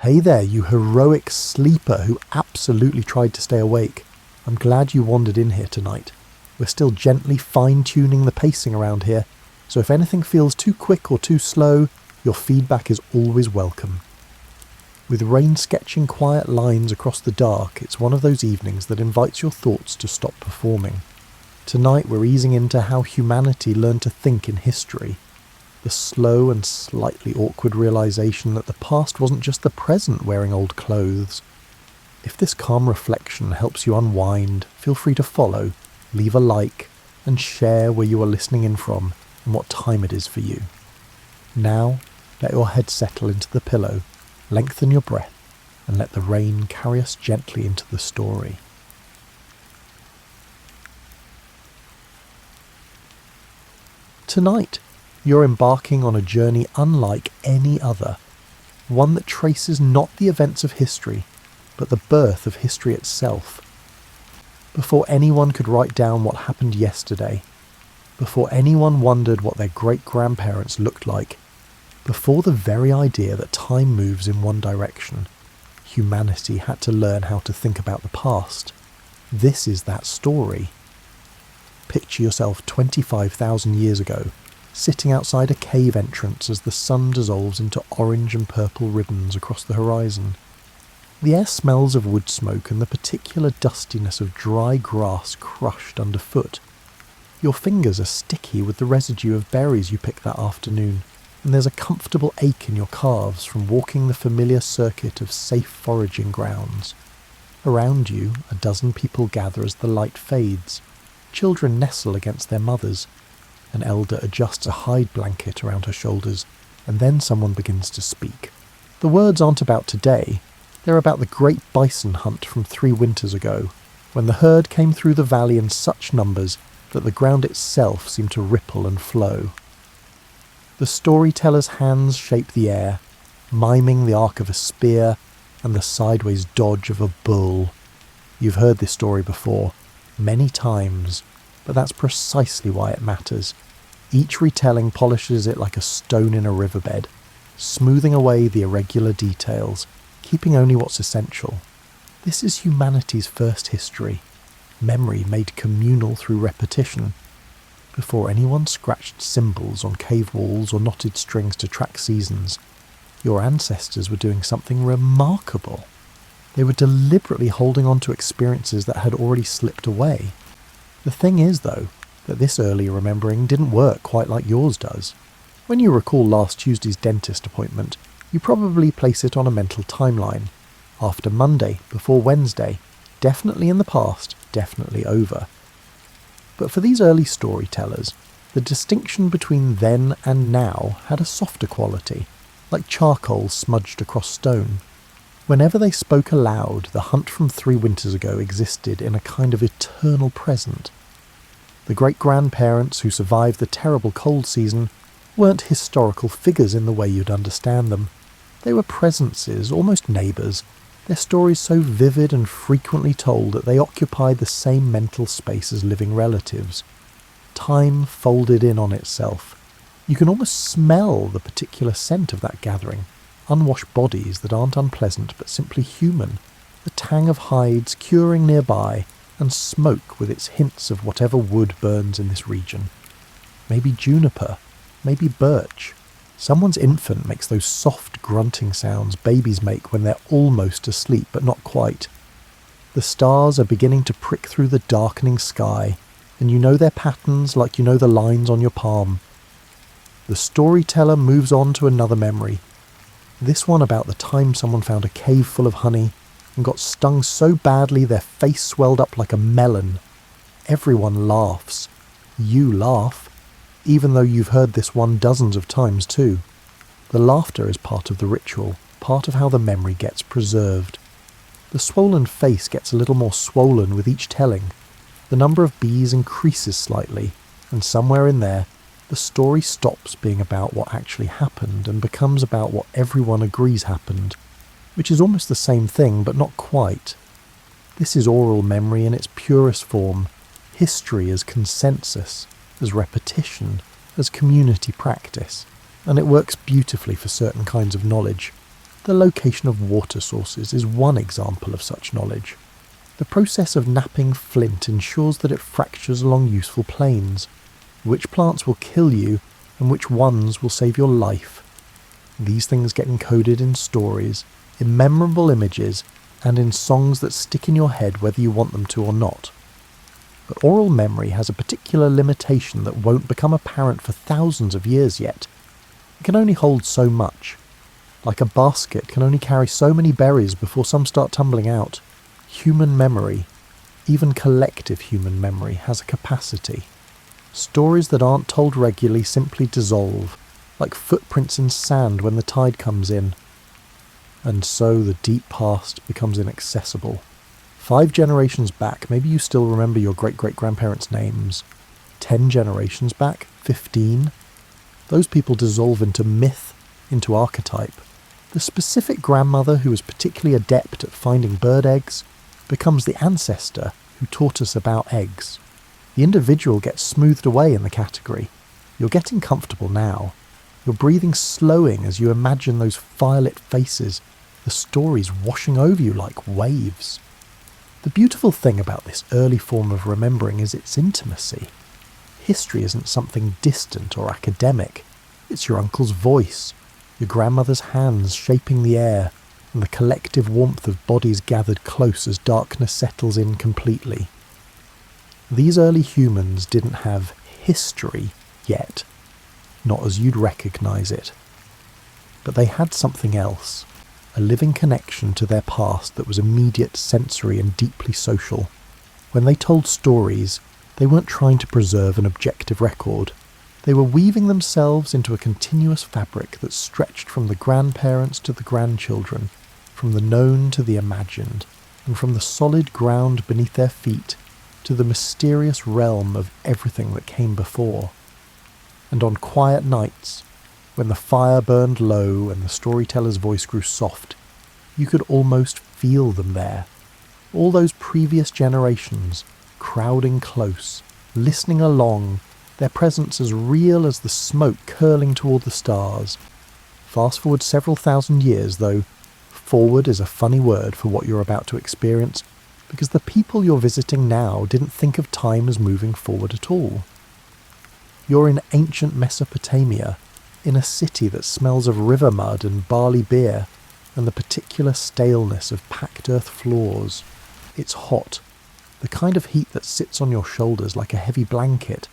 Hey there, you heroic sleeper who absolutely tried to stay awake. I'm glad you wandered in here tonight. We're still gently fine-tuning the pacing around here, so if anything feels too quick or too slow, your feedback is always welcome. With rain sketching quiet lines across the dark, it's one of those evenings that invites your thoughts to stop performing. Tonight we're easing into how humanity learned to think in history. The slow and slightly awkward realization that the past wasn't just the present wearing old clothes. If this calm reflection helps you unwind, feel free to follow, leave a like, and share where you are listening in from and what time it is for you. Now, let your head settle into the pillow, lengthen your breath, and let the rain carry us gently into the story. Tonight, you're embarking on a journey unlike any other, one that traces not the events of history, but the birth of history itself. Before anyone could write down what happened yesterday, before anyone wondered what their great-grandparents looked like, before the very idea that time moves in one direction, humanity had to learn how to think about the past. This is that story. Picture yourself 25,000 years ago, sitting outside a cave entrance as the sun dissolves into orange and purple ribbons across the horizon. The air smells of wood smoke and the particular dustiness of dry grass crushed underfoot. Your fingers are sticky with the residue of berries you picked that afternoon, and there's a comfortable ache in your calves from walking the familiar circuit of safe foraging grounds. Around you, a dozen people gather as the light fades. Children nestle against their mothers. An elder adjusts a hide blanket around her shoulders, and then someone begins to speak. The words aren't about today, they're about the great bison hunt from 3 winters ago, when the herd came through the valley in such numbers that the ground itself seemed to ripple and flow. The storyteller's hands shape the air, miming the arc of a spear and the sideways dodge of a bull. You've heard this story before, many times, but that's precisely why it matters. Each retelling polishes it like a stone in a riverbed, smoothing away the irregular details, keeping only what's essential. This is humanity's first history, memory made communal through repetition. Before anyone scratched symbols on cave walls or knotted strings to track seasons, your ancestors were doing something remarkable. They were deliberately holding on to experiences that had already slipped away. The thing is, though, that this early remembering didn't work quite like yours does. When you recall last Tuesday's dentist appointment, you probably place it on a mental timeline. After Monday, before Wednesday, definitely in the past, definitely over. But for these early storytellers, the distinction between then and now had a softer quality, like charcoal smudged across stone. Whenever they spoke aloud, the hunt from 3 winters ago existed in a kind of eternal present. The great-grandparents who survived the terrible cold season weren't historical figures in the way you'd understand them. They were presences, almost neighbours, their stories so vivid and frequently told that they occupied the same mental space as living relatives. Time folded in on itself. You can almost smell the particular scent of that gathering. Unwashed bodies that aren't unpleasant but simply human, the tang of hides curing nearby, and smoke with its hints of whatever wood burns in this region. Maybe juniper, maybe birch. Someone's infant makes those soft grunting sounds babies make when they're almost asleep but not quite. The stars are beginning to prick through the darkening sky, and you know their patterns like you know the lines on your palm. The storyteller moves on to another memory. This one about the time someone found a cave full of honey and got stung so badly their face swelled up like a melon. Everyone laughs. You laugh, even though you've heard this one dozens of times too. The laughter is part of the ritual, part of how the memory gets preserved. The swollen face gets a little more swollen with each telling. The number of bees increases slightly, and somewhere in there, the story stops being about what actually happened and becomes about what everyone agrees happened, which is almost the same thing, but not quite. This is oral memory in its purest form, history as consensus, as repetition, as community practice, and it works beautifully for certain kinds of knowledge. The location of water sources is one example of such knowledge. The process of knapping flint ensures that it fractures along useful planes, which plants will kill you and which ones will save your life. These things get encoded in stories, in memorable images, and in songs that stick in your head whether you want them to or not. But oral memory has a particular limitation that won't become apparent for thousands of years yet. It can only hold so much. Like a basket can only carry so many berries before some start tumbling out. Human memory, even collective human memory, has a capacity. Stories that aren't told regularly simply dissolve, like footprints in sand when the tide comes in. And so the deep past becomes inaccessible. 5 generations back, maybe you still remember your great-great-grandparents' names. 10 generations back, 15. Those people dissolve into myth, into archetype. The specific grandmother who was particularly adept at finding bird eggs becomes the ancestor who taught us about eggs. The individual gets smoothed away in the category. You're getting comfortable now. Your breathing slowing as you imagine those firelit faces, the stories washing over you like waves. The beautiful thing about this early form of remembering is its intimacy. History isn't something distant or academic. It's your uncle's voice, your grandmother's hands shaping the air, and the collective warmth of bodies gathered close as darkness settles in completely. These early humans didn't have history yet, not as you'd recognise it. But they had something else, a living connection to their past that was immediate, sensory and deeply social. When they told stories, they weren't trying to preserve an objective record. They were weaving themselves into a continuous fabric that stretched from the grandparents to the grandchildren, from the known to the imagined, and from the solid ground beneath their feet to the mysterious realm of everything that came before. And on quiet nights, when the fire burned low and the storyteller's voice grew soft, you could almost feel them there. All those previous generations, crowding close, listening along, their presence as real as the smoke curling toward the stars. Fast forward several thousand years, though. Forward is a funny word for what you're about to experience, because the people you're visiting now didn't think of time as moving forward at all. You're in ancient Mesopotamia, in a city that smells of river mud and barley beer, and the particular staleness of packed earth floors. It's hot, the kind of heat that sits on your shoulders like a heavy blanket,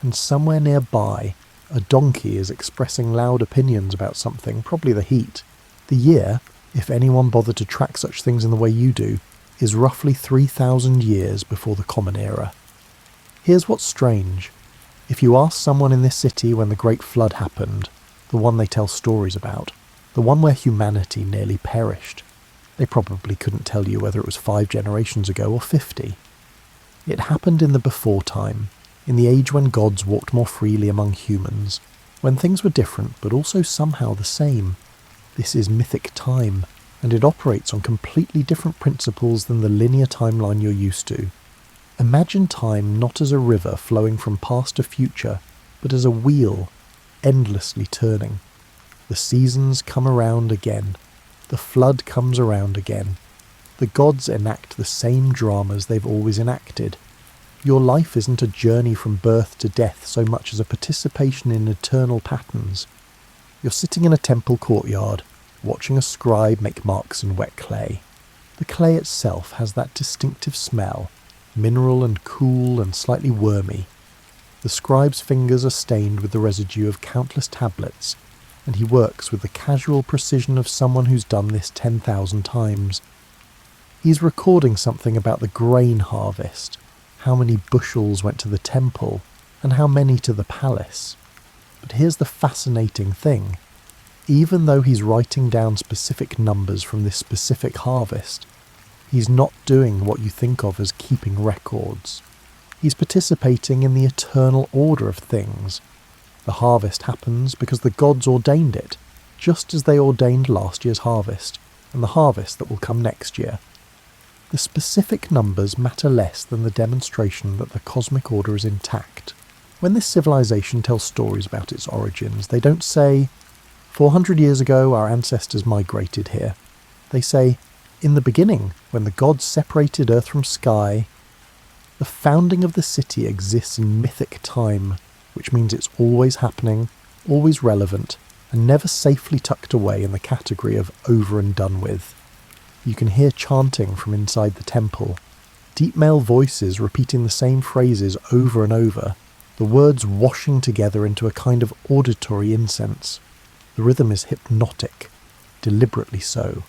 and somewhere nearby, a donkey is expressing loud opinions about something, probably the heat. The year, if anyone bothered to track such things in the way you do, is roughly 3,000 years before the Common Era. Here's what's strange. If you ask someone in this city when the Great Flood happened, the one they tell stories about, the one where humanity nearly perished, they probably couldn't tell you whether it was 5 generations ago or 50. It happened in the before time, in the age when gods walked more freely among humans, when things were different but also somehow the same. This is mythic time, and it operates on completely different principles than the linear timeline you're used to. Imagine time not as a river flowing from past to future, but as a wheel, endlessly turning. The seasons come around again. The flood comes around again. The gods enact the same dramas they've always enacted. Your life isn't a journey from birth to death so much as a participation in eternal patterns. You're sitting in a temple courtyard, watching a scribe make marks in wet clay. The clay itself has that distinctive smell, mineral and cool and slightly wormy. The scribe's fingers are stained with the residue of countless tablets, and he works with the casual precision of someone who's done this 10,000 times. He's recording something about the grain harvest, how many bushels went to the temple, and how many to the palace. But here's the fascinating thing. Even though he's writing down specific numbers from this specific harvest, he's not doing what you think of as keeping records. He's participating in the eternal order of things. The harvest happens because the gods ordained it, just as they ordained last year's harvest, and the harvest that will come next year. The specific numbers matter less than the demonstration that the cosmic order is intact. When this civilization tells stories about its origins, they don't say, 400 years ago, our ancestors migrated here. They say, in the beginning, when the gods separated earth from sky, the founding of the city exists in mythic time, which means it's always happening, always relevant, and never safely tucked away in the category of over and done with. You can hear chanting from inside the temple, deep male voices repeating the same phrases over and over, the words washing together into a kind of auditory incense. The rhythm is hypnotic, deliberately so.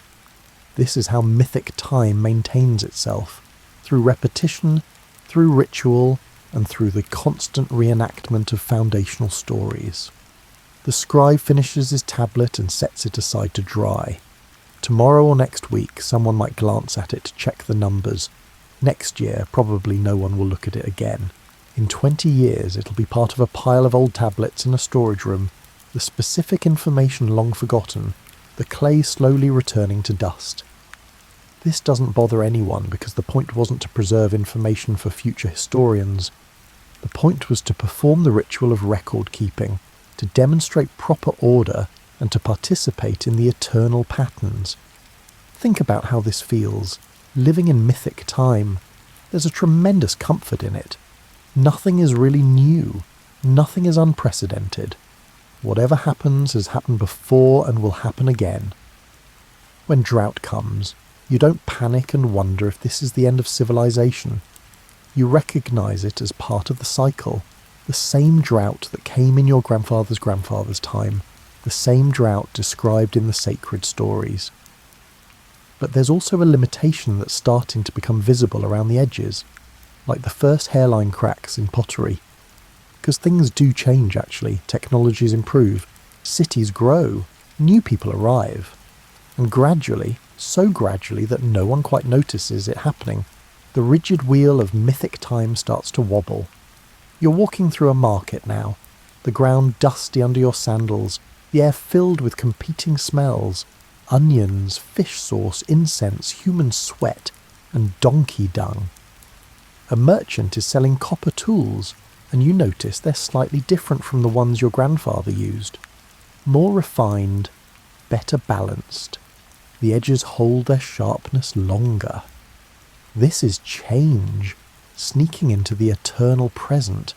This is how mythic time maintains itself, through repetition, through ritual, and through the constant reenactment of foundational stories. The scribe finishes his tablet and sets it aside to dry. Tomorrow or next week, someone might glance at it to check the numbers. Next year, probably no one will look at it again. In 20 years, it'll be part of a pile of old tablets in a storage room, the specific information long forgotten, the clay slowly returning to dust. This doesn't bother anyone because the point wasn't to preserve information for future historians. The point was to perform the ritual of record keeping, to demonstrate proper order, and to participate in the eternal patterns. Think about how this feels, living in mythic time. There's a tremendous comfort in it. Nothing is really new. Nothing is unprecedented. Whatever happens has happened before and will happen again. When drought comes, you don't panic and wonder if this is the end of civilization. You recognize it as part of the cycle, the same drought that came in your grandfather's grandfather's time, the same drought described in the sacred stories. But there's also a limitation that's starting to become visible around the edges, like the first hairline cracks in pottery. Because things do change actually, technologies improve, cities grow, new people arrive. And gradually, so gradually that no one quite notices it happening, the rigid wheel of mythic time starts to wobble. You're walking through a market now, the ground dusty under your sandals, the air filled with competing smells, onions, fish sauce, incense, human sweat, and donkey dung. A merchant is selling copper tools, and you notice they're slightly different from the ones your grandfather used. More refined, better balanced. The edges hold their sharpness longer. This is change, sneaking into the eternal present,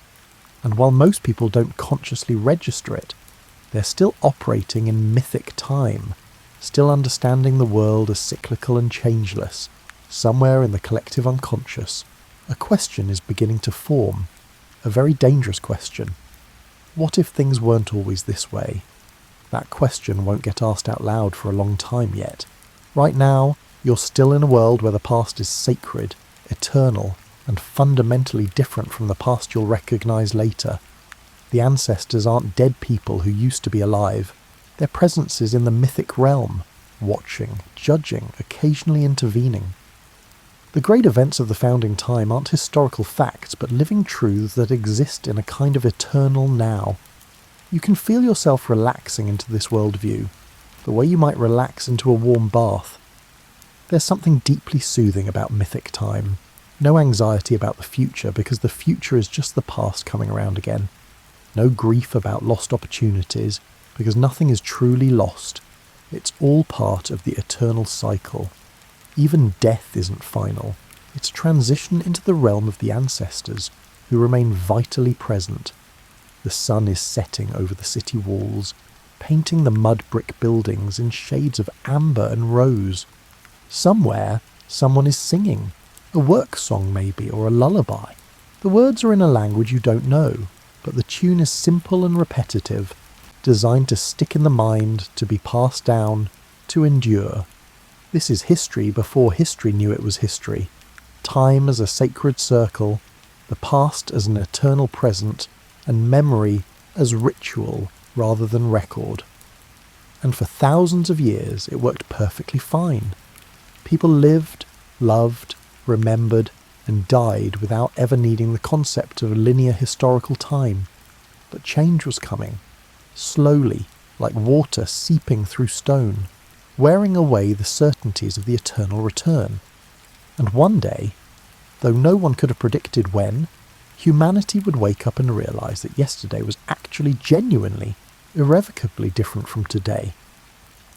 and while most people don't consciously register it, they're still operating in mythic time, still understanding the world as cyclical and changeless. Somewhere in the collective unconscious, a question is beginning to form, a very dangerous question. What if things weren't always this way? That question won't get asked out loud for a long time yet. Right now, you're still in a world where the past is sacred, eternal, and fundamentally different from the past you'll recognize later. The ancestors aren't dead people who used to be alive. Their presence is in the mythic realm, watching, judging, occasionally intervening. The great events of the founding time aren't historical facts, but living truths that exist in a kind of eternal now. You can feel yourself relaxing into this worldview, the way you might relax into a warm bath. There's something deeply soothing about mythic time. No anxiety about the future, because the future is just the past coming around again. No grief about lost opportunities, because nothing is truly lost. It's all part of the eternal cycle. Even death isn't final. It's transition into the realm of the ancestors, who remain vitally present. The sun is setting over the city walls, painting the mud brick buildings in shades of amber and rose. Somewhere, someone is singing, a work song maybe, or a lullaby. The words are in a language you don't know, but the tune is simple and repetitive, designed to stick in the mind, to be passed down, to endure. This is history before history knew it was history. Time as a sacred circle, the past as an eternal present, and memory as ritual rather than record. And for thousands of years it worked perfectly fine. People lived, loved, remembered, and died without ever needing the concept of a linear historical time. But change was coming, slowly, like water seeping through stone, wearing away the certainties of the eternal return. And one day, though no one could have predicted when, humanity would wake up and realise that yesterday was actually genuinely, irrevocably different from today.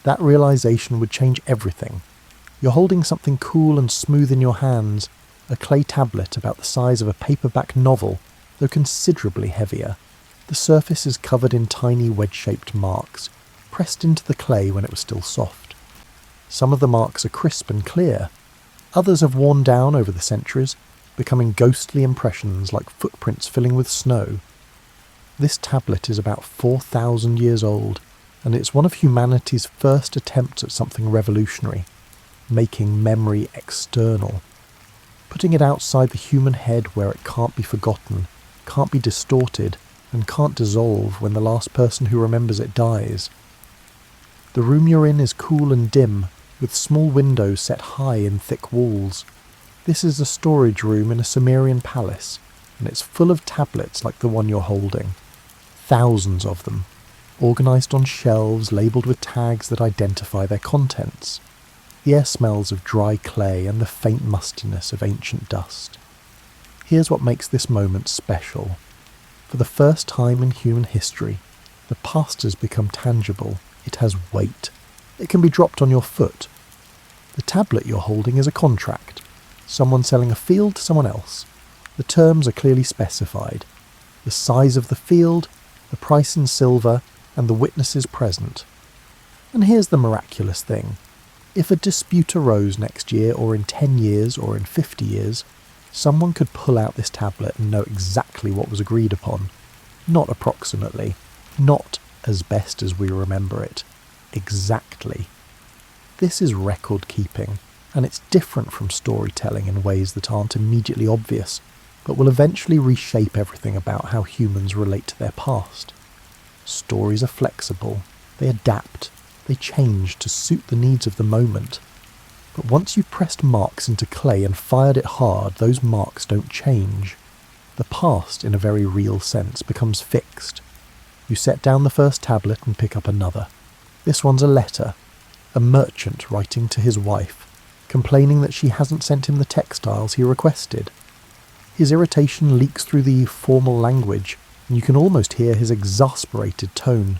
That realization would change everything. You're holding something cool and smooth in your hands, a clay tablet about the size of a paperback novel, though considerably heavier. The surface is covered in tiny wedge-shaped marks, pressed into the clay when it was still soft. Some of the marks are crisp and clear. Others have worn down over the centuries, becoming ghostly impressions like footprints filling with snow. This tablet is about 4,000 years old, and it's one of humanity's first attempts at something revolutionary, making memory external, putting it outside the human head where it can't be forgotten, can't be distorted, and can't dissolve when the last person who remembers it dies. The room you're in is cool and dim, with small windows set high in thick walls. This is a storage room in a Sumerian palace, and it's full of tablets like the one you're holding. Thousands of them, organised on shelves labelled with tags that identify their contents. The air smells of dry clay and the faint mustiness of ancient dust. Here's what makes this moment special. For the first time in human history, the past has become tangible. It has weight. It can be dropped on your foot. The tablet you're holding is a contract. Someone selling a field to someone else. The terms are clearly specified. The size of the field, the price in silver, and the witnesses present. And here's the miraculous thing. If a dispute arose next year, or in 10 years, or in 50 years, someone could pull out this tablet and know exactly what was agreed upon. Not approximately. Not as best as we remember it. Exactly. This is record keeping, and it's different from storytelling in ways that aren't immediately obvious, but will eventually reshape everything about how humans relate to their past. Stories are flexible. They adapt. They change to suit the needs of the moment. But once you've pressed marks into clay and fired it hard, those marks don't change. The past, in a very real sense, becomes fixed. You set down the first tablet and pick up another. This one's a letter. A merchant writing to his wife, complaining that she hasn't sent him the textiles he requested. His irritation leaks through the formal language, and you can almost hear his exasperated tone.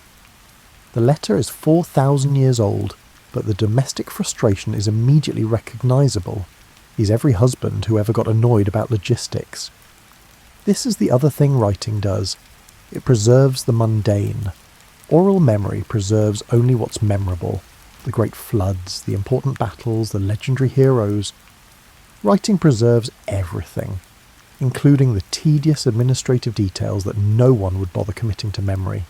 The letter is 4,000 years old, but the domestic frustration is immediately recognisable. He's every husband who ever got annoyed about logistics. This is the other thing writing does. It preserves the mundane. Oral memory preserves only what's memorable. The great floods, the important battles, the legendary heroes. Writing preserves everything, including the tedious administrative details that no one would bother committing to memory.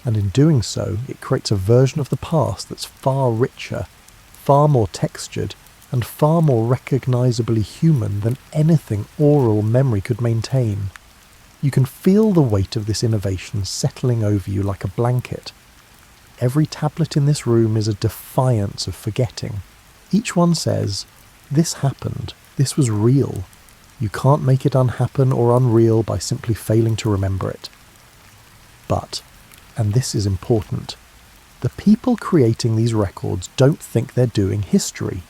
And in doing so, it creates a version of the past that's far richer, far more textured, and far more recognisably human than anything oral memory could maintain. You can feel the weight of this innovation settling over you like a blanket. Every tablet in this room is a defiance of forgetting. Each one says, "This happened, this was real. You can't make it unhappen or unreal by simply failing to remember it." But, and this is important, the people creating these records don't think they're doing history.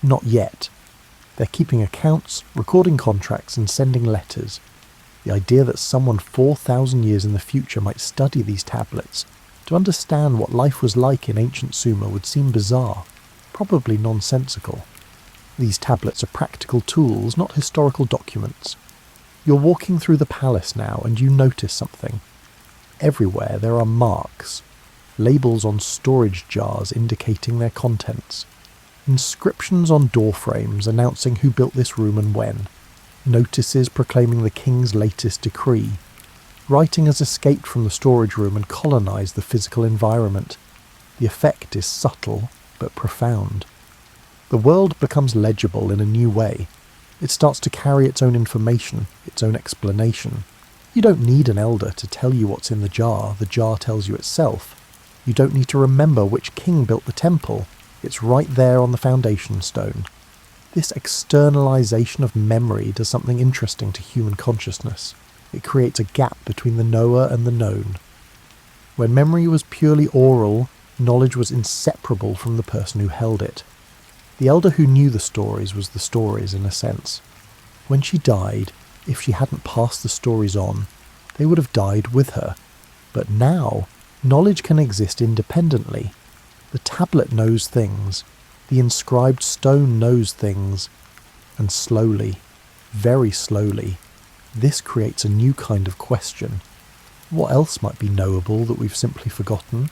Not yet. They're keeping accounts, recording contracts, and sending letters. The idea that someone 4,000 years in the future might study these tablets to understand what life was like in ancient Sumer would seem bizarre, probably nonsensical. These tablets are practical tools, not historical documents. You're walking through the palace now and you notice something. Everywhere there are marks, labels on storage jars indicating their contents, inscriptions on door frames announcing who built this room and when, notices proclaiming the king's latest decree. Writing has escaped from the storage room and colonised the physical environment. The effect is subtle but profound. The world becomes legible in a new way. It starts to carry its own information, its own explanation. You don't need an elder to tell you what's in the jar tells you itself. You don't need to remember which king built the temple. It's right there on the foundation stone. This externalization of memory does something interesting to human consciousness. It creates a gap between the knower and the known. When memory was purely oral, knowledge was inseparable from the person who held it. The elder who knew the stories was the stories, in a sense. When she died, if she hadn't passed the stories on, they would have died with her. But now, Knowledge can exist independently. The tablet knows things, the inscribed stone knows things, and slowly, very slowly, this creates a new kind of question. What else might be knowable that we've simply forgotten?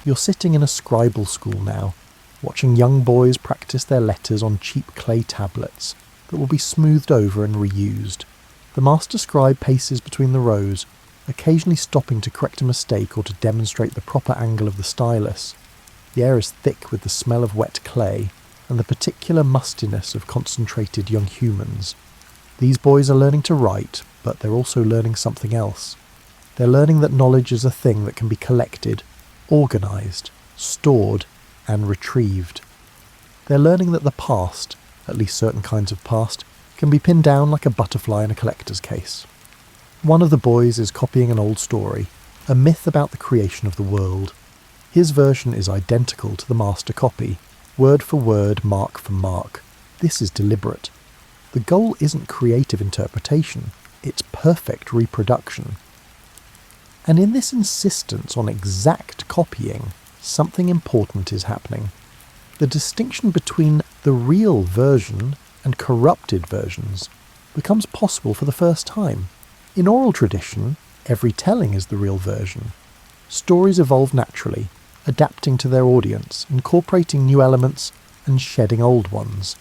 You're sitting in a scribal school now, watching young boys practice their letters on cheap clay tablets that will be smoothed over and reused. The master scribe paces between the rows, occasionally stopping to correct a mistake or to demonstrate the proper angle of the stylus. The air is thick with the smell of wet clay and the particular mustiness of concentrated young humans. These boys are learning to write, but they're also learning something else. They're learning that knowledge is a thing that can be collected, organised, stored, and retrieved. They're learning that the past, at least certain kinds of past, can be pinned down like a butterfly in a collector's case. One of the boys is copying an old story, a myth about the creation of the world. His version is identical to the master copy, word for word, mark for mark. This is deliberate. The goal isn't creative interpretation, it's perfect reproduction. And in this insistence on exact copying, something important is happening. The distinction between the real version and corrupted versions becomes possible for the first time. In oral tradition, every telling is the real version. Stories evolve naturally, adapting to their audience, incorporating new elements and shedding old ones.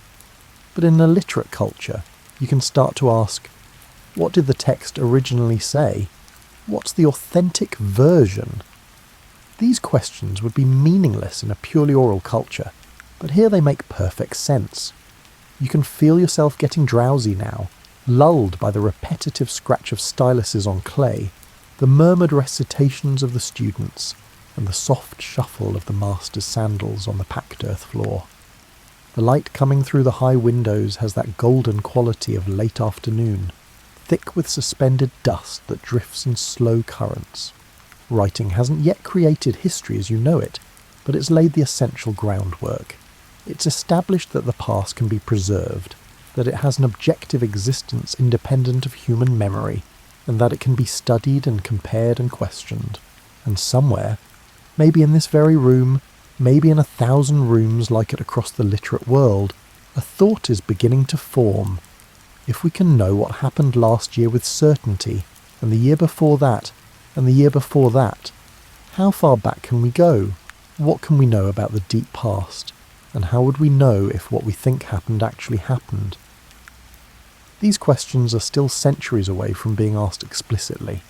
But in a literate culture, you can start to ask, what did the text originally say? What's the authentic version? These questions would be meaningless in a purely oral culture, but here they make perfect sense. You can feel yourself getting drowsy now, lulled by the repetitive scratch of styluses on clay, the murmured recitations of the students, and the soft shuffle of the master's sandals on the packed earth floor. The light coming through the high windows has that golden quality of late afternoon, thick with suspended dust that drifts in slow currents. Writing hasn't yet created history as you know it, but it's laid the essential groundwork. It's established that the past can be preserved, that it has an objective existence independent of human memory, and that it can be studied and compared and questioned. And somewhere, maybe in this very room, maybe in 1,000 rooms like it across the literate world, a thought is beginning to form. If we can know what happened last year with certainty, and the year before that, and the year before that, how far back can we go? What can we know about the deep past? And how would we know if what we think happened actually happened? These questions are still centuries away from being asked explicitly.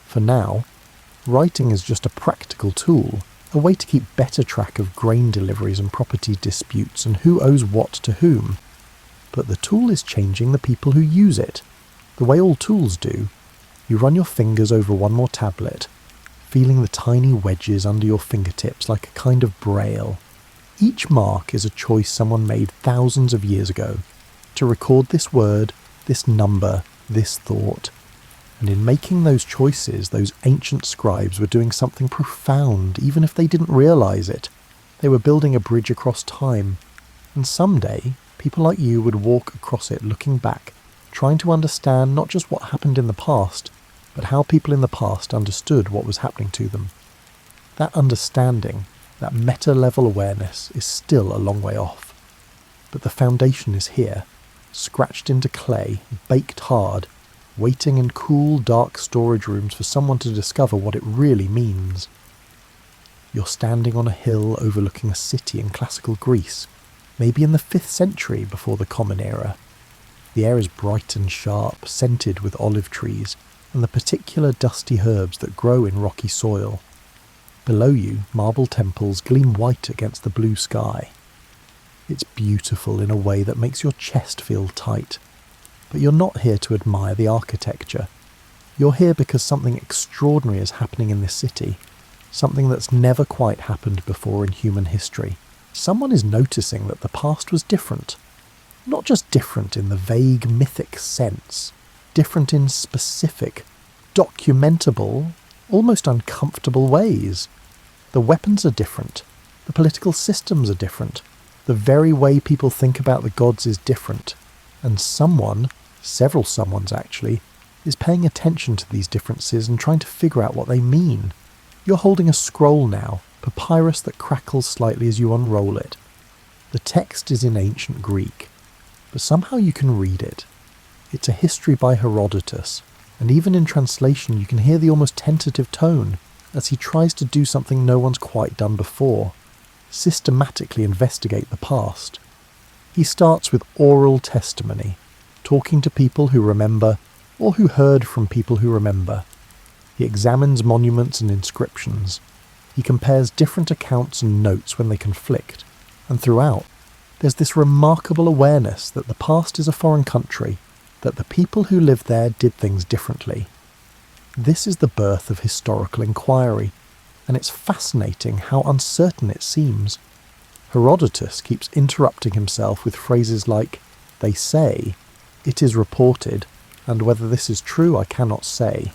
For now, writing is just a practical tool, a way to keep better track of grain deliveries and property disputes and who owes what to whom. But the tool is changing the people who use it. The way all tools do, you run your fingers over one more tablet, feeling the tiny wedges under your fingertips like a kind of braille. Each mark is a choice someone made thousands of years ago to record this word, this number, this thought. And in making those choices, those ancient scribes were doing something profound, even if they didn't realise it. They were building a bridge across time. And someday, people like you would walk across it looking back, trying to understand not just what happened in the past, but how people in the past understood what was happening to them. That understanding, that meta-level awareness, is still a long way off. But the foundation is here, scratched into clay, baked hard, waiting in cool, dark storage rooms for someone to discover what it really means. You're standing on a hill overlooking a city in classical Greece, maybe in the 5th century before the Common Era. The air is bright and sharp, scented with olive trees, and the particular dusty herbs that grow in rocky soil. Below you, marble temples gleam white against the blue sky. It's beautiful in a way that makes your chest feel tight. But you're not here to admire the architecture. You're here because something extraordinary is happening in this city, something that's never quite happened before in human history. Someone is noticing that the past was different. Not just different in the vague mythic sense, different in specific, documentable, almost uncomfortable ways. The weapons are different. The political systems are different. The very way people think about the gods is different. And someone, several someones actually, is paying attention to these differences and trying to figure out what they mean. You're holding a scroll now, papyrus that crackles slightly as you unroll it. The text is in ancient Greek, but somehow you can read it. It's a history by Herodotus, and even in translation you can hear the almost tentative tone as he tries to do something no one's quite done before: systematically investigate the past. He starts with oral testimony, talking to people who remember, or who heard from people who remember. He examines monuments and inscriptions. He compares different accounts and notes when they conflict, and throughout, there's this remarkable awareness that the past is a foreign country, that the people who lived there did things differently. This is the birth of historical inquiry, and it's fascinating how uncertain it seems. Herodotus keeps interrupting himself with phrases like, "they say," "it is reported," and "whether this is true I cannot say."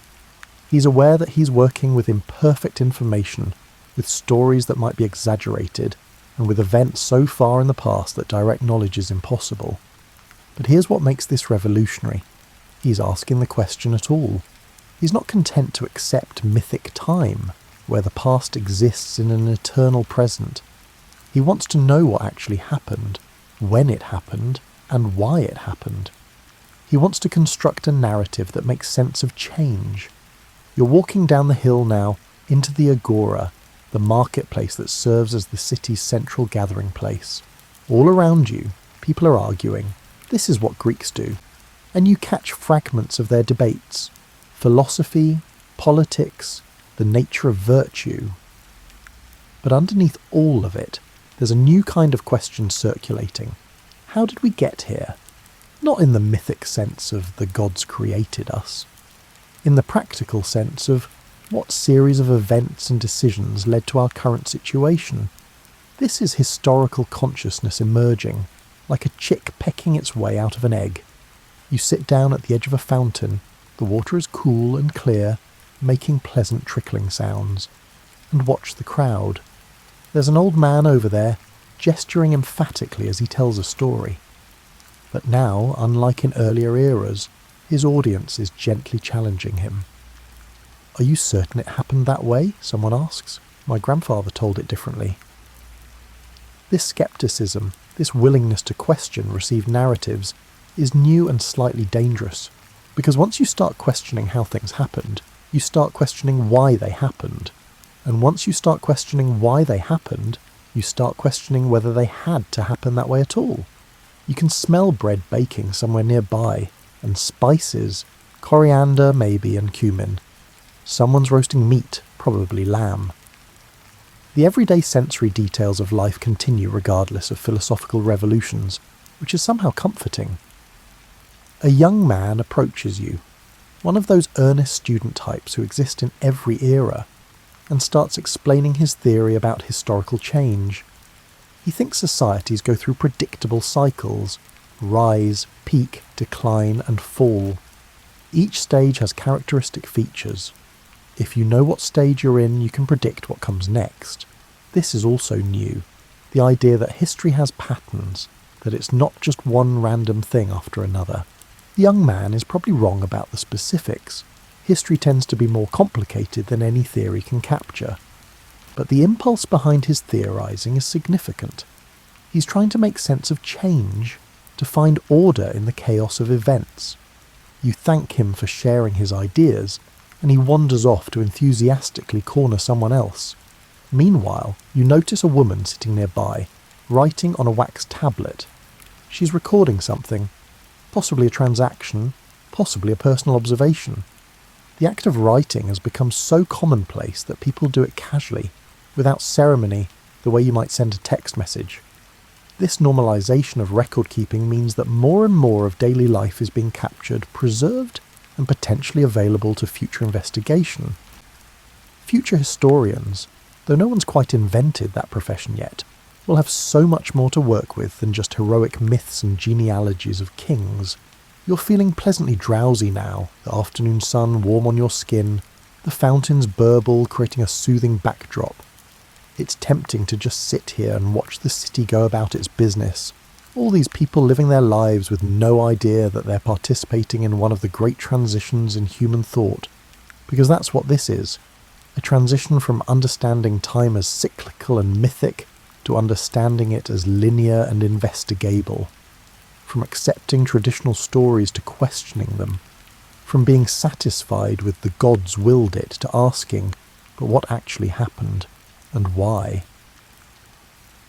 He's aware that he's working with imperfect information, with stories that might be exaggerated, and with events so far in the past that direct knowledge is impossible. But here's what makes this revolutionary. He's asking the question at all. He's not content to accept mythic time, where the past exists in an eternal present. He wants to know what actually happened, when it happened, and why it happened. He wants to construct a narrative that makes sense of change. You're walking down the hill now, into the agora, the marketplace that serves as the city's central gathering place. All around you, people are arguing. This is what Greeks do. And you catch fragments of their debates. Philosophy, politics, the nature of virtue. But underneath all of it, there's a new kind of question circulating. How did we get here? Not in the mythic sense of the gods created us. In the practical sense of what series of events and decisions led to our current situation. This is historical consciousness emerging, like a chick pecking its way out of an egg. You sit down at the edge of a fountain, the water is cool and clear, making pleasant trickling sounds, and watch the crowd. There's an old man over there, gesturing emphatically as he tells a story. But now, unlike in earlier eras, his audience is gently challenging him. "Are you certain it happened that way?" someone asks. "My grandfather told it differently." This skepticism, this willingness to question received narratives, is new and slightly dangerous, because once you start questioning how things happened, you start questioning why they happened. And once you start questioning why they happened, you start questioning whether they had to happen that way at all. You can smell bread baking somewhere nearby, and spices, coriander maybe and cumin. Someone's roasting meat, probably lamb. The everyday sensory details of life continue regardless of philosophical revolutions, which is somehow comforting. A young man approaches you, one of those earnest student types who exist in every era, and starts explaining his theory about historical change. He thinks societies go through predictable cycles: rise, peak, decline, and fall. Each stage has characteristic features. If you know what stage you're in, you can predict what comes next. This is also new. The idea that history has patterns, that it's not just one random thing after another. The young man is probably wrong about the specifics. History tends to be more complicated than any theory can capture. But the impulse behind his theorizing is significant. He's trying to make sense of change, to find order in the chaos of events. You thank him for sharing his ideas, and he wanders off to enthusiastically corner someone else. Meanwhile, you notice a woman sitting nearby, writing on a wax tablet. She's recording something, possibly a transaction, possibly a personal observation. The act of writing has become so commonplace that people do it casually, without ceremony, the way you might send a text message. This normalization of record-keeping means that more and more of daily life is being captured, preserved, and potentially available to future investigation. Future historians, though no one's quite invented that profession yet, will have so much more to work with than just heroic myths and genealogies of kings. You're feeling pleasantly drowsy now, the afternoon sun warm on your skin, the fountains burble creating a soothing backdrop. It's tempting to just sit here and watch the city go about its business. All these people living their lives with no idea that they're participating in one of the great transitions in human thought. Because that's what this is. A transition from understanding time as cyclical and mythic to understanding it as linear and investigable. From accepting traditional stories to questioning them. From being satisfied with the gods willed it to asking, but what actually happened, and why?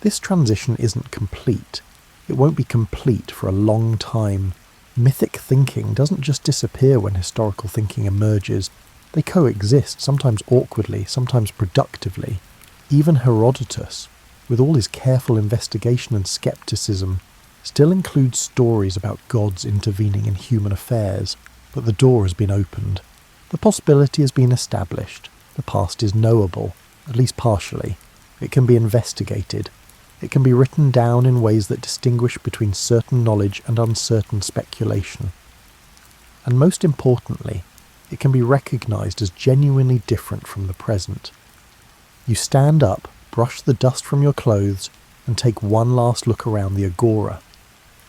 This transition isn't complete. It won't be complete for a long time. Mythic thinking doesn't just disappear when historical thinking emerges. They coexist, sometimes awkwardly, sometimes productively. Even Herodotus, with all his careful investigation and skepticism, still includes stories about gods intervening in human affairs, but the door has been opened. The possibility has been established. The past is knowable, at least partially. It can be investigated. It can be written down in ways that distinguish between certain knowledge and uncertain speculation. And most importantly, it can be recognised as genuinely different from the present. You stand up, brush the dust from your clothes, and take one last look around the agora.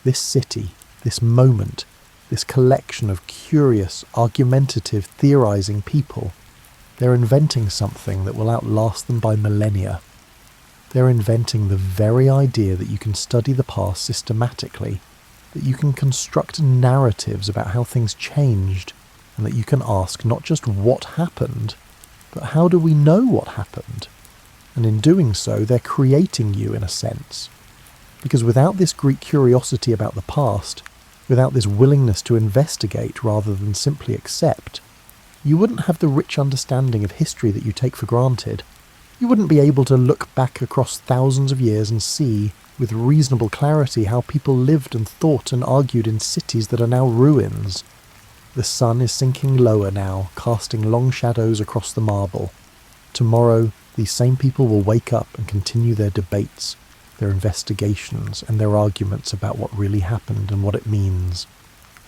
This city, this moment, this collection of curious, argumentative, theorising people, they're inventing something that will outlast them by millennia. They're inventing the very idea that you can study the past systematically, that you can construct narratives about how things changed, and that you can ask not just what happened, but how do we know what happened? And in doing so, they're creating you in a sense. Because without this Greek curiosity about the past, without this willingness to investigate rather than simply accept, you wouldn't have the rich understanding of history that you take for granted. You wouldn't be able to look back across thousands of years and see, with reasonable clarity, how people lived and thought and argued in cities that are now ruins. The sun is sinking lower now, casting long shadows across the marble. Tomorrow, these same people will wake up and continue their debates, their investigations, and their arguments about what really happened and what it means.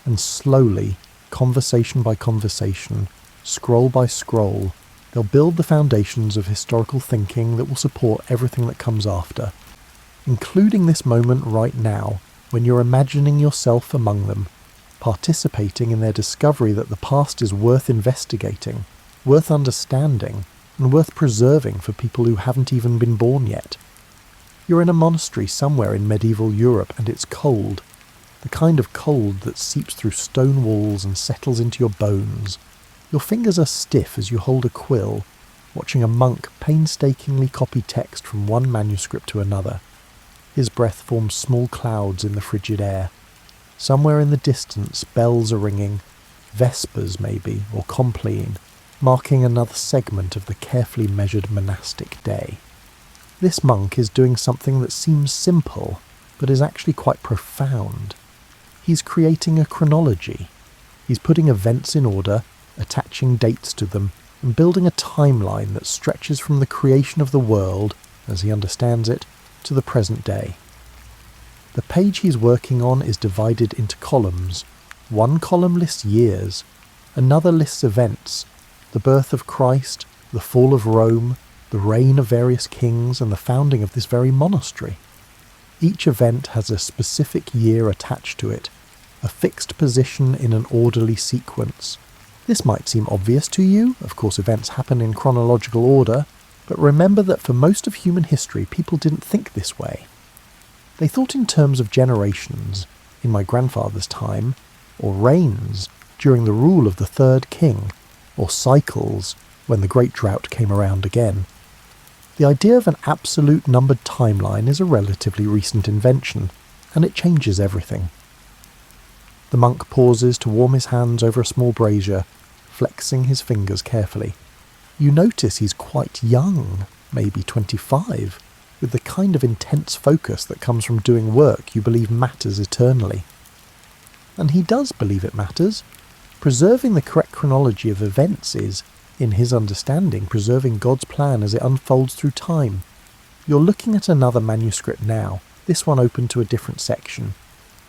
And slowly, conversation by conversation, scroll by scroll, they'll build the foundations of historical thinking that will support everything that comes after, including this moment right now, when you're imagining yourself among them, participating in their discovery that the past is worth investigating, worth understanding, and worth preserving for people who haven't even been born yet. You're in a monastery somewhere in medieval Europe, and it's cold. The kind of cold that seeps through stone walls and settles into your bones. Your fingers are stiff as you hold a quill, watching a monk painstakingly copy text from one manuscript to another. His breath forms small clouds in the frigid air. Somewhere in the distance, bells are ringing, vespers maybe, or compline, marking another segment of the carefully measured monastic day. This monk is doing something that seems simple, but is actually quite profound. He's creating a chronology. He's putting events in order, attaching dates to them, and building a timeline that stretches from the creation of the world, as he understands it, to the present day. The page he's working on is divided into columns. One column lists years, another lists events, the birth of Christ, the fall of Rome, the reign of various kings, and the founding of this very monastery. Each event has a specific year attached to it, a fixed position in an orderly sequence. This might seem obvious to you, of course events happen in chronological order, but remember that for most of human history people didn't think this way. They thought in terms of generations, in my grandfather's time, or reigns during the rule of the third king, or cycles when the great drought came around again. The idea of an absolute numbered timeline is a relatively recent invention, and it changes everything. The monk pauses to warm his hands over a small brazier, flexing his fingers carefully. You notice he's quite young, maybe 25, with the kind of intense focus that comes from doing work you believe matters eternally. And he does believe it matters. Preserving the correct chronology of events is, in his understanding, preserving God's plan as it unfolds through time. You're looking at another manuscript now, this one open to a different section.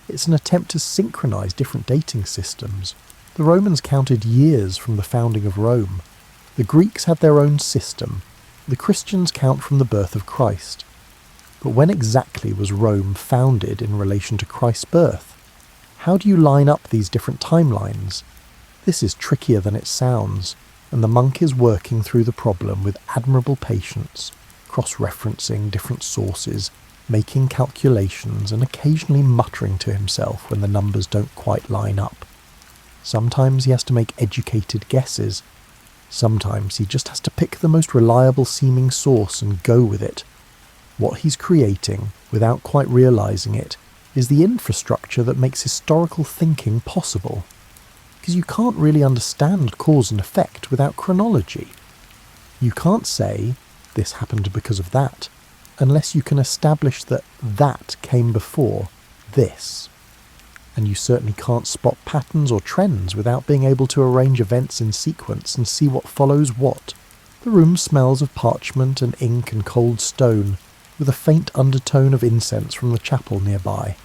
It's an attempt to synchronize different dating systems. The Romans counted years from the founding of Rome. The Greeks had their own system. The Christians count from the birth of Christ. But when exactly was Rome founded in relation to Christ's birth? How do you line up these different timelines? This is trickier than it sounds. and the monk is working through the problem with admirable patience, cross-referencing different sources, making calculations and occasionally muttering to himself when the numbers don't quite line up. Sometimes he has to make educated guesses. Sometimes he just has to pick the most reliable seeming source and go with it. What he's creating, without quite realising it, is the infrastructure that makes historical thinking possible. Because you can't really understand cause and effect without chronology. You can't say, this happened because of that, unless you can establish that that came before this. And you certainly can't spot patterns or trends without being able to arrange events in sequence and see what follows what. The room smells of parchment and ink and cold stone, with a faint undertone of incense from the chapel nearby.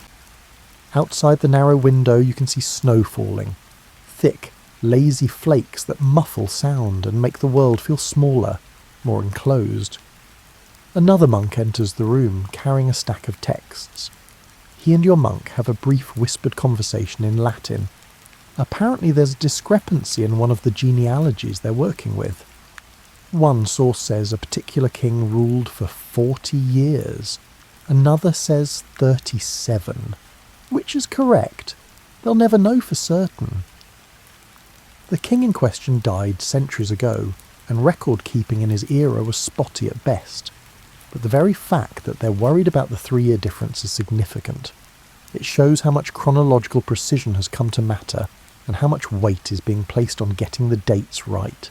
Outside the narrow window you can see snow falling, thick, lazy flakes that muffle sound and make the world feel smaller, more enclosed. Another monk enters the room, carrying a stack of texts. He and your monk have a brief whispered conversation in Latin. Apparently there's a discrepancy in one of the genealogies they're working with. One source says a particular king ruled for 40 years. Another says 37. Which is correct? They'll never know for certain. The king in question died centuries ago, and record-keeping in his era was spotty at best. But the very fact that they're worried about the 3-year difference is significant. It shows how much chronological precision has come to matter, and how much weight is being placed on getting the dates right.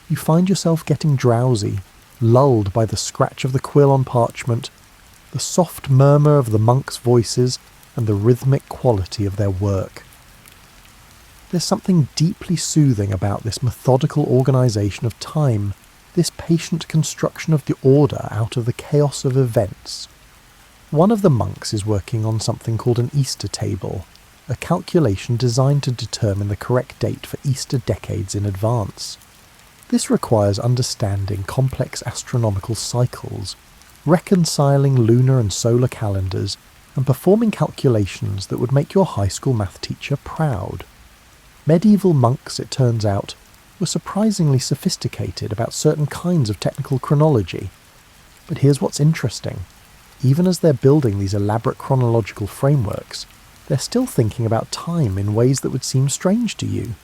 You find yourself getting drowsy, lulled by the scratch of the quill on parchment, the soft murmur of the monks' voices, and the rhythmic quality of their work. There's something deeply soothing about this methodical organisation of time, this patient construction of the order out of the chaos of events. One of the monks is working on something called an Easter table, a calculation designed to determine the correct date for Easter decades in advance. This requires understanding complex astronomical cycles, reconciling lunar and solar calendars, and performing calculations that would make your high school math teacher proud. Medieval monks, it turns out, were surprisingly sophisticated about certain kinds of technical chronology. But here's what's interesting. Even as they're building these elaborate chronological frameworks, they're still thinking about time in ways that would seem strange to you.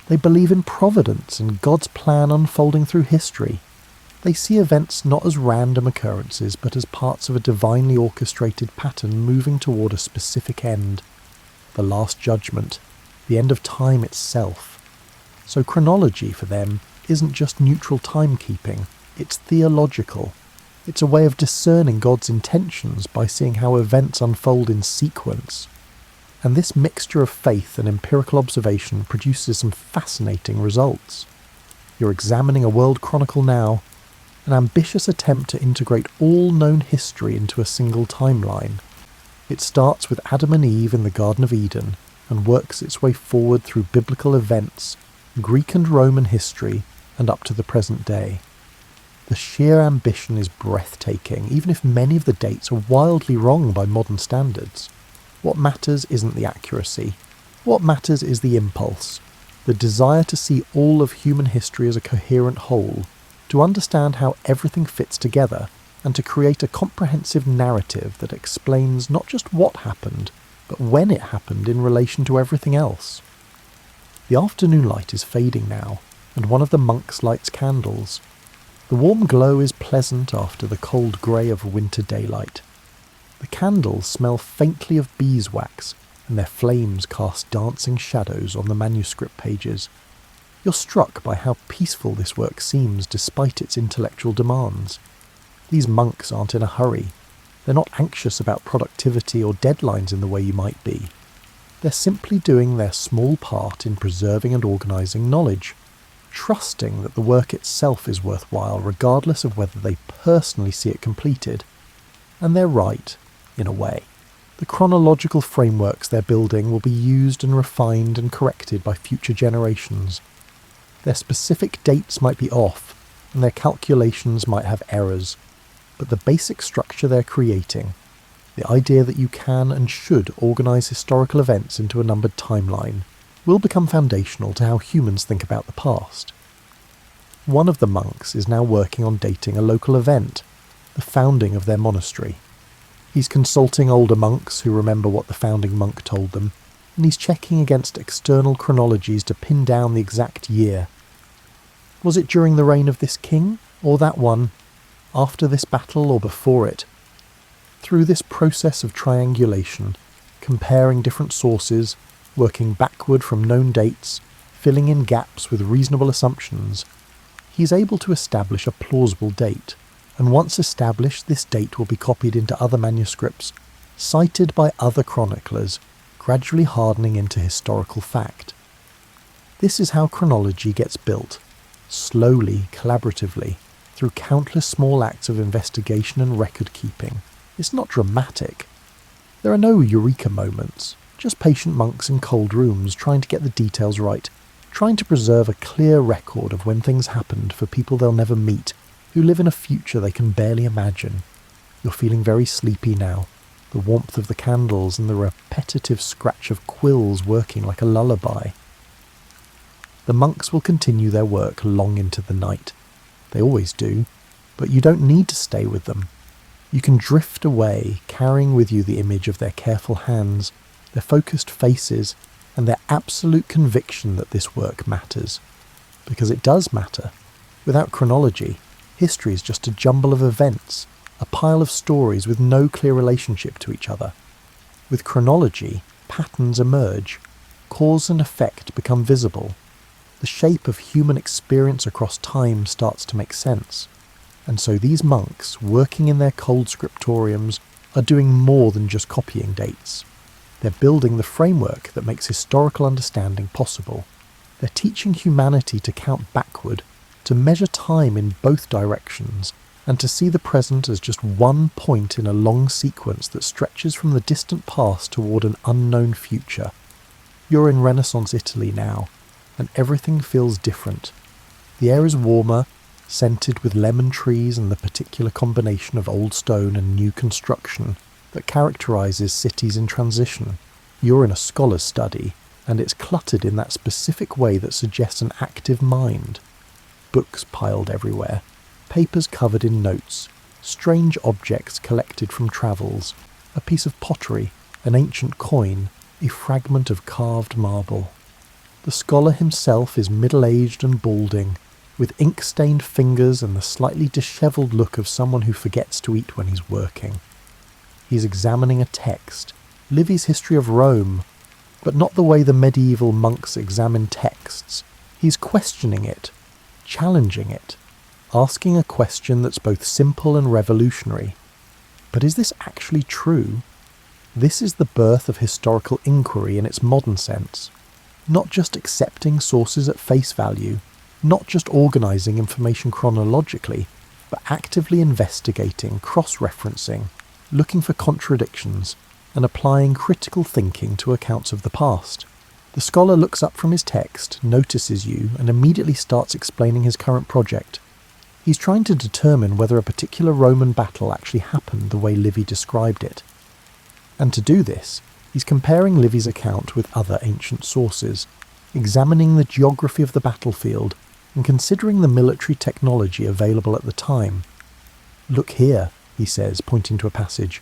They believe in providence and God's plan unfolding through history. They see events not as random occurrences, but as parts of a divinely orchestrated pattern moving toward a specific end. The Last Judgment, the end of time itself. So chronology for them isn't just neutral timekeeping, it's theological. It's a way of discerning God's intentions by seeing how events unfold in sequence. And this mixture of faith and empirical observation produces some fascinating results. You're examining a world chronicle now, an ambitious attempt to integrate all known history into a single timeline. It starts with Adam and Eve in the Garden of Eden and works its way forward through biblical events, Greek and Roman history, and up to the present day. The sheer ambition is breathtaking, even if many of the dates are wildly wrong by modern standards. What matters isn't the accuracy. What matters is the impulse, the desire to see all of human history as a coherent whole, to understand how everything fits together, and to create a comprehensive narrative that explains not just what happened, but when it happened in relation to everything else. The afternoon light is fading now, and one of the monks lights candles. The warm glow is pleasant after the cold grey of winter daylight. The candles smell faintly of beeswax, and their flames cast dancing shadows on the manuscript pages. You're struck by how peaceful this work seems despite its intellectual demands. These monks aren't in a hurry. They're not anxious about productivity or deadlines in the way you might be. They're simply doing their small part in preserving and organising knowledge, trusting that the work itself is worthwhile regardless of whether they personally see it completed. And they're right, in a way. The chronological frameworks they're building will be used and refined and corrected by future generations. Their specific dates might be off, and their calculations might have errors, but the basic structure they're creating, the idea that you can and should organise historical events into a numbered timeline, will become foundational to how humans think about the past. One of the monks is now working on dating a local event, the founding of their monastery. He's consulting older monks who remember what the founding monk told them, and he's checking against external chronologies to pin down the exact year. Was it during the reign of this king, or that one? After this battle or before it? Through this process of triangulation, comparing different sources, working backward from known dates, filling in gaps with reasonable assumptions, he's able to establish a plausible date, and once established, this date will be copied into other manuscripts, cited by other chroniclers, gradually hardening into historical fact. This is how chronology gets built, slowly, collaboratively, through countless small acts of investigation and record-keeping. It's not dramatic. There are no eureka moments, just patient monks in cold rooms trying to get the details right, trying to preserve a clear record of when things happened for people they'll never meet, who live in a future they can barely imagine. You're feeling very sleepy now, the warmth of the candles and the repetitive scratch of quills working like a lullaby. The monks will continue their work long into the night. They always do, but you don't need to stay with them. You can drift away, carrying with you the image of their careful hands, their focused faces, and their absolute conviction that this work matters. Because it does matter. Without chronology, history is just a jumble of events, a pile of stories with no clear relationship to each other. With chronology, patterns emerge, cause and effect become visible. The shape of human experience across time starts to make sense. And so these monks, working in their cold scriptoriums, are doing more than just copying dates. They're building the framework that makes historical understanding possible. They're teaching humanity to count backward, to measure time in both directions, and to see the present as just one point in a long sequence that stretches from the distant past toward an unknown future. You're in Renaissance Italy now, and everything feels different. The air is warmer, scented with lemon trees and the particular combination of old stone and new construction that characterises cities in transition. You're in a scholar's study, and it's cluttered in that specific way that suggests an active mind. Books piled everywhere, papers covered in notes, strange objects collected from travels, a piece of pottery, an ancient coin, a fragment of carved marble. The scholar himself is middle-aged and balding, with ink-stained fingers and the slightly dishevelled look of someone who forgets to eat when he's working. He's examining a text, Livy's History of Rome, but not the way the medieval monks examine texts. He's questioning it, challenging it, asking a question that's both simple and revolutionary. But is this actually true? This is the birth of historical inquiry in its modern sense. Not just accepting sources at face value, not just organising information chronologically, but actively investigating, cross-referencing, looking for contradictions, and applying critical thinking to accounts of the past. The scholar looks up from his text, notices you, and immediately starts explaining his current project. He's trying to determine whether a particular Roman battle actually happened the way Livy described it. And to do this, he's comparing Livy's account with other ancient sources, examining the geography of the battlefield, and considering the military technology available at the time. Look here, he says, pointing to a passage.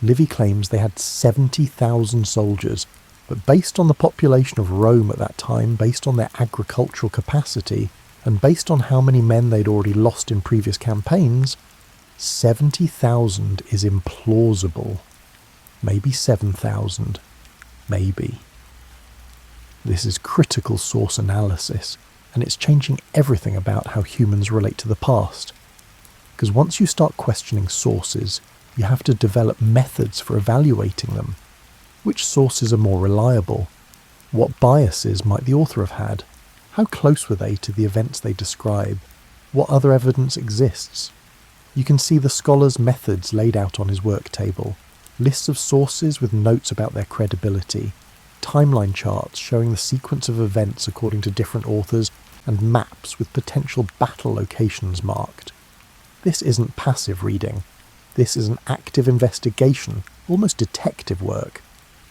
Livy claims they had 70,000 soldiers, but based on the population of Rome at that time, based on their agricultural capacity, and based on how many men they'd already lost in previous campaigns, 70,000 is implausible. Maybe 7,000. Maybe. This is critical source analysis, and it's changing everything about how humans relate to the past. Because once you start questioning sources, you have to develop methods for evaluating them. Which sources are more reliable? What biases might the author have had? How close were they to the events they describe? What other evidence exists? You can see the scholar's methods laid out on his work table. Lists of sources with notes about their credibility. Timeline charts showing the sequence of events according to different authors, and maps with potential battle locations marked. This isn't passive reading. This is an active investigation, almost detective work.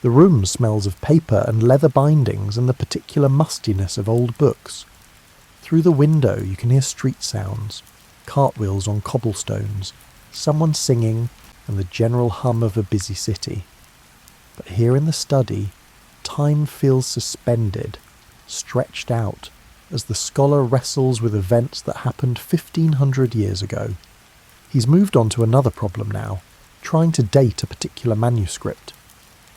The room smells of paper and leather bindings and the particular mustiness of old books. Through the window you can hear street sounds, cartwheels on cobblestones, someone singing, and the general hum of a busy city. But here in the study, time feels suspended, stretched out, as the scholar wrestles with events that happened 1500 years ago. He's moved on to another problem now, trying to date a particular manuscript.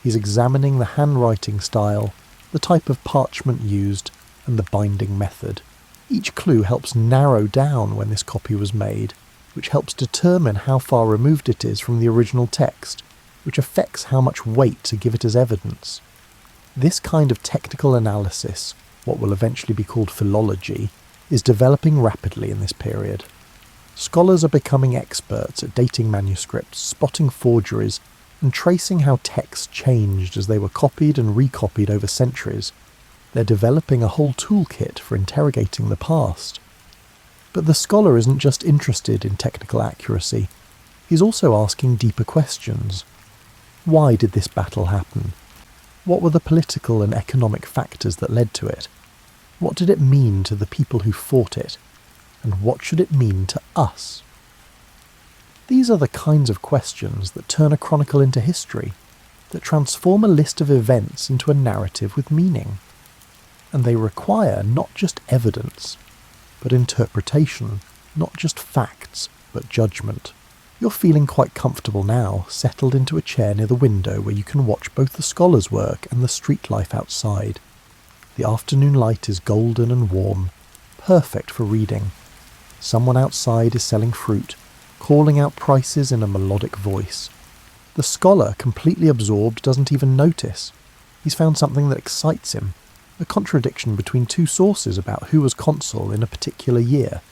He's examining the handwriting style, the type of parchment used, and the binding method. Each clue helps narrow down when this copy was made, which helps determine how far removed it is from the original text, which affects how much weight to give it as evidence. This kind of technical analysis, what will eventually be called philology, is developing rapidly in this period. Scholars are becoming experts at dating manuscripts, spotting forgeries, and tracing how texts changed as they were copied and recopied over centuries. They're developing a whole toolkit for interrogating the past. But the scholar isn't just interested in technical accuracy. He's also asking deeper questions. Why did this battle happen? What were the political and economic factors that led to it? What did it mean to the people who fought it? And what should it mean to us? These are the kinds of questions that turn a chronicle into history, that transform a list of events into a narrative with meaning. And they require not just evidence, but interpretation, not just facts, but judgment. You're feeling quite comfortable now, settled into a chair near the window where you can watch both the scholar's work and the street life outside. The afternoon light is golden and warm, perfect for reading. Someone outside is selling fruit, calling out prices in a melodic voice. The scholar, completely absorbed, doesn't even notice. He's found something that excites him, a contradiction between two sources about who was consul in a particular year.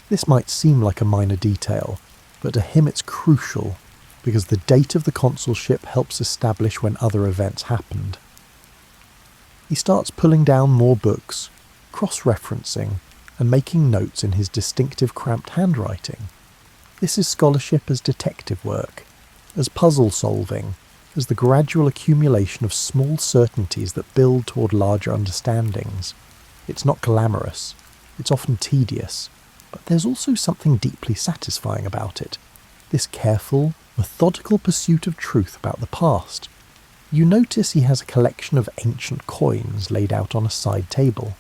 This might seem like a minor detail, but to him it's crucial, because the date of the consulship helps establish when other events happened. He starts pulling down more books, cross-referencing, and making notes in his distinctive cramped handwriting. This is scholarship as detective work, as puzzle solving, as the gradual accumulation of small certainties that build toward larger understandings. It's not glamorous, it's often tedious, but there's also something deeply satisfying about it. This careful, methodical pursuit of truth about the past. You notice he has a collection of ancient coins laid out on a side table.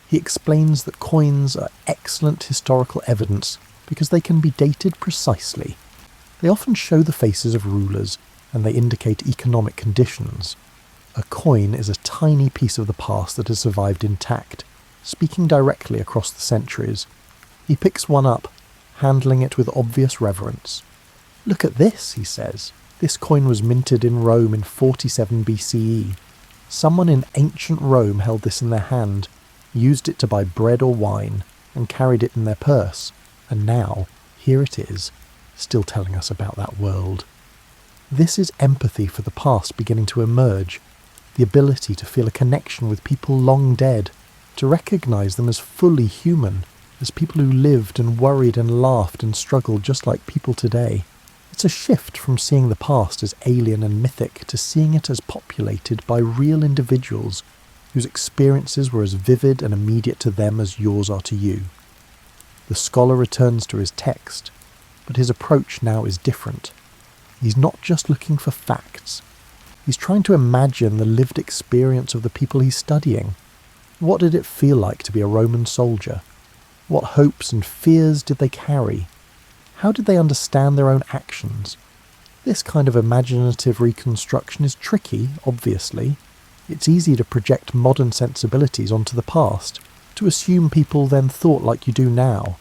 He explains that coins are excellent historical evidence because they can be dated precisely. They often show the faces of rulers, and they indicate economic conditions. A coin is a tiny piece of the past that has survived intact, speaking directly across the centuries. He picks one up, handling it with obvious reverence. "Look at this," he says. "This coin was minted in Rome in 47 BCE. Someone in ancient Rome held this in their hand, used it to buy bread or wine, and carried it in their purse. And now, here it is, still telling us about that world." This is empathy for the past beginning to emerge, the ability to feel a connection with people long dead, to recognise them as fully human, as people who lived and worried and laughed and struggled just like people today. It's a shift from seeing the past as alien and mythic to seeing it as populated by real individuals whose experiences were as vivid and immediate to them as yours are to you. The scholar returns to his text, but his approach now is different. He's not just looking for facts. He's trying to imagine the lived experience of the people he's studying. What did it feel like to be a Roman soldier? What hopes and fears did they carry? How did they understand their own actions? This kind of imaginative reconstruction is tricky, obviously. It's easy to project modern sensibilities onto the past, to assume people then thought like you do now.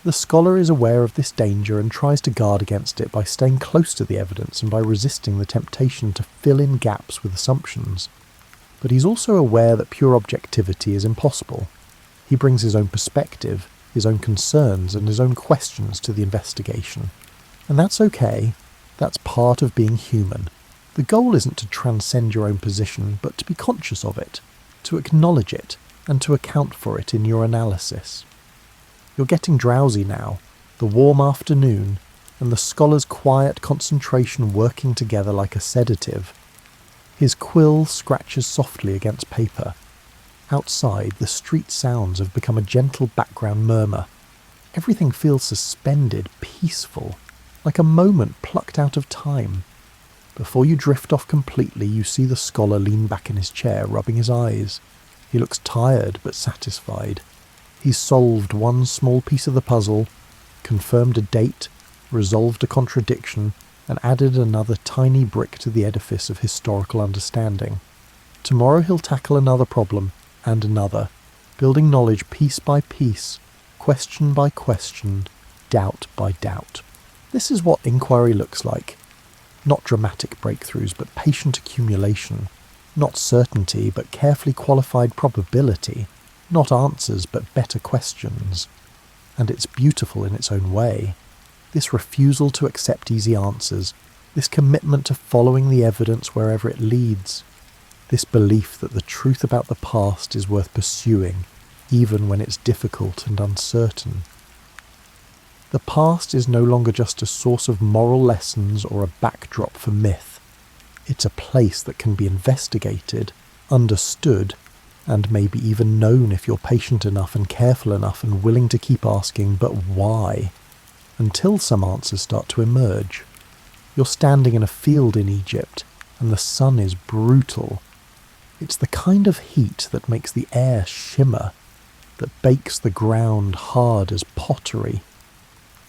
The scholar is aware of this danger and tries to guard against it by staying close to the evidence and by resisting the temptation to fill in gaps with assumptions. But he's also aware that pure objectivity is impossible. He brings his own perspective, his own concerns, and his own questions to the investigation. And that's okay. That's part of being human. The goal isn't to transcend your own position, but to be conscious of it, to acknowledge it, and to account for it in your analysis. You're getting drowsy now, the warm afternoon, and the scholar's quiet concentration working together like a sedative. His quill scratches softly against paper. Outside, the street sounds have become a gentle background murmur. Everything feels suspended, peaceful, like a moment plucked out of time. Before you drift off completely, you see the scholar lean back in his chair, rubbing his eyes. He looks tired but satisfied. He's solved one small piece of the puzzle, confirmed a date, resolved a contradiction, and added another tiny brick to the edifice of historical understanding. Tomorrow he'll tackle another problem, and another, building knowledge piece by piece, question by question, doubt by doubt. This is what inquiry looks like. Not dramatic breakthroughs, but patient accumulation. Not certainty, but carefully qualified probability. Not answers, but better questions. And it's beautiful in its own way. This refusal to accept easy answers, this commitment to following the evidence wherever it leads, this belief that the truth about the past is worth pursuing, even when it's difficult and uncertain. The past is no longer just a source of moral lessons or a backdrop for myth. It's a place that can be investigated, understood, and maybe even known if you're patient enough and careful enough and willing to keep asking, but why? Until some answers start to emerge. You're standing in a field in Egypt, and the sun is brutal. It's the kind of heat that makes the air shimmer, that bakes the ground hard as pottery.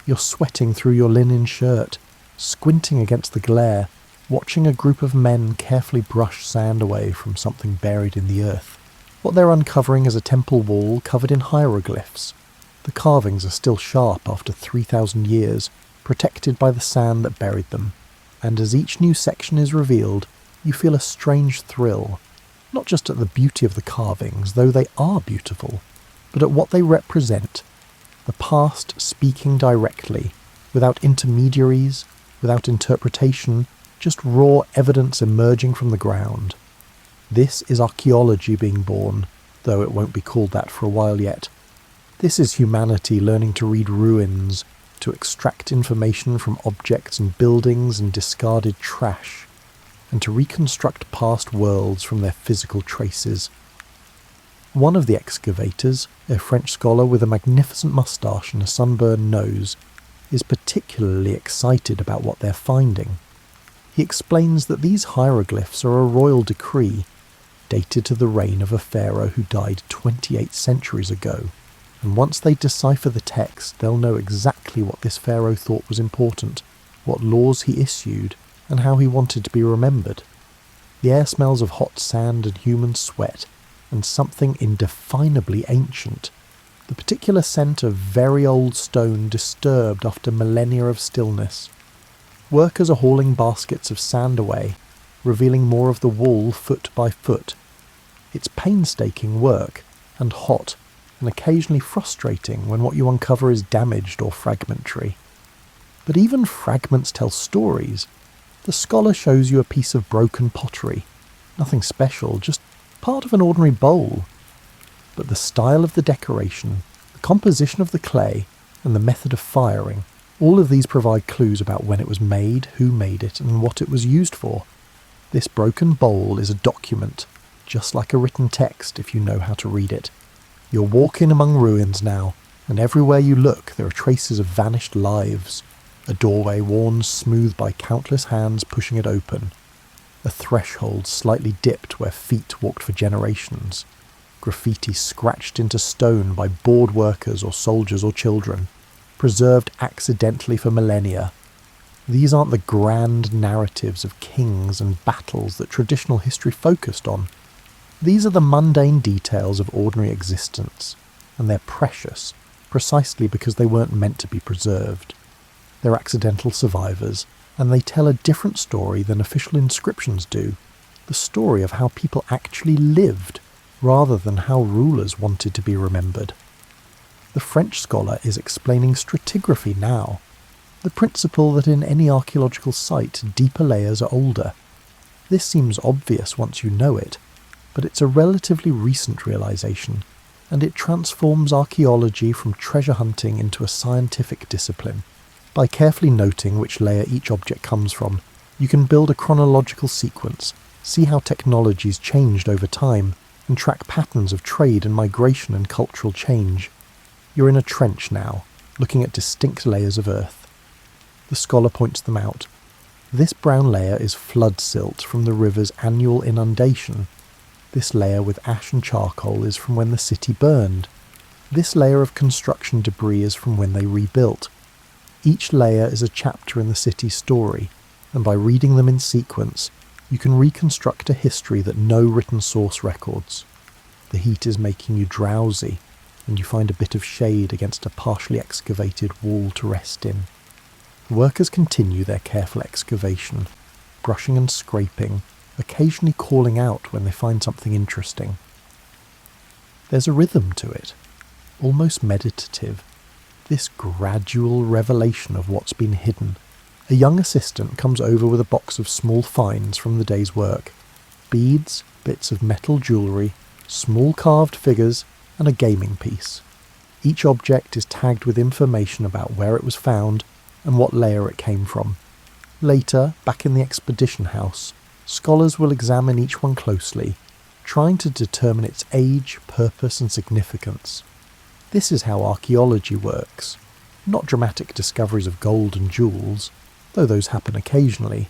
You're sweating through your linen shirt, squinting against the glare, watching a group of men carefully brush sand away from something buried in the earth. What they're uncovering is a temple wall covered in hieroglyphs. The carvings are still sharp after 3,000 years, protected by the sand that buried them. And as each new section is revealed, you feel a strange thrill, not just at the beauty of the carvings, though they are beautiful, but at what they represent. The past speaking directly, without intermediaries, without interpretation, just raw evidence emerging from the ground. This is archaeology being born, though it won't be called that for a while yet. This is humanity learning to read ruins, to extract information from objects and buildings and discarded trash, and to reconstruct past worlds from their physical traces. One of the excavators, a French scholar with a magnificent moustache and a sunburned nose, is particularly excited about what they're finding. He explains that these hieroglyphs are a royal decree, dated to the reign of a pharaoh who died 28 centuries ago, and once they decipher the text, they'll know exactly what this pharaoh thought was important, what laws he issued, and how he wanted to be remembered. The air smells of hot sand and human sweat, and something indefinably ancient, the particular scent of very old stone disturbed after millennia of stillness. Workers are hauling baskets of sand away, revealing more of the wall foot by foot. It's painstaking work, and hot, and occasionally frustrating when what you uncover is damaged or fragmentary. But even fragments tell stories. The scholar shows you a piece of broken pottery. Nothing special, just part of an ordinary bowl. But the style of the decoration, the composition of the clay, and the method of firing, all of these provide clues about when it was made, who made it, and what it was used for. This broken bowl is a document, just like a written text if you know how to read it. You're walking among ruins now, and everywhere you look there are traces of vanished lives. A doorway worn smooth by countless hands pushing it open. A threshold slightly dipped where feet walked for generations. Graffiti scratched into stone by bored workers or soldiers or children, preserved accidentally for millennia. These aren't the grand narratives of kings and battles that traditional history focused on. These are the mundane details of ordinary existence, and they're precious, precisely because they weren't meant to be preserved. They're accidental survivors, and they tell a different story than official inscriptions do, the story of how people actually lived, rather than how rulers wanted to be remembered. The French scholar is explaining stratigraphy now, the principle that in any archaeological site deeper layers are older. This seems obvious once you know it, but it's a relatively recent realization, and it transforms archaeology from treasure hunting into a scientific discipline. By carefully noting which layer each object comes from, you can build a chronological sequence, see how technology's changed over time, and track patterns of trade and migration and cultural change. You're in a trench now, looking at distinct layers of earth. The scholar points them out. This brown layer is flood silt from the river's annual inundation. This layer with ash and charcoal is from when the city burned. This layer of construction debris is from when they rebuilt. Each layer is a chapter in the city's story, and by reading them in sequence, you can reconstruct a history that no written source records. The heat is making you drowsy, and you find a bit of shade against a partially excavated wall to rest in. The workers continue their careful excavation, brushing and scraping, occasionally calling out when they find something interesting. There's a rhythm to it, almost meditative, this gradual revelation of what's been hidden. A young assistant comes over with a box of small finds from the day's work. Beads, bits of metal jewellery, small carved figures, and a gaming piece. Each object is tagged with information about where it was found and what layer it came from. Later, back in the expedition house, scholars will examine each one closely, trying to determine its age, purpose, and significance. This is how archaeology works. Not dramatic discoveries of gold and jewels, though those happen occasionally,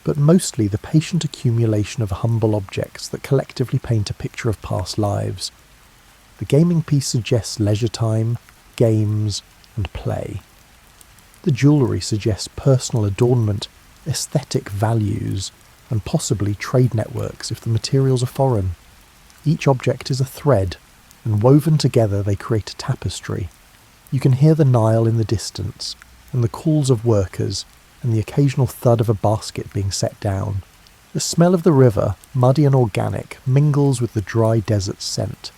but mostly the patient accumulation of humble objects that collectively paint a picture of past lives. The gaming piece suggests leisure time, games, and play. The jewellery suggests personal adornment, aesthetic values, and possibly trade networks if the materials are foreign. Each object is a thread, and woven together they create a tapestry. You can hear the Nile in the distance, and the calls of workers, and the occasional thud of a basket being set down. The smell of the river, muddy and organic, mingles with the dry desert scent.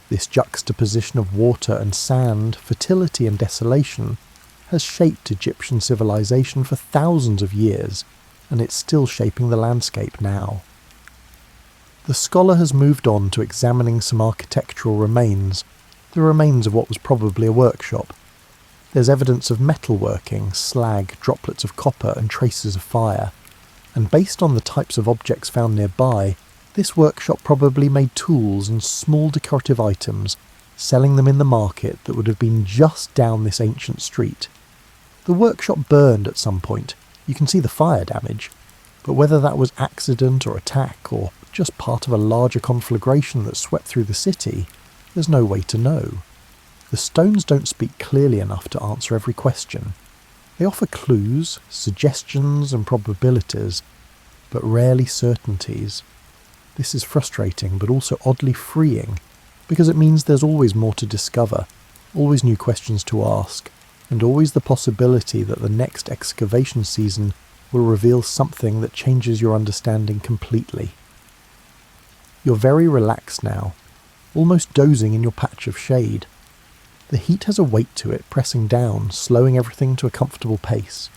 This juxtaposition of water and sand, fertility and desolation, has shaped Egyptian civilization for thousands of years, and it's still shaping the landscape now. The scholar has moved on to examining some architectural remains, the remains of what was probably a workshop. There's evidence of metalworking, slag, droplets of copper and traces of fire, and based on the types of objects found nearby, this workshop probably made tools and small decorative items, selling them in the market that would have been just down this ancient street. The workshop burned at some point. You can see the fire damage, but whether that was accident or attack or just part of a larger conflagration that swept through the city, there's no way to know. The stones don't speak clearly enough to answer every question. They offer clues, suggestions and probabilities, but rarely certainties. This is frustrating but also oddly freeing, because it means there's always more to discover, always new questions to ask, and always the possibility that the next excavation season will reveal something that changes your understanding completely. You're very relaxed now, almost dozing in your patch of shade. The heat has a weight to it, pressing down, slowing everything to a comfortable pace.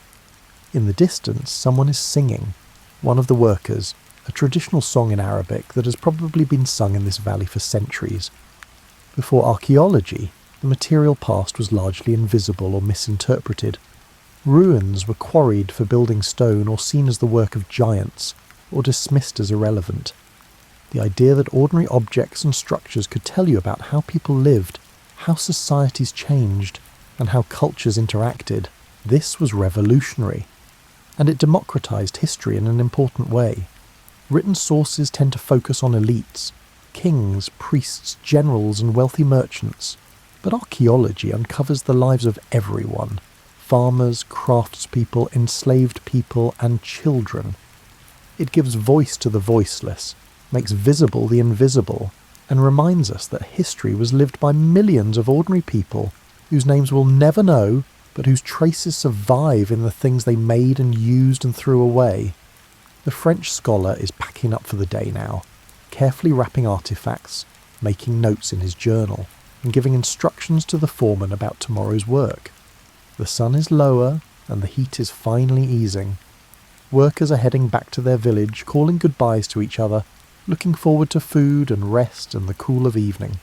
In the distance, someone is singing, one of the workers, a traditional song in Arabic that has probably been sung in this valley for centuries. Before archaeology, the material past was largely invisible or misinterpreted. Ruins were quarried for building stone or seen as the work of giants, or dismissed as irrelevant. The idea that ordinary objects and structures could tell you about how people lived, how societies changed, and how cultures interacted, this was revolutionary. And it democratized history in an important way. Written sources tend to focus on elites, kings, priests, generals, and wealthy merchants, but archaeology uncovers the lives of everyone: farmers, craftspeople, enslaved people, and children. It gives voice to the voiceless, makes visible the invisible, and reminds us that history was lived by millions of ordinary people whose names we'll never know, but whose traces survive in the things they made and used and threw away. The French scholar is packing up for the day now, carefully wrapping artifacts, making notes in his journal, and giving instructions to the foreman about tomorrow's work. The sun is lower, and the heat is finally easing. Workers are heading back to their village, calling goodbyes to each other, looking forward to food and rest and the cool of evening.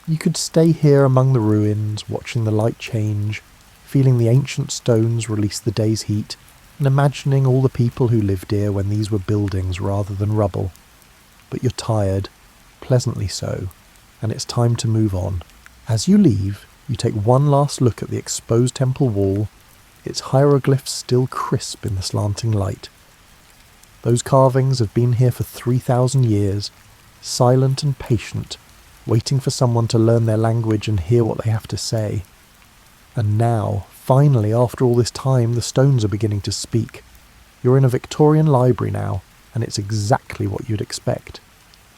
You could stay here among the ruins, watching the light change, feeling the ancient stones release the day's heat, and imagining all the people who lived here when these were buildings rather than rubble. But you're tired. pleasantly so, and it's time to move on. As you leave, you take one last look at the exposed temple wall, its hieroglyphs still crisp in the slanting light. Those carvings have been here for 3,000 years, silent and patient, waiting for someone to learn their language and hear what they have to say. And now, finally, after all this time, the stones are beginning to speak. You're in a Victorian library now, and it's exactly what you'd expect.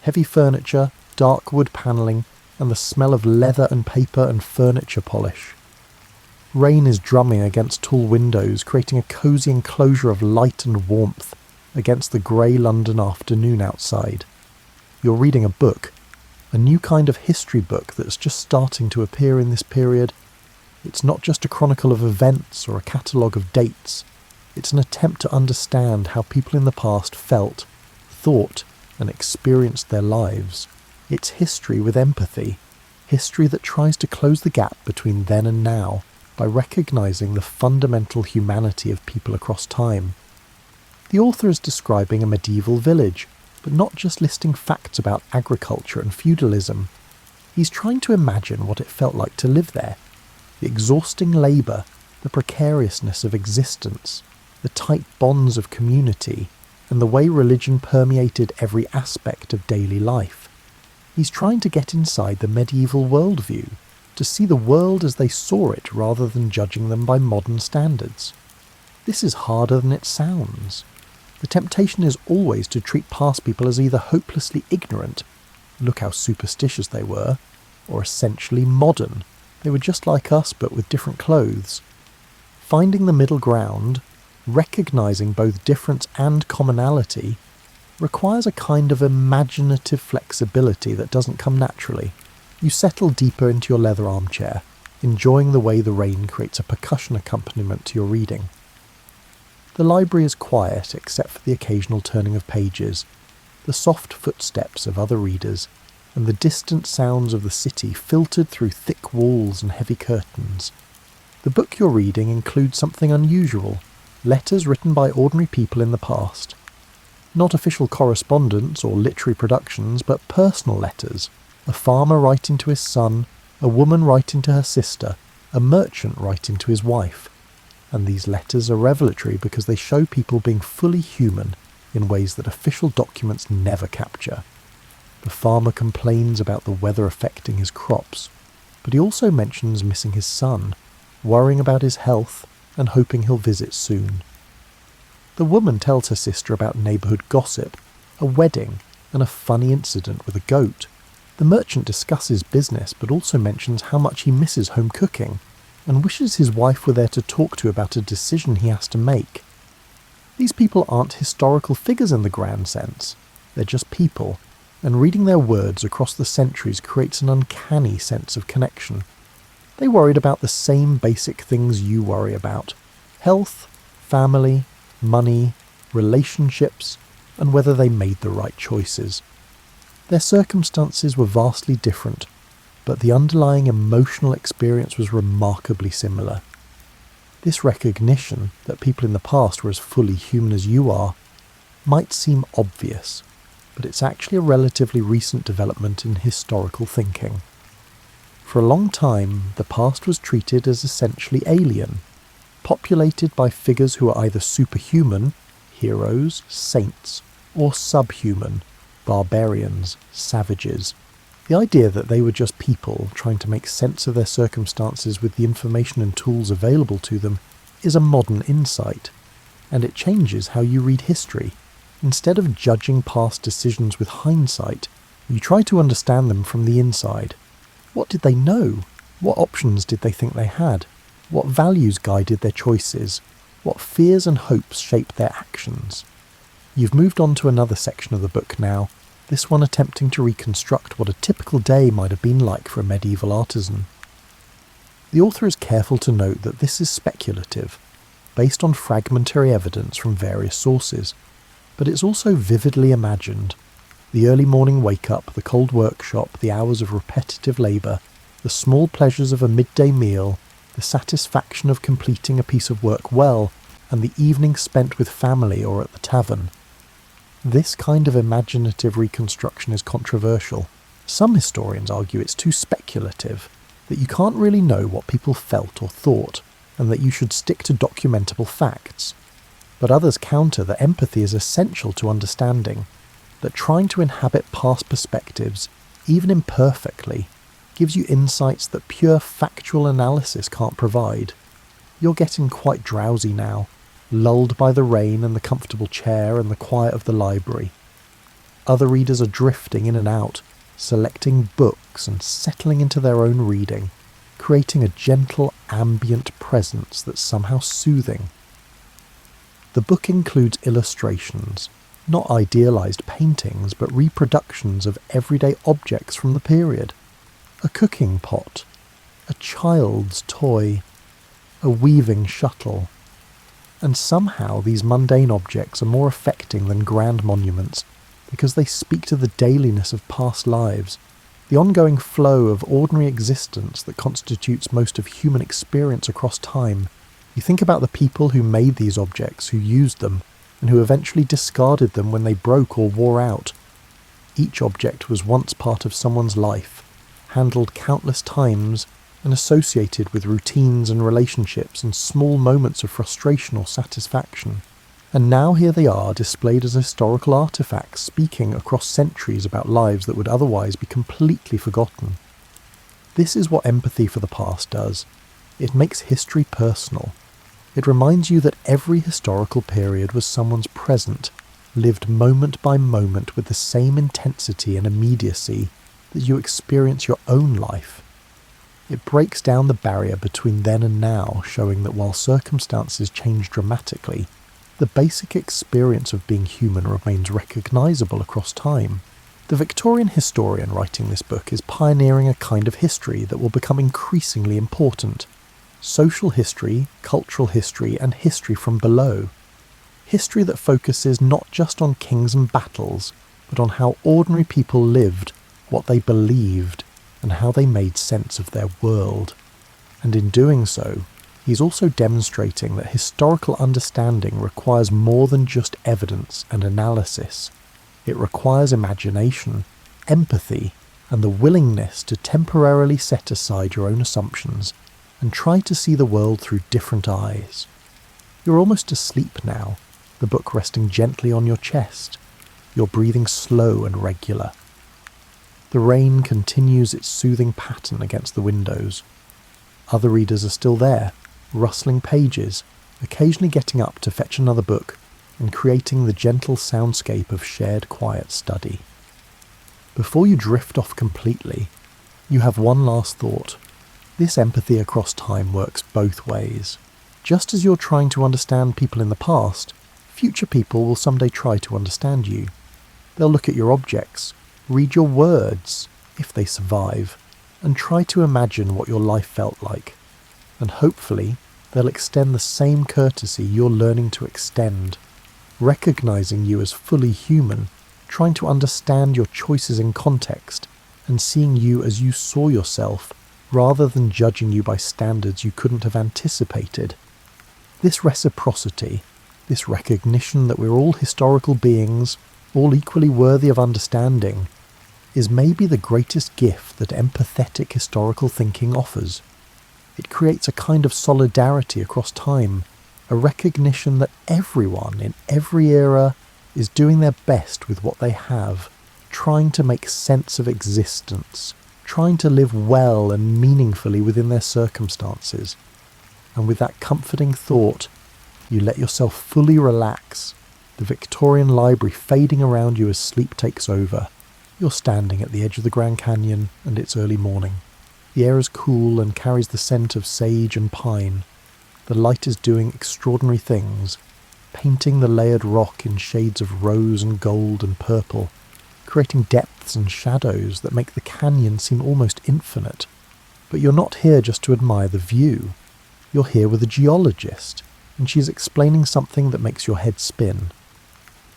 Heavy furniture, dark wood panelling, and the smell of leather and paper and furniture polish. Rain is drumming against tall windows, creating a cosy enclosure of light and warmth against the grey London afternoon outside. You're reading a book, a new kind of history book that's just starting to appear in this period. It's not just a chronicle of events or a catalogue of dates. It's an attempt to understand how people in the past felt, thought, and experienced their lives. It's history with empathy, history that tries to close the gap between then and now by recognising the fundamental humanity of people across time. The author is describing a medieval village, but not just listing facts about agriculture and feudalism. He's trying to imagine what it felt like to live there. The exhausting labour, the precariousness of existence, the tight bonds of community, and the way religion permeated every aspect of daily life. He's trying to get inside the medieval worldview, to see the world as they saw it rather than judging them by modern standards. This is harder than it sounds. The temptation is always to treat past people as either hopelessly ignorant, look how superstitious they were, or essentially modern. They were just like us but with different clothes. Finding the middle ground, recognising both difference and commonality, requires a kind of imaginative flexibility that doesn't come naturally. You settle deeper into your leather armchair, enjoying the way the rain creates a percussion accompaniment to your reading. The library is quiet except for the occasional turning of pages, the soft footsteps of other readers, and the distant sounds of the city filtered through thick walls and heavy curtains. The book you're reading includes something unusual, letters written by ordinary people in the past. Not official correspondence or literary productions, but personal letters. A farmer writing to his son, a woman writing to her sister, a merchant writing to his wife. And these letters are revelatory because they show people being fully human in ways that official documents never capture. The farmer complains about the weather affecting his crops, but he also mentions missing his son, worrying about his health, and hoping he'll visit soon. The woman tells her sister about neighbourhood gossip, a wedding, and a funny incident with a goat. The merchant discusses business but also mentions how much he misses home cooking, and wishes his wife were there to talk to about a decision he has to make. These people aren't historical figures in the grand sense. They're just people, and reading their words across the centuries creates an uncanny sense of connection. They worried about the same basic things you worry about: health, family, money, relationships, and whether they made the right choices. Their circumstances were vastly different, but the underlying emotional experience was remarkably similar. This recognition that people in the past were as fully human as you are might seem obvious, but it's actually a relatively recent development in historical thinking. For a long time, the past was treated as essentially alien, populated by figures who are either superhuman, heroes, saints, or subhuman, barbarians, savages. The idea that they were just people trying to make sense of their circumstances with the information and tools available to them is a modern insight, and it changes how you read history. Instead of judging past decisions with hindsight, you try to understand them from the inside. What did they know? What options did they think they had? What values guided their choices? What fears and hopes shaped their actions? You've moved on to another section of the book now, this one attempting to reconstruct what a typical day might have been like for a medieval artisan. The author is careful to note that this is speculative, based on fragmentary evidence from various sources, but it's also vividly imagined. The early morning wake-up, the cold workshop, the hours of repetitive labour, the small pleasures of a midday meal, the satisfaction of completing a piece of work well, and the evening spent with family or at the tavern. This kind of imaginative reconstruction is controversial. Some historians argue it's too speculative, that you can't really know what people felt or thought, and that you should stick to documentable facts. But others counter that empathy is essential to understanding, that trying to inhabit past perspectives, even imperfectly, gives you insights that pure factual analysis can't provide. You're getting quite drowsy now, lulled by the rain and the comfortable chair and the quiet of the library. Other readers are drifting in and out, selecting books and settling into their own reading, creating a gentle ambient presence that's somehow soothing. The book includes illustrations, not idealised paintings, but reproductions of everyday objects from the period. A cooking pot, a child's toy, a weaving shuttle. And somehow these mundane objects are more affecting than grand monuments, because they speak to the dailiness of past lives, the ongoing flow of ordinary existence that constitutes most of human experience across time. You think about the people who made these objects, who used them, and who eventually discarded them when they broke or wore out. Each object was once part of someone's life, handled countless times, and associated with routines and relationships and small moments of frustration or satisfaction. And now here they are, displayed as historical artefacts, speaking across centuries about lives that would otherwise be completely forgotten. This is what empathy for the past does. It makes history personal. It reminds you that every historical period was someone's present, lived moment by moment with the same intensity and immediacy that you experience your own life. It breaks down the barrier between then and now, showing that while circumstances change dramatically, the basic experience of being human remains recognisable across time. The Victorian historian writing this book is pioneering a kind of history that will become increasingly important. Social history, cultural history, and history from below. History that focuses not just on kings and battles, but on how ordinary people lived, what they believed, and how they made sense of their world. And in doing so, he's also demonstrating that historical understanding requires more than just evidence and analysis. It requires imagination, empathy, and the willingness to temporarily set aside your own assumptions and try to see the world through different eyes. You're almost asleep now, the book resting gently on your chest, your breathing slow and regular. The rain continues its soothing pattern against the windows. Other readers are still there, rustling pages, occasionally getting up to fetch another book and creating the gentle soundscape of shared quiet study. Before you drift off completely, you have one last thought. This empathy across time works both ways. Just as you're trying to understand people in the past, future people will someday try to understand you. They'll look at your objects, read your words, if they survive, and try to imagine what your life felt like. And hopefully, they'll extend the same courtesy you're learning to extend, recognizing you as fully human, trying to understand your choices in context, and seeing you as you saw yourself, rather than judging you by standards you couldn't have anticipated. This reciprocity, this recognition that we're all historical beings, all equally worthy of understanding, is maybe the greatest gift that empathetic historical thinking offers. It creates a kind of solidarity across time, a recognition that everyone in every era is doing their best with what they have, trying to make sense of existence, trying to live well and meaningfully within their circumstances. And with that comforting thought, you let yourself fully relax, the Victorian library fading around you as sleep takes over. You're standing at the edge of the Grand Canyon, and it's early morning. The air is cool and carries the scent of sage and pine. The light is doing extraordinary things, painting the layered rock in shades of rose and gold and purple, creating depths and shadows that make the canyon seem almost infinite. But you're not here just to admire the view. You're here with a geologist, and she's explaining something that makes your head spin.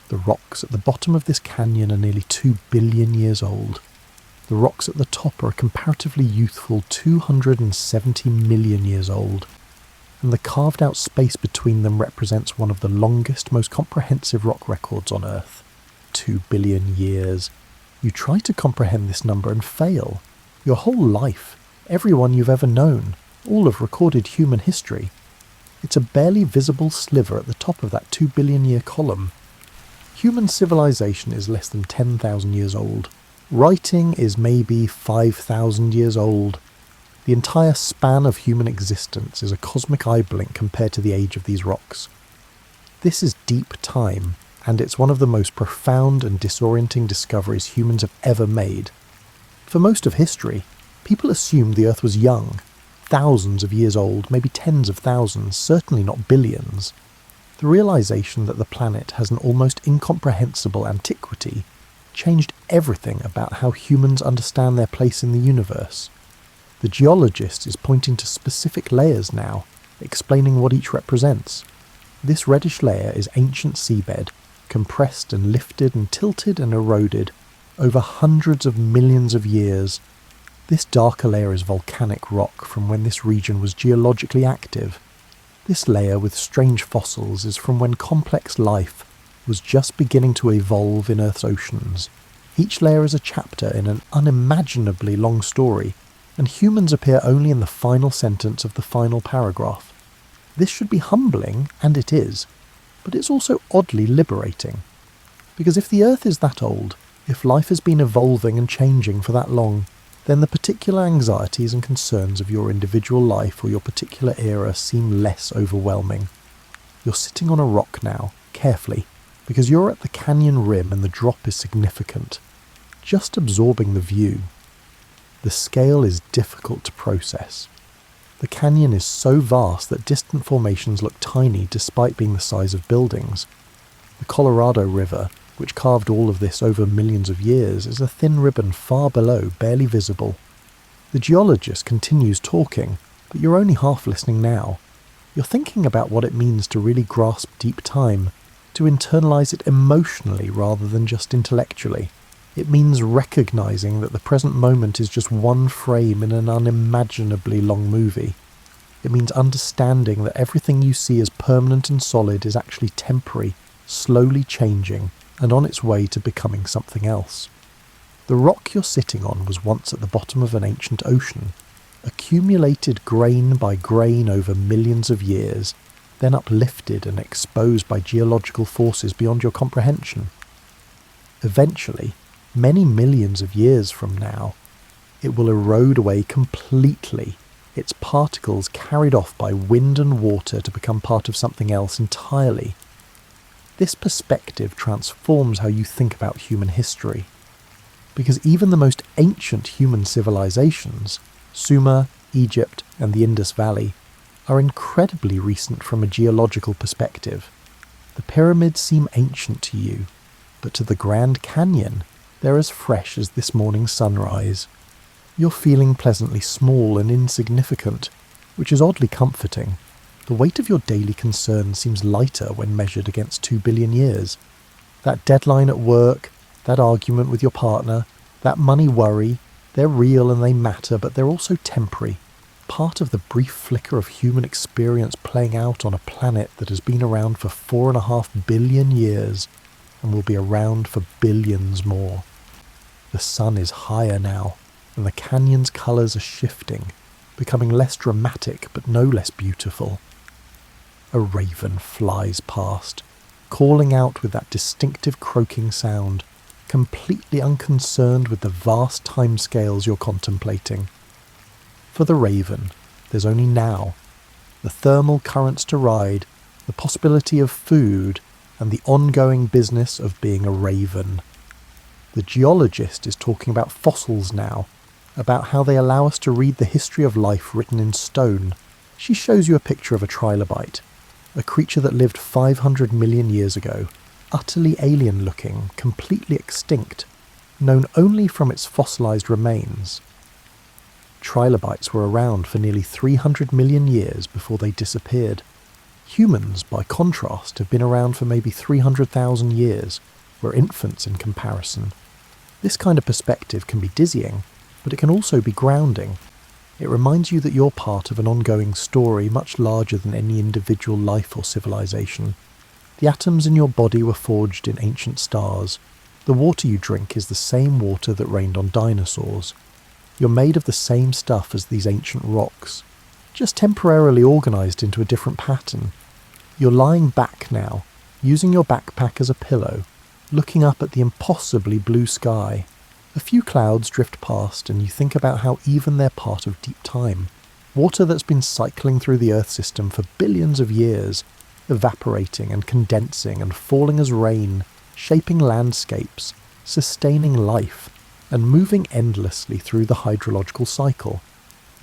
The rocks at the bottom of this canyon are nearly 2 billion years old. The rocks at the top are a comparatively youthful 270 million years old, and the carved out space between them represents one of the longest, most comprehensive rock records on Earth. 2 billion years. You try to comprehend this number and fail. Your whole life, everyone you've ever known, all of recorded human history. It's a barely visible sliver at the top of that 2 billion year column. Human civilization is less than 10,000 years old. Writing is maybe 5,000 years old. The entire span of human existence is a cosmic eye blink compared to the age of these rocks. This is deep time, and it's one of the most profound and disorienting discoveries humans have ever made. For most of history, people assumed the Earth was young, thousands of years old, maybe tens of thousands, certainly not billions. The realization that the planet has an almost incomprehensible antiquity changed everything about how humans understand their place in the universe. The geologist is pointing to specific layers now, explaining what each represents. This reddish layer is ancient seabed, compressed and lifted and tilted and eroded over hundreds of millions of years. This darker layer is volcanic rock from when this region was geologically active. This layer with strange fossils is from when complex life was just beginning to evolve in Earth's oceans. Each layer is a chapter in an unimaginably long story, and humans appear only in the final sentence of the final paragraph. This should be humbling, and it is, but it's also oddly liberating. Because if the Earth is that old, if life has been evolving and changing for that long, then the particular anxieties and concerns of your individual life or your particular era seem less overwhelming. You're sitting on a rock now, carefully, because you're at the canyon rim and the drop is significant. Just absorbing the view. The scale is difficult to process. The canyon is so vast that distant formations look tiny despite being the size of buildings. The Colorado River, which carved all of this over millions of years, is a thin ribbon far below, barely visible. The geologist continues talking, but you're only half listening now. You're thinking about what it means to really grasp deep time, to internalize it emotionally rather than just intellectually. It means recognizing that the present moment is just one frame in an unimaginably long movie. It means understanding that everything you see as permanent and solid is actually temporary, slowly changing, and on its way to becoming something else. The rock you're sitting on was once at the bottom of an ancient ocean, accumulated grain by grain over millions of years, then uplifted and exposed by geological forces beyond your comprehension. Eventually, many millions of years from now, it will erode away completely, its particles carried off by wind and water to become part of something else entirely. This perspective transforms how you think about human history, because even the most ancient human civilizations, Sumer, Egypt, and the Indus Valley, are incredibly recent from a geological perspective. The pyramids seem ancient to you, but to the Grand Canyon, they're as fresh as this morning's sunrise. You're feeling pleasantly small and insignificant, which is oddly comforting. The weight of your daily concerns seems lighter when measured against 2 billion years. That deadline at work, that argument with your partner, that money worry, they're real and they matter, but they're also temporary, part of the brief flicker of human experience playing out on a planet that has been around for 4.5 billion years and will be around for billions more. The sun is higher now, and the canyon's colours are shifting, becoming less dramatic but no less beautiful. A raven flies past, calling out with that distinctive croaking sound, completely unconcerned with the vast timescales you're contemplating. For the raven, there's only now, the thermal currents to ride, the possibility of food, and the ongoing business of being a raven. The geologist is talking about fossils now, about how they allow us to read the history of life written in stone. She shows you a picture of a trilobite, a creature that lived 500 million years ago, utterly alien-looking, completely extinct, known only from its fossilized remains. Trilobites were around for nearly 300 million years before they disappeared. Humans, by contrast, have been around for maybe 300,000 years. We're infants in comparison. This kind of perspective can be dizzying, but it can also be grounding. It reminds you that you're part of an ongoing story much larger than any individual life or civilization. The atoms in your body were forged in ancient stars. The water you drink is the same water that rained on dinosaurs. You're made of the same stuff as these ancient rocks, just temporarily organised into a different pattern. You're lying back now, using your backpack as a pillow, looking up at the impossibly blue sky. A few clouds drift past and you think about how even they're part of deep time. Water that's been cycling through the Earth system for billions of years, evaporating and condensing and falling as rain, shaping landscapes, sustaining life, and moving endlessly through the hydrological cycle.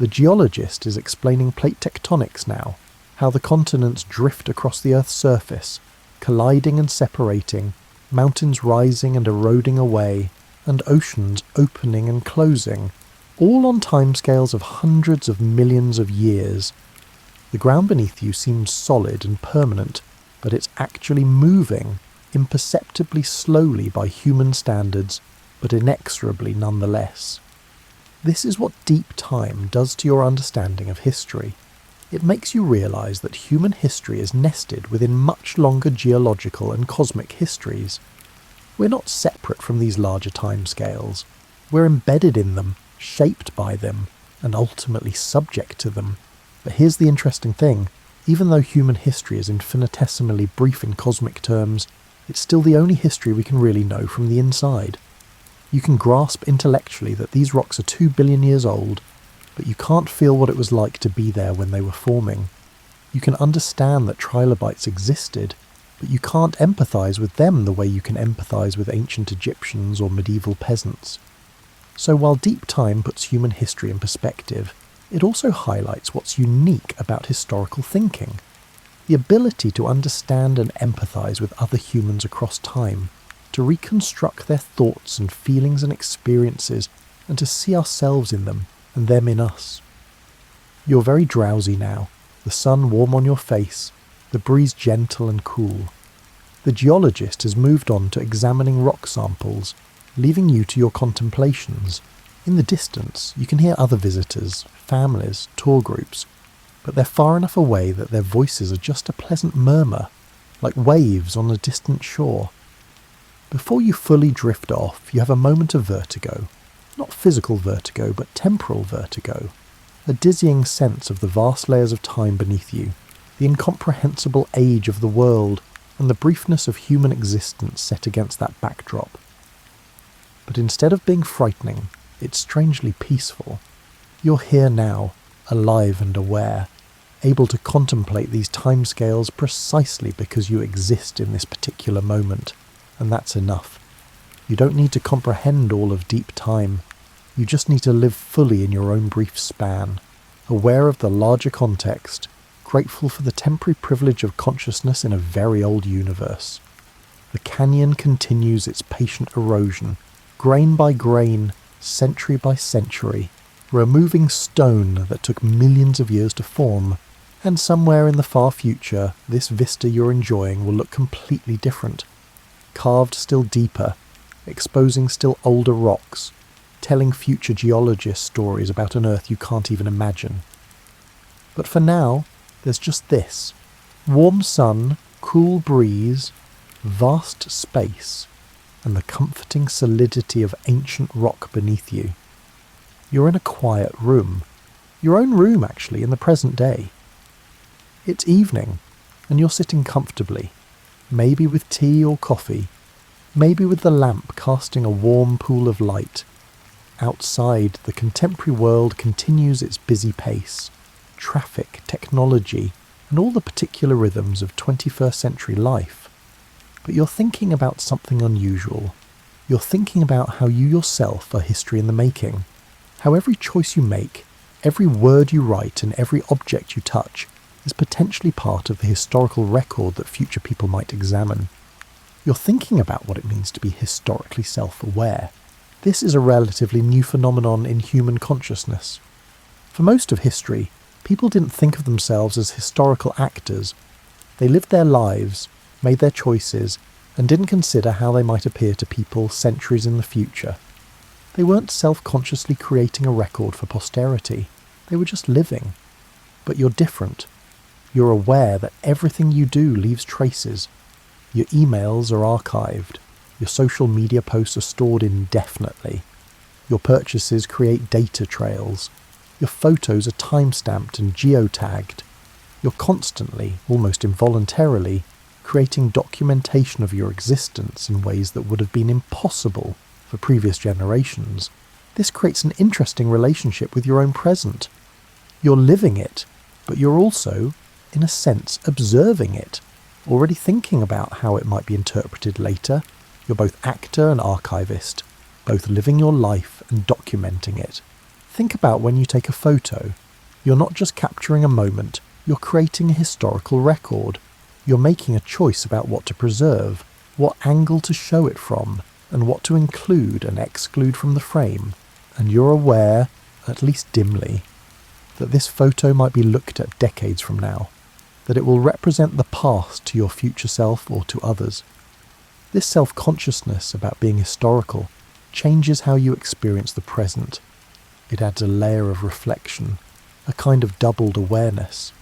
The geologist is explaining plate tectonics now, how the continents drift across the Earth's surface, colliding and separating, mountains rising and eroding away, and oceans opening and closing, all on timescales of hundreds of millions of years. The ground beneath you seems solid and permanent, but it's actually moving, imperceptibly slowly by human standards, but inexorably nonetheless. This is what deep time does to your understanding of history. It makes you realise that human history is nested within much longer geological and cosmic histories. We're not separate from these larger timescales. We're embedded in them, shaped by them, and ultimately subject to them. But here's the interesting thing. Even though human history is infinitesimally brief in cosmic terms, it's still the only history we can really know from the inside. You can grasp intellectually that these rocks are 2 billion years old, but you can't feel what it was like to be there when they were forming. You can understand that trilobites existed, but you can't empathise with them the way you can empathise with ancient Egyptians or medieval peasants. So while deep time puts human history in perspective, it also highlights what's unique about historical thinking. The ability to understand and empathise with other humans across time, to reconstruct their thoughts and feelings and experiences, and to see ourselves in them and them in us. You're very drowsy now, the sun warm on your face, the breeze gentle and cool. The geologist has moved on to examining rock samples, leaving you to your contemplations. In the distance, you can hear other visitors, families, tour groups, but they're far enough away that their voices are just a pleasant murmur, like waves on a distant shore. Before you fully drift off, you have a moment of vertigo. Not physical vertigo, but temporal vertigo. A dizzying sense of the vast layers of time beneath you, the incomprehensible age of the world, and the briefness of human existence set against that backdrop. But instead of being frightening, it's strangely peaceful. You're here now, alive and aware, able to contemplate these timescales precisely because you exist in this particular moment, and that's enough. You don't need to comprehend all of deep time. You just need to live fully in your own brief span, aware of the larger context, grateful for the temporary privilege of consciousness in a very old universe. The canyon continues its patient erosion, grain by grain, century by century, removing stone that took millions of years to form, and somewhere in the far future, this vista you're enjoying will look completely different, carved still deeper, exposing still older rocks, telling future geologists stories about an Earth you can't even imagine. But for now, there's just this: warm sun, cool breeze, vast space, and the comforting solidity of ancient rock beneath you. You're in a quiet room. Your own room, actually, in the present day. It's evening, and you're sitting comfortably, maybe with tea or coffee, maybe with the lamp casting a warm pool of light. Outside, the contemporary world continues its busy pace. Traffic, technology, and all the particular rhythms of 21st century life. But you're thinking about something unusual. You're thinking about how you yourself are history in the making. How every choice you make, every word you write, and every object you touch is potentially part of the historical record that future people might examine. You're thinking about what it means to be historically self-aware. This is a relatively new phenomenon in human consciousness. For most of history, people didn't think of themselves as historical actors. They lived their lives, made their choices, and didn't consider how they might appear to people centuries in the future. They weren't self-consciously creating a record for posterity. They were just living. But you're different. You're aware that everything you do leaves traces. Your emails are archived. Your social media posts are stored indefinitely. Your purchases create data trails. Your photos are timestamped and geotagged. You're constantly, almost involuntarily, creating documentation of your existence in ways that would have been impossible for previous generations. This creates an interesting relationship with your own present. You're living it, but you're also, in a sense, observing it, already thinking about how it might be interpreted later. You're both actor and archivist, both living your life and documenting it. Think about when you take a photo. You're not just capturing a moment, you're creating a historical record. You're making a choice about what to preserve, what angle to show it from, and what to include and exclude from the frame. And you're aware, at least dimly, that this photo might be looked at decades from now, that it will represent the past to your future self or to others. This self-consciousness about being historical changes how you experience the present. It adds a layer of reflection, a kind of doubled awareness.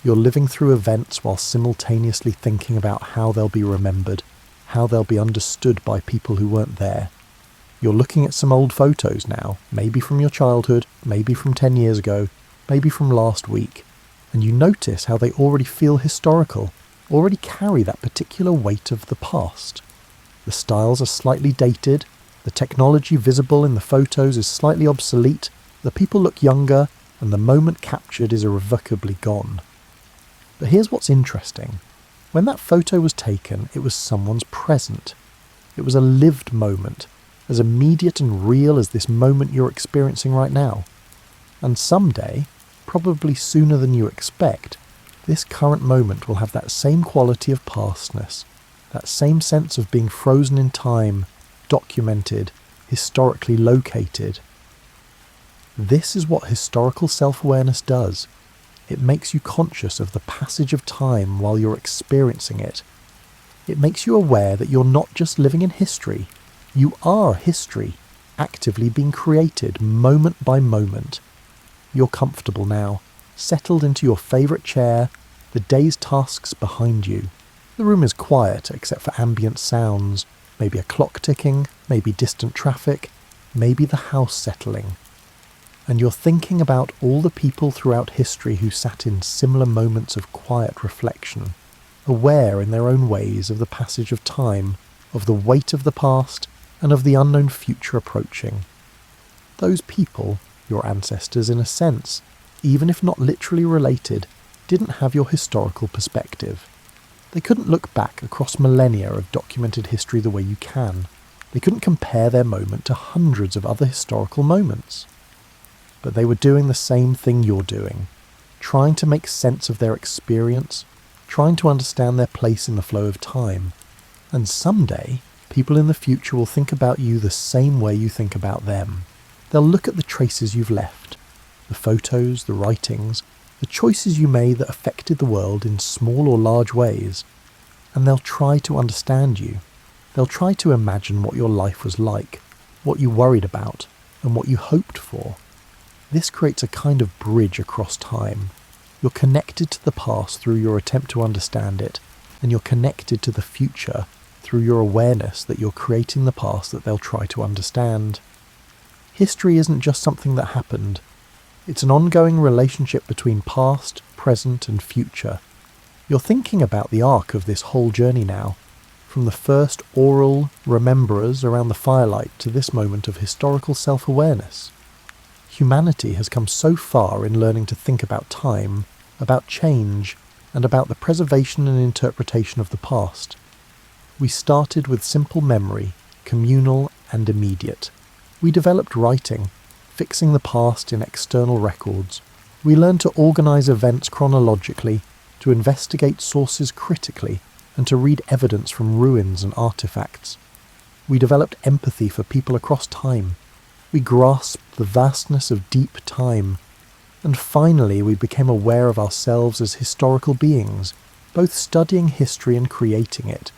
You're living through events while simultaneously thinking about how they'll be remembered, how they'll be understood by people who weren't there. You're looking at some old photos now, maybe from your childhood, maybe from 10 years ago, maybe from last week, and you notice how they already feel historical, already carry that particular weight of the past. The styles are slightly dated, the technology visible in the photos is slightly obsolete, the people look younger, and the moment captured is irrevocably gone. But here's what's interesting. When that photo was taken, it was someone's present. It was a lived moment, as immediate and real as this moment you're experiencing right now. And someday, probably sooner than you expect, this current moment will have that same quality of pastness, that same sense of being frozen in time, documented, historically located. This is what historical self-awareness does. It makes you conscious of the passage of time while you're experiencing it. It makes you aware that you're not just living in history. You are history, actively being created moment by moment. You're comfortable now, settled into your favourite chair, the day's tasks behind you. The room is quiet except for ambient sounds, maybe a clock ticking, maybe distant traffic, maybe the house settling. And you're thinking about all the people throughout history who sat in similar moments of quiet reflection, aware in their own ways of the passage of time, of the weight of the past, and of the unknown future approaching. Those people, your ancestors in a sense, even if not literally related, didn't have your historical perspective. They couldn't look back across millennia of documented history the way you can. They couldn't compare their moment to hundreds of other historical moments. But they were doing the same thing you're doing, trying to make sense of their experience, trying to understand their place in the flow of time. And someday, people in the future will think about you the same way you think about them. They'll look at the traces you've left, the photos, the writings, the choices you made that affected the world in small or large ways, and they'll try to understand you. They'll try to imagine what your life was like, what you worried about, and what you hoped for. This creates a kind of bridge across time. You're connected to the past through your attempt to understand it, and you're connected to the future through your awareness that you're creating the past that they'll try to understand. History isn't just something that happened. It's an ongoing relationship between past, present, and future. You're thinking about the arc of this whole journey now, from the first oral rememberers around the firelight to this moment of historical self-awareness. Humanity has come so far in learning to think about time, about change, and about the preservation and interpretation of the past. We started with simple memory, communal and immediate. We developed writing, fixing the past in external records. We learned to organise events chronologically, to investigate sources critically, and to read evidence from ruins and artefacts. We developed empathy for people across time. We grasped the vastness of deep time. And finally, we became aware of ourselves as historical beings, both studying history and creating it.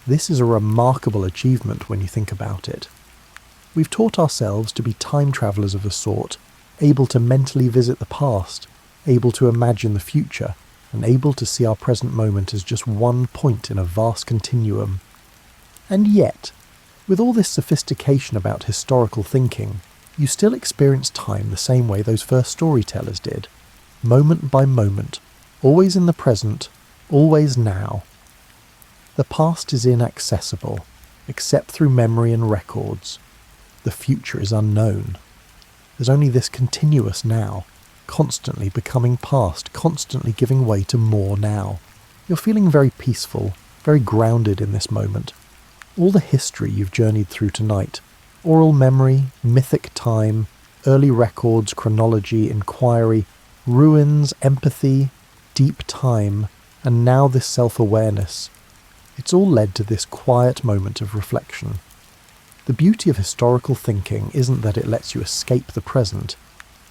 This is a remarkable achievement when you think about it. We've taught ourselves to be time travellers of a sort, able to mentally visit the past, able to imagine the future, and able to see our present moment as just one point in a vast continuum. And yet, with all this sophistication about historical thinking, you still experience time the same way those first storytellers did, moment by moment, always in the present, always now. The past is inaccessible, except through memory and records. The future is unknown. There's only this continuous now, constantly becoming past, constantly giving way to more now. You're feeling very peaceful, very grounded in this moment. All the history you've journeyed through tonight, oral memory, mythic time, early records, chronology, inquiry, ruins, empathy, deep time, and now this self-awareness, it's all led to this quiet moment of reflection. The beauty of historical thinking isn't that it lets you escape the present,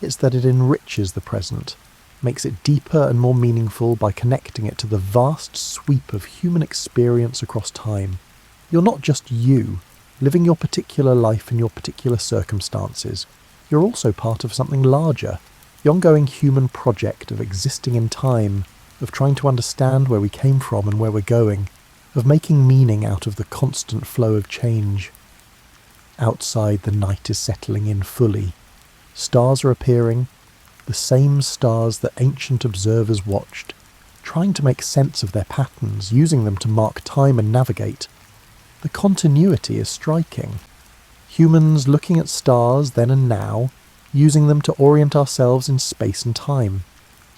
it's that it enriches the present, makes it deeper and more meaningful by connecting it to the vast sweep of human experience across time. You're not just you, living your particular life in your particular circumstances. You're also part of something larger, the ongoing human project of existing in time, of trying to understand where we came from and where we're going, of making meaning out of the constant flow of change. Outside, the night is settling in fully. Stars are appearing, the same stars that ancient observers watched, trying to make sense of their patterns, using them to mark time and navigate. The continuity is striking. Humans looking at stars then and now, using them to orient ourselves in space and time.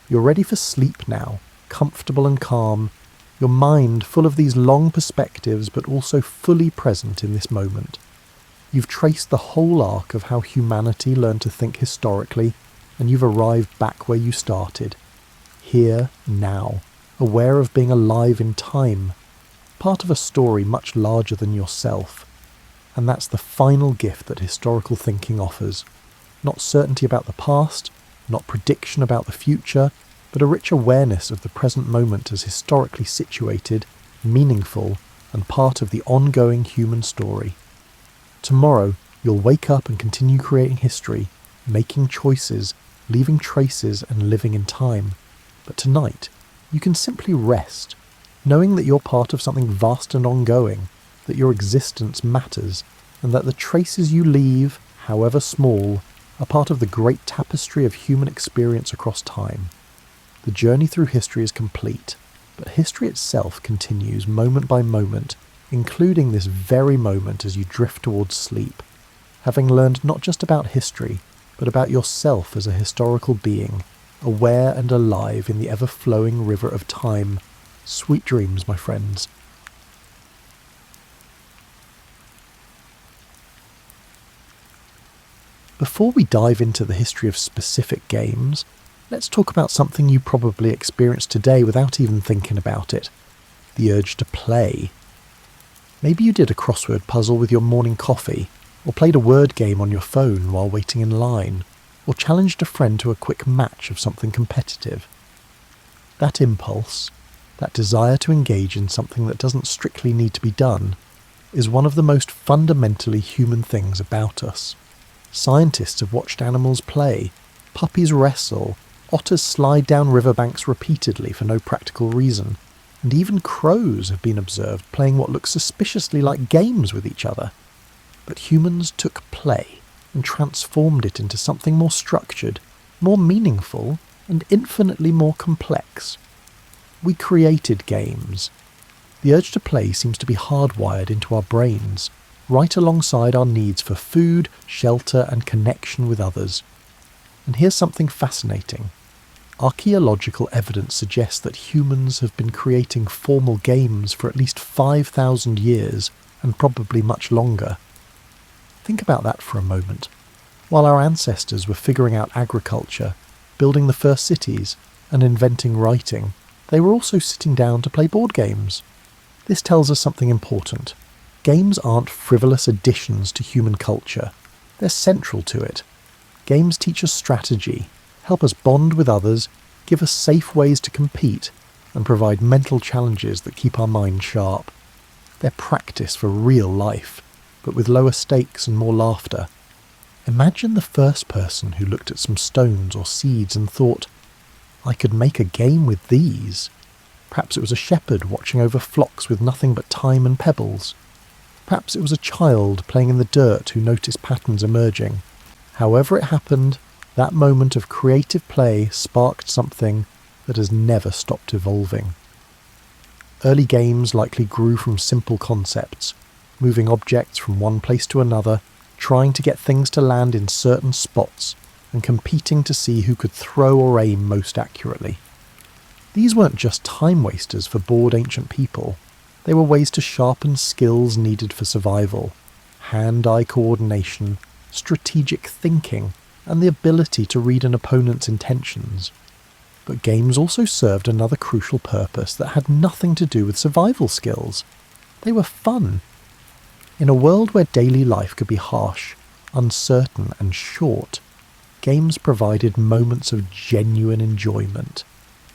You're ready for sleep now, comfortable and calm, your mind full of these long perspectives but also fully present in this moment. You've traced the whole arc of how humanity learned to think historically, and you've arrived back where you started. Here, now, aware of being alive in time, part of a story much larger than yourself. And that's the final gift that historical thinking offers. Not certainty about the past, not prediction about the future, but a rich awareness of the present moment as historically situated, meaningful, and part of the ongoing human story. Tomorrow, you'll wake up and continue creating history, making choices, leaving traces, and living in time. But tonight, you can simply rest, knowing that you're part of something vast and ongoing, that your existence matters, and that the traces you leave, however small, are part of the great tapestry of human experience across time. The journey through history is complete, but history itself continues moment by moment, including this very moment as you drift towards sleep, having learned not just about history, but about yourself as a historical being, aware and alive in the ever-flowing river of time. Sweet dreams, my friends. Before we dive into the history of specific games, let's talk about something you probably experienced today without even thinking about it. The urge to play. Maybe you did a crossword puzzle with your morning coffee, or played a word game on your phone while waiting in line, or challenged a friend to a quick match of something competitive. That impulse, that desire to engage in something that doesn't strictly need to be done, is one of the most fundamentally human things about us. Scientists have watched animals play, puppies wrestle, otters slide down riverbanks repeatedly for no practical reason, and even crows have been observed playing what looks suspiciously like games with each other. But humans took play and transformed it into something more structured, more meaningful, and infinitely more complex. We created games. The urge to play seems to be hardwired into our brains, right alongside our needs for food, shelter, and connection with others. And here's something fascinating. Archaeological evidence suggests that humans have been creating formal games for at least 5,000 years, and probably much longer. Think about that for a moment. While our ancestors were figuring out agriculture, building the first cities, and inventing writing, they were also sitting down to play board games. This tells us something important. Games aren't frivolous additions to human culture. They're central to it. Games teach us strategy, help us bond with others, give us safe ways to compete, and provide mental challenges that keep our mind sharp. They're practice for real life, but with lower stakes and more laughter. Imagine the first person who looked at some stones or seeds and thought, I could make a game with these. Perhaps it was a shepherd watching over flocks with nothing but time and pebbles. Perhaps it was a child playing in the dirt who noticed patterns emerging. However it happened, that moment of creative play sparked something that has never stopped evolving. Early games likely grew from simple concepts, moving objects from one place to another, trying to get things to land in certain spots, and competing to see who could throw or aim most accurately. These weren't just time wasters for bored ancient people, they were ways to sharpen skills needed for survival, hand-eye coordination, strategic thinking, and the ability to read an opponent's intentions. But games also served another crucial purpose that had nothing to do with survival skills. They were fun. In a world where daily life could be harsh, uncertain, and short, games provided moments of genuine enjoyment.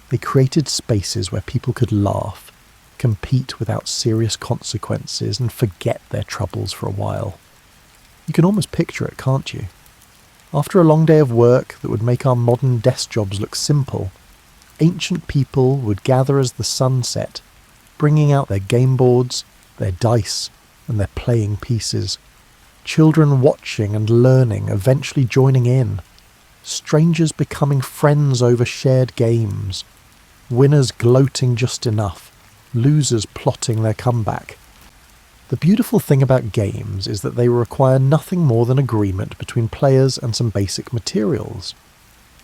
They created spaces where people could laugh, compete without serious consequences, and forget their troubles for a while. You can almost picture it, can't you? After a long day of work that would make our modern desk jobs look simple, ancient people would gather as the sun set, bringing out their game boards, their dice, and their playing pieces. Children watching and learning, eventually joining in. Strangers becoming friends over shared games. Winners gloating just enough, losers plotting their comeback. The beautiful thing about games is that they require nothing more than agreement between players and some basic materials.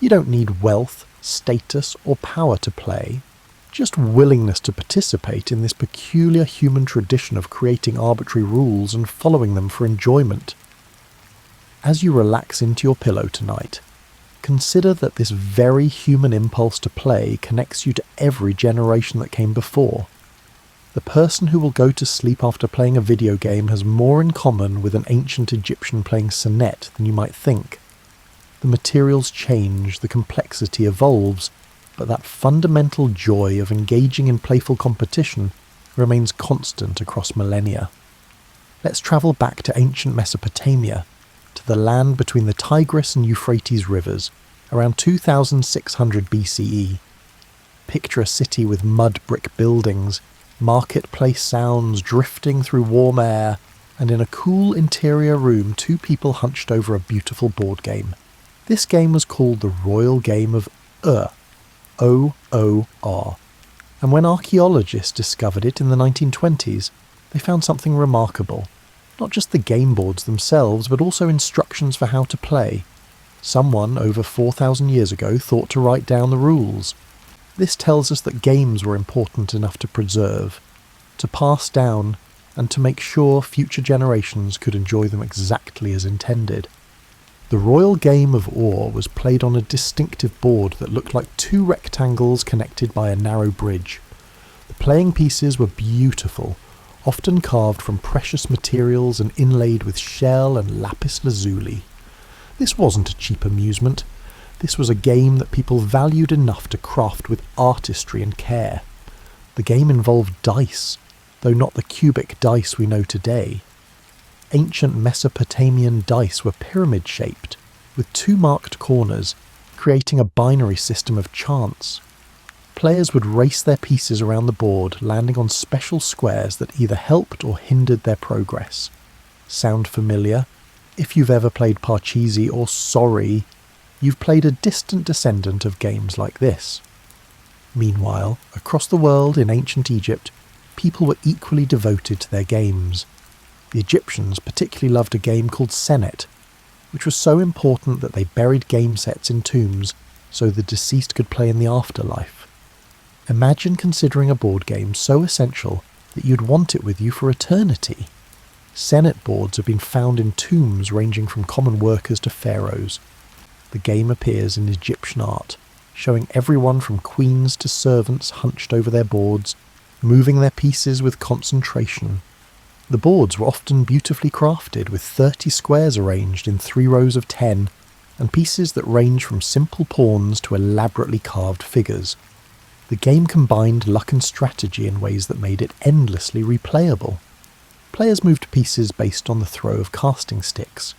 You don't need wealth, status, or power to play, just willingness to participate in this peculiar human tradition of creating arbitrary rules and following them for enjoyment. As you relax into your pillow tonight, consider that this very human impulse to play connects you to every generation that came before. The person who will go to sleep after playing a video game has more in common with an ancient Egyptian playing sonnet than you might think. The materials change, the complexity evolves, but that fundamental joy of engaging in playful competition remains constant across millennia. Let's travel back to ancient Mesopotamia, to the land between the Tigris and Euphrates rivers, around 2600 BCE. Picture a city with mud brick buildings, marketplace sounds drifting through warm air, and in a cool interior room 2 people hunched over a beautiful board game. This game was called the Royal Game of Ur, O-O-R, and when archaeologists discovered it in the 1920s, they found something remarkable. Not just the game boards themselves, but also instructions for how to play. Someone over 4,000 years ago thought to write down the rules. This tells us that games were important enough to preserve, to pass down, and to make sure future generations could enjoy them exactly as intended. The Royal Game of Ur was played on a distinctive board that looked like 2 rectangles connected by a narrow bridge. The playing pieces were beautiful, often carved from precious materials and inlaid with shell and lapis lazuli. This wasn't a cheap amusement. This was a game that people valued enough to craft with artistry and care. The game involved dice, though not the cubic dice we know today. Ancient Mesopotamian dice were pyramid-shaped, with 2 marked corners, creating a binary system of chance. Players would race their pieces around the board, landing on special squares that either helped or hindered their progress. Sound familiar? If you've ever played Parcheesi or Sorry, you've played a distant descendant of games like this. Meanwhile, across the world in ancient Egypt, people were equally devoted to their games. The Egyptians particularly loved a game called Senet, which was so important that they buried game sets in tombs so the deceased could play in the afterlife. Imagine considering a board game so essential that you'd want it with you for eternity. Senet boards have been found in tombs ranging from common workers to pharaohs. The game appears in Egyptian art, showing everyone from queens to servants hunched over their boards, moving their pieces with concentration. The boards were often beautifully crafted, with 30 squares arranged in 3 rows of 10, and pieces that range from simple pawns to elaborately carved figures. The game combined luck and strategy in ways that made it endlessly replayable. Players moved pieces based on the throw of casting sticks,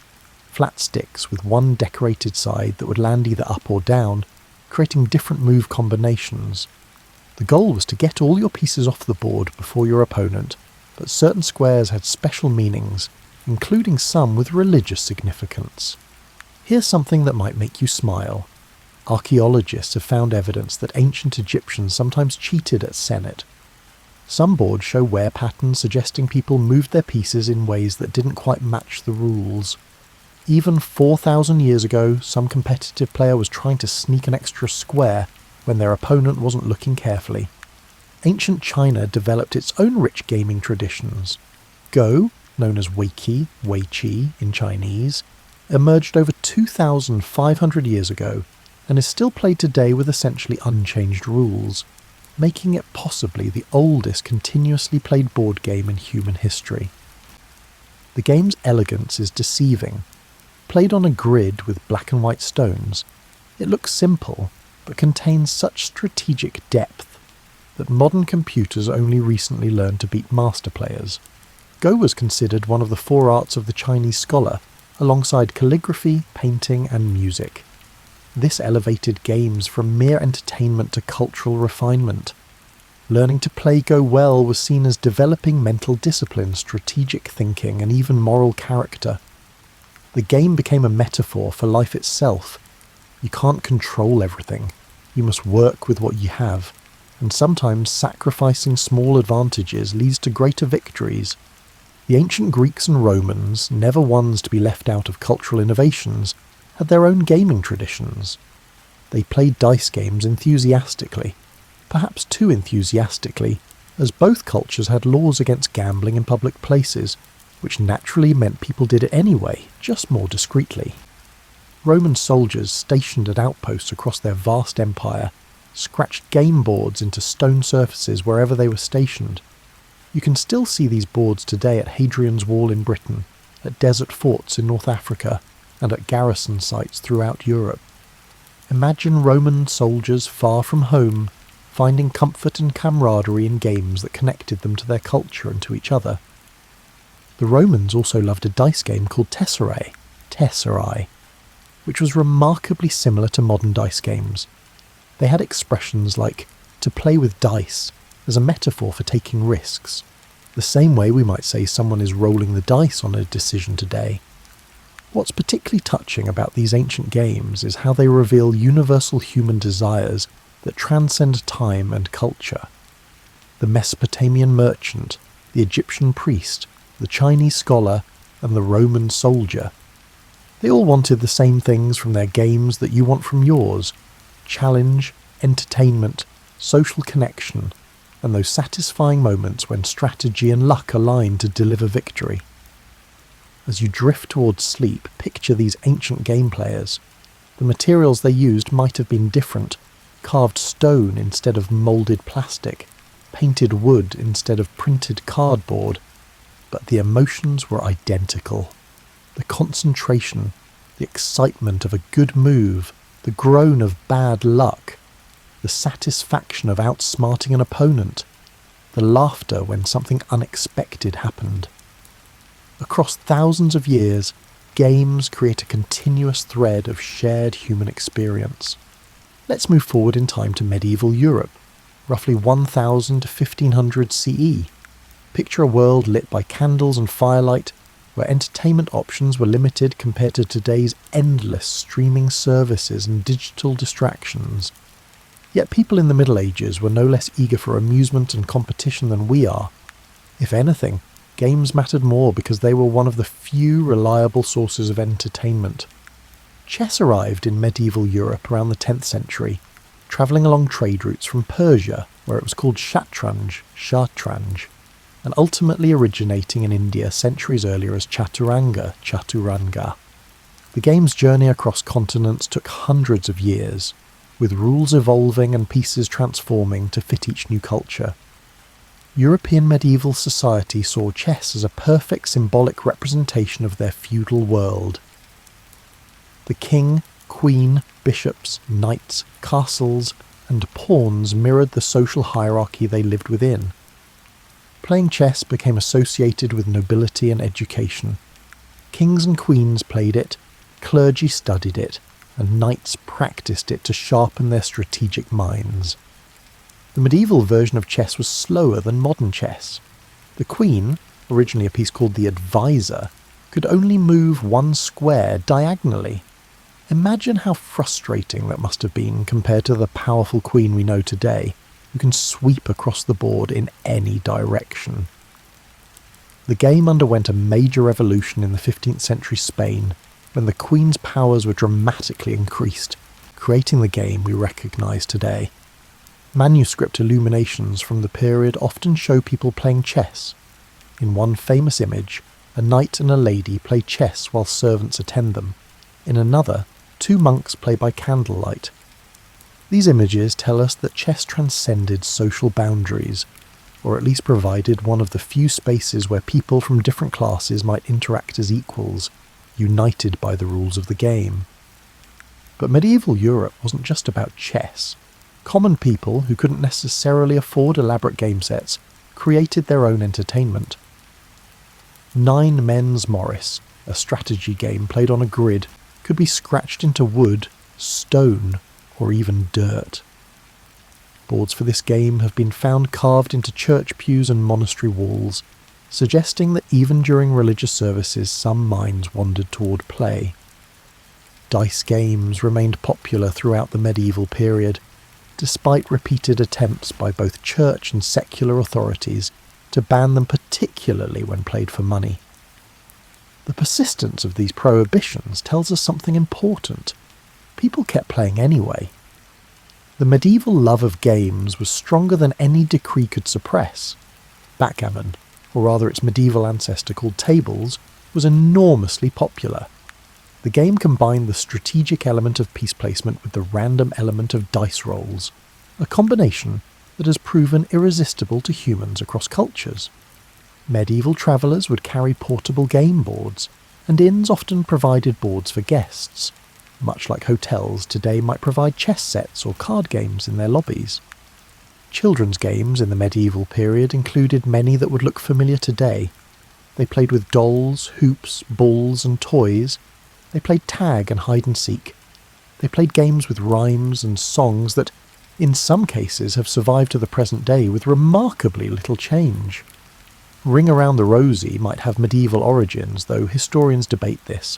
flat sticks with one decorated side that would land either up or down, creating different move combinations. The goal was to get all your pieces off the board before your opponent, but certain squares had special meanings, including some with religious significance. Here's something that might make you smile. Archaeologists have found evidence that ancient Egyptians sometimes cheated at Senet. Some boards show wear patterns suggesting people moved their pieces in ways that didn't quite match the rules. Even 4,000 years ago, some competitive player was trying to sneak an extra square when their opponent wasn't looking carefully. Ancient China developed its own rich gaming traditions. Go, known as Weiqi, Weiqi in Chinese, emerged over 2,500 years ago and is still played today with essentially unchanged rules, making it possibly the oldest continuously played board game in human history. The game's elegance is deceiving. Played on a grid with black and white stones, it looks simple, but contains such strategic depth that modern computers only recently learned to beat master players. Go was considered one of the four arts of the Chinese scholar, alongside calligraphy, painting and music. This elevated games from mere entertainment to cultural refinement. Learning to play Go well was seen as developing mental discipline, strategic thinking and even moral character. The game became a metaphor for life itself. You can't control everything. You must work with what you have, and sometimes sacrificing small advantages leads to greater victories. The ancient Greeks and Romans, never ones to be left out of cultural innovations, had their own gaming traditions. They played dice games enthusiastically, perhaps too enthusiastically, as both cultures had laws against gambling in public places, which naturally meant people did it anyway, just more discreetly. Roman soldiers stationed at outposts across their vast empire scratched game boards into stone surfaces wherever they were stationed. You can still see these boards today at Hadrian's Wall in Britain, at desert forts in North Africa, and at garrison sites throughout Europe. Imagine Roman soldiers far from home, finding comfort and camaraderie in games that connected them to their culture and to each other. The Romans also loved a dice game called tesserae, which was remarkably similar to modern dice games. They had expressions like to play with dice as a metaphor for taking risks, the same way we might say someone is rolling the dice on a decision today. What's particularly touching about these ancient games is how they reveal universal human desires that transcend time and culture. The Mesopotamian merchant, the Egyptian priest, the Chinese scholar, and the Roman soldier. They all wanted the same things from their games that you want from yours: challenge, entertainment, social connection, and those satisfying moments when strategy and luck align to deliver victory. As you drift towards sleep, picture these ancient game players. The materials they used might have been different: carved stone instead of moulded plastic, painted wood instead of printed cardboard. But the emotions were identical. The concentration, the excitement of a good move, the groan of bad luck, the satisfaction of outsmarting an opponent, the laughter when something unexpected happened. Across thousands of years, games create a continuous thread of shared human experience. Let's move forward in time to medieval Europe, roughly 1000 to 1500 CE. Picture a world lit by candles and firelight, where entertainment options were limited compared to today's endless streaming services and digital distractions. Yet people in the Middle Ages were no less eager for amusement and competition than we are. If anything, games mattered more because they were one of the few reliable sources of entertainment. Chess arrived in medieval Europe around the 10th century, travelling along trade routes from Persia, where it was called shatranj, and ultimately originating in India centuries earlier as chaturanga. The game's journey across continents took hundreds of years, with rules evolving and pieces transforming to fit each new culture. European medieval society saw chess as a perfect symbolic representation of their feudal world. The king, queen, bishops, knights, castles, and pawns mirrored the social hierarchy they lived within. Playing chess became associated with nobility and education. Kings and queens played it, clergy studied it, and knights practiced it to sharpen their strategic minds. The medieval version of chess was slower than modern chess. The queen, originally a piece called the advisor, could only move one square diagonally. Imagine how frustrating that must have been compared to the powerful queen we know today, who can sweep across the board in any direction. The game underwent a major revolution in the 15th century Spain, when the queen's powers were dramatically increased, creating the game we recognise today. Manuscript illuminations from the period often show people playing chess. In one famous image, a knight and a lady play chess while servants attend them. In another, two monks play by candlelight. These images tell us that chess transcended social boundaries, or at least provided one of the few spaces where people from different classes might interact as equals, united by the rules of the game. But medieval Europe wasn't just about chess. Common people who couldn't necessarily afford elaborate game sets created their own entertainment. Nine Men's Morris, a strategy game played on a grid, could be scratched into wood, stone, or even dirt. Boards for this game have been found carved into church pews and monastery walls, suggesting that even during religious services some minds wandered toward play. Dice games remained popular throughout the medieval period, despite repeated attempts by both church and secular authorities to ban them, particularly when played for money. The persistence of these prohibitions tells us something important. People kept playing anyway. The medieval love of games was stronger than any decree could suppress. Backgammon, or rather its medieval ancestor called tables, was enormously popular. The game combined the strategic element of piece placement with the random element of dice rolls, a combination that has proven irresistible to humans across cultures. Medieval travellers would carry portable game boards, and inns often provided boards for guests, much like hotels today might provide chess sets or card games in their lobbies. Children's games in the medieval period included many that would look familiar today. They played with dolls, hoops, balls and toys. They played tag and hide and seek. They played games with rhymes and songs that, in some cases, have survived to the present day with remarkably little change. Ring Around the Rosie might have medieval origins, though historians debate this.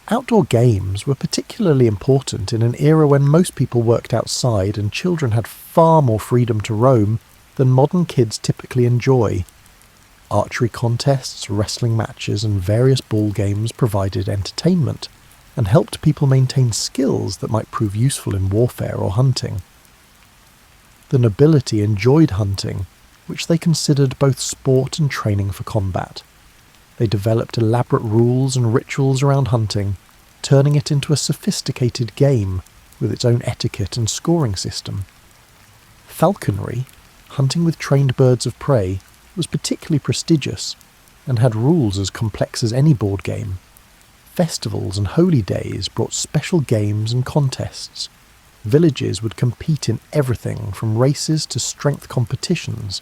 Outdoor games were particularly important in an era when most people worked outside and children had far more freedom to roam than modern kids typically enjoy. Archery contests, wrestling matches, and various ball games provided entertainment and helped people maintain skills that might prove useful in warfare or hunting. The nobility enjoyed hunting, which they considered both sport and training for combat. They developed elaborate rules and rituals around hunting, turning it into a sophisticated game with its own etiquette and scoring system. Falconry, hunting with trained birds of prey, was particularly prestigious and had rules as complex as any board game. Festivals and holy days brought special games and contests. Villages would compete in everything from races to strength competitions.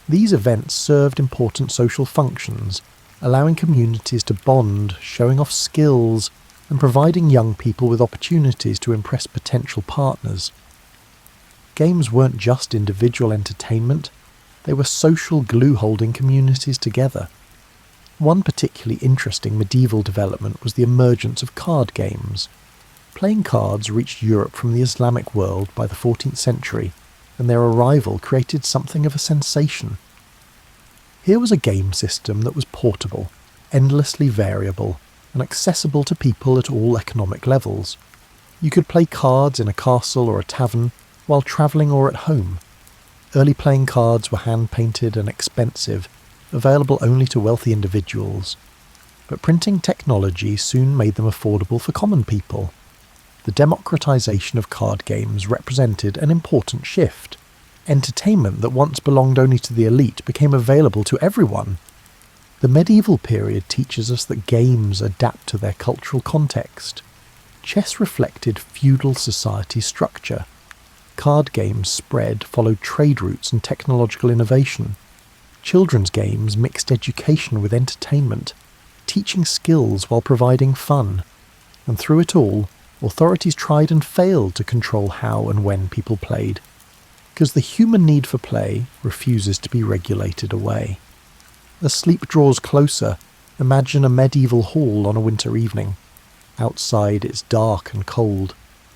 These events served important social functions, allowing communities to bond, showing off skills, and providing young people with opportunities to impress potential partners. Games weren't just individual entertainment, they were social glue holding communities together. One particularly interesting medieval development was the emergence of card games. Playing cards reached Europe from the Islamic world by the 14th century, and their arrival created something of a sensation. Here was a game system that was portable, endlessly variable, and accessible to people at all economic levels. You could play cards in a castle or a tavern while travelling or at home. Early playing cards were hand-painted and expensive, available only to wealthy individuals. But printing technology soon made them affordable for common people. The democratization of card games represented an important shift. Entertainment that once belonged only to the elite became available to everyone. The medieval period teaches us that games adapt to their cultural context. Chess reflected feudal society structure. Card games spread followed trade routes and technological innovation. Children's games mixed education with entertainment, teaching skills while providing fun. And through it all, authorities tried and failed to control how and when people played, because the human need for play refuses to be regulated away. As sleep draws closer, imagine a medieval hall on a winter evening. Outside it's dark and cold.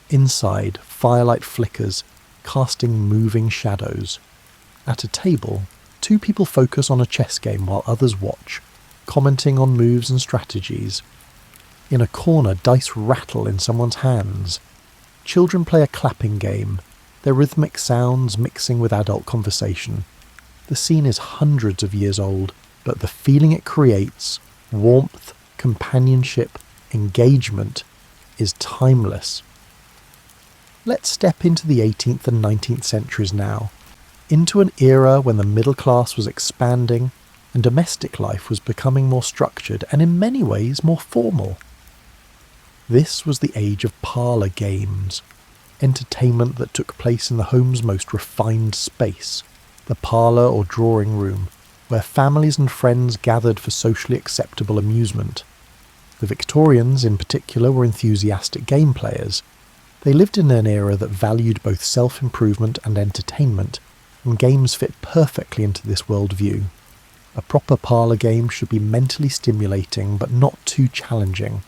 Inside, firelight flickers, casting moving shadows. At a table, two people focus on a chess game while others watch, commenting on moves and strategies. In a corner, dice rattle in someone's hands. Children play a clapping game, their rhythmic sounds mixing with adult conversation. The scene is hundreds of years old, but the feeling it creates, warmth, companionship, engagement, is timeless. Let's step into the 18th and 19th centuries now, into an era when the middle class was expanding and domestic life was becoming more structured and in many ways more formal. This was the age of parlour games, entertainment that took place in the home's most refined space, the parlour or drawing room, where families and friends gathered for socially acceptable amusement. The Victorians, in particular, were enthusiastic game players. They lived in an era that valued both self-improvement and entertainment, and games fit perfectly into this worldview. A proper parlour game should be mentally stimulating but not too challenging,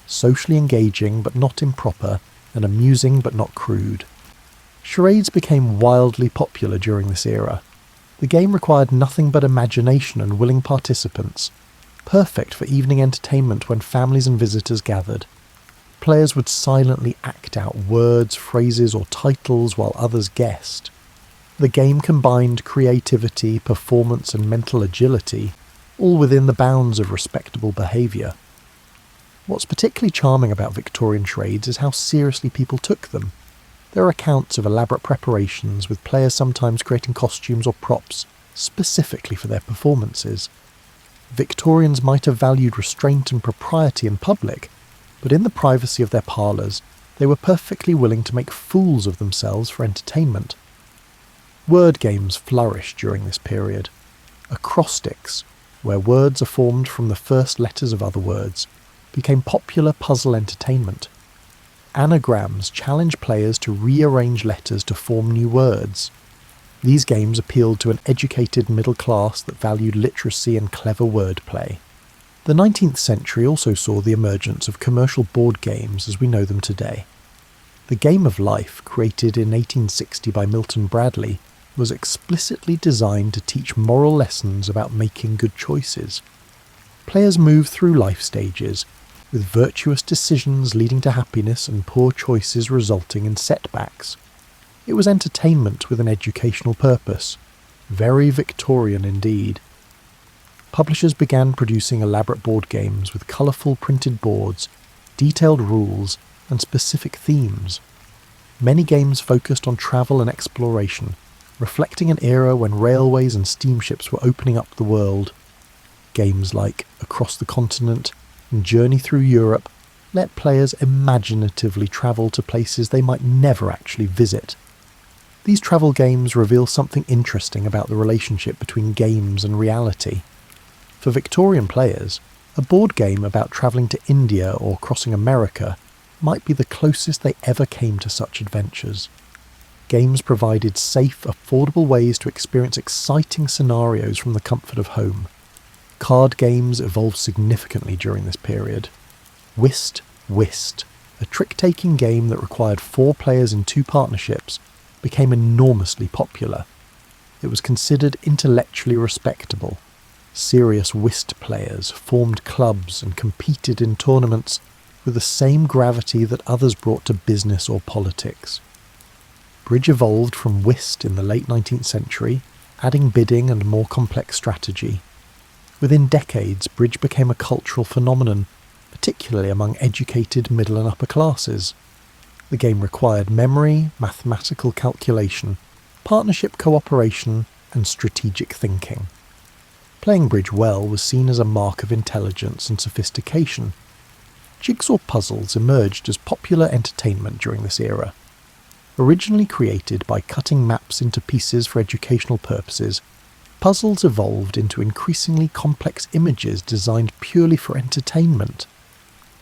socially engaging but not improper, and amusing but not crude. Charades became wildly popular during this era. The game required nothing but imagination and willing participants, perfect for evening entertainment when families and visitors gathered. Players would silently act out words, phrases, or titles while others guessed. The game combined creativity, performance, and mental agility, all within the bounds of respectable behaviour. What's particularly charming about Victorian charades is how seriously people took them. There are accounts of elaborate preparations, with players sometimes creating costumes or props specifically for their performances. Victorians might have valued restraint and propriety in public, but in the privacy of their parlours, they were perfectly willing to make fools of themselves for entertainment. Word games flourished during this period. Acrostics, where words are formed from the first letters of other words, became popular puzzle entertainment. Anagrams challenge players to rearrange letters to form new words. These games appealed to an educated middle class that valued literacy and clever wordplay. The 19th century also saw the emergence of commercial board games as we know them today. The Game of Life, created in 1860 by Milton Bradley, was explicitly designed to teach moral lessons about making good choices. Players move through life stages, with virtuous decisions leading to happiness and poor choices resulting in setbacks. It was entertainment with an educational purpose, very Victorian indeed. Publishers began producing elaborate board games with colourful printed boards, detailed rules, and specific themes. Many games focused on travel and exploration, reflecting an era when railways and steamships were opening up the world. Games like Across the Continent and Journey Through Europe let players imaginatively travel to places they might never actually visit. These travel games reveal something interesting about the relationship between games and reality. For Victorian players, a board game about travelling to India or crossing America might be the closest they ever came to such adventures. Games provided safe, affordable ways to experience exciting scenarios from the comfort of home. Card games evolved significantly during this period. Whist, a trick-taking game that required 4 players in 2 partnerships, became enormously popular. It was considered intellectually respectable. Serious whist players formed clubs and competed in tournaments with the same gravity that others brought to business or politics. Bridge evolved from whist in the late 19th century, adding bidding and more complex strategy. Within decades, bridge became a cultural phenomenon, particularly among educated middle and upper classes. The game required memory, mathematical calculation, partnership cooperation, and strategic thinking. Playing bridge well was seen as a mark of intelligence and sophistication. Jigsaw puzzles emerged as popular entertainment during this era. Originally created by cutting maps into pieces for educational purposes, puzzles evolved into increasingly complex images designed purely for entertainment.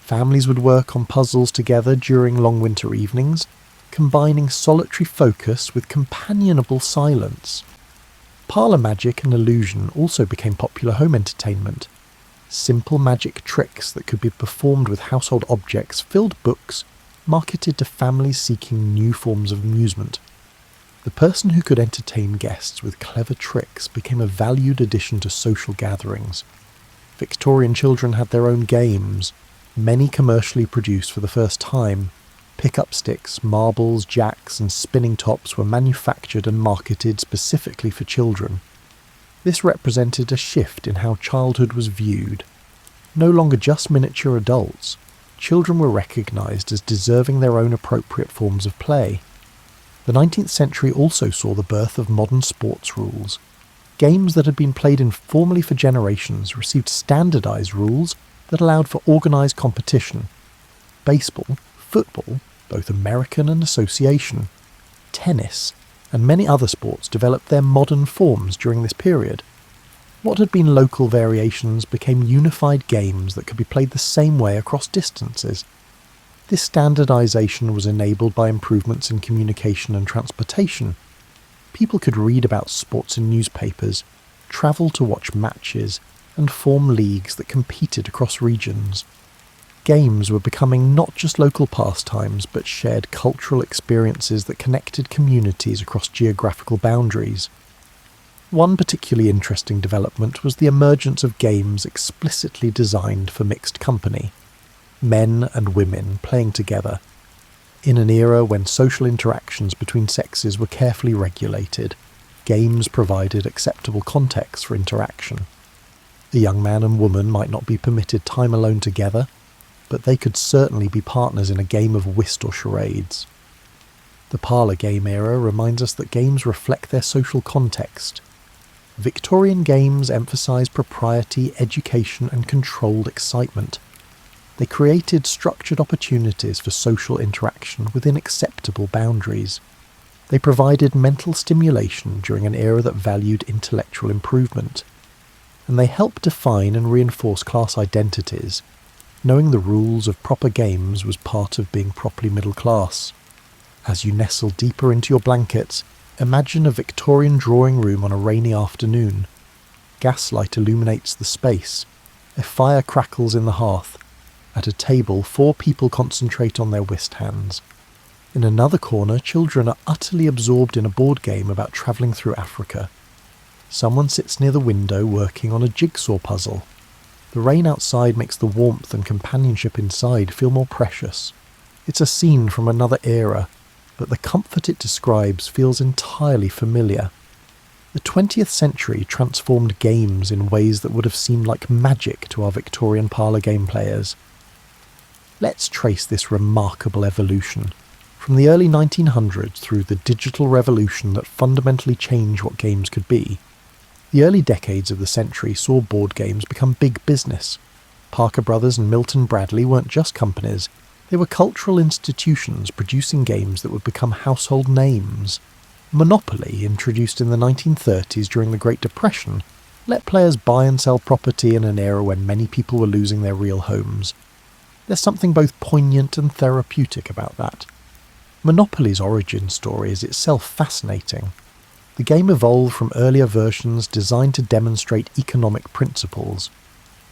Families would work on puzzles together during long winter evenings, combining solitary focus with companionable silence. Parlour magic and illusion also became popular home entertainment. Simple magic tricks that could be performed with household objects filled books, marketed to families seeking new forms of amusement. The person who could entertain guests with clever tricks became a valued addition to social gatherings. Victorian children had their own games, many commercially produced for the first time. Pick-up sticks, marbles, jacks and spinning tops were manufactured and marketed specifically for children. This represented a shift in how childhood was viewed. No longer just miniature adults, children were recognised as deserving their own appropriate forms of play. The 19th century also saw the birth of modern sports rules. Games that had been played informally for generations received standardised rules that allowed for organised competition. Baseball, football, both American and association, tennis, and many other sports developed their modern forms during this period. What had been local variations became unified games that could be played the same way across distances. This standardisation was enabled by improvements in communication and transportation. People could read about sports in newspapers, travel to watch matches, and form leagues that competed across regions. Games were becoming not just local pastimes, but shared cultural experiences that connected communities across geographical boundaries. One particularly interesting development was the emergence of games explicitly designed for mixed company, men and women playing together. In an era when social interactions between sexes were carefully regulated, games provided acceptable context for interaction. A young man and woman might not be permitted time alone together, but they could certainly be partners in a game of whist or charades. The parlour game era reminds us that games reflect their social context. Victorian games emphasised propriety, education and controlled excitement. They created structured opportunities for social interaction within acceptable boundaries. They provided mental stimulation during an era that valued intellectual improvement. And they helped define and reinforce class identities. Knowing the rules of proper games was part of being properly middle class. As you nestle deeper into your blankets, imagine a Victorian drawing room on a rainy afternoon. Gaslight illuminates the space. A fire crackles in the hearth. At a table, 4 people concentrate on their whist hands. In another corner, children are utterly absorbed in a board game about travelling through Africa. Someone sits near the window working on a jigsaw puzzle. The rain outside makes the warmth and companionship inside feel more precious. It's a scene from another era, but the comfort it describes feels entirely familiar. The 20th century transformed games in ways that would have seemed like magic to our Victorian parlour game players. Let's trace this remarkable evolution, from the early 1900s through the digital revolution that fundamentally changed what games could be. The early decades of the century saw board games become big business. Parker Brothers and Milton Bradley weren't just companies, they were cultural institutions producing games that would become household names. Monopoly, introduced in the 1930s during the Great Depression, let players buy and sell property in an era when many people were losing their real homes. There's something both poignant and therapeutic about that. Monopoly's origin story is itself fascinating. The game evolved from earlier versions designed to demonstrate economic principles.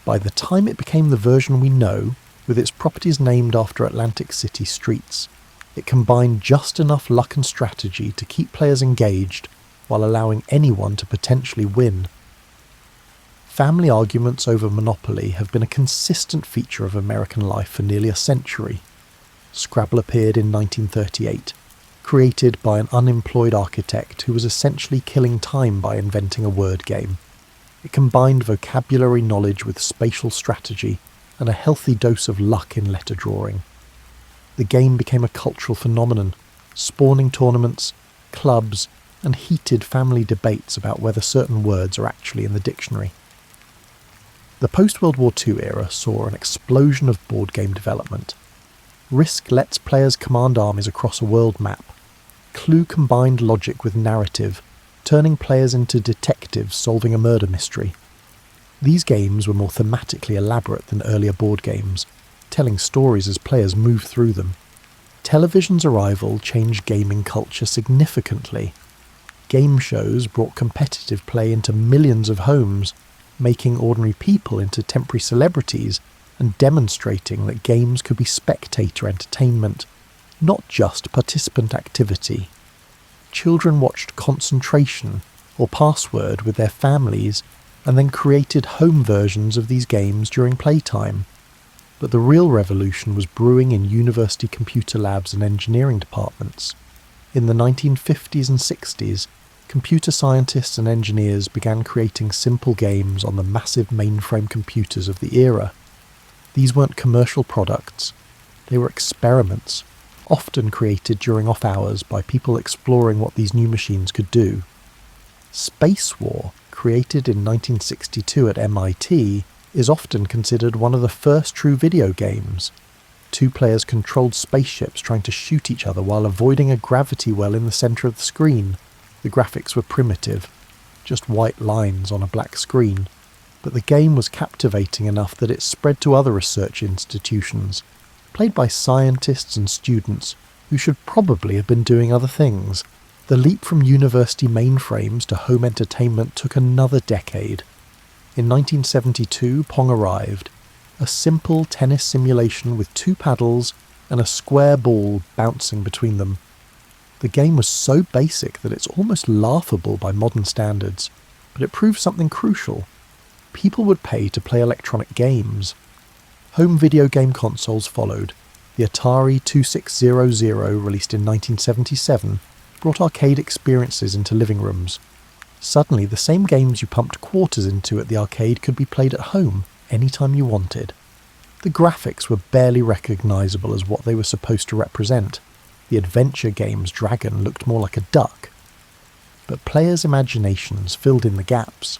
By the time it became the version we know, with its properties named after Atlantic City streets, it combined just enough luck and strategy to keep players engaged while allowing anyone to potentially win. Family arguments over Monopoly have been a consistent feature of American life for nearly a century. Scrabble appeared in 1938, created by an unemployed architect who was essentially killing time by inventing a word game. It combined vocabulary knowledge with spatial strategy and a healthy dose of luck in letter drawing. The game became a cultural phenomenon, spawning tournaments, clubs, and heated family debates about whether certain words are actually in the dictionary. The post-World War II era saw an explosion of board game development. Risk lets players command armies across a world map. Clue combined logic with narrative, turning players into detectives solving a murder mystery. These games were more thematically elaborate than earlier board games, telling stories as players moved through them. Television's arrival changed gaming culture significantly. Game shows brought competitive play into millions of homes, making ordinary people into temporary celebrities and demonstrating that games could be spectator entertainment, not just participant activity. Children watched Concentration or Password with their families and then created home versions of these games during playtime. But the real revolution was brewing in university computer labs and engineering departments. In the 1950s and 60s, computer scientists and engineers began creating simple games on the massive mainframe computers of the era. These weren't commercial products, they were experiments, often created during off hours by people exploring what these new machines could do. Space War, created in 1962 at MIT, is often considered one of the first true video games. Two players controlled spaceships trying to shoot each other while avoiding a gravity well in the centre of the screen. The graphics were primitive, just white lines on a black screen, but the game was captivating enough that it spread to other research institutions, played by scientists and students who should probably have been doing other things. The leap from university mainframes to home entertainment took another decade. In 1972, Pong arrived, a simple tennis simulation with 2 paddles and a square ball bouncing between them. The game was so basic that it's almost laughable by modern standards, but it proved something crucial. People would pay to play electronic games. Home video game consoles followed. The Atari 2600, released in 1977, brought arcade experiences into living rooms. Suddenly, the same games you pumped quarters into at the arcade could be played at home anytime you wanted. The graphics were barely recognisable as what they were supposed to represent. The adventure game's dragon looked more like a duck. But players' imaginations filled in the gaps.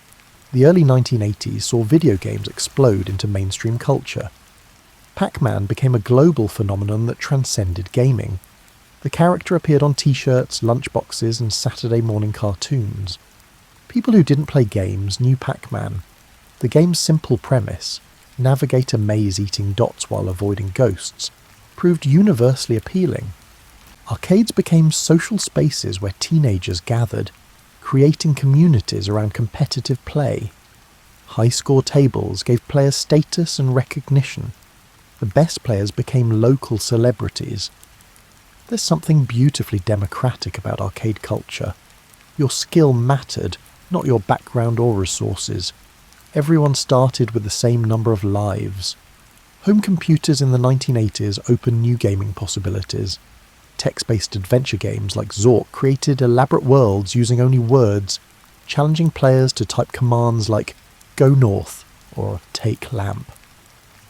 The early 1980s saw video games explode into mainstream culture. Pac-Man became a global phenomenon that transcended gaming. The character appeared on t-shirts, lunchboxes, and Saturday morning cartoons. People who didn't play games knew Pac-Man. The game's simple premise, navigate a maze eating dots while avoiding ghosts, proved universally appealing. Arcades became social spaces where teenagers gathered, creating communities around competitive play. High-score tables gave players status and recognition. The best players became local celebrities. There's something beautifully democratic about arcade culture. Your skill mattered, not your background or resources. Everyone started with the same number of lives. Home computers in the 1980s opened new gaming possibilities. Text-based adventure games like Zork created elaborate worlds using only words, challenging players to type commands like "Go North" or "Take Lamp."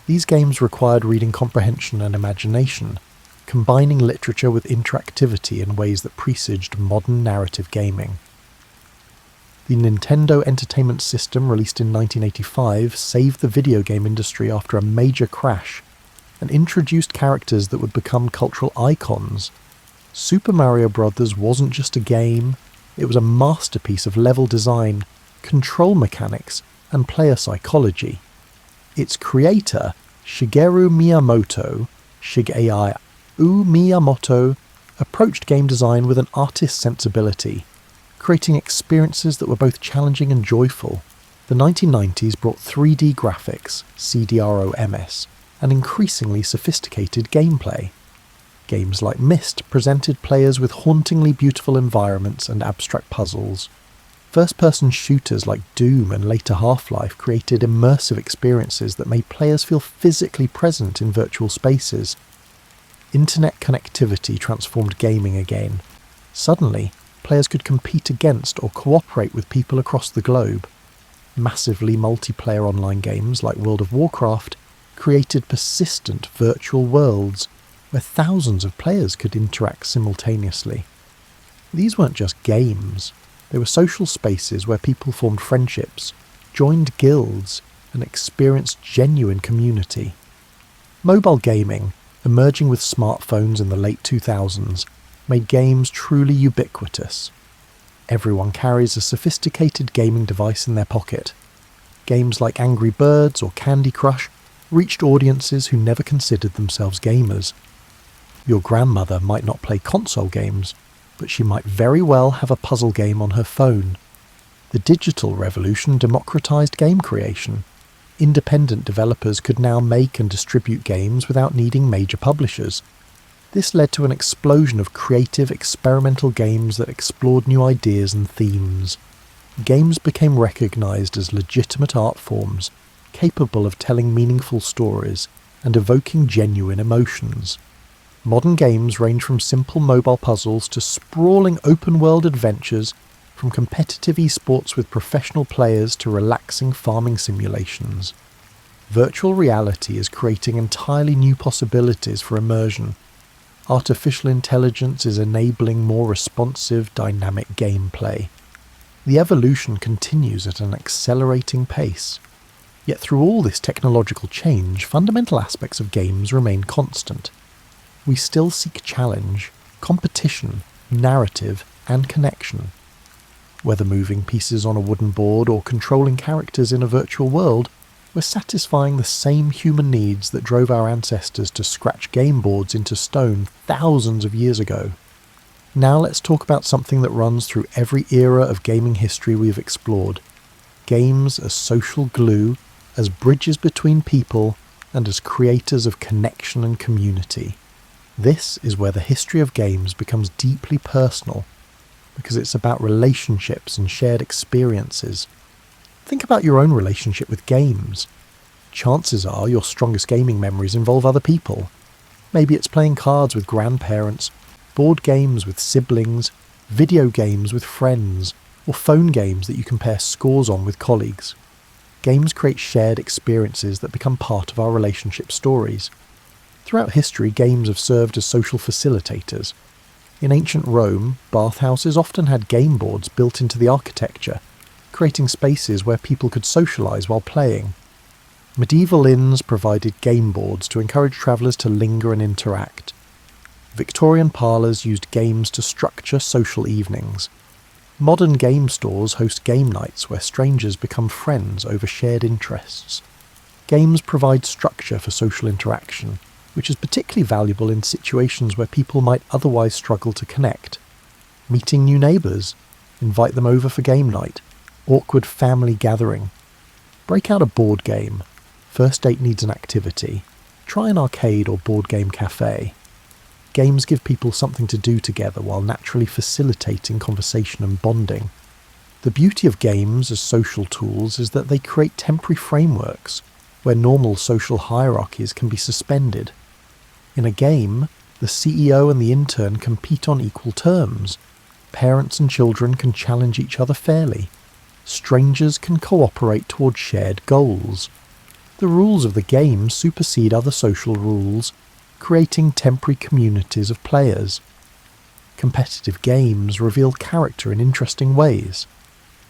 These games required reading comprehension and imagination, combining literature with interactivity in ways that presaged modern narrative gaming. The Nintendo Entertainment System, released in 1985, saved the video game industry after a major crash, and introduced characters that would become cultural icons. Super Mario Bros. Wasn't just a game, it was a masterpiece of level design, control mechanics, and player psychology. Its creator, Shigeru Miyamoto, approached game design with an artist's sensibility, creating experiences that were both challenging and joyful. The 1990s brought 3D graphics, CDROMS, and increasingly sophisticated gameplay. Games like Myst presented players with hauntingly beautiful environments and abstract puzzles. First-person shooters like Doom and later Half-Life created immersive experiences that made players feel physically present in virtual spaces. Internet connectivity transformed gaming again. Suddenly, players could compete against or cooperate with people across the globe. Massively multiplayer online games like World of Warcraft created persistent virtual worlds where thousands of players could interact simultaneously. These weren't just games, they were social spaces where people formed friendships, joined guilds, and experienced genuine community. Mobile gaming, emerging with smartphones in the late 2000s, made games truly ubiquitous. Everyone carries a sophisticated gaming device in their pocket. Games like Angry Birds or Candy Crush reached audiences who never considered themselves gamers. Your grandmother might not play console games, but she might very well have a puzzle game on her phone. The digital revolution democratized game creation. Independent developers could now make and distribute games without needing major publishers. This led to an explosion of creative, experimental games that explored new ideas and themes. Games became recognized as legitimate art forms, capable of telling meaningful stories and evoking genuine emotions. Modern games range from simple mobile puzzles to sprawling open-world adventures, from competitive esports with professional players to relaxing farming simulations. Virtual reality is creating entirely new possibilities for immersion. Artificial intelligence is enabling more responsive, dynamic gameplay. The evolution continues at an accelerating pace. Yet through all this technological change, fundamental aspects of games remain constant. We still seek challenge, competition, narrative, and connection. Whether moving pieces on a wooden board or controlling characters in a virtual world, we're satisfying the same human needs that drove our ancestors to scratch game boards into stone thousands of years ago. Now let's talk about something that runs through every era of gaming history we've explored. Games as social glue, as bridges between people, and as creators of connection and community. This is where the history of games becomes deeply personal, because it's about relationships and shared experiences. Think about your own relationship with games. Chances are your strongest gaming memories involve other people. Maybe it's playing cards with grandparents, board games with siblings, video games with friends, or phone games that you compare scores on with colleagues. Games create shared experiences that become part of our relationship stories. Throughout history, games have served as social facilitators. In ancient Rome, bathhouses often had game boards built into the architecture, creating spaces where people could socialise while playing. Medieval inns provided game boards to encourage travellers to linger and interact. Victorian parlours used games to structure social evenings. Modern game stores host game nights where strangers become friends over shared interests. Games provide structure for social interaction, which is particularly valuable in situations where people might otherwise struggle to connect. Meeting new neighbours, invite them over for game night, awkward family gathering. Break out a board game. First date needs an activity. Try an arcade or board game cafe. Games give people something to do together while naturally facilitating conversation and bonding. The beauty of games as social tools is that they create temporary frameworks where normal social hierarchies can be suspended. In a game, the CEO and the intern compete on equal terms. Parents and children can challenge each other fairly. Strangers can cooperate toward shared goals. The rules of the game supersede other social rules, creating temporary communities of players. Competitive games reveal character in interesting ways.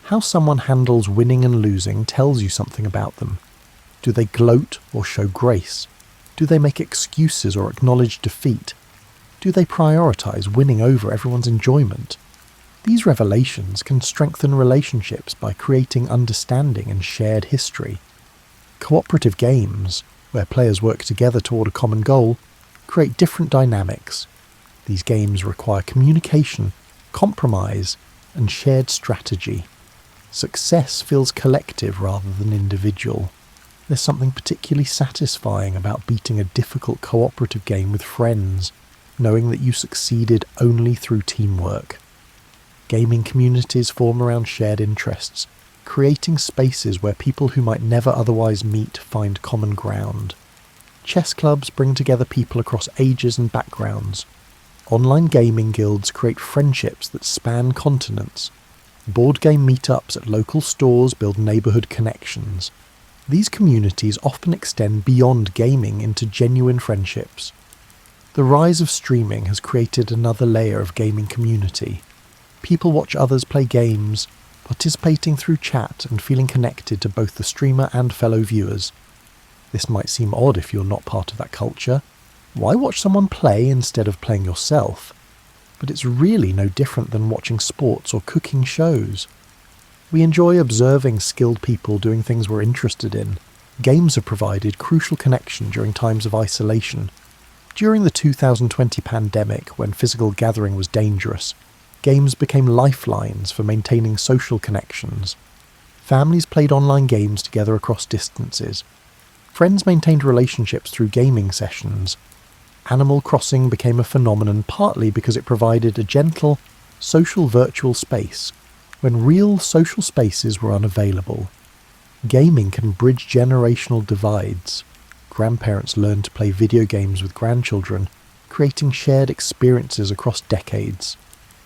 How someone handles winning and losing tells you something about them. Do they gloat or show grace? Do they make excuses or acknowledge defeat? Do they prioritise winning over everyone's enjoyment? These revelations can strengthen relationships by creating understanding and shared history. Cooperative games, where players work together toward a common goal, create different dynamics. These games require communication, compromise, and shared strategy. Success feels collective rather than individual. There's something particularly satisfying about beating a difficult cooperative game with friends, knowing that you succeeded only through teamwork. Gaming communities form around shared interests, creating spaces where people who might never otherwise meet find common ground. Chess clubs bring together people across ages and backgrounds. Online gaming guilds create friendships that span continents. Board game meetups at local stores build neighbourhood connections. These communities often extend beyond gaming into genuine friendships. The rise of streaming has created another layer of gaming community. People watch others play games, participating through chat and feeling connected to both the streamer and fellow viewers. This might seem odd if you're not part of that culture. Why watch someone play instead of playing yourself? But it's really no different than watching sports or cooking shows. We enjoy observing skilled people doing things we're interested in. Games have provided crucial connection during times of isolation. During the 2020 pandemic, when physical gathering was dangerous, Games became lifelines for maintaining social connections. Families played online games together across distances. Friends maintained relationships through gaming sessions. Animal Crossing became a phenomenon partly because it provided a gentle, social virtual space when real social spaces were unavailable. Gaming can bridge generational divides. Grandparents learn to play video games with grandchildren, creating shared experiences across decades.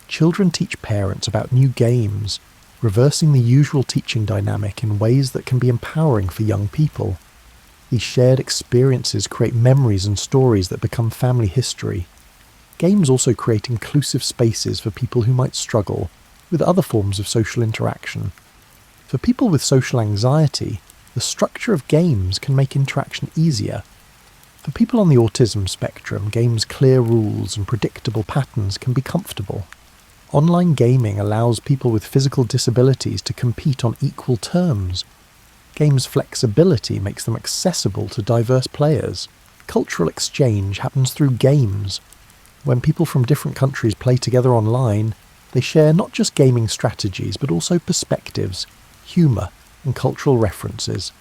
Children teach parents about new games, reversing the usual teaching dynamic in ways that can be empowering for young people. These shared experiences create memories and stories that become family history. Games also create inclusive spaces for people who might struggle with other forms of social interaction. For people with social anxiety, the structure of games can make interaction easier. For people on the autism spectrum, games' clear rules and predictable patterns can be comfortable. Online gaming allows people with physical disabilities to compete on equal terms. Games' flexibility makes them accessible to diverse players. Cultural exchange happens through games. When people from different countries play together online, they share not just gaming strategies but also perspectives, humour, and cultural references.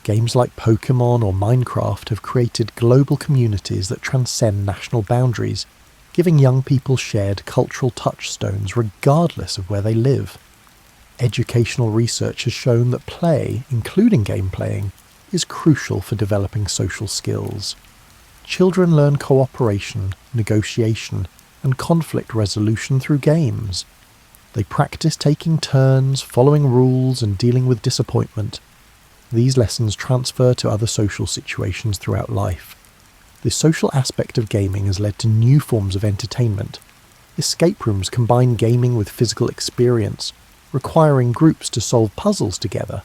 Games like Pokemon or Minecraft have created global communities that transcend national boundaries, giving young people shared cultural touchstones regardless of where they live. Educational research has shown that play, including game playing, is crucial for developing social skills. Children learn cooperation, negotiation, and conflict resolution through games. They practice taking turns, following rules, and dealing with disappointment. These lessons transfer to other social situations throughout life. The social aspect of gaming has led to new forms of entertainment. Escape rooms combine gaming with physical experience, requiring groups to solve puzzles together.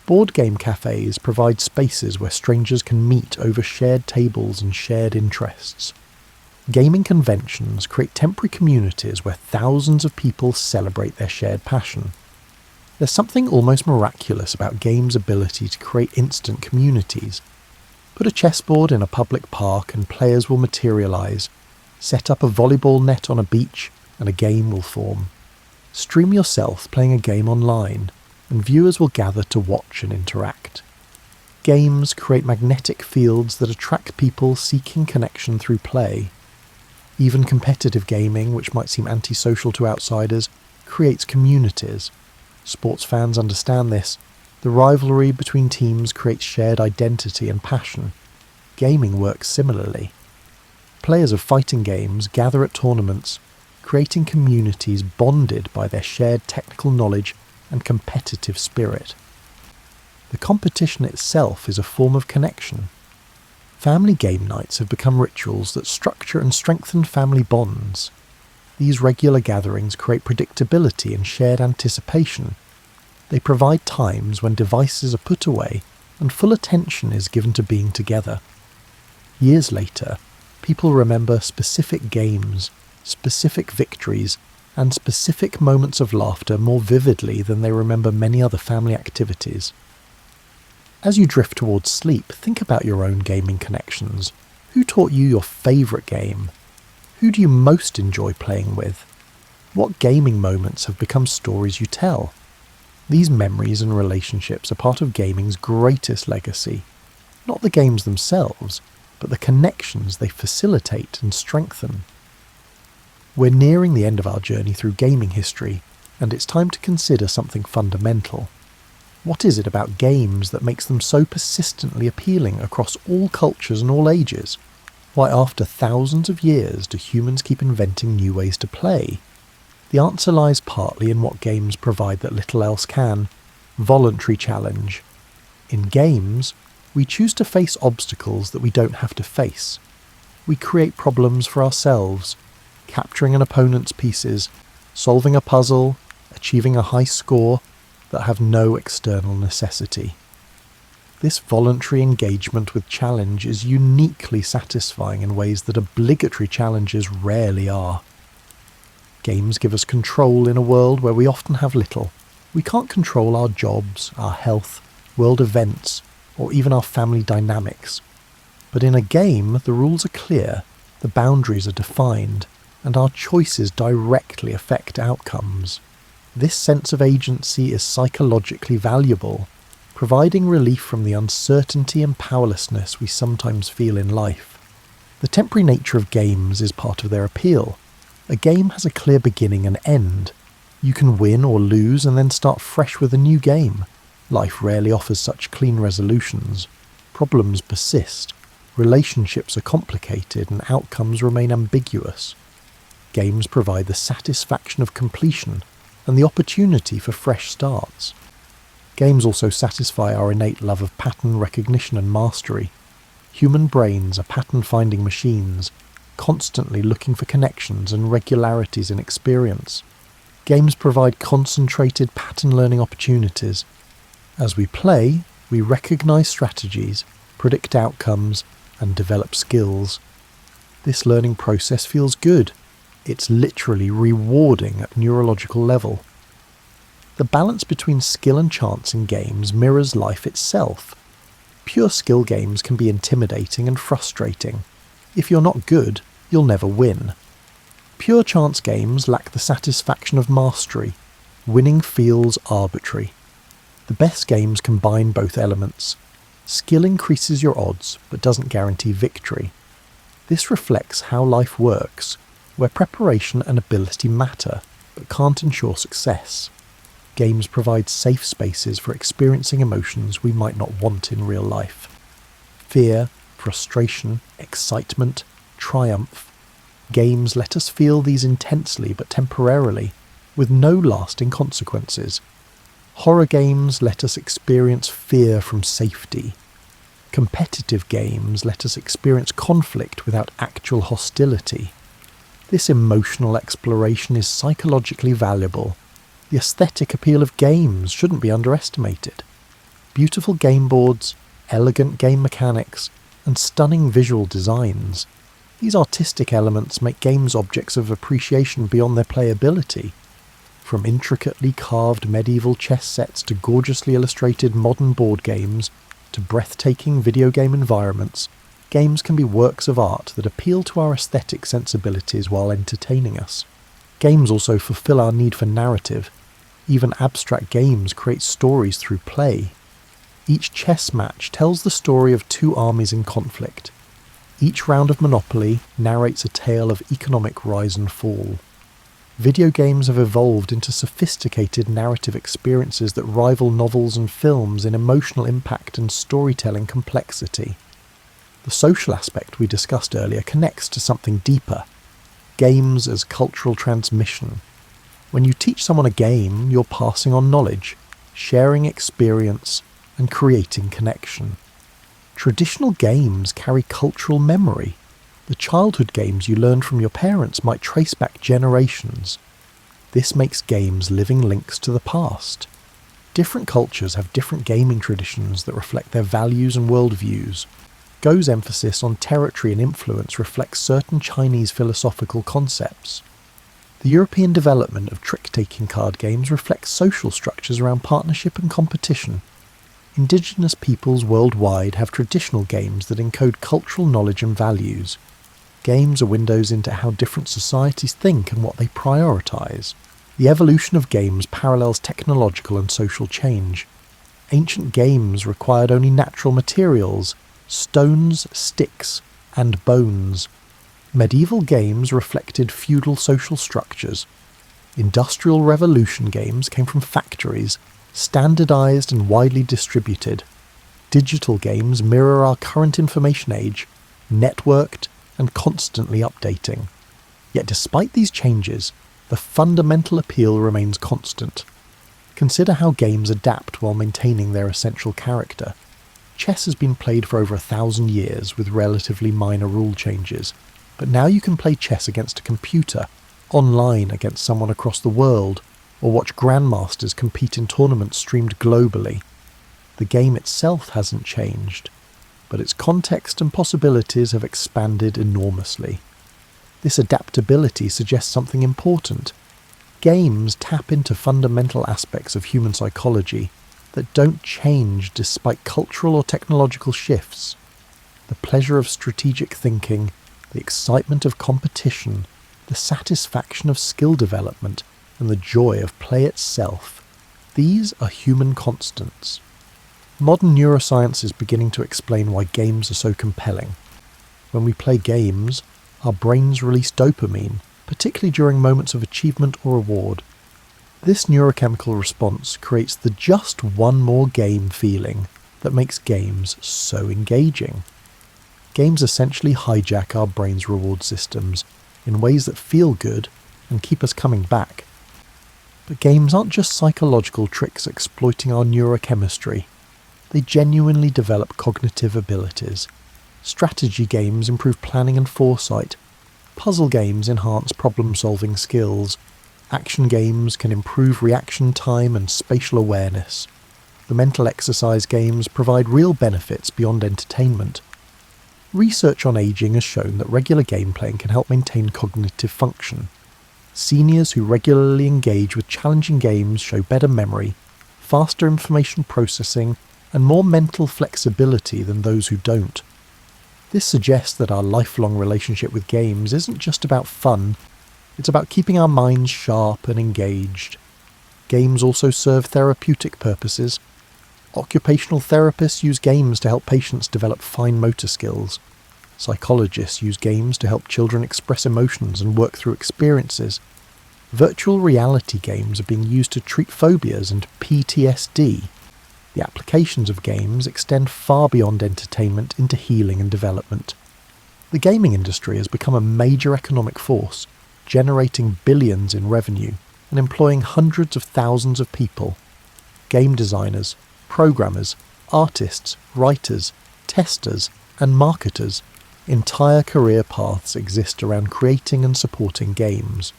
Board game cafes provide spaces where strangers can meet over shared tables and shared interests. Gaming conventions create temporary communities where thousands of people celebrate their shared passion. There's something almost miraculous about games' ability to create instant communities. Put a chessboard in a public park and players will materialise. Set up a volleyball net on a beach and a game will form. Stream yourself playing a game online, and viewers will gather to watch and interact. Games create magnetic fields that attract people seeking connection through play. Even competitive gaming, which might seem antisocial to outsiders, creates communities. Sports fans understand this. The rivalry between teams creates shared identity and passion. Gaming works similarly. Players of fighting games gather at tournaments, creating communities bonded by their shared technical knowledge and competitive spirit. The competition itself is a form of connection. Family game nights have become rituals that structure and strengthen family bonds. These regular gatherings create predictability and shared anticipation. They provide times when devices are put away and full attention is given to being together. Years later, people remember specific games, specific victories, and specific moments of laughter more vividly than they remember many other family activities. As you drift towards sleep, think about your own gaming connections. Who taught you your favourite game? Who do you most enjoy playing with? What gaming moments have become stories you tell? These memories and relationships are part of gaming's greatest legacy. Not the games themselves, but the connections they facilitate and strengthen. We're nearing the end of our journey through gaming history, and it's time to consider something fundamental. What is it about games that makes them so persistently appealing across all cultures and all ages? Why, after thousands of years, do humans keep inventing new ways to play? The answer lies partly in what games provide that little else can: voluntary challenge. In games, we choose to face obstacles that we don't have to face. We create problems for ourselves, capturing an opponent's pieces, solving a puzzle, achieving a high score that have no external necessity. This voluntary engagement with challenge is uniquely satisfying in ways that obligatory challenges rarely are. Games give us control in a world where we often have little. We can't control our jobs, our health, world events, or even our family dynamics. But in a game, the rules are clear, the boundaries are defined, and our choices directly affect outcomes. This sense of agency is psychologically valuable, providing relief from the uncertainty and powerlessness we sometimes feel in life. The temporary nature of games is part of their appeal. A game has a clear beginning and end. You can win or lose and then start fresh with a new game. Life rarely offers such clean resolutions. Problems persist, relationships are complicated, and outcomes remain ambiguous. Games provide the satisfaction of completion and the opportunity for fresh starts. Games also satisfy our innate love of pattern recognition and mastery. Human brains are pattern-finding machines, constantly looking for connections and regularities in experience. Games provide concentrated pattern-learning opportunities. As we play, we recognize strategies, predict outcomes, and develop skills. This learning process feels good. It's literally rewarding at neurological level. The balance between skill and chance in games mirrors life itself. Pure skill games can be intimidating and frustrating. If you're not good, you'll never win. Pure chance games lack the satisfaction of mastery. Winning feels arbitrary. The best games combine both elements. Skill increases your odds, but doesn't guarantee victory. This reflects how life works, where preparation and ability matter, but can't ensure success. Games provide safe spaces for experiencing emotions we might not want in real life. Fear, frustration, excitement, triumph. Games let us feel these intensely but temporarily, with no lasting consequences. Horror games let us experience fear from safety. Competitive games let us experience conflict without actual hostility. This emotional exploration is psychologically valuable. The aesthetic appeal of games shouldn't be underestimated. Beautiful game boards, elegant game mechanics, and stunning visual designs. These artistic elements make games objects of appreciation beyond their playability. From intricately carved medieval chess sets to gorgeously illustrated modern board games to breathtaking video game environments, games can be works of art that appeal to our aesthetic sensibilities while entertaining us. Games also fulfill our need for narrative. Even abstract games create stories through play. Each chess match tells the story of two armies in conflict. Each round of Monopoly narrates a tale of economic rise and fall. Video games have evolved into sophisticated narrative experiences that rival novels and films in emotional impact and storytelling complexity. The social aspect we discussed earlier connects to something deeper. Games as cultural transmission. When you teach someone a game, you're passing on knowledge, sharing experience, and creating connection. Traditional games carry cultural memory. The childhood games you learned from your parents might trace back generations. This makes games living links to the past. Different cultures have different gaming traditions that reflect their values and worldviews. Go's emphasis on territory and influence reflects certain Chinese philosophical concepts. The European development of trick-taking card games reflects social structures around partnership and competition. Indigenous peoples worldwide have traditional games that encode cultural knowledge and values. Games are windows into how different societies think and what they prioritise. The evolution of games parallels technological and social change. Ancient games required only natural materials, stones, sticks, and bones. Medieval games reflected feudal social structures. Industrial Revolution games came from factories, standardised and widely distributed. Digital games mirror our current information age, networked and constantly updating. Yet despite these changes, the fundamental appeal remains constant. Consider how games adapt while maintaining their essential character. Chess has been played for over 1,000 years with relatively minor rule changes, but now you can play chess against a computer, online against someone across the world, or watch grandmasters compete in tournaments streamed globally. The game itself hasn't changed, but its context and possibilities have expanded enormously. This adaptability suggests something important. Games tap into fundamental aspects of human psychology that don't change despite cultural or technological shifts. The pleasure of strategic thinking, the excitement of competition, the the satisfaction of skill development, and the joy of play itself. These are human constants. Modern neuroscience is beginning to explain why games are so compelling. When we play games, our brains release dopamine, particularly during moments of achievement or reward. This neurochemical response creates the just one more game feeling that makes games so engaging. Games essentially hijack our brain's reward systems in ways that feel good and keep us coming back. But games aren't just psychological tricks exploiting our neurochemistry. They genuinely develop cognitive abilities. Strategy games improve planning and foresight. Puzzle games enhance problem-solving skills. Action games can improve reaction time and spatial awareness. The mental exercise games provide real benefits beyond entertainment. Research on aging has shown that regular game playing can help maintain cognitive function. Seniors who regularly engage with challenging games show better memory, faster information processing, and more mental flexibility than those who don't. This suggests that our lifelong relationship with games isn't just about fun, it's about keeping our minds sharp and engaged. Games also serve therapeutic purposes. Occupational therapists use games to help patients develop fine motor skills. Psychologists use games to help children express emotions and work through experiences. Virtual reality games are being used to treat phobias and PTSD. The applications of games extend far beyond entertainment into healing and development. The gaming industry has become a major economic force, generating billions in revenue and employing hundreds of thousands of people. Game designers, programmers, artists, writers, testers, and marketers. Entire career paths exist around creating and supporting games.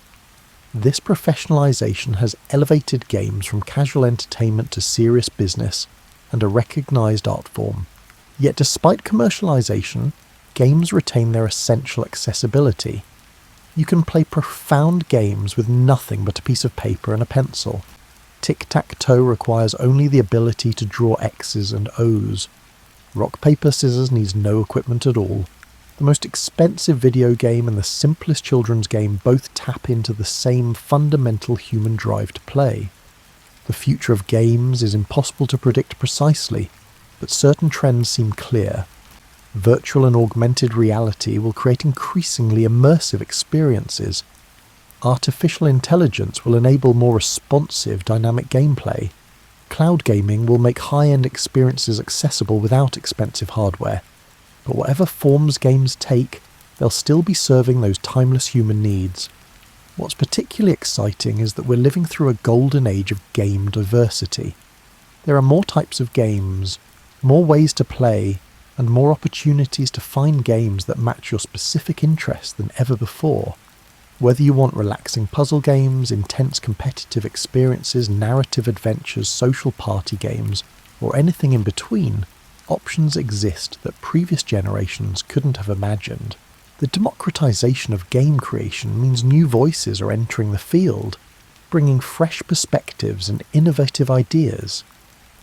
This professionalization has elevated games from casual entertainment to serious business and a recognized art form. Yet despite commercialization, games retain their essential accessibility. You can play profound games with nothing but a piece of paper and a pencil. Tic-tac-toe requires only the ability to draw X's and O's. Rock, paper, scissors needs no equipment at all. The most expensive video game and the simplest children's game both tap into the same fundamental human drive to play. The future of games is impossible to predict precisely, but certain trends seem clear. Virtual and augmented reality will create increasingly immersive experiences. Artificial intelligence will enable more responsive, dynamic gameplay. Cloud gaming will make high-end experiences accessible without expensive hardware. But whatever forms games take, they'll still be serving those timeless human needs. What's particularly exciting is that we're living through a golden age of game diversity. There are more types of games, more ways to play, and more opportunities to find games that match your specific interests than ever before. Whether you want relaxing puzzle games, intense competitive experiences, narrative adventures, social party games, or anything in between, options exist that previous generations couldn't have imagined. The democratization of game creation means new voices are entering the field, bringing fresh perspectives and innovative ideas.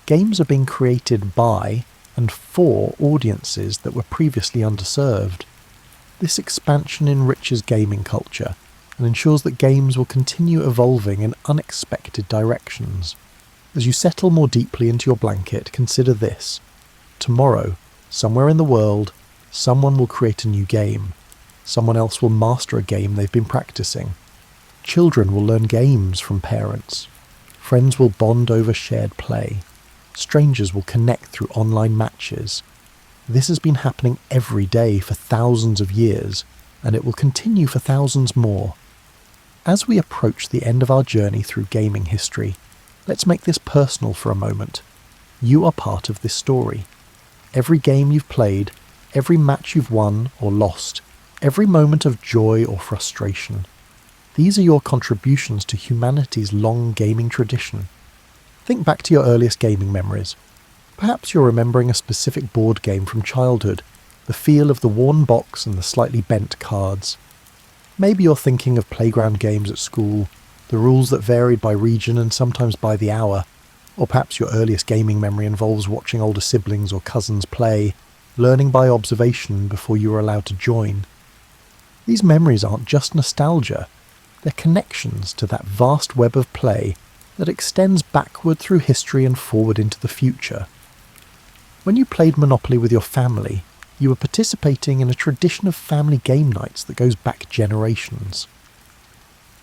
Games are being created by and for audiences that were previously underserved. This expansion enriches gaming culture and ensures that games will continue evolving in unexpected directions. As you settle more deeply into your blanket, consider this. Tomorrow, somewhere in the world, someone will create a new game. Someone else will master a game they've been practicing. Children will learn games from parents. Friends will bond over shared play. Strangers will connect through online matches. This has been happening every day for thousands of years, and it will continue for thousands more. As we approach the end of our journey through gaming history, let's make this personal for a moment. You are part of this story. Every game you've played, every match you've won or lost, every moment of joy or frustration. These are your contributions to humanity's long gaming tradition. Think back to your earliest gaming memories. Perhaps you're remembering a specific board game from childhood, the feel of the worn box and the slightly bent cards. Maybe you're thinking of playground games at school, the rules that varied by region and sometimes by the hour. Or perhaps your earliest gaming memory involves watching older siblings or cousins play, learning by observation before you were allowed to join. These memories aren't just nostalgia, they're connections to that vast web of play that extends backward through history and forward into the future. When you played Monopoly with your family, you were participating in a tradition of family game nights that goes back generations.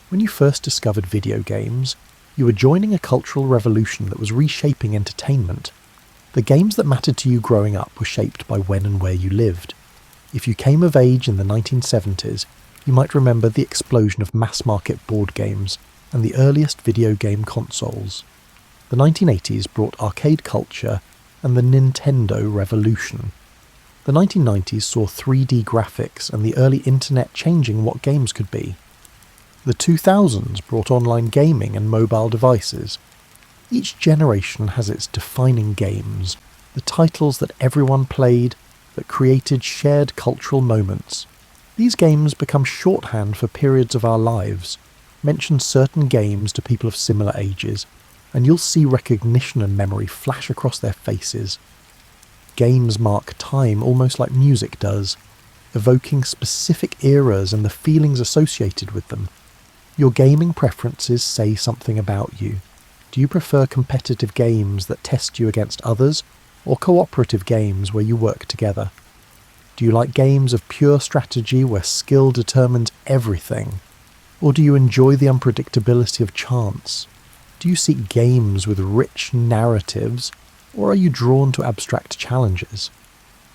When you first discovered video games, you were joining a cultural revolution that was reshaping entertainment. The games that mattered to you growing up were shaped by when and where you lived. If you came of age in the 1970s, you might remember the explosion of mass-market board games and the earliest video game consoles. The 1980s brought arcade culture and the Nintendo revolution. The 1990s saw 3D graphics and the early internet changing what games could be. The 2000s brought online gaming and mobile devices. Each generation has its defining games, the titles that everyone played, that created shared cultural moments. These games become shorthand for periods of our lives. Mention certain games to people of similar ages, and you'll see recognition and memory flash across their faces. Games mark time almost like music does, evoking specific eras and the feelings associated with them. Your gaming preferences say something about you. Do you prefer competitive games that test you against others, or cooperative games where you work together? Do you like games of pure strategy where skill determines everything? Or do you enjoy the unpredictability of chance? Do you seek games with rich narratives, or are you drawn to abstract challenges?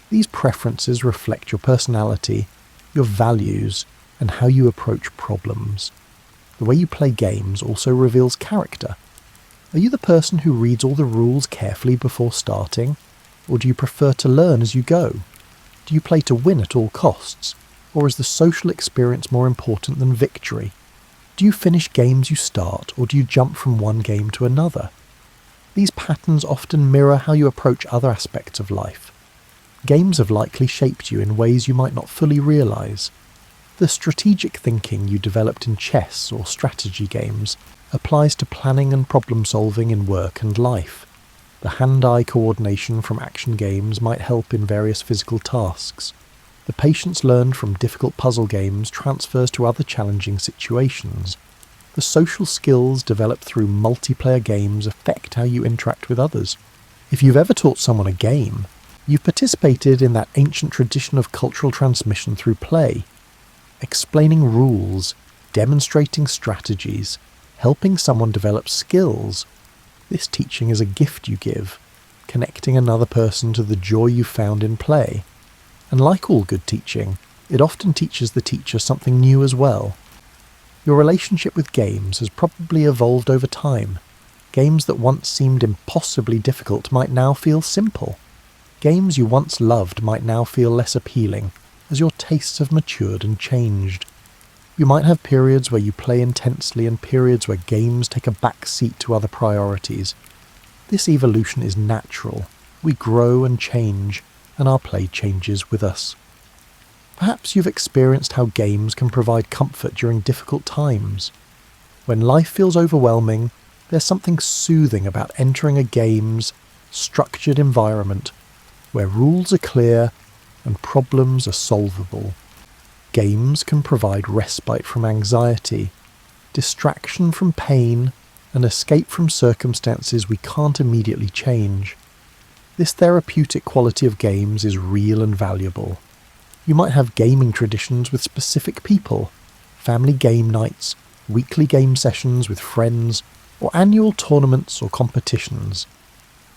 These preferences reflect your personality, your values, and how you approach problems. The way you play games also reveals character. Are you the person who reads all the rules carefully before starting, or do you prefer to learn as you go? Do you play to win at all costs, or is the social experience more important than victory? Do you finish games you start, or do you jump from one game to another? These patterns often mirror how you approach other aspects of life. Games have likely shaped you in ways you might not fully realise. The strategic thinking you developed in chess or strategy games applies to planning and problem-solving in work and life. The hand-eye coordination from action games might help in various physical tasks. The patience learned from difficult puzzle games transfers to other challenging situations. The social skills developed through multiplayer games affect how you interact with others. If you've ever taught someone a game, you've participated in that ancient tradition of cultural transmission through play. Explaining rules, demonstrating strategies, helping someone develop skills. This teaching is a gift you give, connecting another person to the joy you found in play. And like all good teaching, it often teaches the teacher something new as well. Your relationship with games has probably evolved over time. Games that once seemed impossibly difficult might now feel simple. Games you once loved might now feel less appealing, as your tastes have matured and changed. You might have periods where you play intensely and periods where games take a back seat to other priorities. This evolution is natural. We grow and change, and our play changes with us. Perhaps you've experienced how games can provide comfort during difficult times. When life feels overwhelming, there's something soothing about entering a game's structured environment where rules are clear and problems are solvable. Games can provide respite from anxiety, distraction from pain, and escape from circumstances we can't immediately change. This therapeutic quality of games is real and valuable. You might have gaming traditions with specific people, family game nights, weekly game sessions with friends, or annual tournaments or competitions.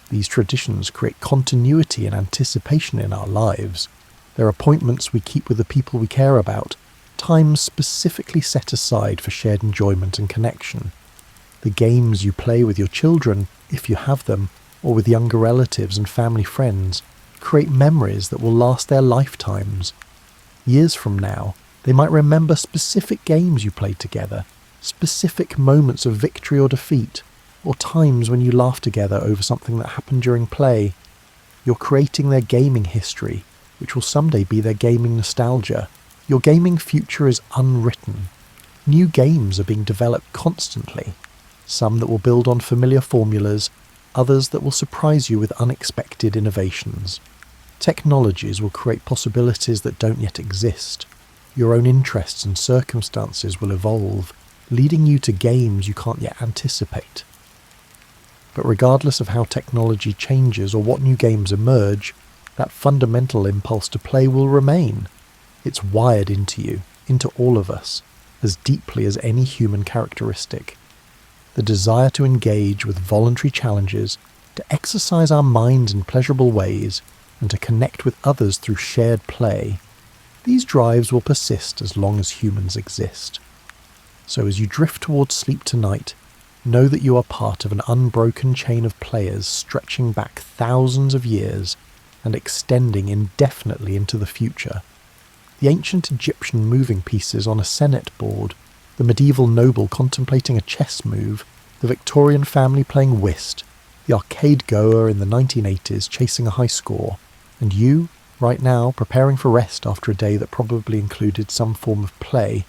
These traditions create continuity and anticipation in our lives. They're appointments we keep with the people we care about, times specifically set aside for shared enjoyment and connection. The games you play with your children, if you have them, or with younger relatives and family friends, create memories that will last their lifetimes. Years from now, they might remember specific games you played together, specific moments of victory or defeat, or times when you laughed together over something that happened during play. You're creating their gaming history, which will someday be their gaming nostalgia. Your gaming future is unwritten. New games are being developed constantly, some that will build on familiar formulas, others that will surprise you with unexpected innovations. Technologies will create possibilities that don't yet exist. Your own interests and circumstances will evolve, leading you to games you can't yet anticipate. But regardless of how technology changes or what new games emerge, that fundamental impulse to play will remain. It's wired into you, into all of us, as deeply as any human characteristic. The desire to engage with voluntary challenges, to exercise our minds in pleasurable ways, and to connect with others through shared play, these drives will persist as long as humans exist. So as you drift towards sleep tonight, know that you are part of an unbroken chain of players stretching back thousands of years and extending indefinitely into the future. The ancient Egyptian moving pieces on a Senate board, the medieval noble contemplating a chess move, the Victorian family playing whist, the arcade goer in the 1980s chasing a high score, and you, right now, preparing for rest after a day that probably included some form of play.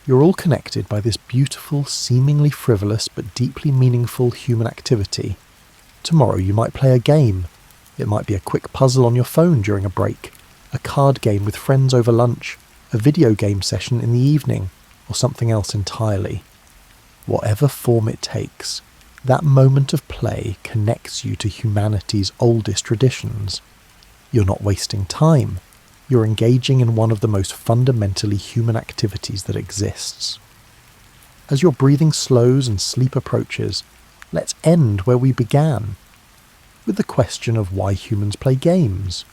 You're all connected by this beautiful, seemingly frivolous but deeply meaningful human activity. Tomorrow you might play a game. It might be a quick puzzle on your phone during a break, a card game with friends over lunch, a video game session in the evening, or something else entirely. Whatever form it takes, that moment of play connects you to humanity's oldest traditions. You're not wasting time. You're engaging in one of the most fundamentally human activities that exists. As your breathing slows and sleep approaches, let's end where we began, with the question of why humans play games.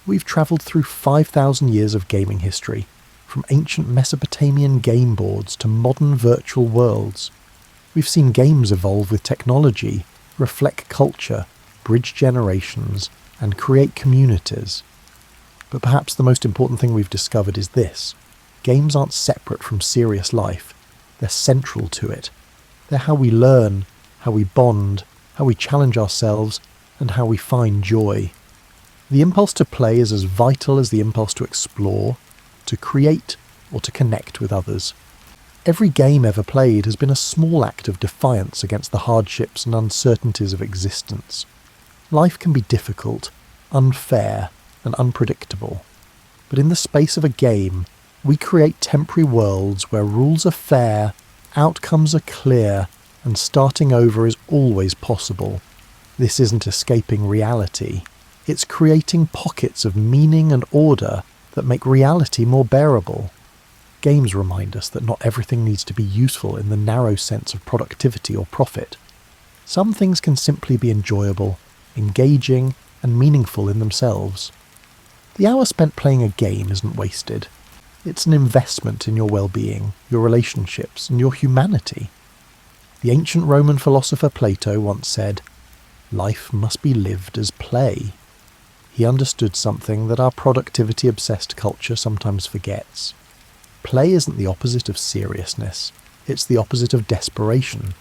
We've travelled through 5,000 years of gaming history, from ancient Mesopotamian game boards to modern virtual worlds. We've seen games evolve with technology, reflect culture, bridge generations, and create communities. But perhaps the most important thing we've discovered is this: games aren't separate from serious life. They're central to it. They're how we learn, how we bond, how we challenge ourselves, and how we find joy. The impulse to play is as vital as the impulse to explore, to create, or to connect with others. Every game ever played has been a small act of defiance against the hardships and uncertainties of existence. Life can be difficult, unfair, and unpredictable. But in the space of a game, we create temporary worlds where rules are fair, outcomes are clear, and starting over is always possible. This isn't escaping reality. It's creating pockets of meaning and order that make reality more bearable. Games remind us that not everything needs to be useful in the narrow sense of productivity or profit. Some things can simply be enjoyable, engaging, and meaningful in themselves. The hour spent playing a game isn't wasted. It's an investment in your well-being, your relationships, and your humanity. The ancient Roman philosopher Plato once said, "Life must be lived as play." He understood something that our productivity-obsessed culture sometimes forgets. Play isn't the opposite of seriousness, it's the opposite of desperation.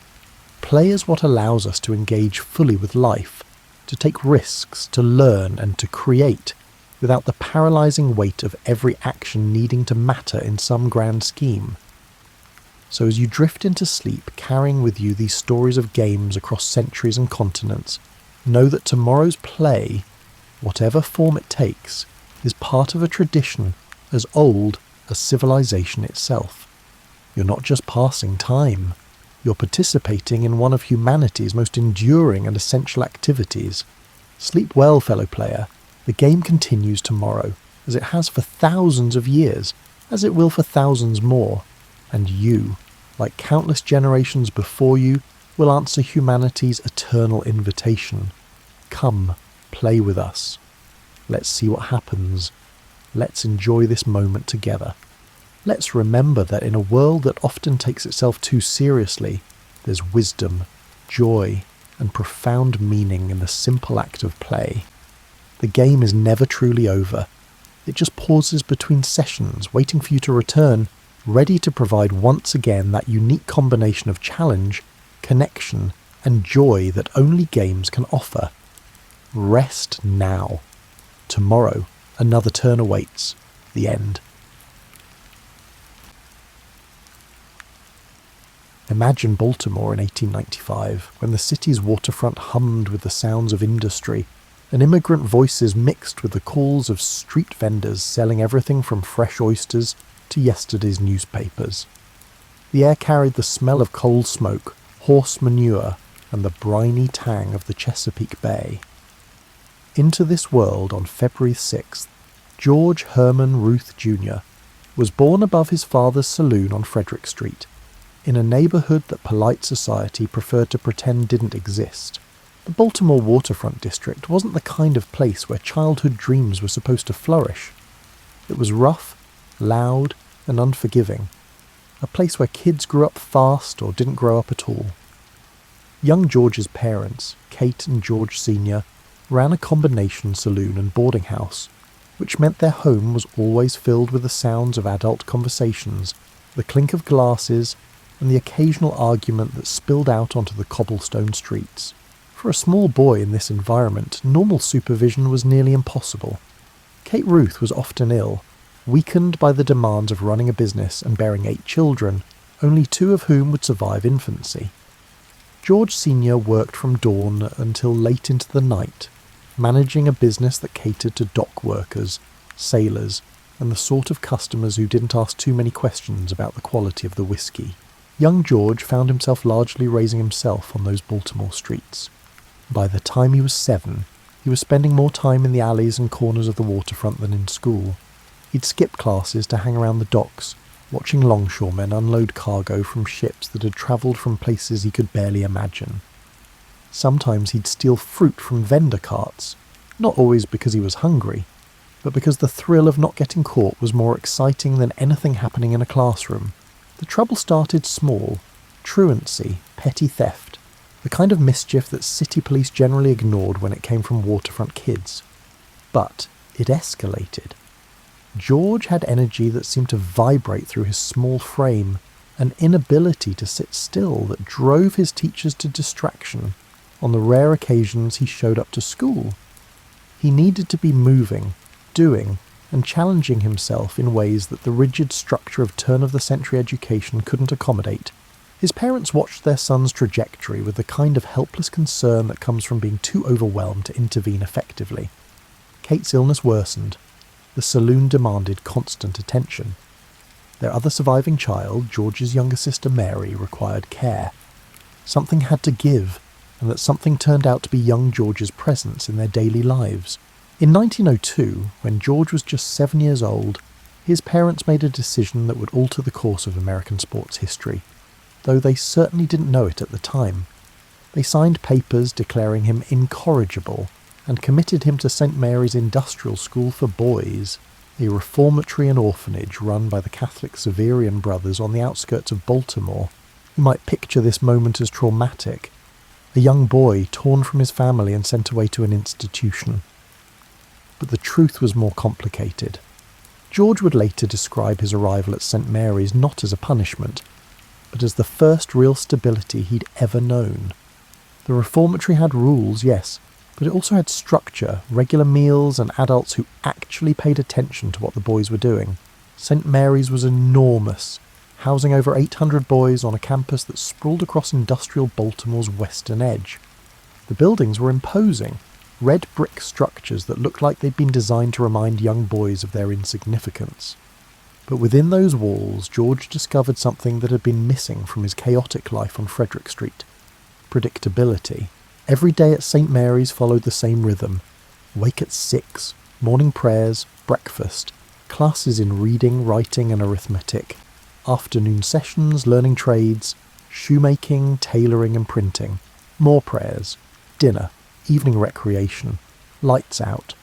Play is what allows us to engage fully with life, to take risks, to learn, and to create, without the paralysing weight of every action needing to matter in some grand scheme. So as you drift into sleep, carrying with you these stories of games across centuries and continents, know that tomorrow's play, whatever form it takes, is part of a tradition as old as civilization itself. You're not just passing time, you're participating in one of humanity's most enduring and essential activities. Sleep well, fellow player. The game continues tomorrow, as it has for thousands of years, as it will for thousands more, and you, like countless generations before you, will answer humanity's eternal invitation. Come, play with us. Let's see what happens. Let's enjoy this moment together. Let's remember that in a world that often takes itself too seriously, there's wisdom, joy, and profound meaning in the simple act of play. The game is never truly over. It just pauses between sessions, waiting for you to return, ready to provide once again that unique combination of challenge, connection, and joy that only games can offer. Rest now. Tomorrow, another turn awaits. The end. Imagine Baltimore in 1895, when the city's waterfront hummed with the sounds of industry, and immigrant voices mixed with the calls of street vendors selling everything from fresh oysters to yesterday's newspapers. The air carried the smell of coal smoke, horse manure, and the briny tang of the Chesapeake Bay. Into this world on February 6th, George Herman Ruth Jr. was born above his father's saloon on Frederick Street, in a neighbourhood that polite society preferred to pretend didn't exist. The Baltimore waterfront district wasn't the kind of place where childhood dreams were supposed to flourish. It was rough, loud, and unforgiving, a place where kids grew up fast or didn't grow up at all. Young George's parents, Kate and George Sr., ran a combination saloon and boarding house, which meant their home was always filled with the sounds of adult conversations, the clink of glasses, and the occasional argument that spilled out onto the cobblestone streets. For a small boy in this environment, normal supervision was nearly impossible. Kate Ruth was often ill, weakened by the demands of running a business and bearing 8 children, only 2 of whom would survive infancy. George Sr. worked from dawn until late into the night, managing a business that catered to dock workers, sailors, and the sort of customers who didn't ask too many questions about the quality of the whiskey. Young George found himself largely raising himself on those Baltimore streets. By the time he was 7, he was spending more time in the alleys and corners of the waterfront than in school. He'd skip classes to hang around the docks, watching longshoremen unload cargo from ships that had travelled from places he could barely imagine. Sometimes he'd steal fruit from vendor carts, not always because he was hungry, but because the thrill of not getting caught was more exciting than anything happening in a classroom. The trouble started small: truancy, petty theft, the kind of mischief that city police generally ignored when it came from waterfront kids. But it escalated. George had energy that seemed to vibrate through his small frame, an inability to sit still that drove his teachers to distraction on the rare occasions he showed up to school. He needed to be moving, doing, and challenging himself in ways that the rigid structure of turn-of-the-century education couldn't accommodate. His parents watched their son's trajectory with the kind of helpless concern that comes from being too overwhelmed to intervene effectively. Kate's illness worsened. The saloon demanded constant attention. Their other surviving child, George's younger sister Mary, required care. Something had to give, and that something turned out to be young George's presence in their daily lives. In 1902, when George was just 7 years old, his parents made a decision that would alter the course of American sports history, though they certainly didn't know it at the time. They signed papers declaring him incorrigible and committed him to St. Mary's Industrial School for Boys, a reformatory and orphanage run by the Catholic Severian brothers on the outskirts of Baltimore. You might picture this moment as traumatic: a young boy torn from his family and sent away to an institution. But the truth was more complicated. George would later describe his arrival at St. Mary's not as a punishment, but as the first real stability he'd ever known. The reformatory had rules, yes, but it also had structure, regular meals, and adults who actually paid attention to what the boys were doing. St. Mary's was enormous, housing over 800 boys on a campus that sprawled across industrial Baltimore's western edge. The buildings were imposing, red brick structures that looked like they'd been designed to remind young boys of their insignificance. But within those walls, George discovered something that had been missing from his chaotic life on Frederick Street: predictability. Every day at St. Mary's followed the same rhythm: wake at 6, morning prayers, breakfast, classes in reading, writing and arithmetic, afternoon sessions learning trades, shoemaking, tailoring and printing, more prayers, dinner, evening recreation, lights out.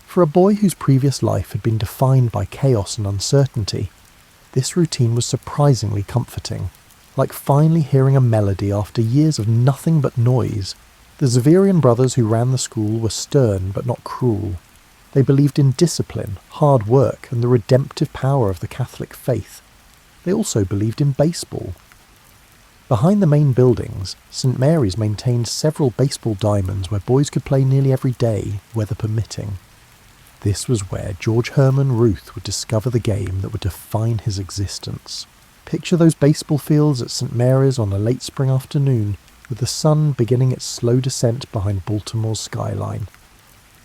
For a boy whose previous life had been defined by chaos and uncertainty, this routine was surprisingly comforting, like finally hearing a melody after years of nothing but noise. The Severian brothers who ran the school were stern but not cruel. They believed in discipline, hard work, and the redemptive power of the Catholic faith. They also believed in baseball. Behind the main buildings, St. Mary's maintained several baseball diamonds where boys could play nearly every day, weather permitting. This was where George Herman Ruth would discover the game that would define his existence. Picture those baseball fields at St. Mary's on a late spring afternoon, with the sun beginning its slow descent behind Baltimore's skyline.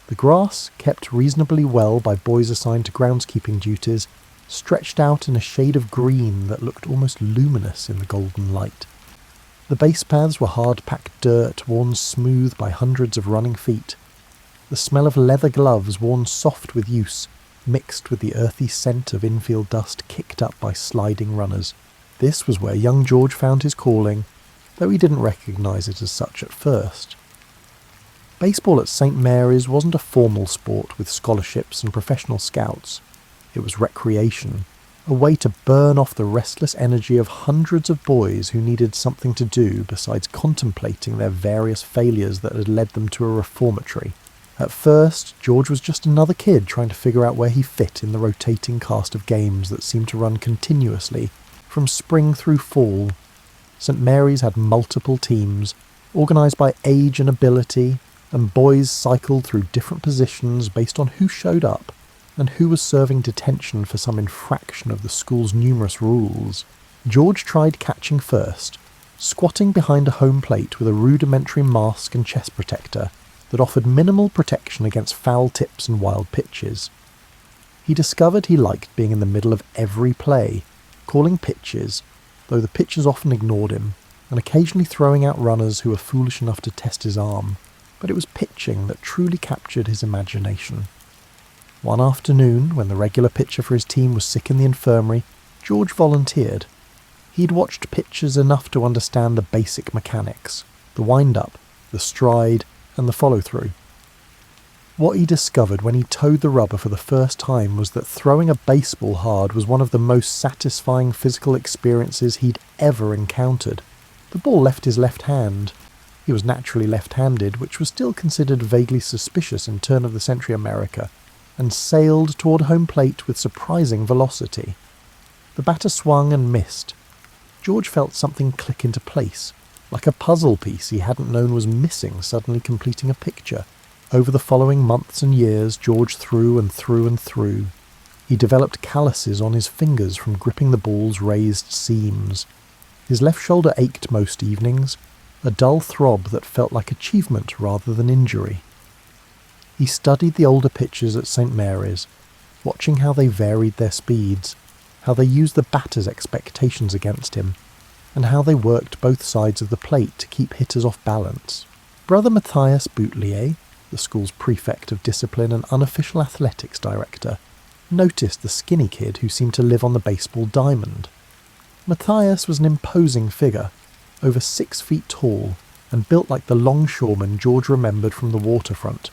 The grass, kept reasonably well by boys assigned to groundskeeping duties, stretched out in a shade of green that looked almost luminous in the golden light. The base paths were hard-packed dirt worn smooth by hundreds of running feet. The smell of leather gloves worn soft with use, mixed with the earthy scent of infield dust kicked up by sliding runners. This was where young George found his calling, though he didn't recognise it as such at first. Baseball at St Mary's wasn't a formal sport with scholarships and professional scouts. It was recreation, a way to burn off the restless energy of hundreds of boys who needed something to do besides contemplating their various failures that had led them to a reformatory. At first, George was just another kid trying to figure out where he fit in the rotating cast of games that seemed to run continuously, from spring through fall. St Mary's had multiple teams, organised by age and ability, and boys cycled through different positions based on who showed up and who was serving detention for some infraction of the school's numerous rules. George tried catching first, squatting behind a home plate with a rudimentary mask and chest protector that offered minimal protection against foul tips and wild pitches. He discovered he liked being in the middle of every play, calling pitches, though the pitchers often ignored him, and occasionally throwing out runners who were foolish enough to test his arm. But it was pitching that truly captured his imagination. One afternoon, when the regular pitcher for his team was sick in the infirmary, George volunteered. He'd watched pitchers enough to understand the basic mechanics, the wind-up, the stride, and the follow-through. What he discovered when he towed the rubber for the first time was that throwing a baseball hard was one of the most satisfying physical experiences he'd ever encountered. The ball left his left hand. He was naturally left-handed, which was still considered vaguely suspicious in turn-of-the-century America, and sailed toward home plate with surprising velocity. The batter swung and missed. George felt something click into place, like a puzzle piece he hadn't known was missing suddenly completing a picture. Over the following months and years, George threw and threw and threw. He developed calluses on his fingers from gripping the ball's raised seams. His left shoulder ached most evenings, a dull throb that felt like achievement rather than injury. He studied the older pitchers at St Mary's, watching how they varied their speeds, how they used the batter's expectations against him, and how they worked both sides of the plate to keep hitters off balance. Brother Matthias Boutelier, the school's prefect of discipline and unofficial athletics director, noticed the skinny kid who seemed to live on the baseball diamond. Matthias was an imposing figure, over 6 feet tall, and built like the longshoreman George remembered from the waterfront.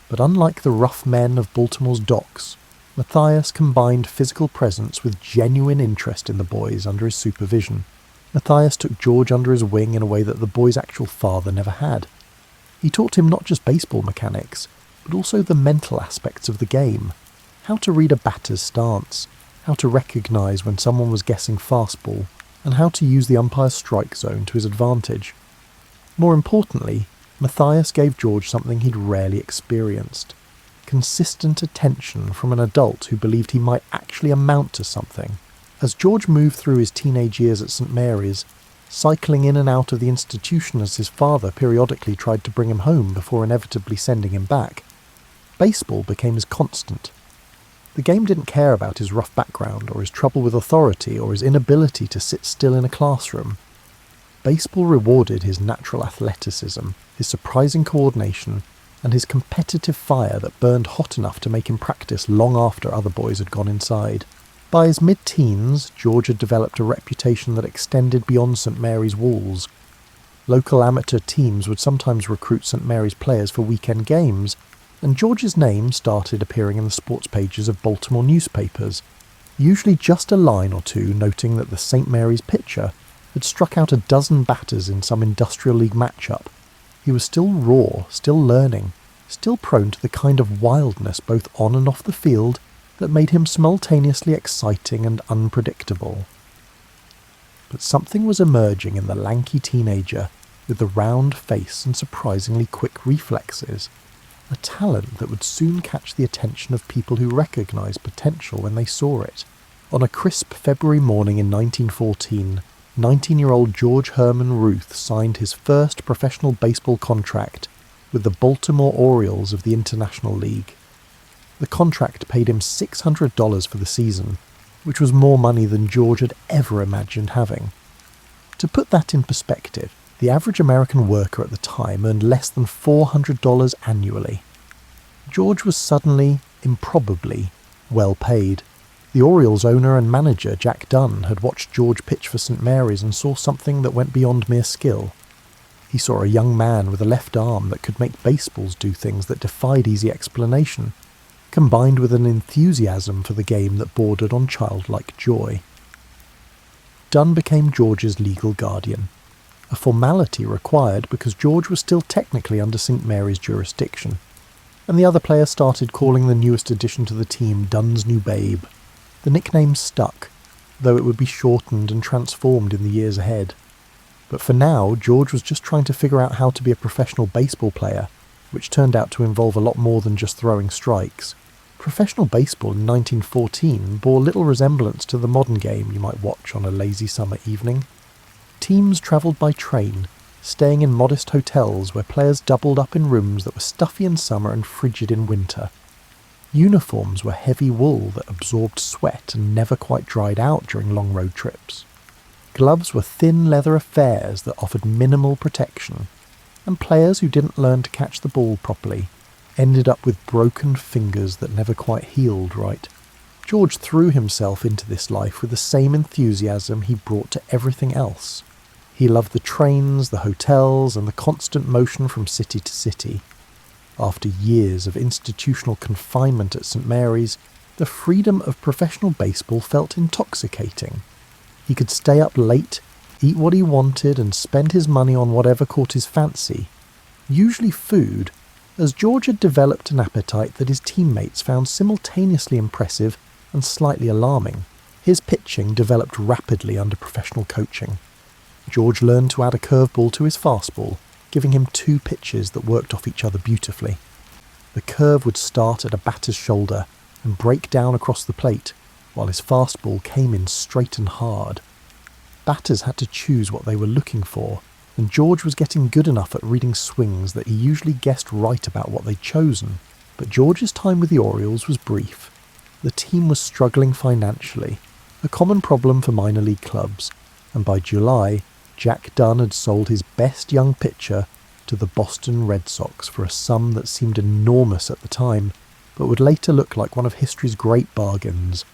But unlike the rough men of Baltimore's docks, Matthias combined physical presence with genuine interest in the boys under his supervision. Matthias took George under his wing in a way that the boy's actual father never had. He taught him not just baseball mechanics, but also the mental aspects of the game. How to read a batter's stance, how to recognise when someone was guessing fastball, and how to use the umpire's strike zone to his advantage. More importantly, Matthias gave George something he'd rarely experienced: consistent attention from an adult who believed he might actually amount to something. As George moved through his teenage years at St Mary's, cycling in and out of the institution as his father periodically tried to bring him home before inevitably sending him back, baseball became his constant. The game didn't care about his rough background or his trouble with authority or his inability to sit still in a classroom. Baseball rewarded his natural athleticism, his surprising coordination, and his competitive fire that burned hot enough to make him practice long after other boys had gone inside. By his mid-teens, George had developed a reputation that extended beyond St Mary's walls. Local amateur teams would sometimes recruit St Mary's players for weekend games, and George's name started appearing in the sports pages of Baltimore newspapers, usually just a line or two noting that the St Mary's pitcher had struck out a dozen batters in some industrial league matchup. He was still raw, still learning, still prone to the kind of wildness both on and off the field that made him simultaneously exciting and unpredictable. But something was emerging in the lanky teenager with the round face and surprisingly quick reflexes, a talent that would soon catch the attention of people who recognised potential when they saw it. On a crisp February morning in 1914, 19-year-old George Herman Ruth signed his first professional baseball contract with the Baltimore Orioles of the International League. The contract paid him $600 for the season, which was more money than George had ever imagined having. To put that in perspective, the average American worker at the time earned less than $400 annually. George was suddenly, improbably, well paid. The Orioles' owner and manager, Jack Dunn, had watched George pitch for St Mary's and saw something that went beyond mere skill. He saw a young man with a left arm that could make baseballs do things that defied easy explanation, combined with an enthusiasm for the game that bordered on childlike joy. Dunn became George's legal guardian, a formality required because George was still technically under St Mary's jurisdiction, and the other players started calling the newest addition to the team Dunn's new babe. The nickname stuck, though it would be shortened and transformed in the years ahead. But for now, George was just trying to figure out how to be a professional baseball player, which turned out to involve a lot more than just throwing strikes. Professional baseball in 1914 bore little resemblance to the modern game you might watch on a lazy summer evening. Teams travelled by train, staying in modest hotels where players doubled up in rooms that were stuffy in summer and frigid in winter. Uniforms were heavy wool that absorbed sweat and never quite dried out during long road trips. Gloves were thin leather affairs that offered minimal protection, and players who didn't learn to catch the ball properly ended up with broken fingers that never quite healed right. George threw himself into this life with the same enthusiasm he brought to everything else. He loved the trains, the hotels, and the constant motion from city to city. After years of institutional confinement at St Mary's, the freedom of professional baseball felt intoxicating. He could stay up late, eat what he wanted, and spend his money on whatever caught his fancy, usually food, as George had developed an appetite that his teammates found simultaneously impressive and slightly alarming. His pitching developed rapidly under professional coaching. George learned to add a curveball to his fastball, giving him two pitches that worked off each other beautifully. The curve would start at a batter's shoulder and break down across the plate, while his fastball came in straight and hard. Batters had to choose what they were looking for, and George was getting good enough at reading swings that he usually guessed right about what they'd chosen. But George's time with the Orioles was brief. The team was struggling financially, a common problem for minor league clubs, and by July, Jack Dunn had sold his best young pitcher to the Boston Red Sox for a sum that seemed enormous at the time, but would later look like one of history's great bargains.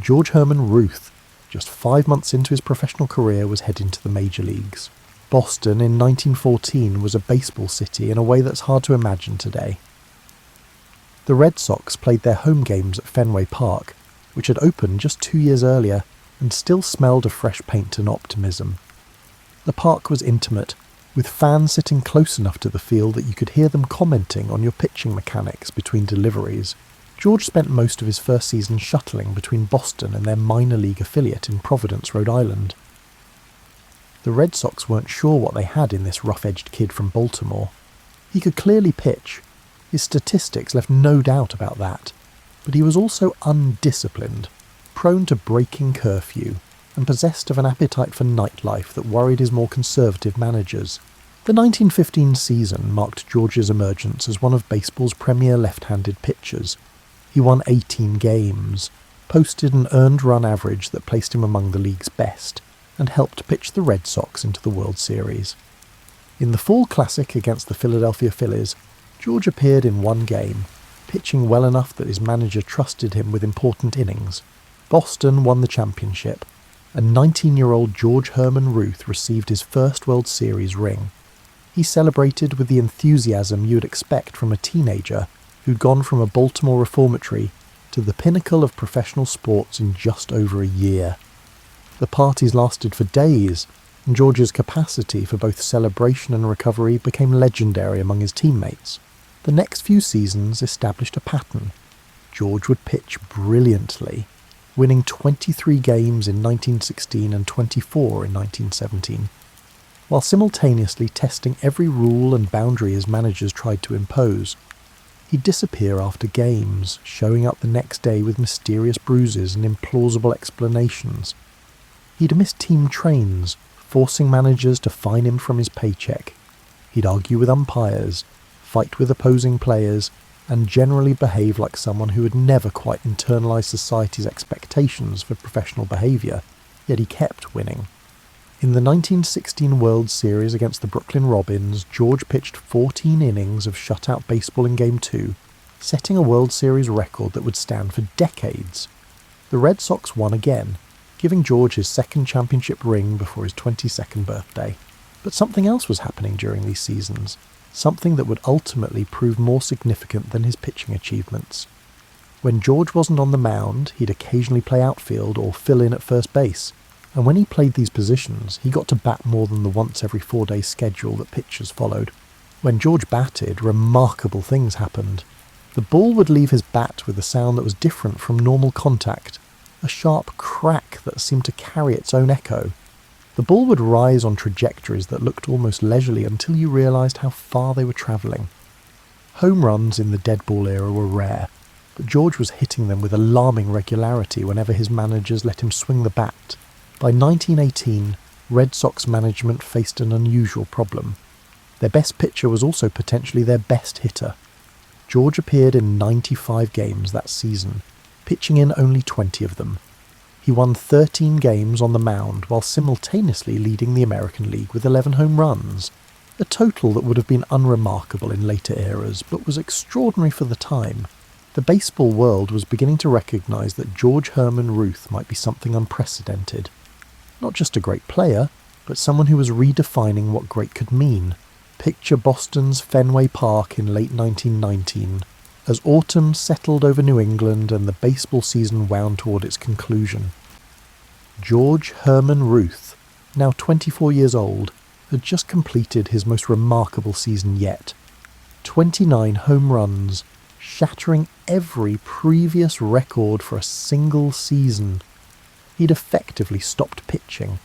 George Herman Ruth, just 5 months into his professional career, was heading to the major leagues. Boston in 1914 was a baseball city in a way that's hard to imagine today. The Red Sox played their home games at Fenway Park, which had opened just 2 years earlier and still smelled of fresh paint and optimism. The park was intimate, with fans sitting close enough to the field that you could hear them commenting on your pitching mechanics between deliveries. George spent most of his first season shuttling between Boston and their minor league affiliate in Providence, Rhode Island. The Red Sox weren't sure what they had in this rough-edged kid from Baltimore. He could clearly pitch. His statistics left no doubt about that. But he was also undisciplined, prone to breaking curfew, and possessed of an appetite for nightlife that worried his more conservative managers. The 1915 season marked George's emergence as one of baseball's premier left-handed pitchers. He won 18 games, posted an earned run average that placed him among the league's best, and helped pitch the Red Sox into the World Series. In the Fall Classic against the Philadelphia Phillies, George appeared in one game, pitching well enough that his manager trusted him with important innings. Boston won the championship, and 19-year-old George Herman Ruth received his first World Series ring. He celebrated with the enthusiasm you'd expect from a teenager who'd gone from a Baltimore reformatory to the pinnacle of professional sports in just over a year. The parties lasted for days, and George's capacity for both celebration and recovery became legendary among his teammates. The next few seasons established a pattern. George would pitch brilliantly, winning 23 games in 1916 and 24 in 1917, while simultaneously testing every rule and boundary his managers tried to impose. He'd disappear after games, showing up the next day with mysterious bruises and implausible explanations. He'd miss team trains, forcing managers to fine him from his paycheck. He'd argue with umpires, fight with opposing players, and generally behaved like someone who had never quite internalised society's expectations for professional behaviour, yet he kept winning. In the 1916 World Series against the Brooklyn Robins, George pitched 14 innings of shutout baseball in Game 2, setting a World Series record that would stand for decades. The Red Sox won again, giving George his second championship ring before his 22nd birthday. But something else was happening during these seasons, something that would ultimately prove more significant than his pitching achievements. When George wasn't on the mound, he'd occasionally play outfield or fill in at first base, and when he played these positions, he got to bat more than the once every 4-day schedule that pitchers followed. When George batted, remarkable things happened. The ball would leave his bat with a sound that was different from normal contact, a sharp crack that seemed to carry its own echo. The ball would rise on trajectories that looked almost leisurely until you realised how far they were travelling. Home runs in the dead ball era were rare, but George was hitting them with alarming regularity whenever his managers let him swing the bat. By 1918, Red Sox management faced an unusual problem. Their best pitcher was also potentially their best hitter. George appeared in 95 games that season, pitching in only 20 of them. He won 13 games on the mound while simultaneously leading the American League with 11 home runs, a total that would have been unremarkable in later eras but was extraordinary for the time. The baseball world was beginning to recognise that George Herman Ruth might be something unprecedented. Not just a great player, but someone who was redefining what great could mean. Picture Boston's Fenway Park in late 1919, as autumn settled over New England and the baseball season wound toward its conclusion. George Herman Ruth, now 24 years old, had just completed his most remarkable season yet. 29 home runs, shattering every previous record for a single season. He'd effectively stopped pitching,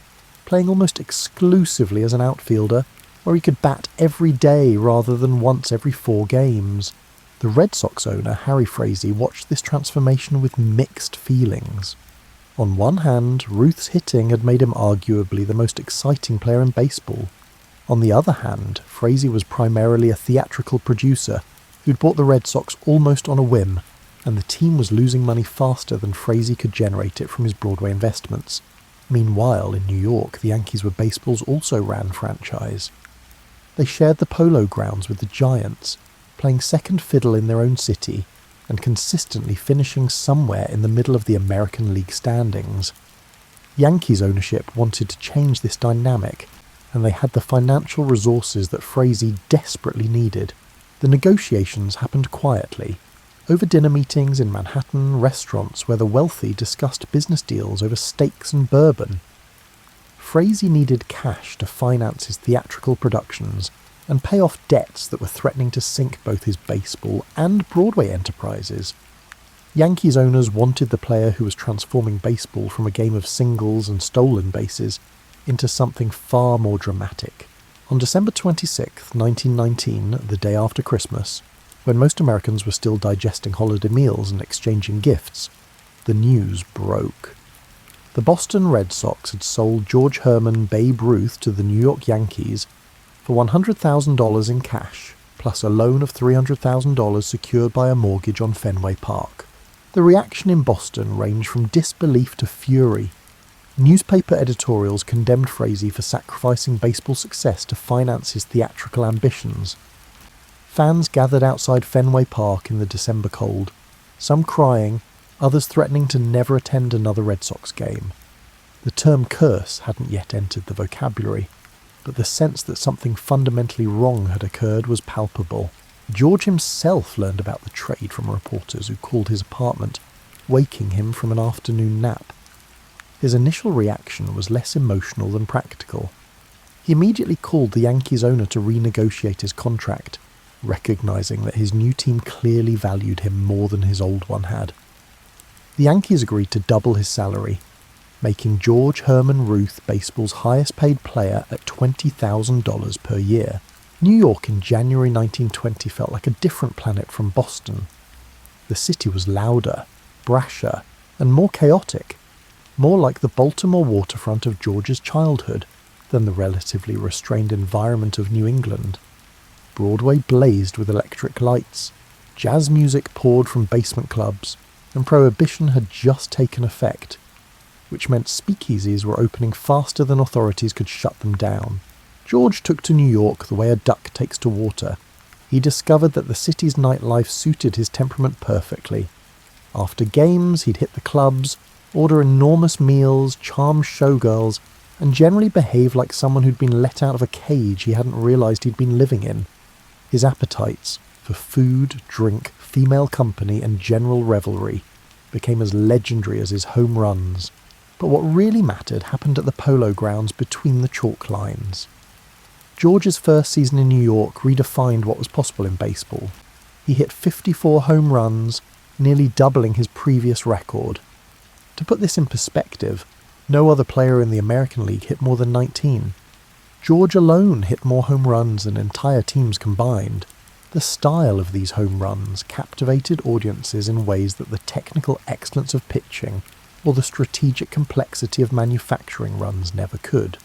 playing almost exclusively as an outfielder, where he could bat every day rather than once every 4 games. The Red Sox owner, Harry Frazee, watched this transformation with mixed feelings. On one hand, Ruth's hitting had made him arguably the most exciting player in baseball. On the other hand, Frazee was primarily a theatrical producer who'd bought the Red Sox almost on a whim, and the team was losing money faster than Frazee could generate it from his Broadway investments. Meanwhile, in New York, the Yankees were baseball's also-ran franchise. They shared the Polo Grounds with the Giants, playing second fiddle in their own city, and consistently finishing somewhere in the middle of the American League standings. Yankees ownership wanted to change this dynamic, and they had the financial resources that Frazee desperately needed. The negotiations happened quietly, over dinner meetings in Manhattan restaurants where the wealthy discussed business deals over steaks and bourbon. Frazee needed cash to finance his theatrical productions and pay off debts that were threatening to sink both his baseball and Broadway enterprises. Yankees owners wanted the player who was transforming baseball from a game of singles and stolen bases into something far more dramatic. On December 26, 1919, the day after Christmas, when most Americans were still digesting holiday meals and exchanging gifts, the news broke. The Boston Red Sox had sold George Herman Babe Ruth to the New York Yankees for $100,000 in cash, plus a loan of $300,000 secured by a mortgage on Fenway Park. The reaction in Boston ranged from disbelief to fury. Newspaper editorials condemned Frazee for sacrificing baseball success to finance his theatrical ambitions. Fans gathered outside Fenway Park in the December cold, some crying, others threatening to never attend another Red Sox game. The term curse hadn't yet entered the vocabulary, but the sense that something fundamentally wrong had occurred was palpable. George himself learned about the trade from reporters who called his apartment, waking him from an afternoon nap. His initial reaction was less emotional than practical. He immediately called the Yankees owner to renegotiate his contract, recognizing that his new team clearly valued him more than his old one had. The Yankees agreed to double his salary, making George Herman Ruth baseball's highest-paid player at $20,000 per year. New York in January 1920 felt like a different planet from Boston. The city was louder, brasher, and more chaotic, more like the Baltimore waterfront of George's childhood than the relatively restrained environment of New England. Broadway blazed with electric lights. Jazz music poured from basement clubs, and prohibition had just taken effect, which meant speakeasies were opening faster than authorities could shut them down. George took to New York the way a duck takes to water. He discovered that the city's nightlife suited his temperament perfectly. After games, he'd hit the clubs, order enormous meals, charm showgirls, and generally behave like someone who'd been let out of a cage he hadn't realised he'd been living in. His appetites for food, drink, female company, and general revelry became as legendary as his home runs. But what really mattered happened at the polo grounds between the chalk lines. George's first season in New York redefined what was possible in baseball. He hit 54 home runs, nearly doubling his previous record. To put this in perspective, no other player in the American League hit more than 19. George alone hit more home runs than entire teams combined. The style of these home runs captivated audiences in ways that the technical excellence of pitching or the strategic complexity of manufacturing runs never could.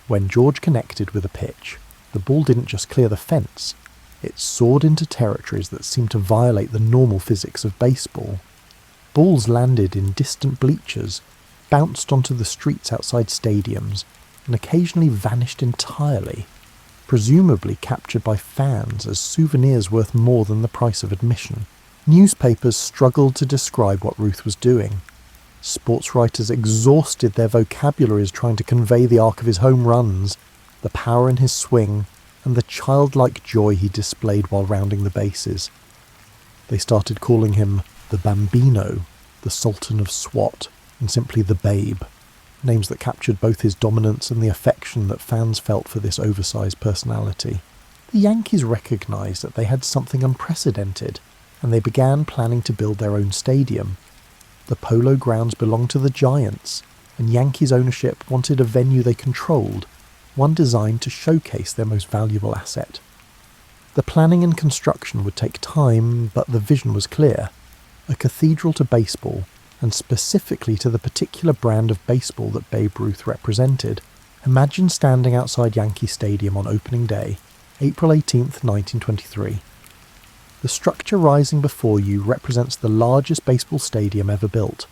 When George connected with a pitch, the ball didn't just clear the fence, it soared into territories that seemed to violate the normal physics of baseball. Balls landed in distant bleachers, bounced onto the streets outside stadiums, and occasionally vanished entirely, presumably captured by fans as souvenirs worth more than the price of admission. Newspapers struggled to describe what Ruth was doing. Sports writers exhausted their vocabularies trying to convey the arc of his home runs, the power in his swing, and the childlike joy he displayed while rounding the bases. They started calling him the Bambino, the Sultan of Swat, and simply the Babe, names that captured both his dominance and the affection that fans felt for this oversized personality. The Yankees recognized that they had something unprecedented, and they began planning to build their own stadium. The Polo Grounds belonged to the Giants, and Yankees ownership wanted a venue they controlled, one designed to showcase their most valuable asset. The planning and construction would take time, but the vision was clear. A cathedral to baseball, and specifically to the particular brand of baseball that Babe Ruth represented. Imagine standing outside Yankee Stadium on opening day, April 18th, 1923. The structure rising before you represents the largest baseball stadium ever built.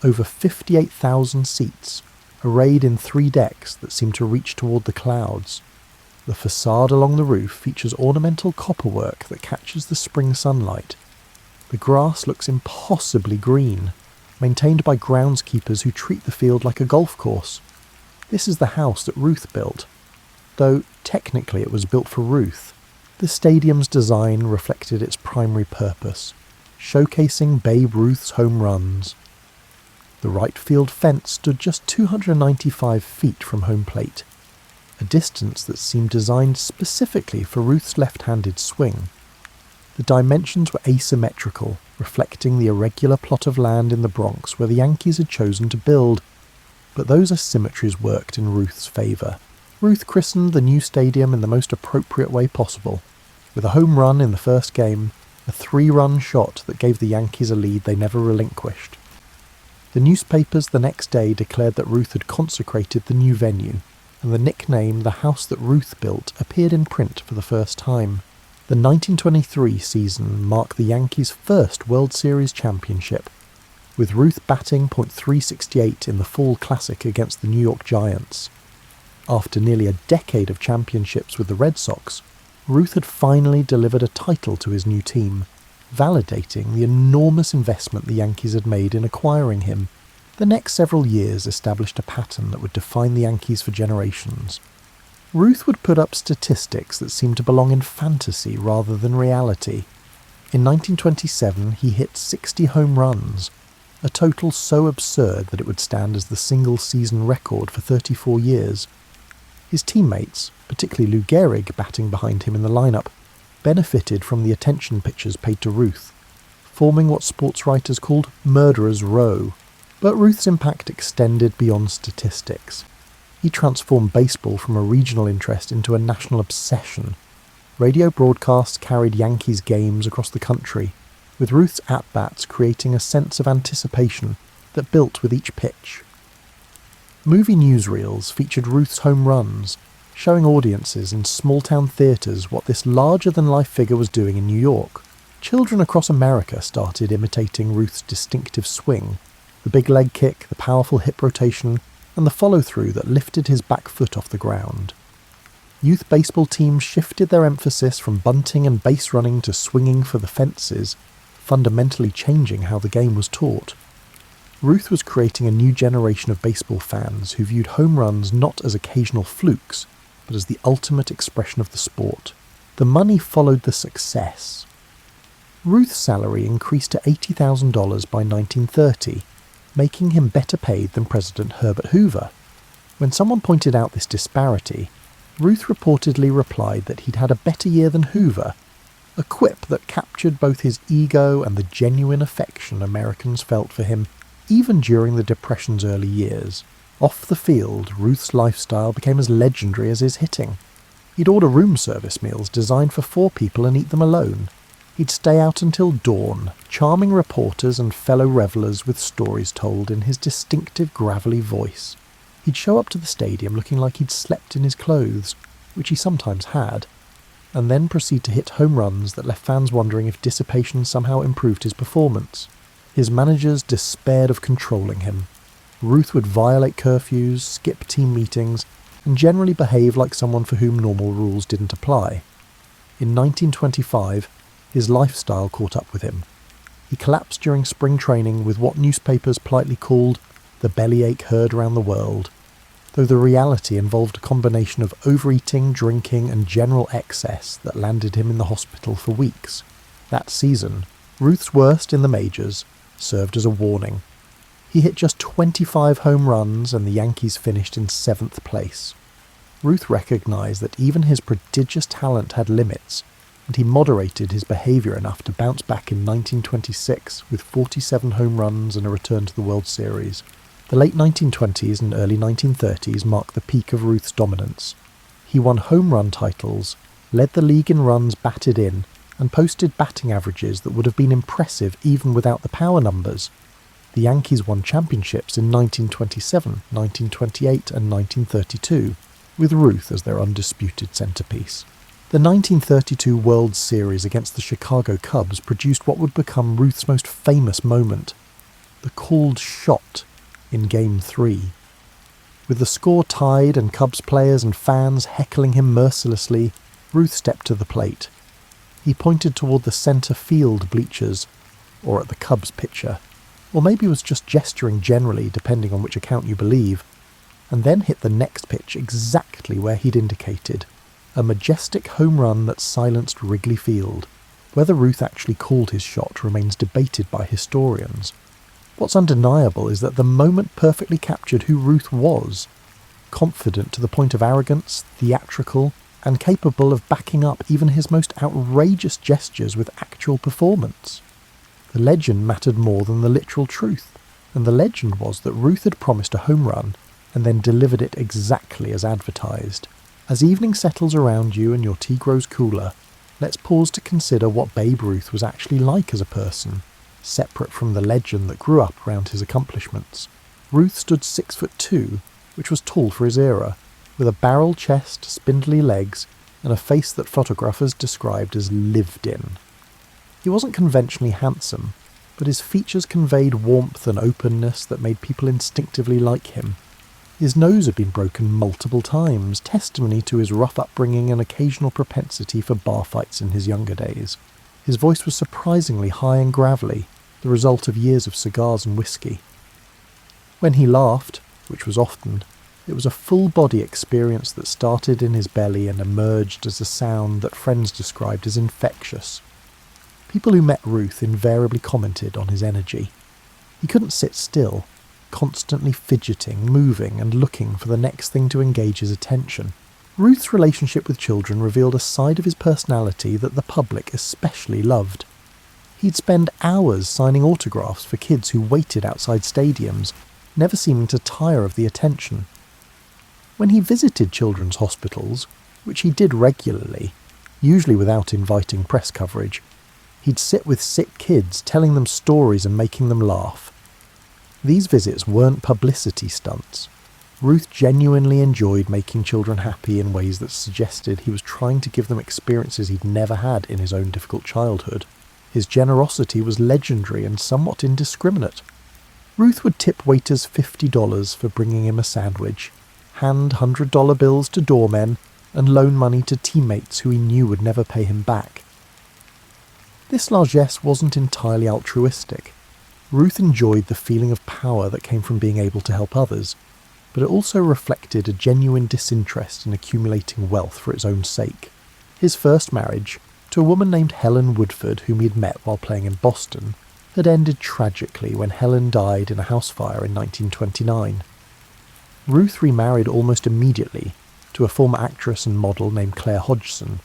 Over 58,000 seats, arrayed in 3 decks that seem to reach toward the clouds. The facade along the roof features ornamental copperwork that catches the spring sunlight. The grass looks impossibly green, maintained by groundskeepers who treat the field like a golf course. This is the house that Ruth built, though technically it was built for Ruth. The stadium's design reflected its primary purpose, showcasing Babe Ruth's home runs. The right field fence stood just 295 feet from home plate, a distance that seemed designed specifically for Ruth's left-handed swing. The dimensions were asymmetrical, reflecting the irregular plot of land in the Bronx where the Yankees had chosen to build, but those asymmetries worked in Ruth's favour. Ruth christened the new stadium in the most appropriate way possible, with a home run in the first game, a 3-run shot that gave the Yankees a lead they never relinquished. The newspapers the next day declared that Ruth had consecrated the new venue, and the nickname "the house that Ruth built" appeared in print for the first time. The 1923 season marked the Yankees' first World Series championship, with Ruth batting .368 in the Fall Classic against the New York Giants. After nearly a decade of championships with the Red Sox, Ruth had finally delivered a title to his new team, validating the enormous investment the Yankees had made in acquiring him. The next several years established a pattern that would define the Yankees for generations. Ruth would put up statistics that seemed to belong in fantasy rather than reality. In 1927, he hit 60 home runs, a total so absurd that it would stand as the single-season record for 34 years. His teammates, particularly Lou Gehrig batting behind him in the lineup, benefited from the attention pitchers paid to Ruth, forming what sports writers called Murderer's Row. But Ruth's impact extended beyond statistics. He transformed baseball from a regional interest into a national obsession. Radio broadcasts carried Yankees games across the country, with Ruth's at-bats creating a sense of anticipation that built with each pitch. Movie newsreels featured Ruth's home runs, showing audiences in small-town theatres what this larger-than-life figure was doing in New York. Children across America started imitating Ruth's distinctive swing, the big leg kick, the powerful hip rotation, and the follow-through that lifted his back foot off the ground. Youth baseball teams shifted their emphasis from bunting and base running to swinging for the fences, fundamentally changing how the game was taught. Ruth was creating a new generation of baseball fans who viewed home runs not as occasional flukes, but as the ultimate expression of the sport. The money followed the success. Ruth's salary increased to $80,000 by 1930, making him better paid than President Herbert Hoover. When someone pointed out this disparity, Ruth reportedly replied that he'd had a better year than Hoover, a quip that captured both his ego and the genuine affection Americans felt for him even during the Depression's early years. Off the field, Ruth's lifestyle became as legendary as his hitting. He'd order room service meals designed for 4 people and eat them alone. He'd stay out until dawn, charming reporters and fellow revellers with stories told in his distinctive gravelly voice. He'd show up to the stadium looking like he'd slept in his clothes, which he sometimes had, and then proceed to hit home runs that left fans wondering if dissipation somehow improved his performance. His managers despaired of controlling him. Ruth would violate curfews, skip team meetings, and generally behave like someone for whom normal rules didn't apply. In 1925, his lifestyle caught up with him. He collapsed during spring training with what newspapers politely called the bellyache heard around the world, though the reality involved a combination of overeating, drinking, and general excess that landed him in the hospital for weeks. That season, Ruth's worst in the majors, served as a warning. He hit just 25 home runs and the Yankees finished in 7th place. Ruth recognised that even his prodigious talent had limits, and he moderated his behaviour enough to bounce back in 1926 with 47 home runs and a return to the World Series. The late 1920s and early 1930s marked the peak of Ruth's dominance. He won home run titles, led the league in runs batted in, and posted batting averages that would have been impressive even without the power numbers. The Yankees won championships in 1927, 1928 and 1932, with Ruth as their undisputed centrepiece. The 1932 World Series against the Chicago Cubs produced what would become Ruth's most famous moment, the called shot in Game 3. With the score tied and Cubs players and fans heckling him mercilessly, Ruth stepped to the plate. He pointed toward the centre field bleachers, or at the Cubs pitcher, or maybe was just gesturing generally, depending on which account you believe, and then hit the next pitch exactly where he'd indicated, a majestic home run that silenced Wrigley Field. Whether Ruth actually called his shot remains debated by historians. What's undeniable is that the moment perfectly captured who Ruth was, confident to the point of arrogance, theatrical, and capable of backing up even his most outrageous gestures with actual performance. The legend mattered more than the literal truth, and the legend was that Ruth had promised a home run and then delivered it exactly as advertised. As evening settles around you and your tea grows cooler, let's pause to consider what Babe Ruth was actually like as a person, separate from the legend that grew up around his accomplishments. Ruth stood 6'2", which was tall for his era, with a barrel chest, spindly legs, and a face that photographers described as lived in. He wasn't conventionally handsome, but his features conveyed warmth and openness that made people instinctively like him. His nose had been broken multiple times, testimony to his rough upbringing and occasional propensity for bar fights in his younger days. His voice was surprisingly high and gravelly, the result of years of cigars and whiskey. When he laughed, which was often, it was a full-body experience that started in his belly and emerged as a sound that friends described as infectious. People who met Ruth invariably commented on his energy. He couldn't sit still, constantly fidgeting, moving, and looking for the next thing to engage his attention. Ruth's relationship with children revealed a side of his personality that the public especially loved. He'd spend hours signing autographs for kids who waited outside stadiums, never seeming to tire of the attention. When he visited children's hospitals, which he did regularly, usually without inviting press coverage, he'd sit with sick kids, telling them stories and making them laugh. These visits weren't publicity stunts. Ruth genuinely enjoyed making children happy in ways that suggested he was trying to give them experiences he'd never had in his own difficult childhood. His generosity was legendary and somewhat indiscriminate. Ruth would tip waiters $50 for bringing him a sandwich, hand $100 bills to doormen, and loan money to teammates who he knew would never pay him back. This largesse wasn't entirely altruistic. Ruth enjoyed the feeling of power that came from being able to help others, but it also reflected a genuine disinterest in accumulating wealth for its own sake. His first marriage, to a woman named Helen Woodford whom he'd met while playing in Boston, had ended tragically when Helen died in a house fire in 1929. Ruth remarried almost immediately to a former actress and model named Claire Hodgson,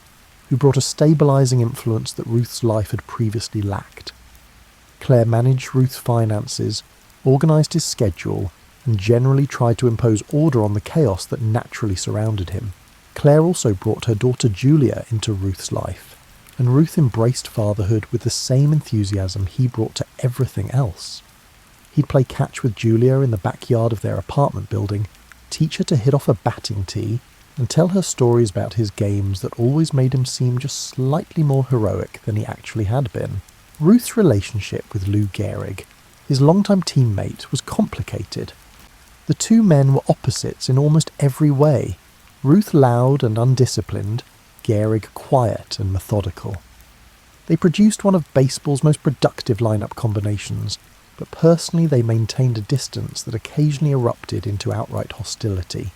who brought a stabilising influence that Ruth's life had previously lacked. Claire managed Ruth's finances, organised his schedule, and generally tried to impose order on the chaos that naturally surrounded him. Claire also brought her daughter Julia into Ruth's life, and Ruth embraced fatherhood with the same enthusiasm he brought to everything else. He'd play catch with Julia in the backyard of their apartment building, teach her to hit off a batting tee, and tell her stories about his games that always made him seem just slightly more heroic than he actually had been. Ruth's relationship with Lou Gehrig, his longtime teammate, was complicated. The two men were opposites in almost every way. Ruth loud and undisciplined, Gehrig quiet and methodical. They produced one of baseball's most productive lineup combinations, but personally they maintained a distance that occasionally erupted into outright hostility.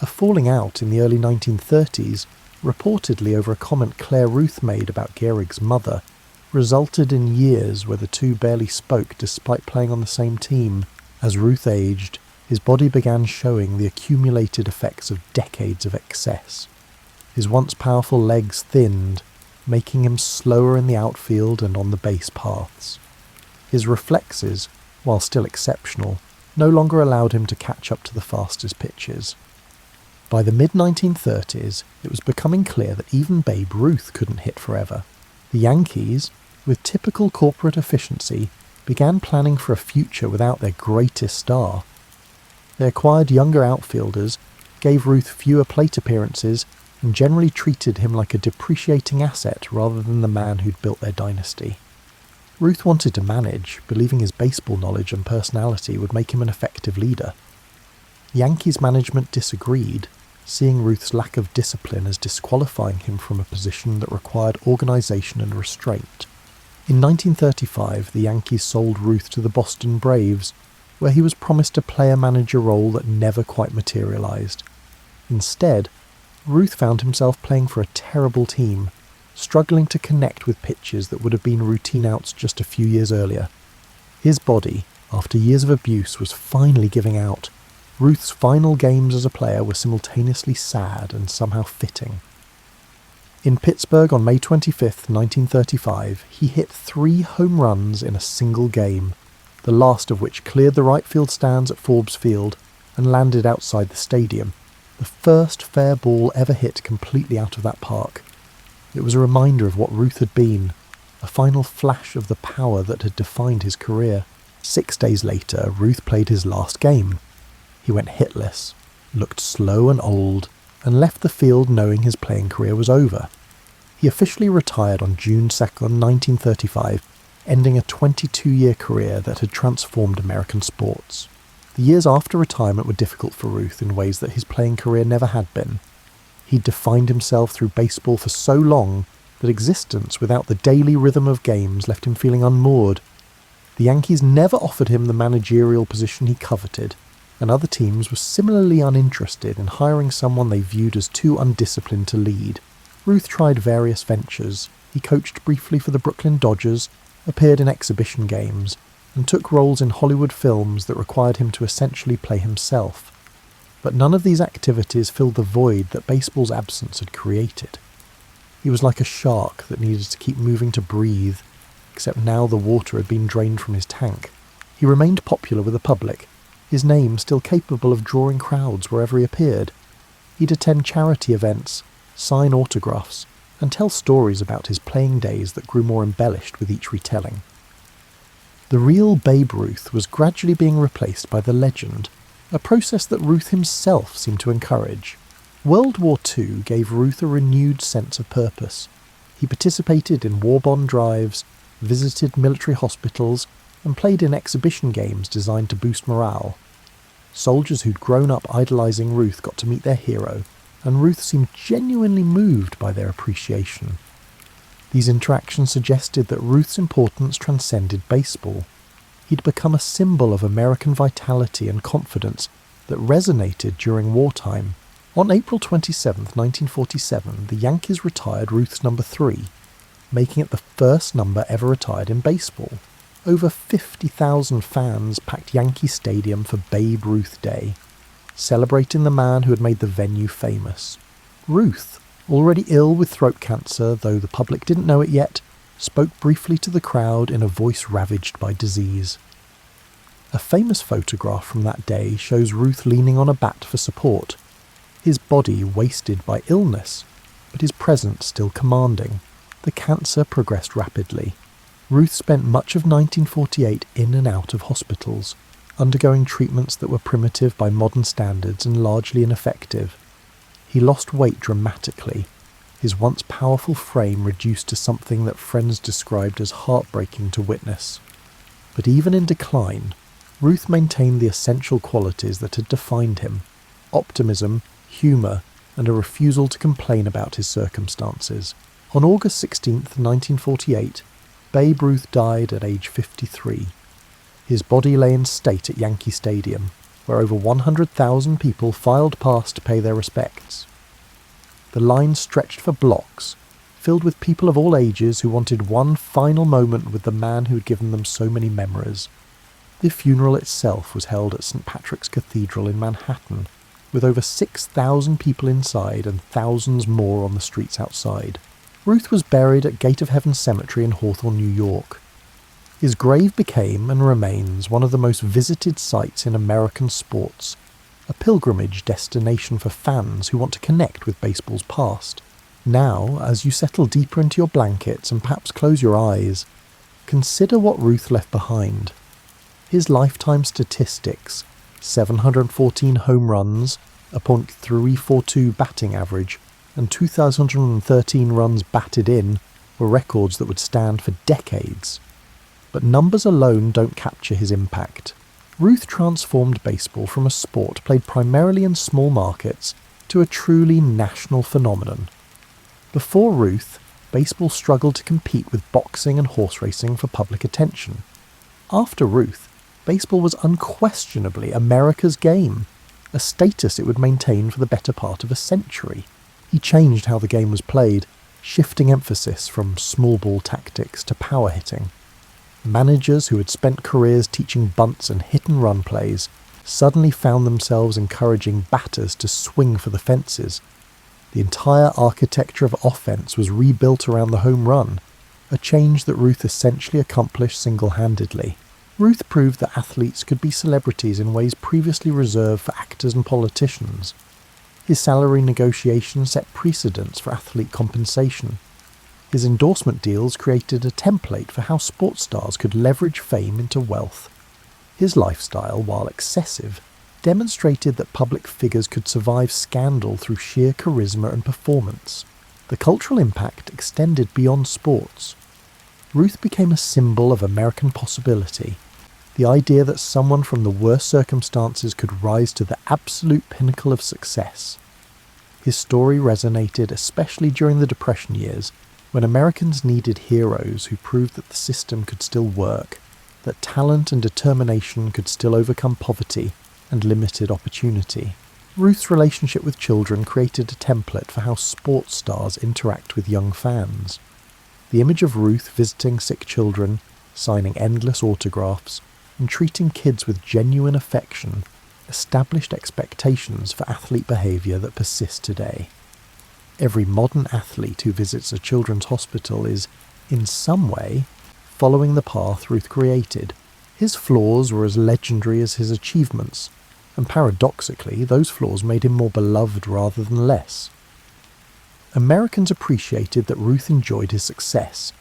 A falling out in the early 1930s, reportedly over a comment Claire Ruth made about Gehrig's mother, resulted in years where the two barely spoke despite playing on the same team. As Ruth aged, his body began showing the accumulated effects of decades of excess. His once powerful legs thinned, making him slower in the outfield and on the base paths. His reflexes, while still exceptional, no longer allowed him to catch up to the fastest pitches. By the mid-1930s, it was becoming clear that even Babe Ruth couldn't hit forever. The Yankees, with typical corporate efficiency, began planning for a future without their greatest star. They acquired younger outfielders, gave Ruth fewer plate appearances, and generally treated him like a depreciating asset rather than the man who'd built their dynasty. Ruth wanted to manage, believing his baseball knowledge and personality would make him an effective leader. Yankees management disagreed, seeing Ruth's lack of discipline as disqualifying him from a position that required organisation and restraint. In 1935, the Yankees sold Ruth to the Boston Braves, where he was promised a player-manager role that never quite materialised. Instead, Ruth found himself playing for a terrible team, struggling to connect with pitches that would have been routine outs just a few years earlier. His body, after years of abuse, was finally giving out. Ruth's final games as a player were simultaneously sad and somehow fitting. In Pittsburgh on May 25, 1935, he hit 3 home runs in a single game, the last of which cleared the right field stands at Forbes Field and landed outside the stadium, the first fair ball ever hit completely out of that park. It was a reminder of what Ruth had been, a final flash of the power that had defined his career. 6 days later, Ruth played his last game. He went hitless, looked slow and old, and left the field knowing his playing career was over. He officially retired on June 2nd, 1935, ending a 22-year career that had transformed American sports. The years after retirement were difficult for Ruth in ways that his playing career never had been. He'd defined himself through baseball for so long that existence without the daily rhythm of games left him feeling unmoored. The Yankees never offered him the managerial position he coveted, and other teams were similarly uninterested in hiring someone they viewed as too undisciplined to lead. Ruth tried various ventures. He coached briefly for the Brooklyn Dodgers, appeared in exhibition games, and took roles in Hollywood films that required him to essentially play himself. But none of these activities filled the void that baseball's absence had created. He was like a shark that needed to keep moving to breathe, except now the water had been drained from his tank. He remained popular with the public, his name still capable of drawing crowds wherever he appeared. He'd attend charity events, sign autographs, and tell stories about his playing days that grew more embellished with each retelling. The real Babe Ruth was gradually being replaced by the legend, a process that Ruth himself seemed to encourage. World War II gave Ruth a renewed sense of purpose. He participated in war bond drives, visited military hospitals, and played in exhibition games designed to boost morale. Soldiers who'd grown up idolising Ruth got to meet their hero, and Ruth seemed genuinely moved by their appreciation. These interactions suggested that Ruth's importance transcended baseball. He'd become a symbol of American vitality and confidence that resonated during wartime. On April 27, 1947, the Yankees retired Ruth's number 3, making it the first number ever retired in baseball. Over 50,000 fans packed Yankee Stadium for Babe Ruth Day, celebrating the man who had made the venue famous. Ruth, already ill with throat cancer, though the public didn't know it yet, spoke briefly to the crowd in a voice ravaged by disease. A famous photograph from that day shows Ruth leaning on a bat for support, his body wasted by illness, but his presence still commanding. The cancer progressed rapidly. Ruth spent much of 1948 in and out of hospitals, undergoing treatments that were primitive by modern standards and largely ineffective. He lost weight dramatically, his once powerful frame reduced to something that friends described as heartbreaking to witness. But even in decline, Ruth maintained the essential qualities that had defined him: optimism, humour, and a refusal to complain about his circumstances. On August 16, 1948, Babe Ruth died at age 53. His body lay in state at Yankee Stadium, where over 100,000 people filed past to pay their respects. The line stretched for blocks, filled with people of all ages who wanted one final moment with the man who had given them so many memories. The funeral itself was held at St. Patrick's Cathedral in Manhattan, with over 6,000 people inside and thousands more on the streets outside. Ruth was buried at Gate of Heaven Cemetery in Hawthorne, New York. His grave became and remains one of the most visited sites in American sports, a pilgrimage destination for fans who want to connect with baseball's past. Now, as you settle deeper into your blankets and perhaps close your eyes, consider what Ruth left behind. His lifetime statistics: 714 home runs, a .342 batting average, and 2,013 runs batted in, were records that would stand for decades. But numbers alone don't capture his impact. Ruth transformed baseball from a sport played primarily in small markets to a truly national phenomenon. Before Ruth, baseball struggled to compete with boxing and horse racing for public attention. After Ruth, baseball was unquestionably America's game, a status it would maintain for the better part of a century. He changed how the game was played, shifting emphasis from small ball tactics to power hitting. Managers who had spent careers teaching bunts and hit-and-run plays suddenly found themselves encouraging batters to swing for the fences. The entire architecture of offense was rebuilt around the home run, a change that Ruth essentially accomplished single-handedly. Ruth proved that athletes could be celebrities in ways previously reserved for actors and politicians. His salary negotiations set precedents for athlete compensation. His endorsement deals created a template for how sports stars could leverage fame into wealth. His lifestyle, while excessive, demonstrated that public figures could survive scandal through sheer charisma and performance. The cultural impact extended beyond sports. Ruth became a symbol of American possibility, the idea that someone from the worst circumstances could rise to the absolute pinnacle of success. His story resonated especially during the Depression years, when Americans needed heroes who proved that the system could still work, that talent and determination could still overcome poverty and limited opportunity. Ruth's relationship with children created a template for how sports stars interact with young fans. The image of Ruth visiting sick children, signing endless autographs, and treating kids with genuine affection established expectations for athlete behaviour that persist today. Every modern athlete who visits a children's hospital is, in some way, following the path Ruth created. His flaws were as legendary as his achievements, and paradoxically, those flaws made him more beloved rather than less. Americans appreciated that Ruth enjoyed his success,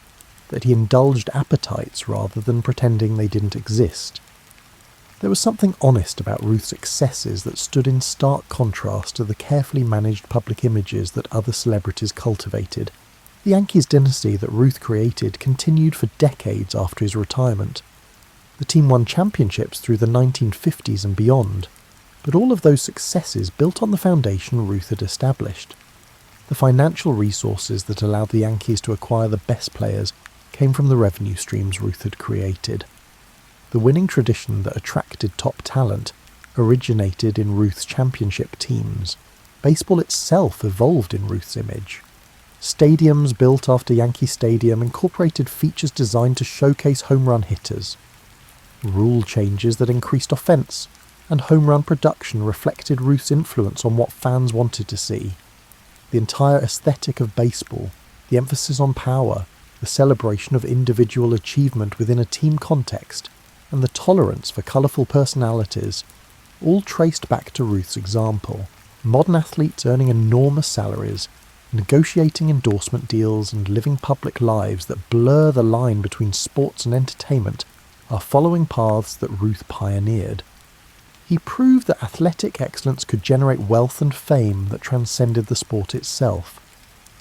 that he indulged appetites rather than pretending they didn't exist. There was something honest about Ruth's excesses that stood in stark contrast to the carefully managed public images that other celebrities cultivated. The Yankees dynasty that Ruth created continued for decades after his retirement. The team won championships through the 1950s and beyond, but all of those successes built on the foundation Ruth had established. The financial resources that allowed the Yankees to acquire the best players came from the revenue streams Ruth had created. The winning tradition that attracted top talent originated in Ruth's championship teams. Baseball itself evolved in Ruth's image. Stadiums built after Yankee Stadium incorporated features designed to showcase home run hitters. Rule changes that increased offense and home run production reflected Ruth's influence on what fans wanted to see. The entire aesthetic of baseball, the emphasis on power, the celebration of individual achievement within a team context, and the tolerance for colourful personalities, all traced back to Ruth's example. Modern athletes earning enormous salaries, negotiating endorsement deals and living public lives that blur the line between sports and entertainment are following paths that Ruth pioneered. He proved that athletic excellence could generate wealth and fame that transcended the sport itself.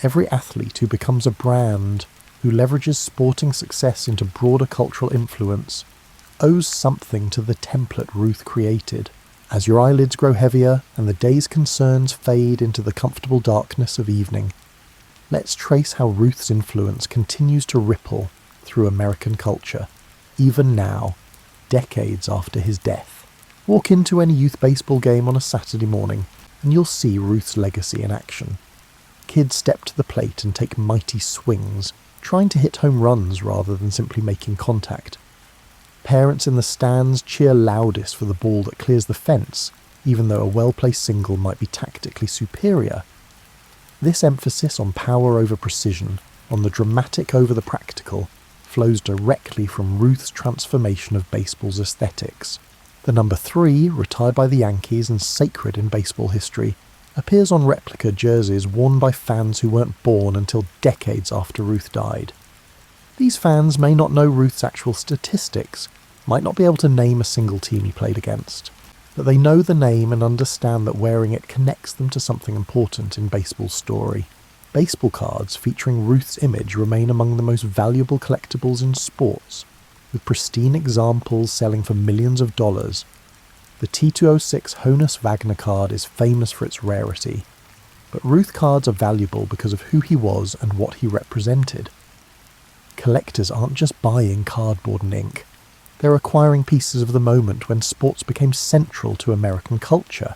Every athlete who becomes a brand, who leverages sporting success into broader cultural influence, owes something to the template Ruth created. As your eyelids grow heavier and the day's concerns fade into the comfortable darkness of evening, let's trace how Ruth's influence continues to ripple through American culture, even now, decades after his death. Walk into any youth baseball game on a Saturday morning, and you'll see Ruth's legacy in action. Kids step to the plate and take mighty swings, trying to hit home runs rather than simply making contact. Parents in the stands cheer loudest for the ball that clears the fence, even though a well-placed single might be tactically superior. This emphasis on power over precision, on the dramatic over the practical, flows directly from Ruth's transformation of baseball's aesthetics. The number 3, retired by the Yankees and sacred in baseball history, appears on replica jerseys worn by fans who weren't born until decades after Ruth died. These fans may not know Ruth's actual statistics, might not be able to name a single team he played against, but they know the name and understand that wearing it connects them to something important in baseball's story. Baseball cards featuring Ruth's image remain among the most valuable collectibles in sports, with pristine examples selling for millions of dollars. The T206 Honus Wagner card is famous for its rarity, but Ruth cards are valuable because of who he was and what he represented. Collectors aren't just buying cardboard and ink, they're acquiring pieces of the moment when sports became central to American culture.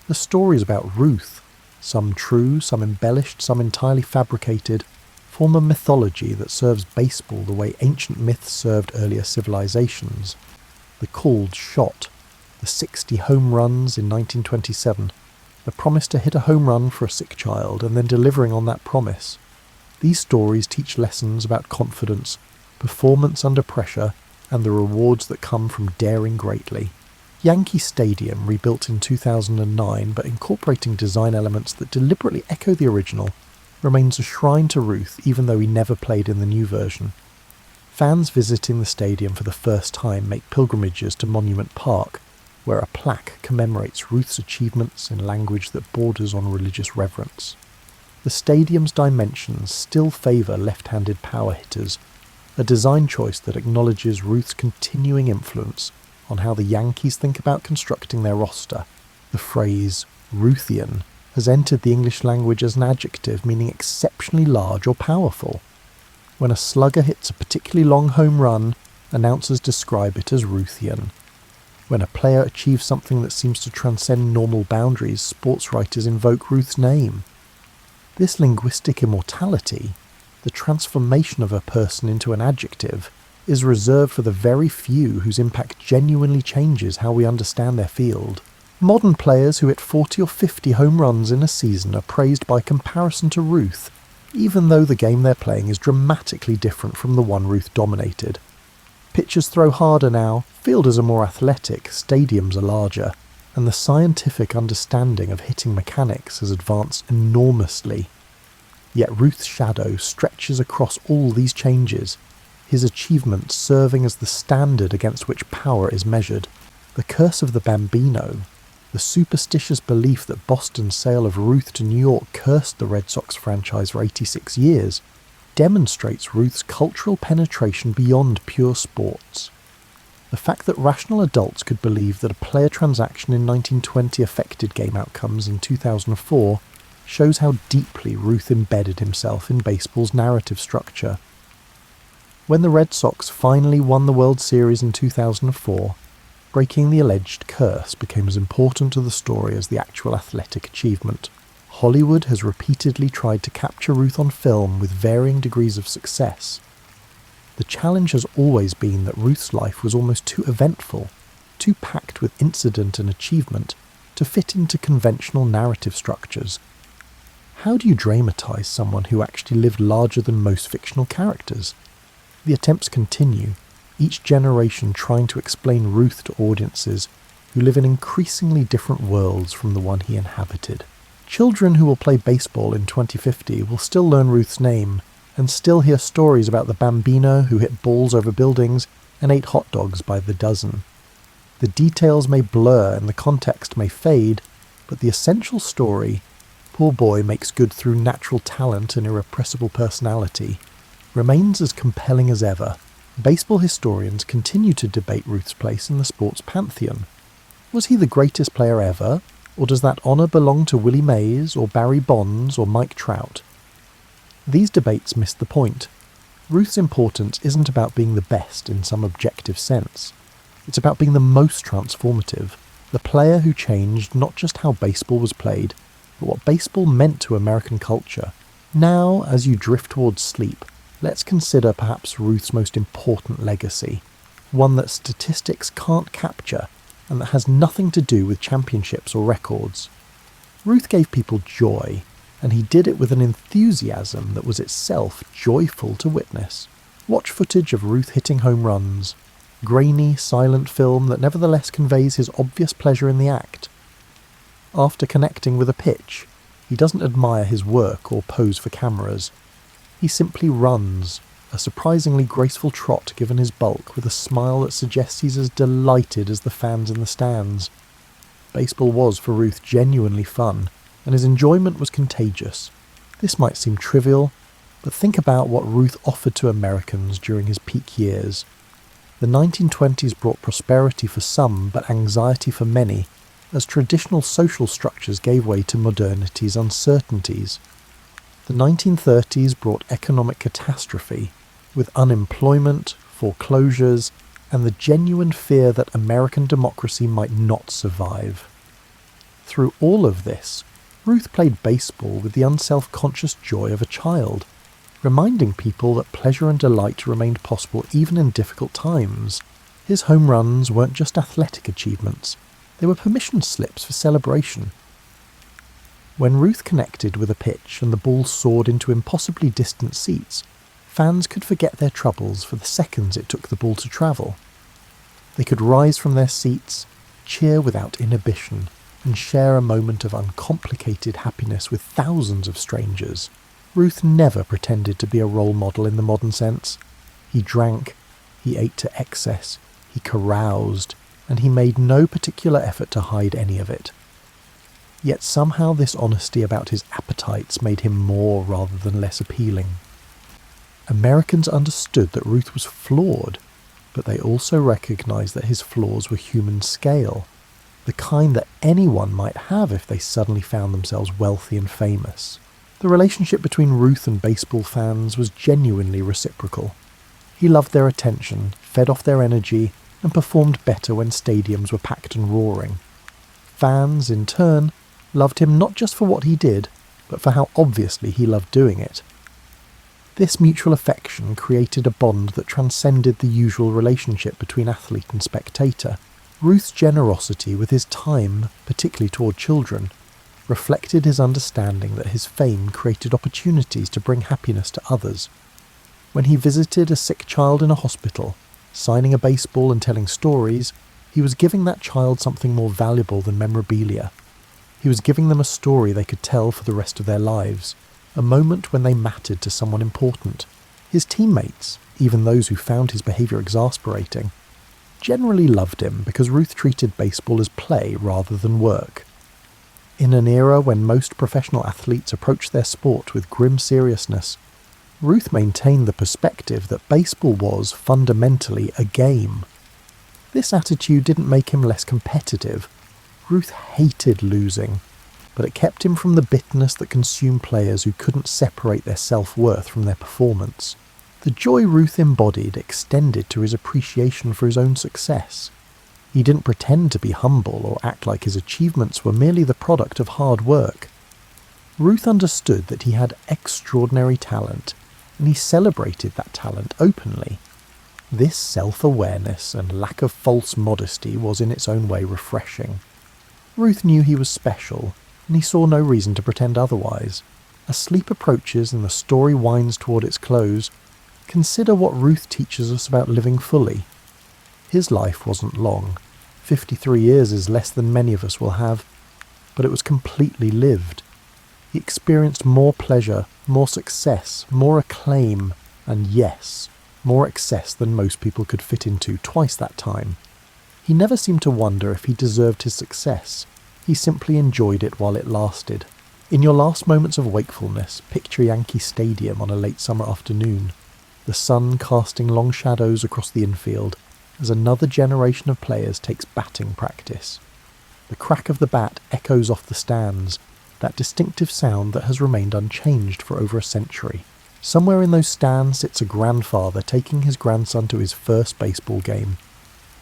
The stories about Ruth, some true, some embellished, some entirely fabricated, form a mythology that serves baseball the way ancient myths served earlier civilizations. The called shot, the 60 home runs in 1927, the promise to hit a home run for a sick child and then delivering on that promise. These stories teach lessons about confidence, performance under pressure, and the rewards that come from daring greatly. Yankee Stadium, rebuilt in 2009 but incorporating design elements that deliberately echo the original, remains a shrine to Ruth even though he never played in the new version. Fans visiting the stadium for the first time make pilgrimages to Monument Park, where a plaque commemorates Ruth's achievements in language that borders on religious reverence. The stadium's dimensions still favour left-handed power hitters, a design choice that acknowledges Ruth's continuing influence on how the Yankees think about constructing their roster. The phrase Ruthian has entered the English language as an adjective meaning exceptionally large or powerful. When a slugger hits a particularly long home run, announcers describe it as Ruthian. When a player achieves something that seems to transcend normal boundaries, sports writers invoke Ruth's name. This linguistic immortality, the transformation of a person into an adjective, is reserved for the very few whose impact genuinely changes how we understand their field. Modern players who hit 40 or 50 home runs in a season are praised by comparison to Ruth, even though the game they're playing is dramatically different from the one Ruth dominated. Pitchers throw harder now, fielders are more athletic, stadiums are larger, and the scientific understanding of hitting mechanics has advanced enormously. Yet Ruth's shadow stretches across all these changes, his achievements serving as the standard against which power is measured. The curse of the Bambino, the superstitious belief that Boston's sale of Ruth to New York cursed the Red Sox franchise for 86 years, demonstrates Ruth's cultural penetration beyond pure sports. The fact that rational adults could believe that a player transaction in 1920 affected game outcomes in 2004 shows how deeply Ruth embedded himself in baseball's narrative structure. When the Red Sox finally won the World Series in 2004, breaking the alleged curse became as important to the story as the actual athletic achievement. Hollywood has repeatedly tried to capture Ruth on film with varying degrees of success. The challenge has always been that Ruth's life was almost too eventful, too packed with incident and achievement, to fit into conventional narrative structures. How do you dramatise someone who actually lived larger than most fictional characters? The attempts continue, each generation trying to explain Ruth to audiences who live in increasingly different worlds from the one he inhabited. Children who will play baseball in 2050 will still learn Ruth's name, and still hear stories about the Bambino who hit balls over buildings and ate hot dogs by the dozen. The details may blur and the context may fade, but the essential story, poor boy makes good through natural talent and irrepressible personality, remains as compelling as ever. Baseball historians continue to debate Ruth's place in the sport's pantheon. Was he the greatest player ever, or does that honour belong to Willie Mays or Barry Bonds or Mike Trout? These debates miss the point. Ruth's importance isn't about being the best in some objective sense. It's about being the most transformative, the player who changed not just how baseball was played, but what baseball meant to American culture. Now, as you drift towards sleep, let's consider perhaps Ruth's most important legacy, one that statistics can't capture and that has nothing to do with championships or records. Ruth gave people joy, and he did it with an enthusiasm that was itself joyful to witness. Watch footage of Ruth hitting home runs, grainy, silent film that nevertheless conveys his obvious pleasure in the act. After connecting with a pitch, he doesn't admire his work or pose for cameras. He simply runs, a surprisingly graceful trot given his bulk, with a smile that suggests he's as delighted as the fans in the stands. Baseball was, for Ruth, genuinely fun, and his enjoyment was contagious. This might seem trivial, but think about what Ruth offered to Americans during his peak years. The 1920s brought prosperity for some, but anxiety for many, as traditional social structures gave way to modernity's uncertainties. The 1930s brought economic catastrophe, with unemployment, foreclosures, and the genuine fear that American democracy might not survive. Through all of this, Ruth played baseball with the unself-conscious joy of a child, reminding people that pleasure and delight remained possible even in difficult times. His home runs weren't just athletic achievements, they were permission slips for celebration. When Ruth connected with a pitch and the ball soared into impossibly distant seats, fans could forget their troubles for the seconds it took the ball to travel. They could rise from their seats, cheer without inhibition, and share a moment of uncomplicated happiness with thousands of strangers. Ruth never pretended to be a role model in the modern sense. He drank, he ate to excess, he caroused, and he made no particular effort to hide any of it. Yet somehow this honesty about his appetites made him more rather than less appealing. Americans understood that Ruth was flawed, but they also recognized that his flaws were human scale, the kind that anyone might have if they suddenly found themselves wealthy and famous. The relationship between Ruth and baseball fans was genuinely reciprocal. He loved their attention, fed off their energy, and performed better when stadiums were packed and roaring. Fans, in turn, loved him not just for what he did, but for how obviously he loved doing it. This mutual affection created a bond that transcended the usual relationship between athlete and spectator. Ruth's generosity with his time, particularly toward children, reflected his understanding that his fame created opportunities to bring happiness to others. When he visited a sick child in a hospital, signing a baseball and telling stories, he was giving that child something more valuable than memorabilia. He was giving them a story they could tell for the rest of their lives, a moment when they mattered to someone important. His teammates, even those who found his behaviour exasperating, generally loved him because Ruth treated baseball as play rather than work. In an era when most professional athletes approached their sport with grim seriousness, Ruth maintained the perspective that baseball was fundamentally a game. This attitude didn't make him less competitive. Ruth hated losing, but it kept him from the bitterness that consumed players who couldn't separate their self-worth from their performance. The joy Ruth embodied extended to his appreciation for his own success. He didn't pretend to be humble or act like his achievements were merely the product of hard work. Ruth understood that he had extraordinary talent, and he celebrated that talent openly. This self-awareness and lack of false modesty was in its own way refreshing. Ruth knew he was special, and he saw no reason to pretend otherwise. As sleep approaches and the story winds toward its close, consider what Ruth teaches us about living fully. His life wasn't long. 53 years is less than many of us will have, but it was completely lived. He experienced more pleasure, more success, more acclaim, and yes, more excess than most people could fit into twice that time. He never seemed to wonder if he deserved his success. He simply enjoyed it while it lasted. In your last moments of wakefulness, picture Yankee Stadium on a late summer afternoon, the sun casting long shadows across the infield as another generation of players takes batting practice. The crack of the bat echoes off the stands, that distinctive sound that has remained unchanged for over a century. Somewhere in those stands sits a grandfather taking his grandson to his first baseball game.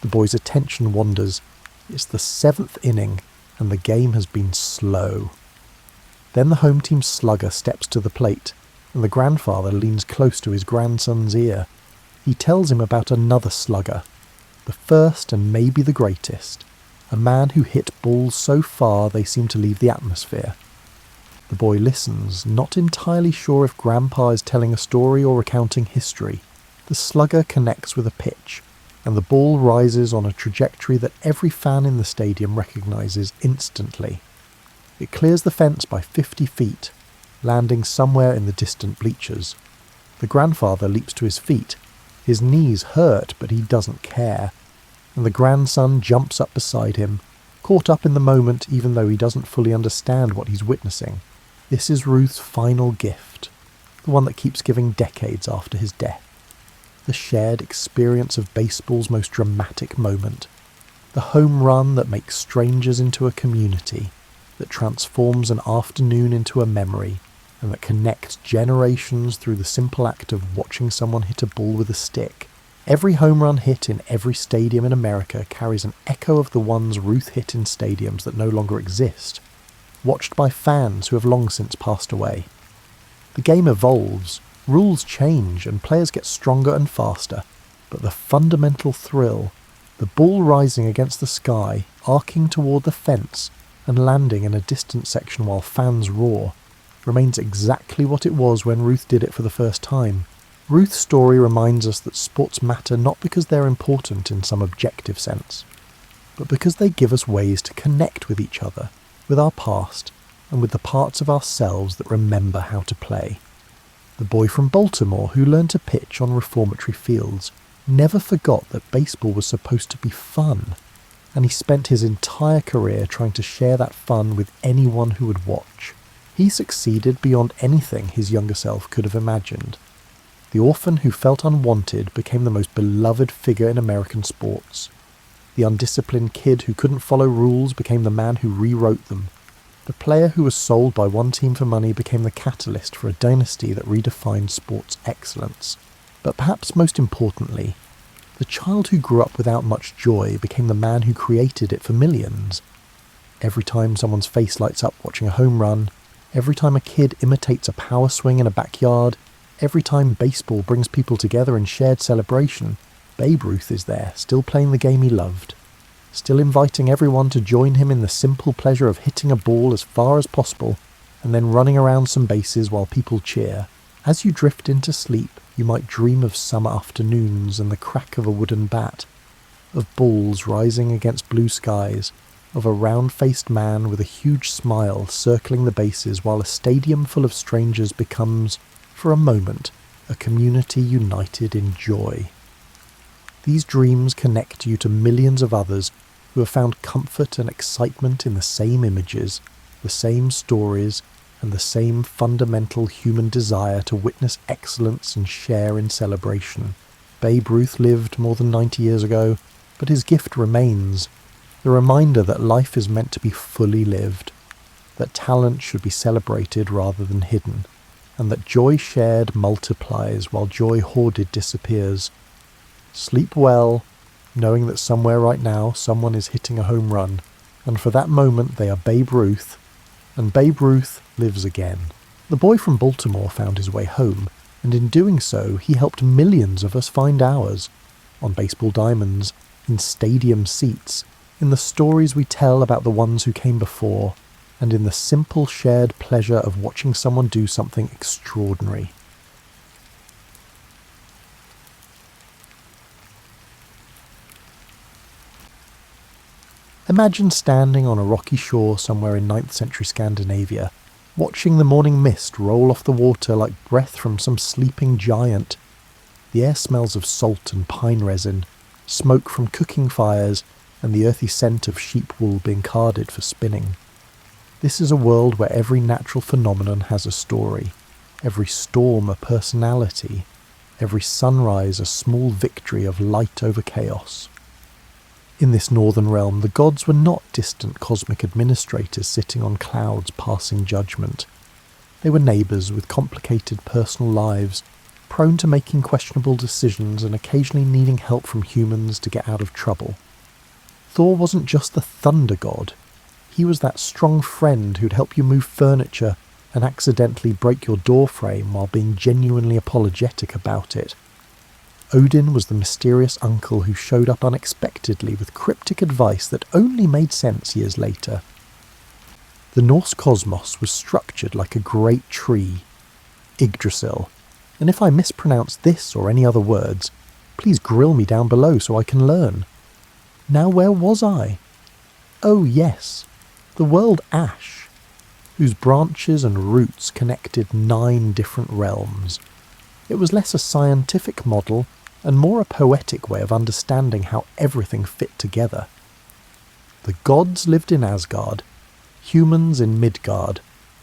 The boy's attention wanders. It's the 7th inning, and the game has been slow. Then the home team slugger steps to the plate, and the grandfather leans close to his grandson's ear. He tells him about another slugger, the first and maybe the greatest, a man who hit balls so far they seem to leave the atmosphere. The boy listens, not entirely sure if Grandpa is telling a story or recounting history. The slugger connects with a pitch, and the ball rises on a trajectory that every fan in the stadium recognises instantly. It clears the fence by 50 feet, landing somewhere in the distant bleachers. The grandfather leaps to his feet. His knees hurt, but he doesn't care. And the grandson jumps up beside him, caught up in the moment even though he doesn't fully understand what he's witnessing. This is Ruth's final gift, the one that keeps giving decades after his death. The shared experience of baseball's most dramatic moment. The home run that makes strangers into a community, that transforms an afternoon into a memory, and that connects generations through the simple act of watching someone hit a ball with a stick. Every home run hit in every stadium in America carries an echo of the ones Ruth hit in stadiums that no longer exist, watched by fans who have long since passed away. The game evolves, rules change, and players get stronger and faster, but the fundamental thrill, the ball rising against the sky, arcing toward the fence, and landing in a distant section while fans roar, remains exactly what it was when Ruth did it for the first time. Ruth's story reminds us that sports matter not because they're important in some objective sense, but because they give us ways to connect with each other, with our past, and with the parts of ourselves that remember how to play. The boy from Baltimore who learned to pitch on reformatory fields never forgot that baseball was supposed to be fun, and he spent his entire career trying to share that fun with anyone who would watch. He succeeded beyond anything his younger self could have imagined. The orphan who felt unwanted became the most beloved figure in American sports. The undisciplined kid who couldn't follow rules became the man who rewrote them. The player who was sold by one team for money became the catalyst for a dynasty that redefined sports excellence. But perhaps most importantly, the child who grew up without much joy became the man who created it for millions. Every time someone's face lights up watching a home run, every time a kid imitates a power swing in a backyard, every time baseball brings people together in shared celebration, Babe Ruth is there, still playing the game he loved, still inviting everyone to join him in the simple pleasure of hitting a ball as far as possible and then running around some bases while people cheer. As you drift into sleep, you might dream of summer afternoons and the crack of a wooden bat, of balls rising against blue skies, of a round-faced man with a huge smile circling the bases while a stadium full of strangers becomes, for a moment, a community united in joy. These dreams connect you to millions of others who have found comfort and excitement in the same images, the same stories, and the same fundamental human desire to witness excellence and share in celebration. Babe Ruth lived more than 90 years ago, but his gift remains, the reminder that life is meant to be fully lived, that talent should be celebrated rather than hidden, and that joy shared multiplies while joy hoarded disappears. Sleep well, knowing that somewhere right now someone is hitting a home run, and for that moment they are Babe Ruth, and Babe Ruth lives again. The boy from Baltimore found his way home, and in doing so he helped millions of us find ours, on baseball diamonds, in stadium seats, in the stories we tell about the ones who came before, and in the simple shared pleasure of watching someone do something extraordinary. Imagine standing on a rocky shore somewhere in 9th century Scandinavia, watching the morning mist roll off the water like breath from some sleeping giant. The air smells of salt and pine resin, smoke from cooking fires, and the earthy scent of sheep wool being carded for spinning. This is a world where every natural phenomenon has a story, every storm a personality, every sunrise a small victory of light over chaos. In this northern realm, the gods were not distant cosmic administrators sitting on clouds passing judgment. They were neighbours with complicated personal lives, prone to making questionable decisions and occasionally needing help from humans to get out of trouble. Thor wasn't just the thunder god. He was that strong friend who'd help you move furniture and accidentally break your door frame while being genuinely apologetic about it. Odin was the mysterious uncle who showed up unexpectedly with cryptic advice that only made sense years later. The Norse cosmos was structured like a great tree, Yggdrasil, and if I mispronounce this or any other words, please grill me down below so I can learn. Now where was I? Oh yes, the world Ash, whose branches and roots connected 9 different realms. It was less a scientific model and more a poetic way of understanding how everything fit together. The gods lived in Asgard, humans in Midgard,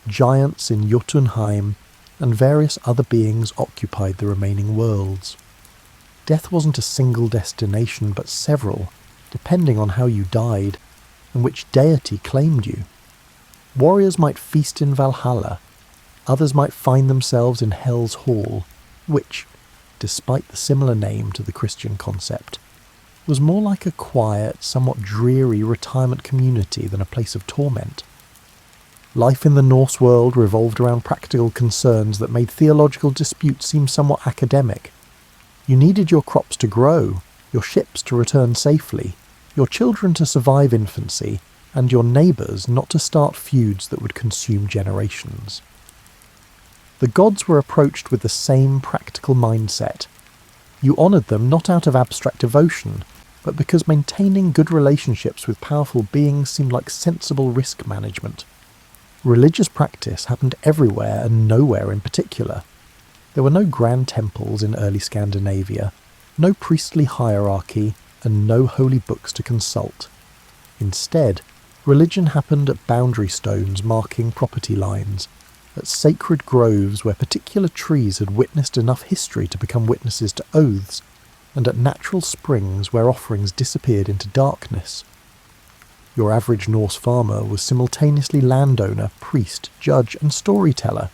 giants in Jotunheim, and various other beings occupied the remaining worlds. Death wasn't a single destination, but several, depending on how you died, and which deity claimed you. Warriors might feast in Valhalla, others might find themselves in Hell's Hall, which, despite the similar name to the Christian concept, was more like a quiet, somewhat dreary retirement community than a place of torment. Life in the Norse world revolved around practical concerns that made theological disputes seem somewhat academic. You needed your crops to grow, your ships to return safely, your children to survive infancy, and your neighbours not to start feuds that would consume generations. The gods were approached with the same practical mindset. You honoured them not out of abstract devotion, but because maintaining good relationships with powerful beings seemed like sensible risk management. Religious practice happened everywhere and nowhere in particular. There were no grand temples in early Scandinavia, no priestly hierarchy, and no holy books to consult. Instead, religion happened at boundary stones marking property lines, at sacred groves where particular trees had witnessed enough history to become witnesses to oaths, and at natural springs where offerings disappeared into darkness. Your average Norse farmer was simultaneously landowner, priest, judge, and storyteller,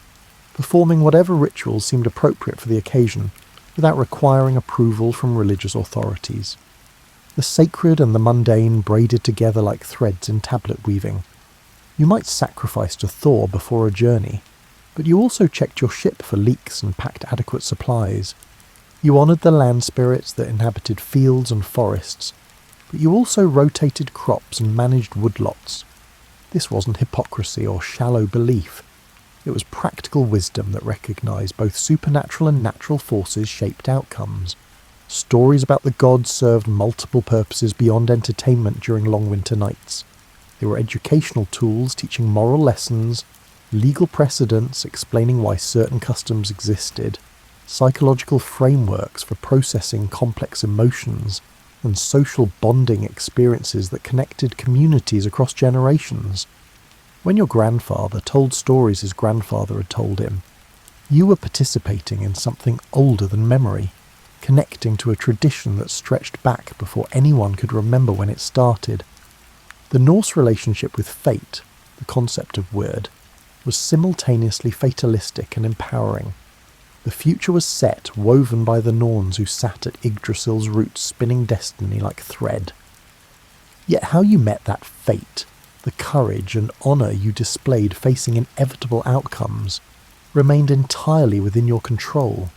performing whatever rituals seemed appropriate for the occasion, without requiring approval from religious authorities. The sacred and the mundane braided together like threads in tablet weaving. You might sacrifice to Thor before a journey, but you also checked your ship for leaks and packed adequate supplies. You honoured the land spirits that inhabited fields and forests, but you also rotated crops and managed woodlots. This wasn't hypocrisy or shallow belief. It was practical wisdom that recognised both supernatural and natural forces shaped outcomes. Stories about the gods served multiple purposes beyond entertainment during long winter nights. They were educational tools teaching moral lessons, legal precedents explaining why certain customs existed, psychological frameworks for processing complex emotions, and social bonding experiences that connected communities across generations. When your grandfather told stories his grandfather had told him, you were participating in something older than memory, connecting to a tradition that stretched back before anyone could remember when it started. The Norse relationship with fate, the concept of wyrd, was simultaneously fatalistic and empowering. The future was set, woven by the Norns who sat at Yggdrasil's roots spinning destiny like thread. Yet how you met that fate, the courage and honour you displayed facing inevitable outcomes, remained entirely within your control.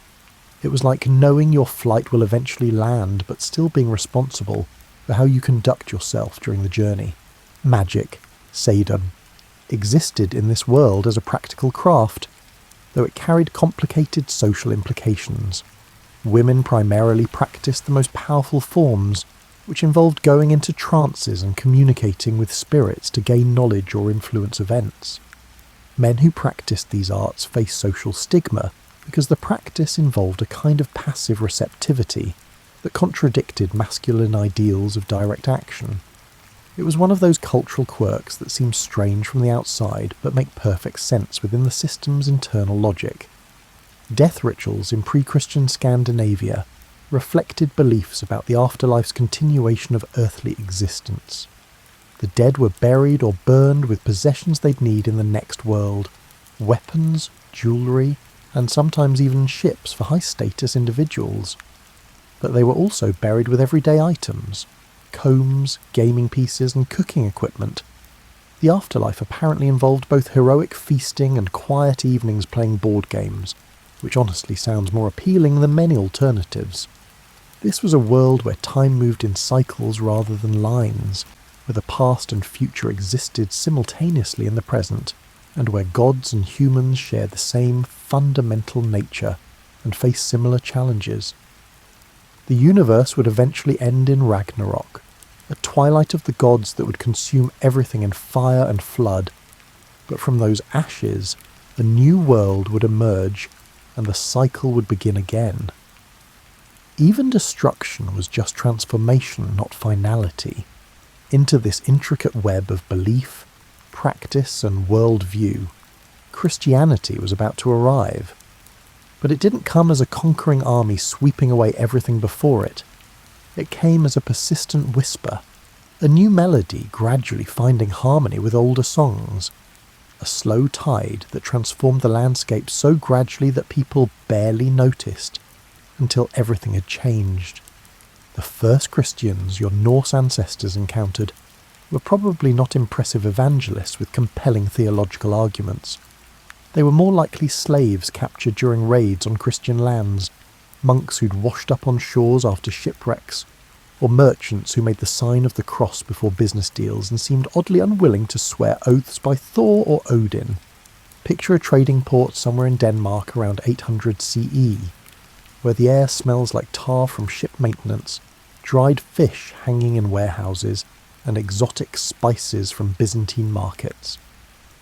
It was like knowing your flight will eventually land, but still being responsible for how you conduct yourself during the journey. Magic, Sadum, existed in this world as a practical craft, though it carried complicated social implications. Women primarily practiced the most powerful forms, which involved going into trances and communicating with spirits to gain knowledge or influence events. Men who practiced these arts faced social stigma because the practice involved a kind of passive receptivity that contradicted masculine ideals of direct action. It was one of those cultural quirks that seem strange from the outside but make perfect sense within the system's internal logic. Death rituals in pre-Christian Scandinavia reflected beliefs about the afterlife's continuation of earthly existence. The dead were buried or burned with possessions they'd need in the next world, weapons, jewellery, and sometimes even ships for high-status individuals. But they were also buried with everyday items, combs, gaming pieces, and cooking equipment. The afterlife apparently involved both heroic feasting and quiet evenings playing board games, which honestly sounds more appealing than many alternatives. This was a world where time moved in cycles rather than lines, where the past and future existed simultaneously in the present, and where gods and humans shared the same fundamental nature and faced similar challenges. The universe would eventually end in Ragnarok, a twilight of the gods that would consume everything in fire and flood, but from those ashes, a new world would emerge and the cycle would begin again. Even destruction was just transformation, not finality. Into this intricate web of belief, practice, and worldview, Christianity was about to arrive. But it didn't come as a conquering army sweeping away everything before it. It came as a persistent whisper, a new melody gradually finding harmony with older songs, a slow tide that transformed the landscape so gradually that people barely noticed, until everything had changed. The first Christians your Norse ancestors encountered were probably not impressive evangelists with compelling theological arguments. They were more likely slaves captured during raids on Christian lands, monks who'd washed up on shores after shipwrecks, or merchants who made the sign of the cross before business deals and seemed oddly unwilling to swear oaths by Thor or Odin. Picture a trading port somewhere in Denmark around 800 CE, where the air smells like tar from ship maintenance, dried fish hanging in warehouses, and exotic spices from Byzantine markets.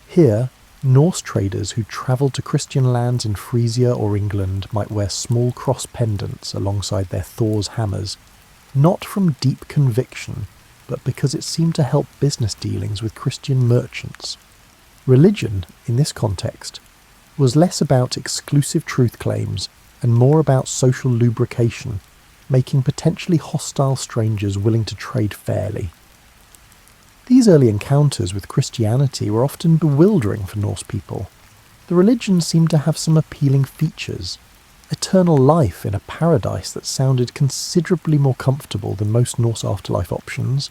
Here, Norse traders who travelled to Christian lands in Frisia or England might wear small cross pendants alongside their Thor's hammers, not from deep conviction, but because it seemed to help business dealings with Christian merchants. Religion, in this context, was less about exclusive truth claims and more about social lubrication, making potentially hostile strangers willing to trade fairly. These early encounters with Christianity were often bewildering for Norse people. The religion seemed to have some appealing features. Eternal life in a paradise that sounded considerably more comfortable than most Norse afterlife options,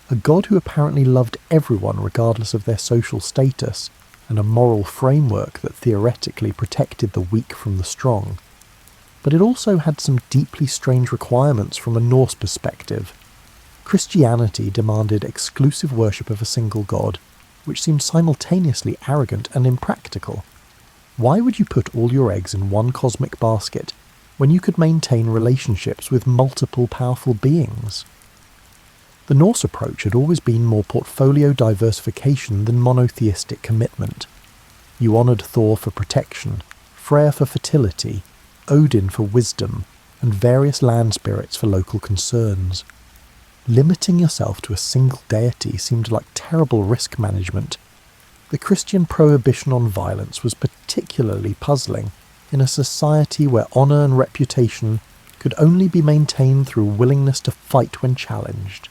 a god who apparently loved everyone regardless of their social status, and a moral framework that theoretically protected the weak from the strong. But it also had some deeply strange requirements from a Norse perspective. Christianity demanded exclusive worship of a single god, which seemed simultaneously arrogant and impractical. Why would you put all your eggs in one cosmic basket when you could maintain relationships with multiple powerful beings? The Norse approach had always been more portfolio diversification than monotheistic commitment. You honoured Thor for protection, Freyr for fertility, Odin for wisdom, and various land spirits for local concerns. Limiting yourself to a single deity seemed like terrible risk management. The Christian prohibition on violence was particularly puzzling in a society where honour and reputation could only be maintained through willingness to fight when challenged.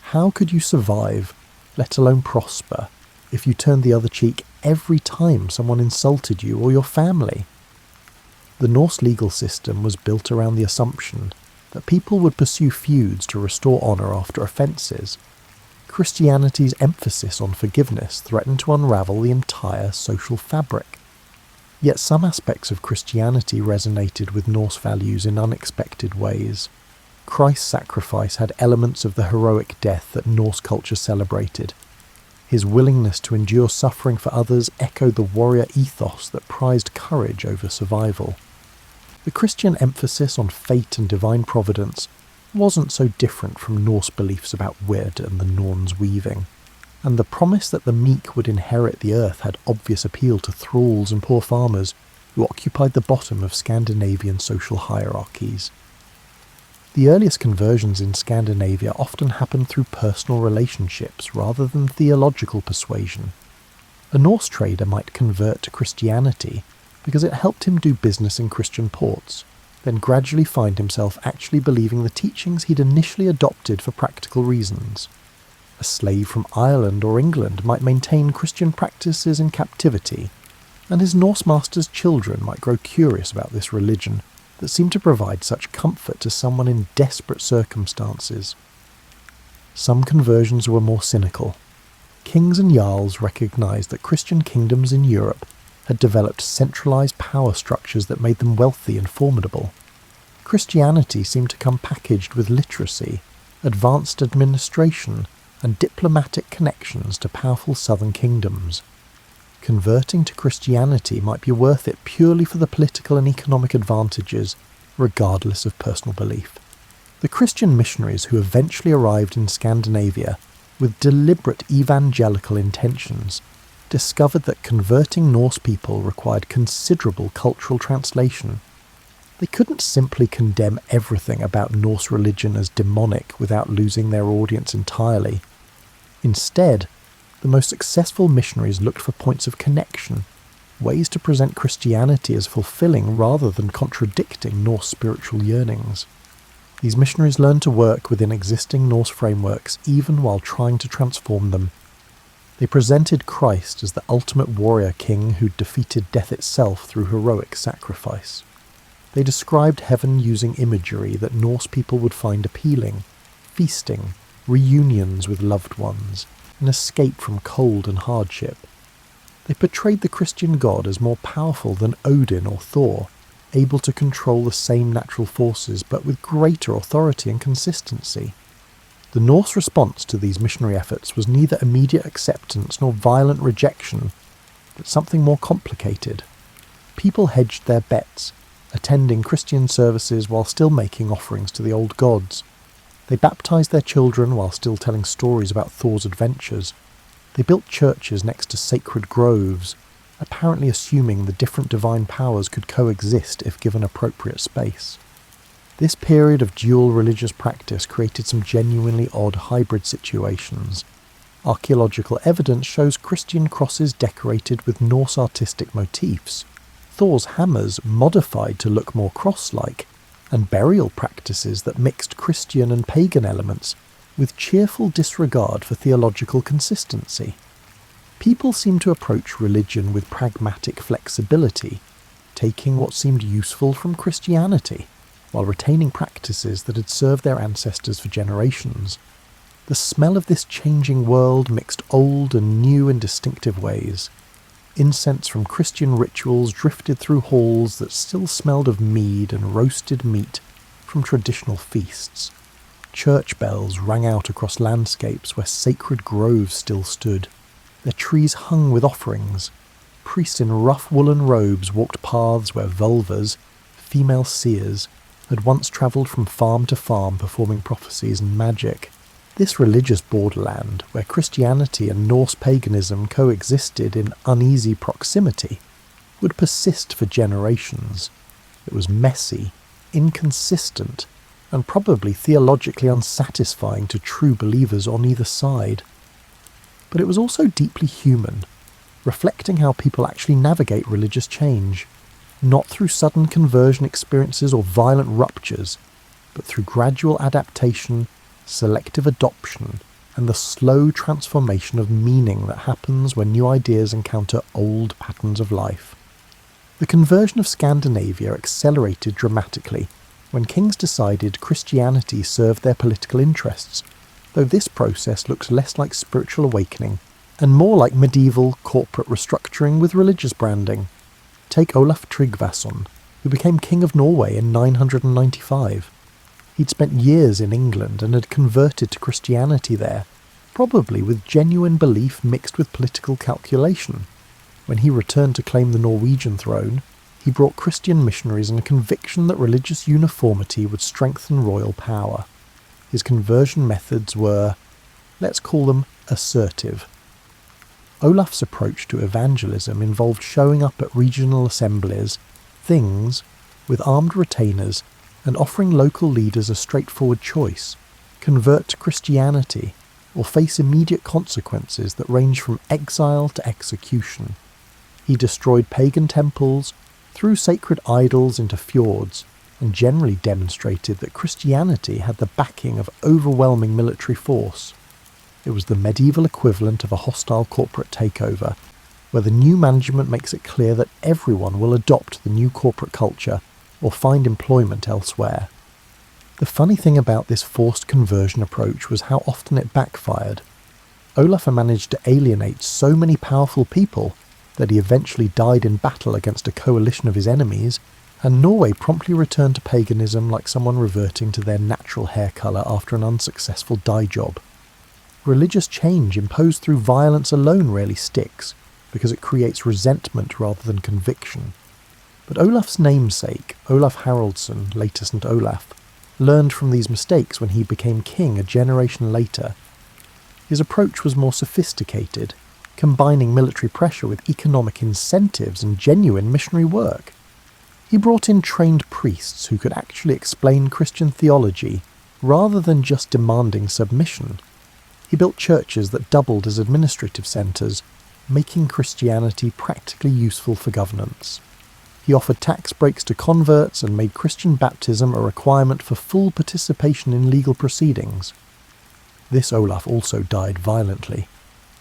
How could you survive, let alone prosper, if you turned the other cheek every time someone insulted you or your family? The Norse legal system was built around the assumption that people would pursue feuds to restore honour after offences. Christianity's emphasis on forgiveness threatened to unravel the entire social fabric. Yet some aspects of Christianity resonated with Norse values in unexpected ways. Christ's sacrifice had elements of the heroic death that Norse culture celebrated. His willingness to endure suffering for others echoed the warrior ethos that prized courage over survival. The Christian emphasis on fate and divine providence wasn't so different from Norse beliefs about Weird and the Norns' weaving, and the promise that the meek would inherit the earth had obvious appeal to thralls and poor farmers who occupied the bottom of Scandinavian social hierarchies. The earliest conversions in Scandinavia often happened through personal relationships rather than theological persuasion. A Norse trader might convert to Christianity because it helped him do business in Christian ports, then gradually find himself actually believing the teachings he'd initially adopted for practical reasons. A slave from Ireland or England might maintain Christian practices in captivity, and his Norse master's children might grow curious about this religion that seemed to provide such comfort to someone in desperate circumstances. Some conversions were more cynical. Kings and jarls recognized that Christian kingdoms in Europe had developed centralized power structures that made them wealthy and formidable. Christianity seemed to come packaged with literacy, advanced administration, and diplomatic connections to powerful southern kingdoms. Converting to Christianity might be worth it purely for the political and economic advantages, regardless of personal belief. The Christian missionaries who eventually arrived in Scandinavia with deliberate evangelical intentions discovered that converting Norse people required considerable cultural translation. They couldn't simply condemn everything about Norse religion as demonic without losing their audience entirely. Instead, the most successful missionaries looked for points of connection, ways to present Christianity as fulfilling rather than contradicting Norse spiritual yearnings. These missionaries learned to work within existing Norse frameworks even while trying to transform them. They presented Christ as the ultimate warrior king who defeated death itself through heroic sacrifice. They described heaven using imagery that Norse people would find appealing: feasting, reunions with loved ones, an escape from cold and hardship. They portrayed the Christian God as more powerful than Odin or Thor, able to control the same natural forces but with greater authority and consistency. The Norse response to these missionary efforts was neither immediate acceptance nor violent rejection, but something more complicated. People hedged their bets, attending Christian services while still making offerings to the old gods. They baptized their children while still telling stories about Thor's adventures. They built churches next to sacred groves, apparently assuming the different divine powers could coexist if given appropriate space. This period of dual religious practice created some genuinely odd hybrid situations. Archaeological evidence shows Christian crosses decorated with Norse artistic motifs, Thor's hammers modified to look more cross-like, and burial practices that mixed Christian and pagan elements with cheerful disregard for theological consistency. People seemed to approach religion with pragmatic flexibility, taking what seemed useful from Christianity, while retaining practices that had served their ancestors for generations. The smell of this changing world mixed old and new in distinctive ways. Incense from Christian rituals drifted through halls that still smelled of mead and roasted meat from traditional feasts. Church bells rang out across landscapes where sacred groves still stood, their trees hung with offerings. Priests in rough woolen robes walked paths where vulvas, female seers, had once travelled from farm to farm performing prophecies and magic. This religious borderland, where Christianity and Norse paganism coexisted in uneasy proximity, would persist for generations. It was messy, inconsistent, and probably theologically unsatisfying to true believers on either side. But it was also deeply human. reflecting how people actually navigate religious change, not through sudden conversion experiences or violent ruptures, but through gradual adaptation, selective adoption, and the slow transformation of meaning that happens when new ideas encounter old patterns of life. The conversion of Scandinavia accelerated dramatically when kings decided Christianity served their political interests, though this process looks less like spiritual awakening and more like medieval corporate restructuring with religious branding. Take Olaf Tryggvason, who became King of Norway in 995. He'd spent years in England and had converted to Christianity there, probably with genuine belief mixed with political calculation. When he returned to claim the Norwegian throne, he brought Christian missionaries and a conviction that religious uniformity would strengthen royal power. His conversion methods were, let's call them, assertive. Olaf's approach to evangelism involved showing up at regional assemblies, things, with armed retainers, and offering local leaders a straightforward choice: convert to Christianity or face immediate consequences that range from exile to execution. He destroyed pagan temples, threw sacred idols into fjords, and generally demonstrated that Christianity had the backing of overwhelming military force. It was the medieval equivalent of a hostile corporate takeover, where the new management makes it clear that everyone will adopt the new corporate culture or find employment elsewhere. The funny thing about this forced conversion approach was how often it backfired. Olaf managed to alienate so many powerful people that he eventually died in battle against a coalition of his enemies, and Norway promptly returned to paganism like someone reverting to their natural hair colour after an unsuccessful dye job. Religious change imposed through violence alone rarely sticks, because it creates resentment rather than conviction. But Olaf's namesake, Olaf Haraldsson, later St. Olaf, learned from these mistakes when he became king a generation later. His approach was more sophisticated, combining military pressure with economic incentives and genuine missionary work. He brought in trained priests who could actually explain Christian theology, rather than just demanding submission. He built churches that doubled as administrative centres, making Christianity practically useful for governance. He offered tax breaks to converts and made Christian baptism a requirement for full participation in legal proceedings. This Olaf also died violently.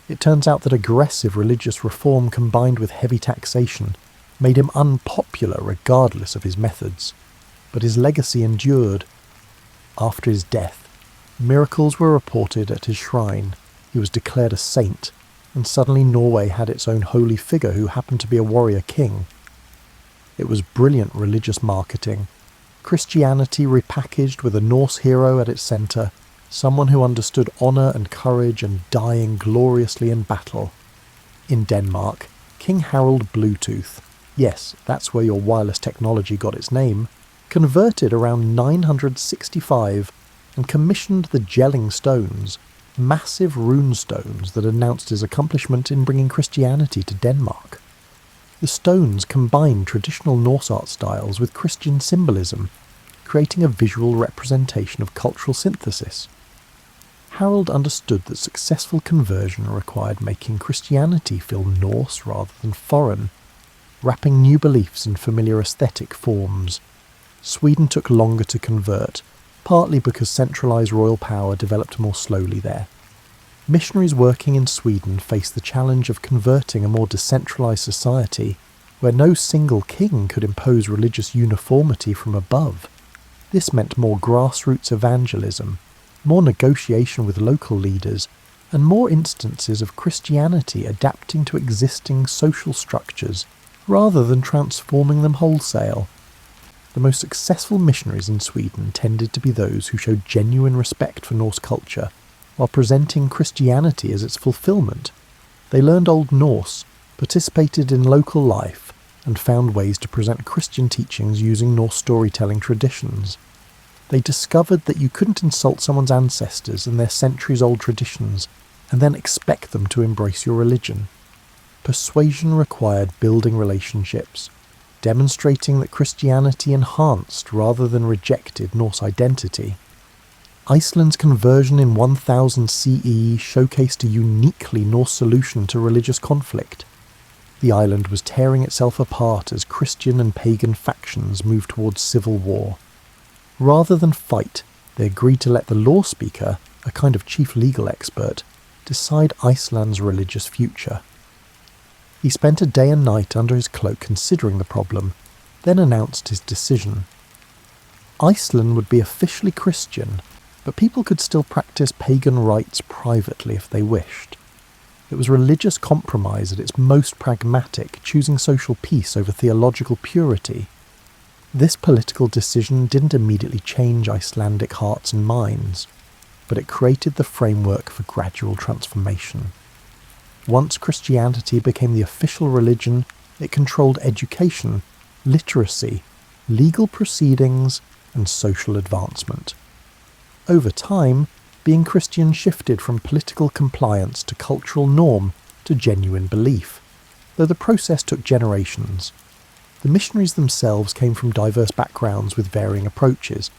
It turns out that aggressive religious reform combined with heavy taxation made him unpopular regardless of his methods, but his legacy endured. After his death, miracles were reported at his shrine. He was declared a saint, and suddenly Norway had its own holy figure who happened to be a warrior king. It was brilliant religious marketing. Christianity repackaged with a Norse hero at its centre, someone who understood honour and courage and dying gloriously in battle. In Denmark, King Harald Bluetooth, yes, that's where your wireless technology got its name, converted around 965 and commissioned the Gelling Stones, massive rune stones that announced his accomplishment in bringing Christianity to Denmark. The stones combined traditional Norse art styles with Christian symbolism, creating a visual representation of cultural synthesis. Harold understood that successful conversion required making Christianity feel Norse rather than foreign, wrapping new beliefs in familiar aesthetic forms. Sweden took longer to convert, partly because centralised royal power developed more slowly there. Missionaries working in Sweden faced the challenge of converting a more decentralised society, where no single king could impose religious uniformity from above. This meant more grassroots evangelism, more negotiation with local leaders, and more instances of Christianity adapting to existing social structures rather than transforming them wholesale. The most successful missionaries in Sweden tended to be those who showed genuine respect for Norse culture, while presenting Christianity as its fulfillment. They learned Old Norse, participated in local life, and found ways to present Christian teachings using Norse storytelling traditions. They discovered that you couldn't insult someone's ancestors and their centuries-old traditions, and then expect them to embrace your religion. Persuasion required building relationships, demonstrating that Christianity enhanced rather than rejected Norse identity. Iceland's conversion in 1000 CE showcased a uniquely Norse solution to religious conflict. The island was tearing itself apart as Christian and pagan factions moved towards civil war. Rather than fight, they agreed to let the law speaker, a kind of chief legal expert, decide Iceland's religious future. He spent a day and night under his cloak considering the problem, then announced his decision. Iceland would be officially Christian, but people could still practice pagan rites privately if they wished. It was religious compromise at its most pragmatic, choosing social peace over theological purity. This political decision didn't immediately change Icelandic hearts and minds, but it created the framework for gradual transformation. Once Christianity became the official religion, it controlled education, literacy, legal proceedings, and social advancement. Over time, being Christian shifted from political compliance to cultural norm to genuine belief, though the process took generations. The missionaries themselves came from diverse backgrounds with varying approaches.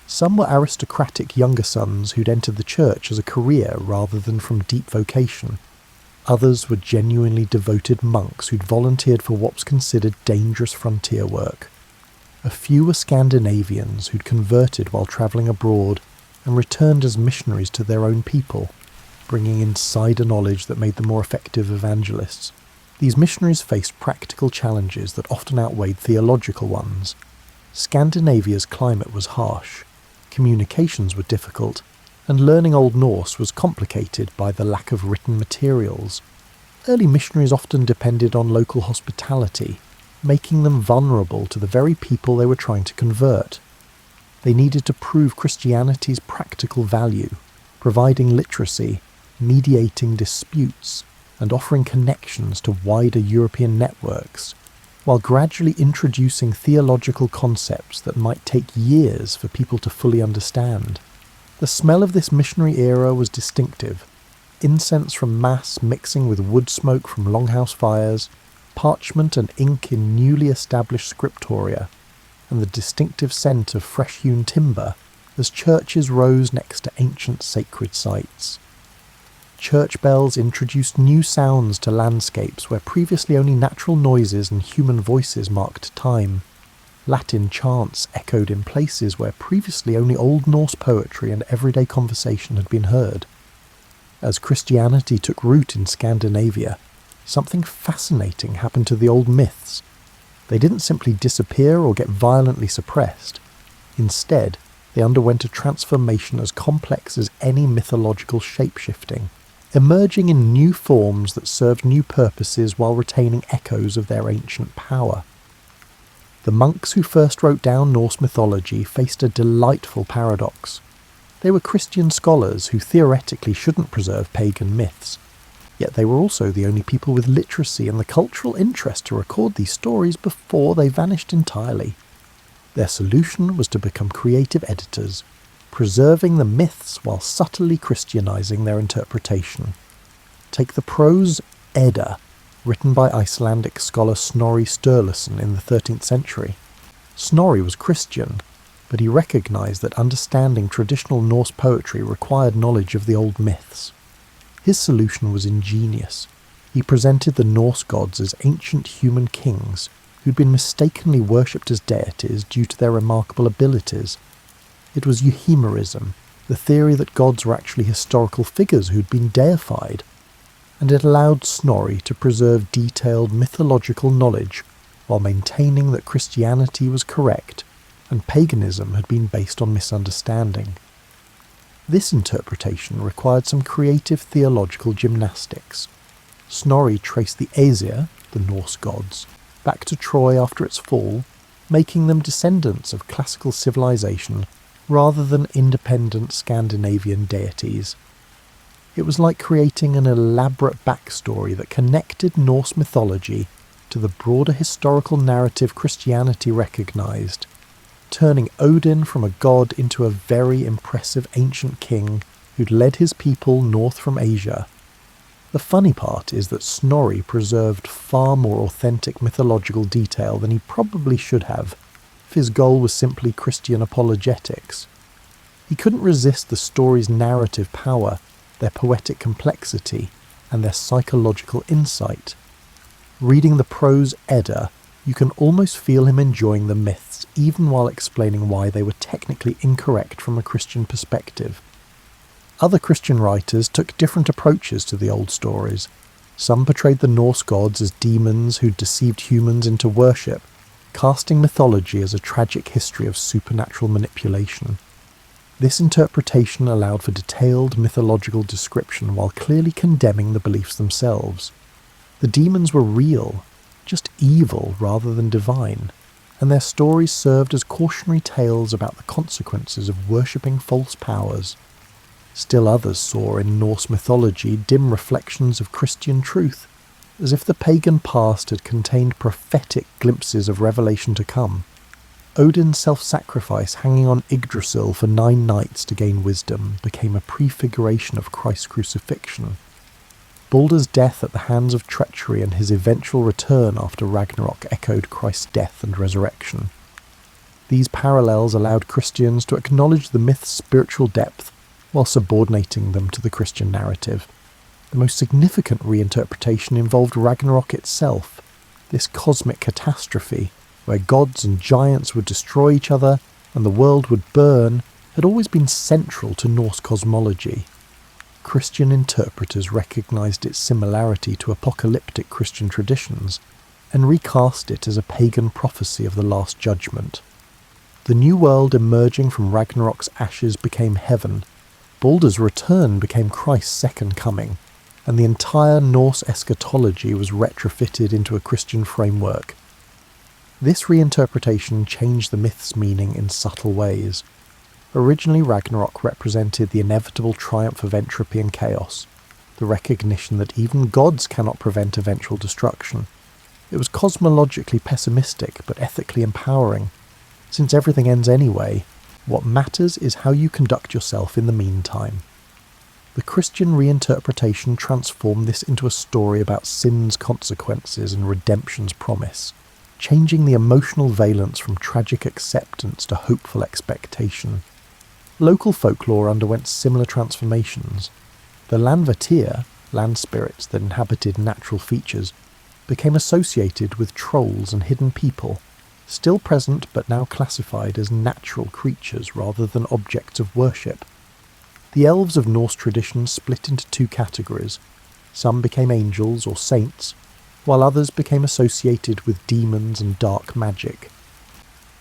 Some were aristocratic younger sons who'd entered the church as a career rather than from deep vocation. Others were genuinely devoted monks who'd volunteered for what was considered dangerous frontier work. A few were Scandinavians who'd converted while travelling abroad and returned as missionaries to their own people, bringing insider knowledge that made them more effective evangelists. These missionaries faced practical challenges that often outweighed theological ones. Scandinavia's climate was harsh, communications were difficult, and learning Old Norse was complicated by the lack of written materials. Early missionaries often depended on local hospitality, making them vulnerable to the very people they were trying to convert. They needed to prove Christianity's practical value, providing literacy, mediating disputes, and offering connections to wider European networks, while gradually introducing theological concepts that might take years for people to fully understand. The smell of this missionary era was distinctive. Incense from Mass mixing with wood smoke from longhouse fires, parchment and ink in newly established scriptoria, and the distinctive scent of fresh-hewn timber as churches rose next to ancient sacred sites. Church bells introduced new sounds to landscapes where previously only natural noises and human voices marked time. Latin chants echoed in places where previously only Old Norse poetry and everyday conversation had been heard. As Christianity took root in Scandinavia, something fascinating happened to the old myths. They didn't simply disappear or get violently suppressed. Instead, they underwent a transformation as complex as any mythological shape-shifting, emerging in new forms that served new purposes while retaining echoes of their ancient power. The monks who first wrote down Norse mythology faced a delightful paradox. They were Christian scholars who theoretically shouldn't preserve pagan myths, yet they were also the only people with literacy and the cultural interest to record these stories before they vanished entirely. Their solution was to become creative editors, preserving the myths while subtly Christianizing their interpretation. Take the prose Edda, written by Icelandic scholar Snorri Sturluson in the 13th century. Snorri was Christian, but he recognized that understanding traditional Norse poetry required knowledge of the old myths. His solution was ingenious. He presented the Norse gods as ancient human kings who'd been mistakenly worshipped as deities due to their remarkable abilities. It was euhemerism, the theory that gods were actually historical figures who'd been deified, and it allowed Snorri to preserve detailed mythological knowledge while maintaining that Christianity was correct and paganism had been based on misunderstanding. This interpretation required some creative theological gymnastics. Snorri traced the Aesir, the Norse gods, back to Troy after its fall, making them descendants of classical civilization rather than independent Scandinavian deities. It was like creating an elaborate backstory that connected Norse mythology to the broader historical narrative Christianity recognized, turning Odin from a god into a very impressive ancient king who'd led his people north from Asia. The funny part is that Snorri preserved far more authentic mythological detail than he probably should have, if his goal was simply Christian apologetics. He couldn't resist the story's narrative power, their poetic complexity, and their psychological insight. Reading the prose Edda, you can almost feel him enjoying the myths even while explaining why they were technically incorrect from a Christian perspective. Other Christian writers took different approaches to the old stories. Some portrayed the Norse gods as demons who deceived humans into worship, casting mythology as a tragic history of supernatural manipulation. This interpretation allowed for detailed mythological description while clearly condemning the beliefs themselves. The demons were real, just evil rather than divine, and their stories served as cautionary tales about the consequences of worshipping false powers. Still others saw in Norse mythology dim reflections of Christian truth, as if the pagan past had contained prophetic glimpses of revelation to come. Odin's self-sacrifice hanging on Yggdrasil for 9 nights to gain wisdom became a prefiguration of Christ's crucifixion. Baldur's death at the hands of treachery and his eventual return after Ragnarok echoed Christ's death and resurrection. These parallels allowed Christians to acknowledge the myth's spiritual depth while subordinating them to the Christian narrative. The most significant reinterpretation involved Ragnarok itself, this cosmic catastrophe where gods and giants would destroy each other and the world would burn, had always been central to Norse cosmology. Christian interpreters recognized its similarity to apocalyptic Christian traditions and recast it as a pagan prophecy of the Last Judgment. The new world emerging from Ragnarok's ashes became heaven, Baldur's return became Christ's second coming, and the entire Norse eschatology was retrofitted into a Christian framework. This reinterpretation changed the myth's meaning in subtle ways. Originally, Ragnarok represented the inevitable triumph of entropy and chaos, the recognition that even gods cannot prevent eventual destruction. It was cosmologically pessimistic, but ethically empowering. Since everything ends anyway, what matters is how you conduct yourself in the meantime. The Christian reinterpretation transformed this into a story about sin's consequences and redemption's promise, changing the emotional valence from tragic acceptance to hopeful expectation. Local folklore underwent similar transformations. The Landvatir, land spirits that inhabited natural features, became associated with trolls and hidden people, still present but now classified as natural creatures rather than objects of worship. The elves of Norse tradition split into 2 categories. Some became angels or saints, while others became associated with demons and dark magic.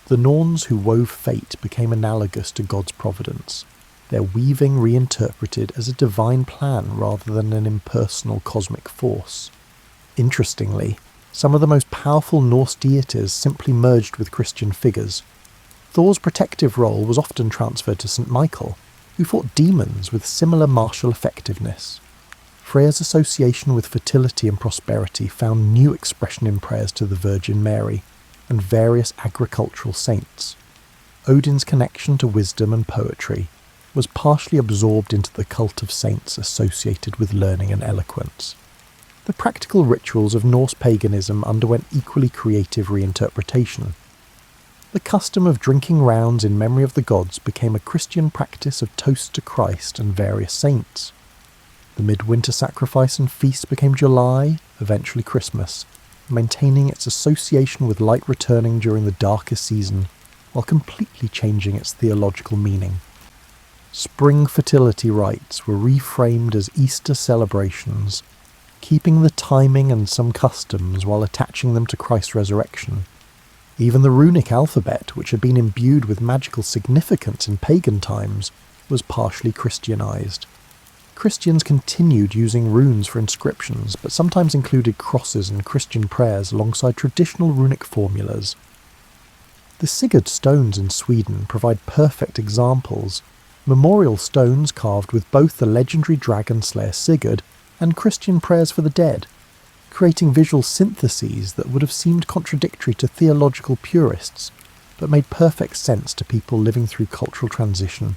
The Norns who wove fate became analogous to God's providence, their weaving reinterpreted as a divine plan rather than an impersonal cosmic force. Interestingly, some of the most powerful Norse deities simply merged with Christian figures. Thor's protective role was often transferred to St. Michael, who fought demons with similar martial effectiveness. Freya's association with fertility and prosperity found new expression in prayers to the Virgin Mary and various agricultural saints. Odin's connection to wisdom and poetry was partially absorbed into the cult of saints associated with learning and eloquence. The practical rituals of Norse paganism underwent equally creative reinterpretation. The custom of drinking rounds in memory of the gods became a Christian practice of toasts to Christ and various saints. The midwinter sacrifice and feast became July, eventually Christmas, maintaining its association with light returning during the darkest season, while completely changing its theological meaning. Spring fertility rites were reframed as Easter celebrations, keeping the timing and some customs while attaching them to Christ's resurrection. Even the runic alphabet, which had been imbued with magical significance in pagan times, was partially Christianized. Christians continued using runes for inscriptions, but sometimes included crosses and Christian prayers alongside traditional runic formulas. The Sigurd stones in Sweden provide perfect examples, memorial stones carved with both the legendary dragon slayer Sigurd and Christian prayers for the dead, creating visual syntheses that would have seemed contradictory to theological purists, but made perfect sense to people living through cultural transition.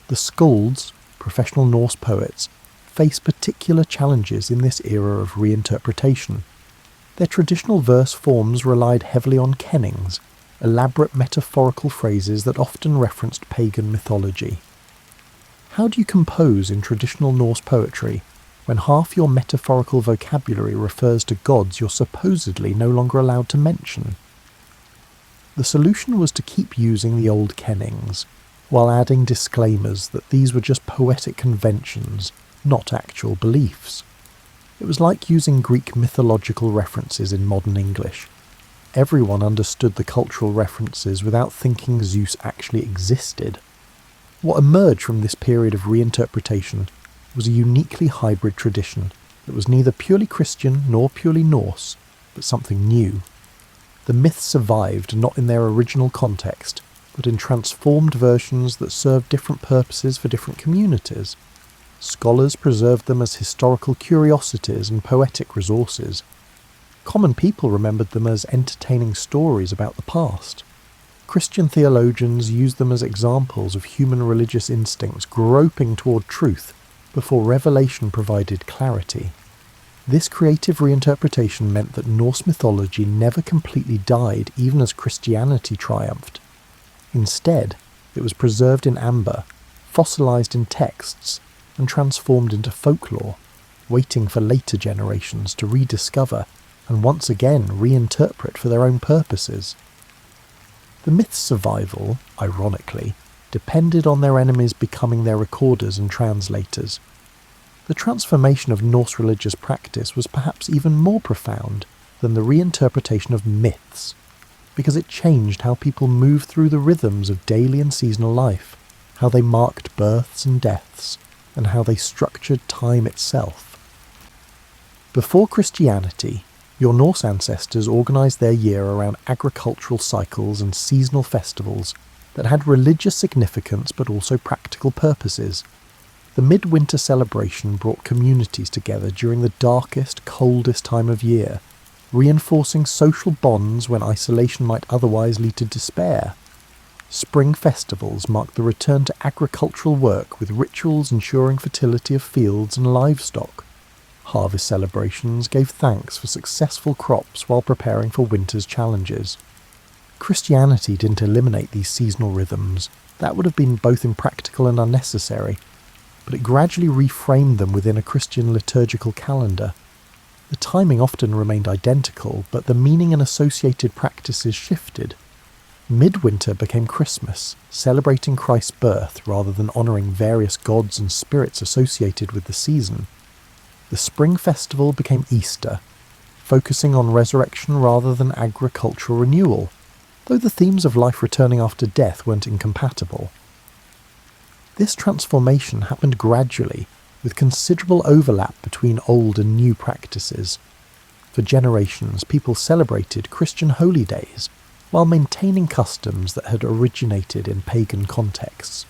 The skalds, professional Norse poets, face particular challenges in this era of reinterpretation. Their traditional verse forms relied heavily on kennings, elaborate metaphorical phrases that often referenced pagan mythology. How do you compose in traditional Norse poetry? when half your metaphorical vocabulary refers to gods you're supposedly no longer allowed to mention? The solution was to keep using the old kennings, while adding disclaimers that these were just poetic conventions, not actual beliefs. It was like using Greek mythological references in modern English. Everyone understood the cultural references without thinking Zeus actually existed. What emerged from this period of reinterpretation was a uniquely hybrid tradition that was neither purely Christian nor purely Norse, but something new. The myths survived not in their original context, but in transformed versions that served different purposes for different communities. Scholars preserved them as historical curiosities and poetic resources. Common people remembered them as entertaining stories about the past. Christian theologians used them as examples of human religious instincts groping toward truth before revelation provided clarity. This creative reinterpretation meant that Norse mythology never completely died even as Christianity triumphed. Instead, it was preserved in amber, fossilized in texts, and transformed into folklore, waiting for later generations to rediscover and once again reinterpret for their own purposes. The myth's survival, ironically, depended on their enemies becoming their recorders and translators. The transformation of Norse religious practice was perhaps even more profound than the reinterpretation of myths, because it changed how people moved through the rhythms of daily and seasonal life, how they marked births and deaths, and how they structured time itself. Before Christianity, your Norse ancestors organised their year around agricultural cycles and seasonal festivals that had religious significance but also practical purposes. The midwinter celebration brought communities together during the darkest, coldest time of year, reinforcing social bonds when isolation might otherwise lead to despair. Spring festivals marked the return to agricultural work with rituals ensuring fertility of fields and livestock. Harvest celebrations gave thanks for successful crops while preparing for winter's challenges. Christianity didn't eliminate these seasonal rhythms. That would have been both impractical and unnecessary, but it gradually reframed them within a Christian liturgical calendar. The timing often remained identical, but the meaning and associated practices shifted. Midwinter became Christmas, celebrating Christ's birth rather than honouring various gods and spirits associated with the season. The spring festival became Easter, focusing on resurrection rather than agricultural renewal, though the themes of life returning after death weren't incompatible. This transformation happened gradually, with considerable overlap between old and new practices. For generations, people celebrated Christian holy days, while maintaining customs that had originated in pagan contexts.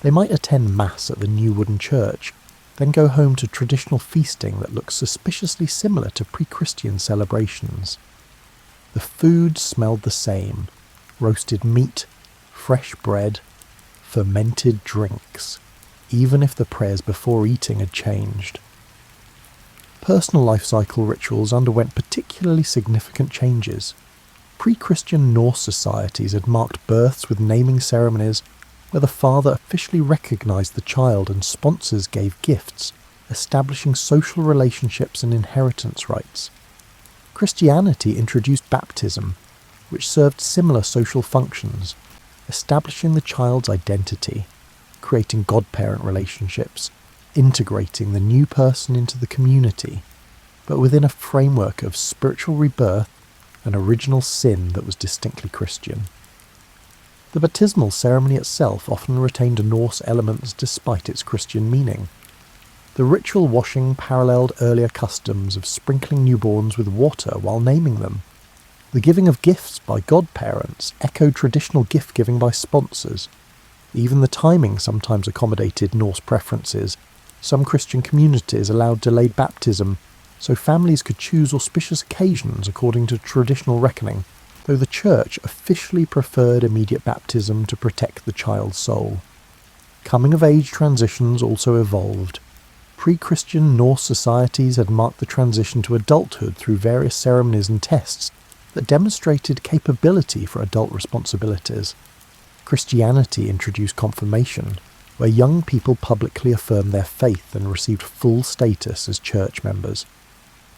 They might attend Mass at the new wooden church, then go home to traditional feasting that looked suspiciously similar to pre-Christian celebrations. The food smelled the same: roasted meat, fresh bread, fermented drinks, even if the prayers before eating had changed. Personal life cycle rituals underwent particularly significant changes. Pre-Christian Norse societies had marked births with naming ceremonies where the father officially recognised the child and sponsors gave gifts, establishing social relationships and inheritance rights. Christianity introduced baptism, which served similar social functions, establishing the child's identity, creating godparent relationships, integrating the new person into the community, but within a framework of spiritual rebirth and original sin that was distinctly Christian. The baptismal ceremony itself often retained Norse elements despite its Christian meaning. The ritual washing paralleled earlier customs of sprinkling newborns with water while naming them. The giving of gifts by godparents echoed traditional gift-giving by sponsors. Even the timing sometimes accommodated Norse preferences. Some Christian communities allowed delayed baptism, so families could choose auspicious occasions according to traditional reckoning, though the Church officially preferred immediate baptism to protect the child's soul. Coming-of-age transitions also evolved. Pre-Christian Norse societies had marked the transition to adulthood through various ceremonies and tests that demonstrated capability for adult responsibilities. Christianity introduced confirmation, where young people publicly affirmed their faith and received full status as church members.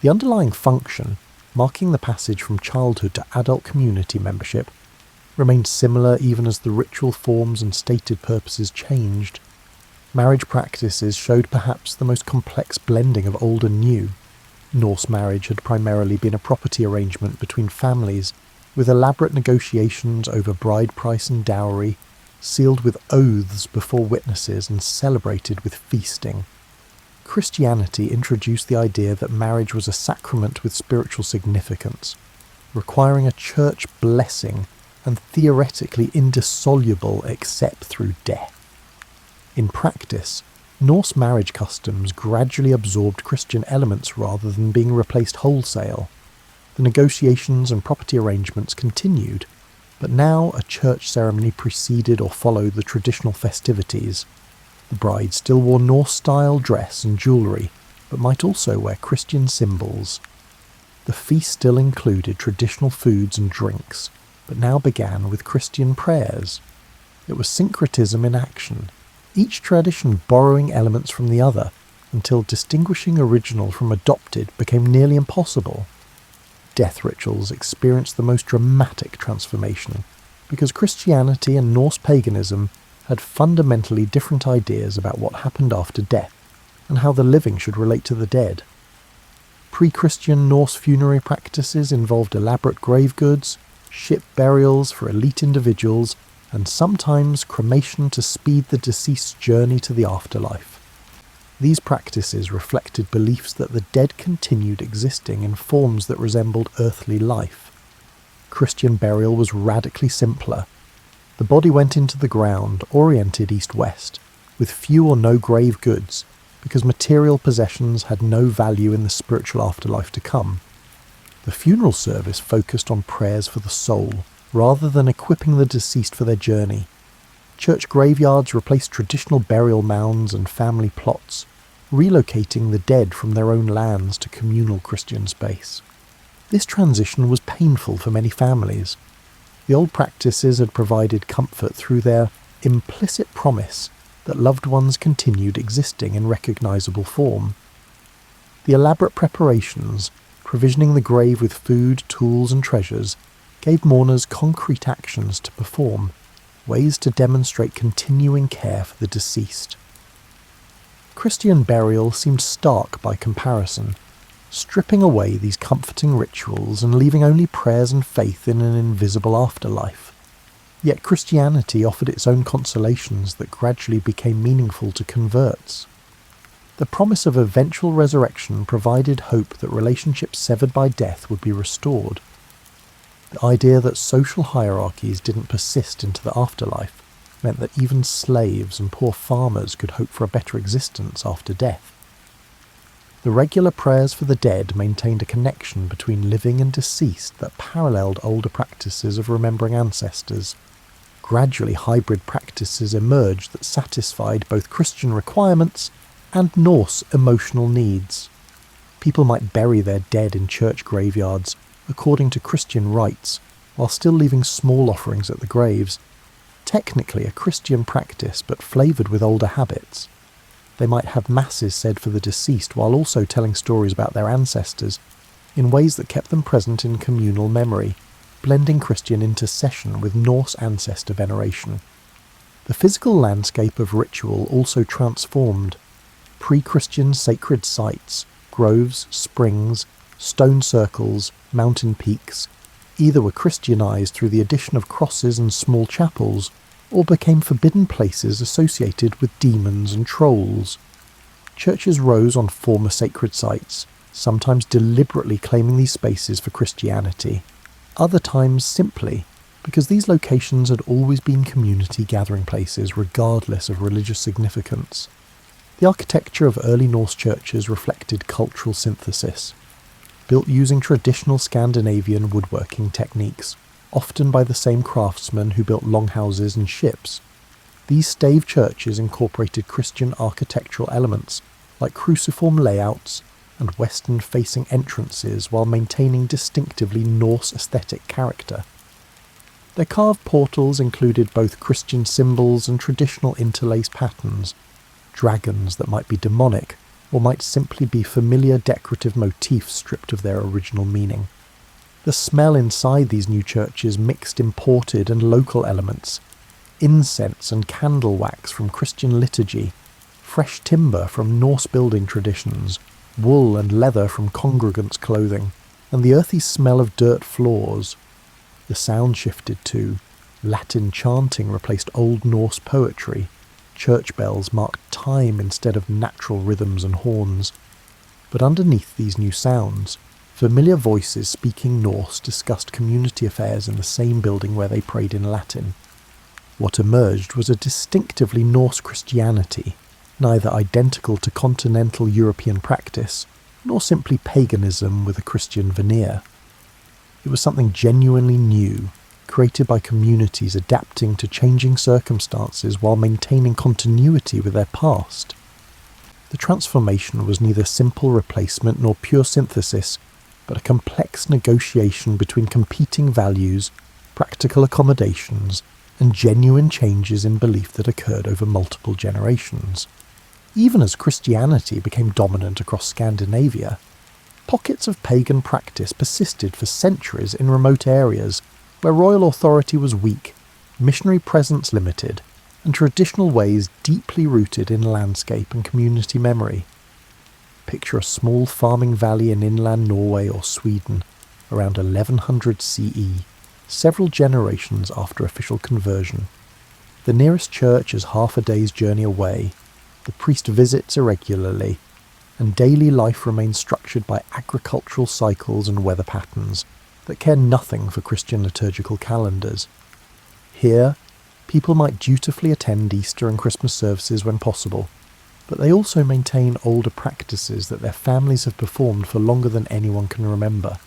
The underlying function, marking the passage from childhood to adult community membership, remained similar even as the ritual forms and stated purposes changed. Marriage practices showed perhaps the most complex blending of old and new. Norse marriage had primarily been a property arrangement between families, with elaborate negotiations over bride price and dowry, sealed with oaths before witnesses and celebrated with feasting. Christianity introduced the idea that marriage was a sacrament with spiritual significance, requiring a church blessing and theoretically indissoluble except through death. In practice, Norse marriage customs gradually absorbed Christian elements rather than being replaced wholesale. The negotiations and property arrangements continued, but now a church ceremony preceded or followed the traditional festivities. The bride still wore Norse-style dress and jewellery, but might also wear Christian symbols. The feast still included traditional foods and drinks, but now began with Christian prayers. It was syncretism in action, each tradition borrowing elements from the other, until distinguishing original from adopted became nearly impossible. Death rituals experienced the most dramatic transformation, because Christianity and Norse paganism had fundamentally different ideas about what happened after death, and how the living should relate to the dead. Pre-Christian Norse funerary practices involved elaborate grave goods, ship burials for elite individuals, and sometimes cremation to speed the deceased's journey to the afterlife. These practices reflected beliefs that the dead continued existing in forms that resembled earthly life. Christian burial was radically simpler. The body went into the ground, oriented east-west, with few or no grave goods, because material possessions had no value in the spiritual afterlife to come. The funeral service focused on prayers for the soul, rather than equipping the deceased for their journey. Church graveyards replaced traditional burial mounds and family plots, relocating the dead from their own lands to communal Christian space. This transition was painful for many families. The old practices had provided comfort through their implicit promise that loved ones continued existing in recognizable form. The elaborate preparations, provisioning the grave with food, tools and treasures, gave mourners concrete actions to perform, ways to demonstrate continuing care for the deceased. Christian burial seemed stark by comparison, stripping away these comforting rituals and leaving only prayers and faith in an invisible afterlife. Yet Christianity offered its own consolations that gradually became meaningful to converts. The promise of eventual resurrection provided hope that relationships severed by death would be restored. The idea that social hierarchies didn't persist into the afterlife meant that even slaves and poor farmers could hope for a better existence after death. The regular prayers for the dead maintained a connection between living and deceased that paralleled older practices of remembering ancestors. Gradually, hybrid practices emerged that satisfied both Christian requirements and Norse emotional needs. People might bury their dead in church graveyards according to Christian rites, while still leaving small offerings at the graves. Technically a Christian practice, but flavoured with older habits. They might have masses said for the deceased while also telling stories about their ancestors, in ways that kept them present in communal memory, blending Christian intercession with Norse ancestor veneration. The physical landscape of ritual also transformed. Pre-Christian sacred sites, groves, springs, stone circles, mountain peaks, either were Christianized through the addition of crosses and small chapels, or became forbidden places associated with demons and trolls. Churches rose on former sacred sites, sometimes deliberately claiming these spaces for Christianity, other times simply because these locations had always been community gathering places regardless of religious significance. The architecture of early Norse churches reflected cultural synthesis, built using traditional Scandinavian woodworking techniques, often by the same craftsmen who built longhouses and ships. These stave churches incorporated Christian architectural elements, like cruciform layouts and western-facing entrances, while maintaining distinctively Norse aesthetic character. Their carved portals included both Christian symbols and traditional interlaced patterns, dragons that might be demonic or might simply be familiar decorative motifs stripped of their original meaning. The smell inside these new churches mixed imported and local elements, incense and candle wax from Christian liturgy, fresh timber from Norse building traditions, wool and leather from congregants' clothing, and the earthy smell of dirt floors. The sound shifted too. Latin chanting replaced Old Norse poetry. Church bells marked time instead of natural rhythms and horns. But underneath these new sounds, familiar voices speaking Norse discussed community affairs in the same building where they prayed in Latin. What emerged was a distinctively Norse Christianity, neither identical to continental European practice, nor simply paganism with a Christian veneer. It was something genuinely new, created by communities adapting to changing circumstances while maintaining continuity with their past. The transformation was neither simple replacement nor pure synthesis, but a complex negotiation between competing values, practical accommodations, and genuine changes in belief that occurred over multiple generations. Even as Christianity became dominant across Scandinavia, pockets of pagan practice persisted for centuries in remote areas where royal authority was weak, missionary presence limited, and traditional ways deeply rooted in landscape and community memory. Picture a small farming valley in inland Norway or Sweden around 1100 CE, several generations after official conversion. The nearest church is half a day's journey away, the priest visits irregularly, and daily life remains structured by agricultural cycles and weather patterns that care nothing for Christian liturgical calendars. Here, people might dutifully attend Easter and Christmas services when possible, but they also maintain older practices that their families have performed for longer than anyone can remember.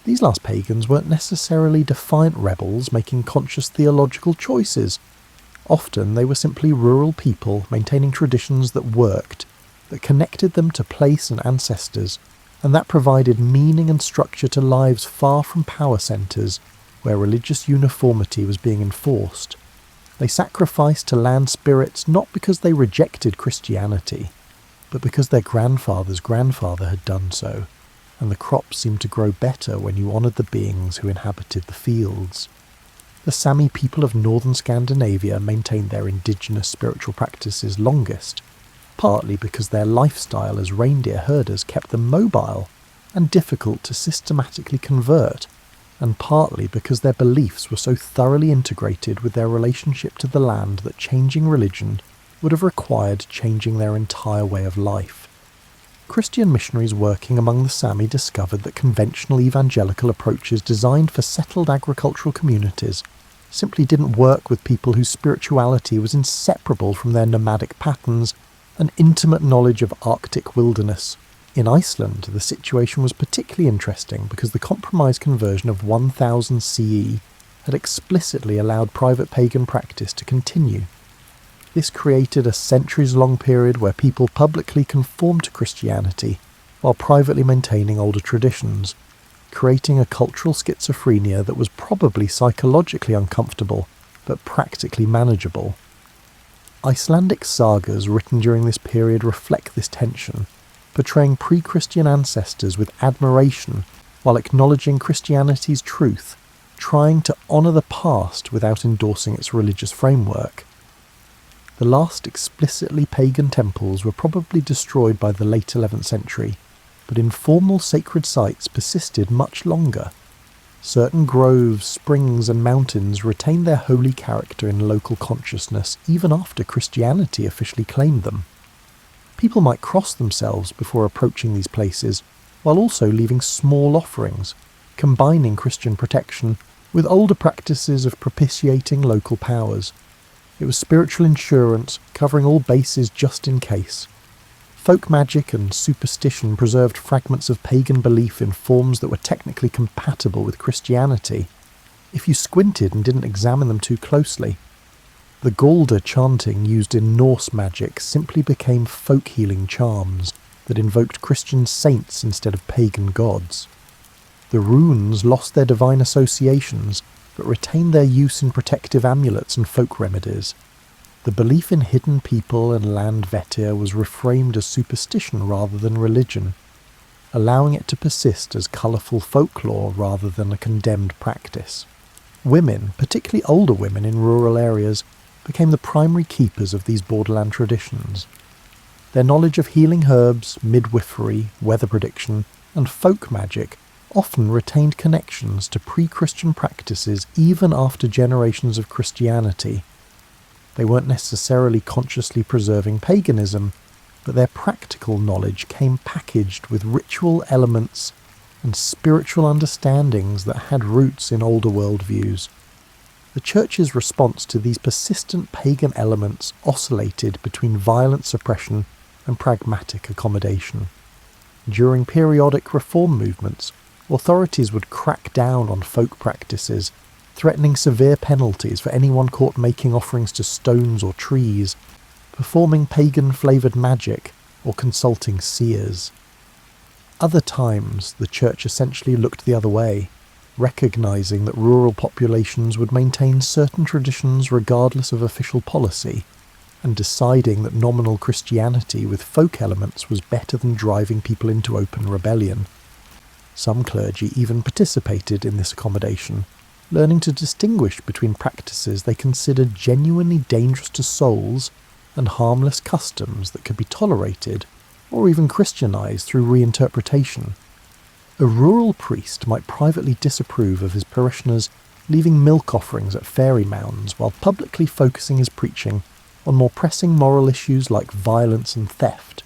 These last pagans weren't necessarily defiant rebels making conscious theological choices. Often they were simply rural people maintaining traditions that worked, that connected them to place and ancestors, and that provided meaning and structure to lives far from power centres where religious uniformity was being enforced. They sacrificed to land spirits not because they rejected Christianity, but because their grandfather's grandfather had done so, and the crops seemed to grow better when you honoured the beings who inhabited the fields. The Sami people of northern Scandinavia maintained their indigenous spiritual practices longest, partly because their lifestyle as reindeer herders kept them mobile and difficult to systematically convert, and partly because their beliefs were so thoroughly integrated with their relationship to the land that changing religion would have required changing their entire way of life. Christian missionaries working among the Sami discovered that conventional evangelical approaches designed for settled agricultural communities simply didn't work with people whose spirituality was inseparable from their nomadic patterns and intimate knowledge of Arctic wilderness. In Iceland, the situation was particularly interesting because the compromise conversion of 1000 CE had explicitly allowed private pagan practice to continue. This created a centuries-long period where people publicly conformed to Christianity while privately maintaining older traditions, creating a cultural schizophrenia that was probably psychologically uncomfortable but practically manageable. Icelandic sagas written during this period reflect this tension, portraying pre-Christian ancestors with admiration while acknowledging Christianity's truth, trying to honour the past without endorsing its religious framework. The last explicitly pagan temples were probably destroyed by the late 11th century, but informal sacred sites persisted much longer. Certain groves, springs and mountains retained their holy character in local consciousness even after Christianity officially claimed them. People might cross themselves before approaching these places, while also leaving small offerings, combining Christian protection with older practices of propitiating local powers. It was spiritual insurance, covering all bases just in case. Folk magic and superstition preserved fragments of pagan belief in forms that were technically compatible with Christianity, if you squinted and didn't examine them too closely. The Galder chanting used in Norse magic simply became folk healing charms that invoked Christian saints instead of pagan gods. The runes lost their divine associations, but retained their use in protective amulets and folk remedies. The belief in hidden people and land vetir was reframed as superstition rather than religion, allowing it to persist as colourful folklore rather than a condemned practice. Women, particularly older women in rural areas, became the primary keepers of these borderland traditions. Their knowledge of healing herbs, midwifery, weather prediction, and folk magic often retained connections to pre-Christian practices even after generations of Christianity. They weren't necessarily consciously preserving paganism, but their practical knowledge came packaged with ritual elements and spiritual understandings that had roots in older worldviews. The Church's response to these persistent pagan elements oscillated between violent suppression and pragmatic accommodation. During periodic reform movements, authorities would crack down on folk practices, threatening severe penalties for anyone caught making offerings to stones or trees, performing pagan-flavoured magic, or consulting seers. Other times, the Church essentially looked the other way, recognising that rural populations would maintain certain traditions regardless of official policy, and deciding that nominal Christianity with folk elements was better than driving people into open rebellion. Some clergy even participated in this accommodation, learning to distinguish between practices they considered genuinely dangerous to souls and harmless customs that could be tolerated or even Christianized through reinterpretation. A rural priest might privately disapprove of his parishioners leaving milk offerings at fairy mounds while publicly focusing his preaching on more pressing moral issues like violence and theft.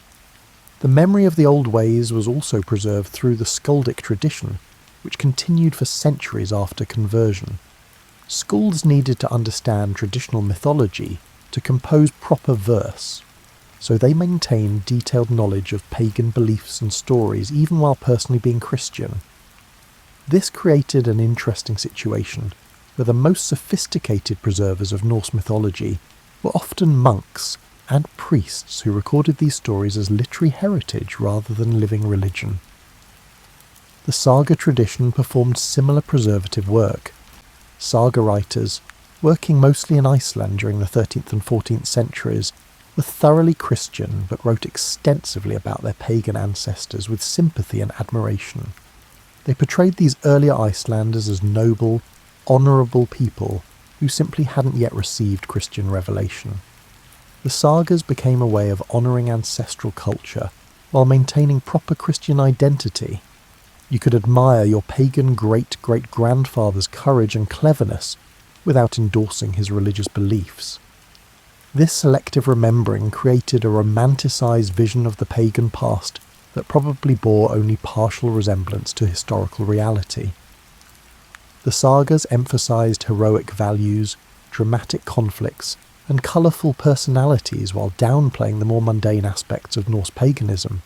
The memory of the old ways was also preserved through the skaldic tradition, which continued for centuries after conversion. Schools needed to understand traditional mythology to compose proper verse, so they maintained detailed knowledge of pagan beliefs and stories even while personally being Christian. This created an interesting situation where the most sophisticated preservers of Norse mythology were often monks and priests who recorded these stories as literary heritage rather than living religion. The saga tradition performed similar preservative work. Saga writers, working mostly in Iceland during the 13th and 14th centuries, were thoroughly Christian but wrote extensively about their pagan ancestors with sympathy and admiration. They portrayed these earlier Icelanders as noble, honourable people who simply hadn't yet received Christian revelation. The sagas became a way of honouring ancestral culture while maintaining proper Christian identity. You could admire your pagan great-great-grandfather's courage and cleverness without endorsing his religious beliefs. This selective remembering created a romanticised vision of the pagan past that probably bore only partial resemblance to historical reality. The sagas emphasised heroic values, dramatic conflicts, and colourful personalities while downplaying the more mundane aspects of Norse paganism.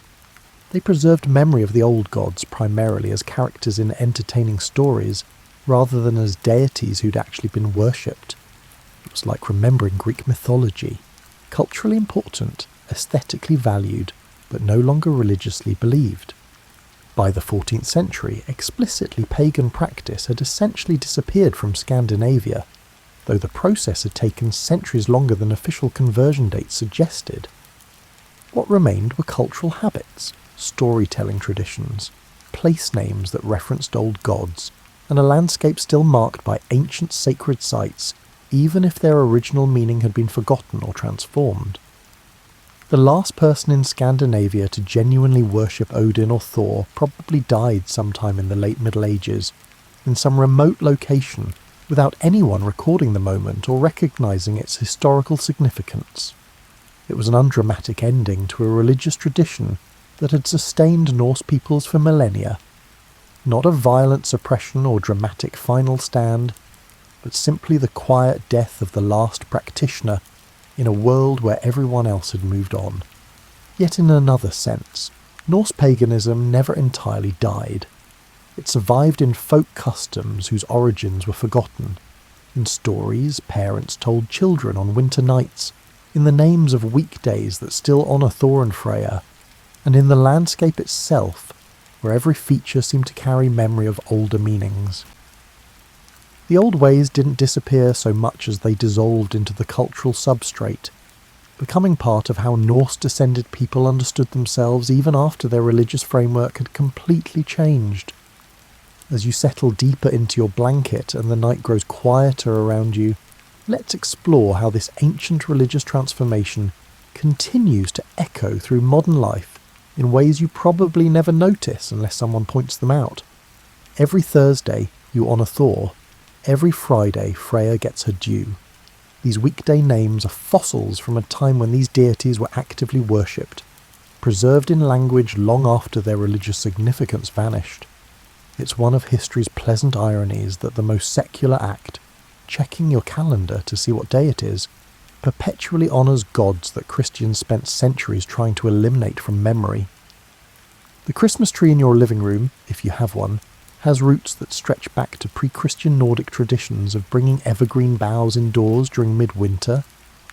They preserved memory of the old gods primarily as characters in entertaining stories, rather than as deities who'd actually been worshipped. It was like remembering Greek mythology, culturally important, aesthetically valued, but no longer religiously believed. By the 14th century, explicitly pagan practice had essentially disappeared from Scandinavia, though the process had taken centuries longer than official conversion dates suggested. What remained were cultural habits, storytelling traditions, place names that referenced old gods, and a landscape still marked by ancient sacred sites, even if their original meaning had been forgotten or transformed. The last person in Scandinavia to genuinely worship Odin or Thor probably died sometime in the late Middle Ages, in some remote location, without anyone recording the moment or recognising its historical significance. It was an undramatic ending to a religious tradition that had sustained Norse peoples for millennia. Not a violent suppression or dramatic final stand, but simply the quiet death of the last practitioner in a world where everyone else had moved on. Yet in another sense, Norse paganism never entirely died. It survived in folk customs whose origins were forgotten, in stories parents told children on winter nights, in the names of weekdays that still honour Thor and Freya, and in the landscape itself, where every feature seemed to carry memory of older meanings. The old ways didn't disappear so much as they dissolved into the cultural substrate, becoming part of how Norse-descended people understood themselves even after their religious framework had completely changed. As you settle deeper into your blanket and the night grows quieter around you, let's explore how this ancient religious transformation continues to echo through modern life in ways you probably never notice unless someone points them out. Every Thursday, you honour Thor. Every Friday, Freya gets her due. These weekday names are fossils from a time when these deities were actively worshipped, preserved in language long after their religious significance vanished. It's one of history's pleasant ironies that the most secular act, checking your calendar to see what day it is, perpetually honours gods that Christians spent centuries trying to eliminate from memory. The Christmas tree in your living room, if you have one, has roots that stretch back to pre-Christian Nordic traditions of bringing evergreen boughs indoors during midwinter,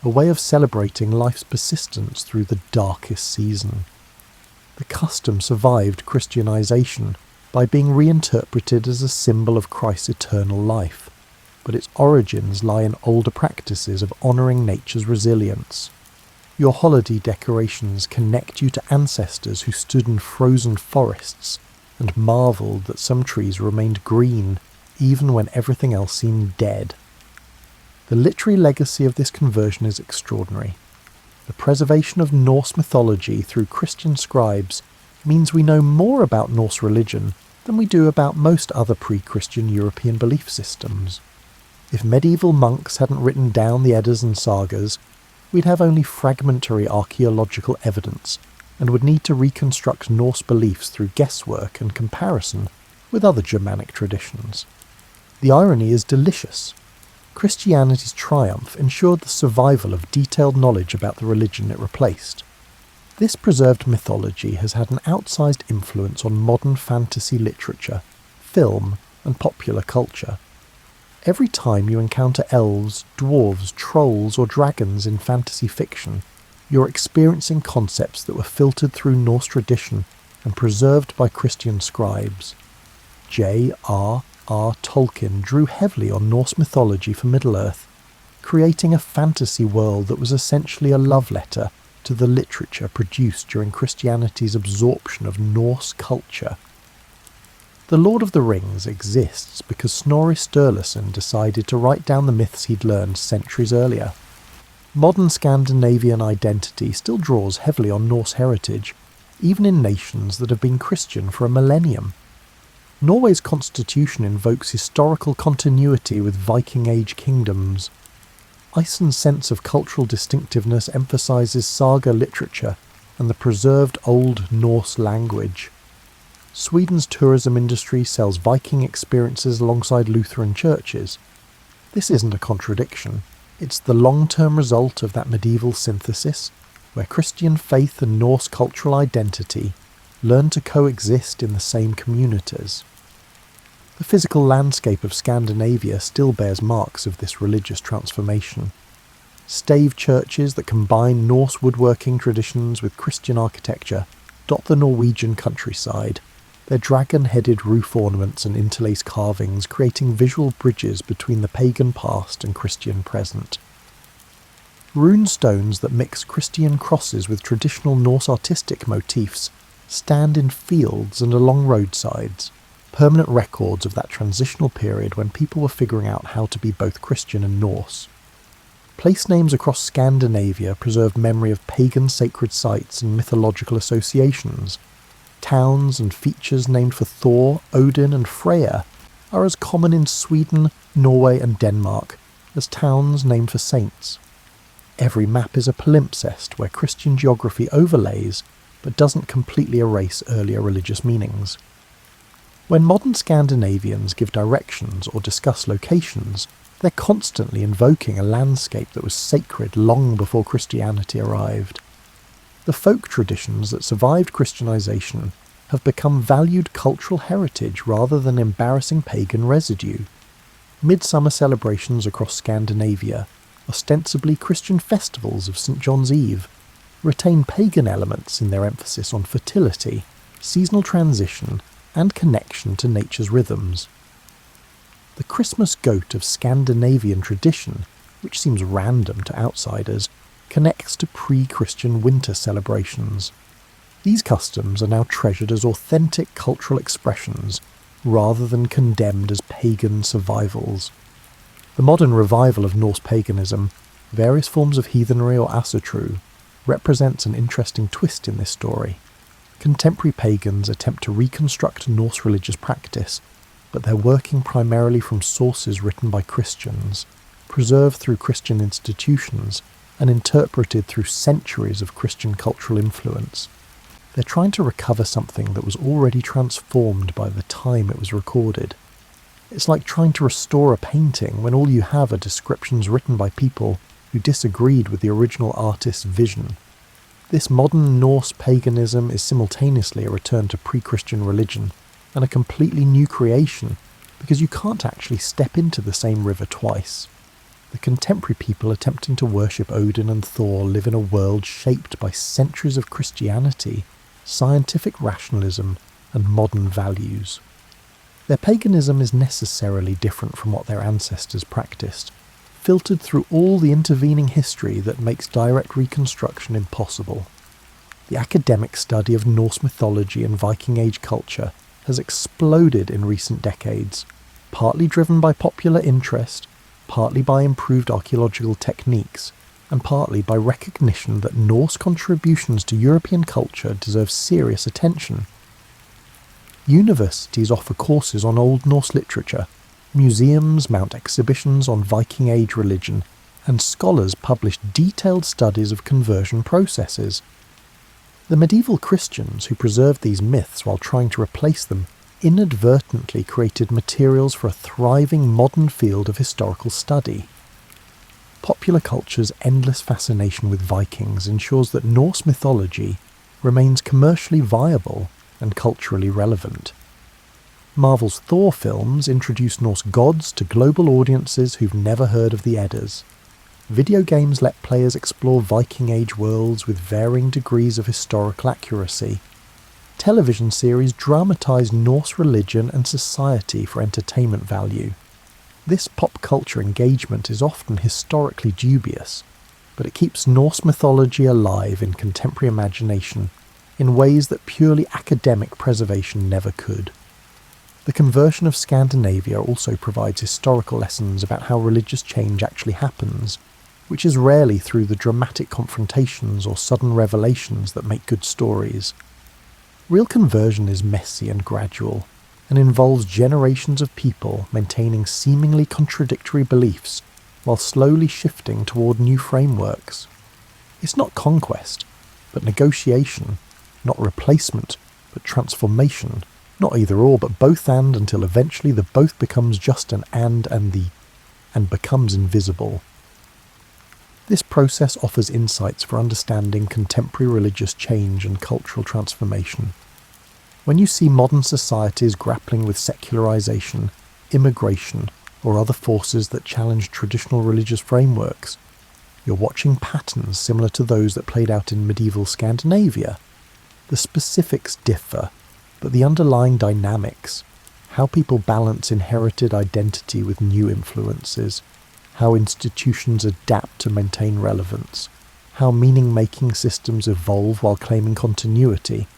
a way of celebrating life's persistence through the darkest season. The custom survived Christianization by being reinterpreted as a symbol of Christ's eternal life, but its origins lie in older practices of honouring nature's resilience. Your holiday decorations connect you to ancestors who stood in frozen forests and marvelled that some trees remained green even when everything else seemed dead. The literary legacy of this conversion is extraordinary. The preservation of Norse mythology through Christian scribes means we know more about Norse religion than we do about most other pre-Christian European belief systems. If medieval monks hadn't written down the Eddas and sagas, we'd have only fragmentary archaeological evidence and would need to reconstruct Norse beliefs through guesswork and comparison with other Germanic traditions. The irony is delicious. Christianity's triumph ensured the survival of detailed knowledge about the religion it replaced. This preserved mythology has had an outsized influence on modern fantasy literature, film, and popular culture. Every time you encounter elves, dwarves, trolls, or dragons in fantasy fiction, you're experiencing concepts that were filtered through Norse tradition and preserved by Christian scribes. J.R.R. Tolkien drew heavily on Norse mythology for Middle-earth, creating a fantasy world that was essentially a love letter to the literature produced during Christianity's absorption of Norse culture. The Lord of the Rings exists because Snorri Sturluson decided to write down the myths he'd learned centuries earlier. Modern Scandinavian identity still draws heavily on Norse heritage, even in nations that have been Christian for a millennium. Norway's constitution invokes historical continuity with Viking Age kingdoms. Iceland's sense of cultural distinctiveness emphasises saga literature and the preserved Old Norse language. Sweden's tourism industry sells Viking experiences alongside Lutheran churches. This isn't a contradiction. It's the long-term result of that medieval synthesis, where Christian faith and Norse cultural identity learn to coexist in the same communities. The physical landscape of Scandinavia still bears marks of this religious transformation. Stave churches that combine Norse woodworking traditions with Christian architecture dot the Norwegian countryside, their dragon-headed roof ornaments and interlaced carvings creating visual bridges between the pagan past and Christian present. Rune stones that mix Christian crosses with traditional Norse artistic motifs stand in fields and along roadsides, permanent records of that transitional period when people were figuring out how to be both Christian and Norse. Place names across Scandinavia preserve memory of pagan sacred sites and mythological associations. Towns and features named for Thor, Odin and Freya are as common in Sweden, Norway and Denmark as towns named for saints. Every map is a palimpsest where Christian geography overlays but doesn't completely erase earlier religious meanings. When modern Scandinavians give directions or discuss locations, they're constantly invoking a landscape that was sacred long before Christianity arrived. The folk traditions that survived Christianization have become valued cultural heritage rather than embarrassing pagan residue. Midsummer celebrations across Scandinavia, ostensibly Christian festivals of St. John's Eve, retain pagan elements in their emphasis on fertility, seasonal transition, and connection to nature's rhythms. The Christmas goat of Scandinavian tradition, which seems random to outsiders, connects to pre-Christian winter celebrations. These customs are now treasured as authentic cultural expressions, rather than condemned as pagan survivals. The modern revival of Norse paganism, various forms of heathenry or asatru, represents an interesting twist in this story. Contemporary pagans attempt to reconstruct Norse religious practice, but they're working primarily from sources written by Christians, preserved through Christian institutions, and interpreted through centuries of Christian cultural influence. They're trying to recover something that was already transformed by the time it was recorded. It's like trying to restore a painting when all you have are descriptions written by people who disagreed with the original artist's vision. This modern Norse paganism is simultaneously a return to pre-Christian religion and a completely new creation, because you can't actually step into the same river twice. The contemporary people attempting to worship Odin and Thor live in a world shaped by centuries of Christianity, scientific rationalism, and modern values. Their paganism is necessarily different from what their ancestors practiced, filtered through all the intervening history that makes direct reconstruction impossible. The academic study of Norse mythology and Viking Age culture has exploded in recent decades, partly driven by popular interest, partly by improved archaeological techniques, and partly by recognition that Norse contributions to European culture deserve serious attention. Universities offer courses on Old Norse literature, museums mount exhibitions on Viking Age religion, and scholars publish detailed studies of conversion processes. The medieval Christians who preserved these myths while trying to replace them inadvertently created materials for a thriving modern field of historical study. Popular culture's endless fascination with Vikings ensures that Norse mythology remains commercially viable and culturally relevant. Marvel's Thor films introduce Norse gods to global audiences who've never heard of the Eddas. Video games let players explore Viking Age worlds with varying degrees of historical accuracy. Television series dramatise Norse religion and society for entertainment value. This pop culture engagement is often historically dubious, but it keeps Norse mythology alive in contemporary imagination in ways that purely academic preservation never could. The conversion of Scandinavia also provides historical lessons about how religious change actually happens, which is rarely through the dramatic confrontations or sudden revelations that make good stories. Real conversion is messy and gradual, and involves generations of people maintaining seemingly contradictory beliefs while slowly shifting toward new frameworks. It's not conquest, but negotiation, not replacement, but transformation, not either or, but both and, until eventually the both becomes just an and becomes invisible. This process offers insights for understanding contemporary religious change and cultural transformation. When you see modern societies grappling with secularization, immigration, or other forces that challenge traditional religious frameworks, you're watching patterns similar to those that played out in medieval Scandinavia. The specifics differ, but the underlying dynamics, how people balance inherited identity with new influences, how institutions adapt to maintain relevance, how meaning-making systems evolve while claiming continuity,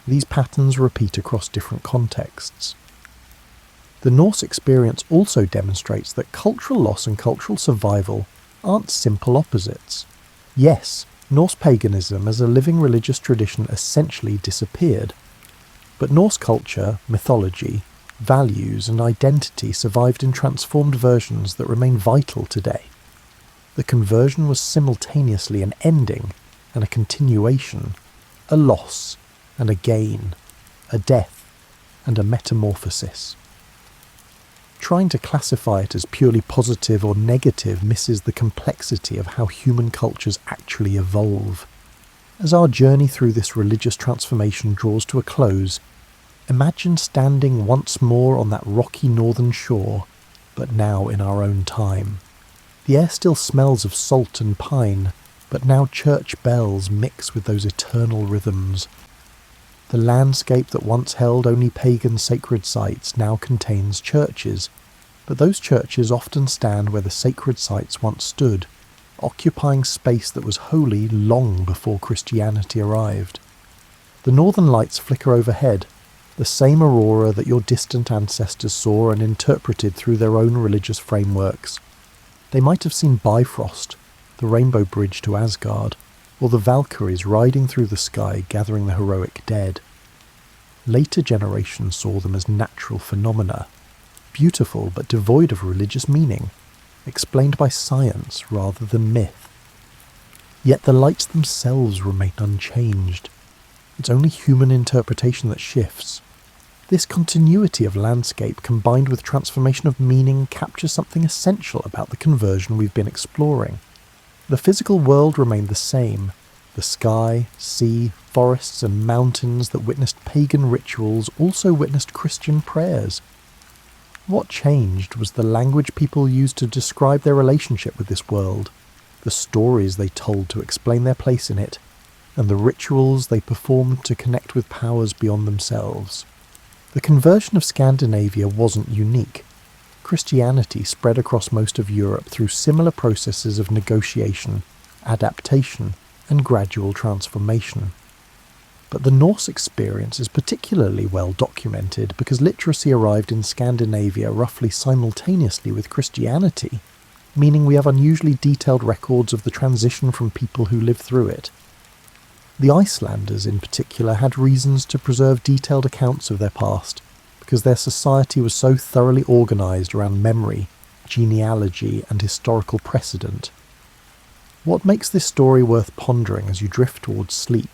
these patterns repeat across different contexts. The Norse experience also demonstrates that cultural loss and cultural survival aren't simple opposites. Yes, Norse paganism as a living religious tradition essentially disappeared, but Norse culture, mythology, values and identity survived in transformed versions that remain vital today. The conversion was simultaneously an ending and a continuation, a loss and a gain, a death and a metamorphosis. Trying to classify it as purely positive or negative misses the complexity of how human cultures actually evolve. As our journey through this religious transformation draws to a close, imagine standing once more on that rocky northern shore, but now in our own time. The air still smells of salt and pine, but now church bells mix with those eternal rhythms. The landscape that once held only pagan sacred sites now contains churches, but those churches often stand where the sacred sites once stood, occupying space that was holy long before Christianity arrived. The northern lights flicker overhead, the same aurora that your distant ancestors saw and interpreted through their own religious frameworks. They might have seen Bifrost, the rainbow bridge to Asgard, or the Valkyries riding through the sky gathering the heroic dead. Later generations saw them as natural phenomena, beautiful but devoid of religious meaning, explained by science rather than myth. Yet the lights themselves remain unchanged. It's only human interpretation that shifts. This continuity of landscape combined with transformation of meaning captures something essential about the conversion we've been exploring. The physical world remained the same. The sky, sea, forests and mountains that witnessed pagan rituals also witnessed Christian prayers. What changed was the language people used to describe their relationship with this world, the stories they told to explain their place in it, and the rituals they performed to connect with powers beyond themselves. The conversion of Scandinavia wasn't unique. Christianity spread across most of Europe through similar processes of negotiation, adaptation, and gradual transformation. But the Norse experience is particularly well documented because literacy arrived in Scandinavia roughly simultaneously with Christianity, meaning we have unusually detailed records of the transition from people who lived through it. The Icelanders, in particular, had reasons to preserve detailed accounts of their past, because their society was so thoroughly organised around memory, genealogy, and historical precedent. What makes this story worth pondering as you drift towards sleep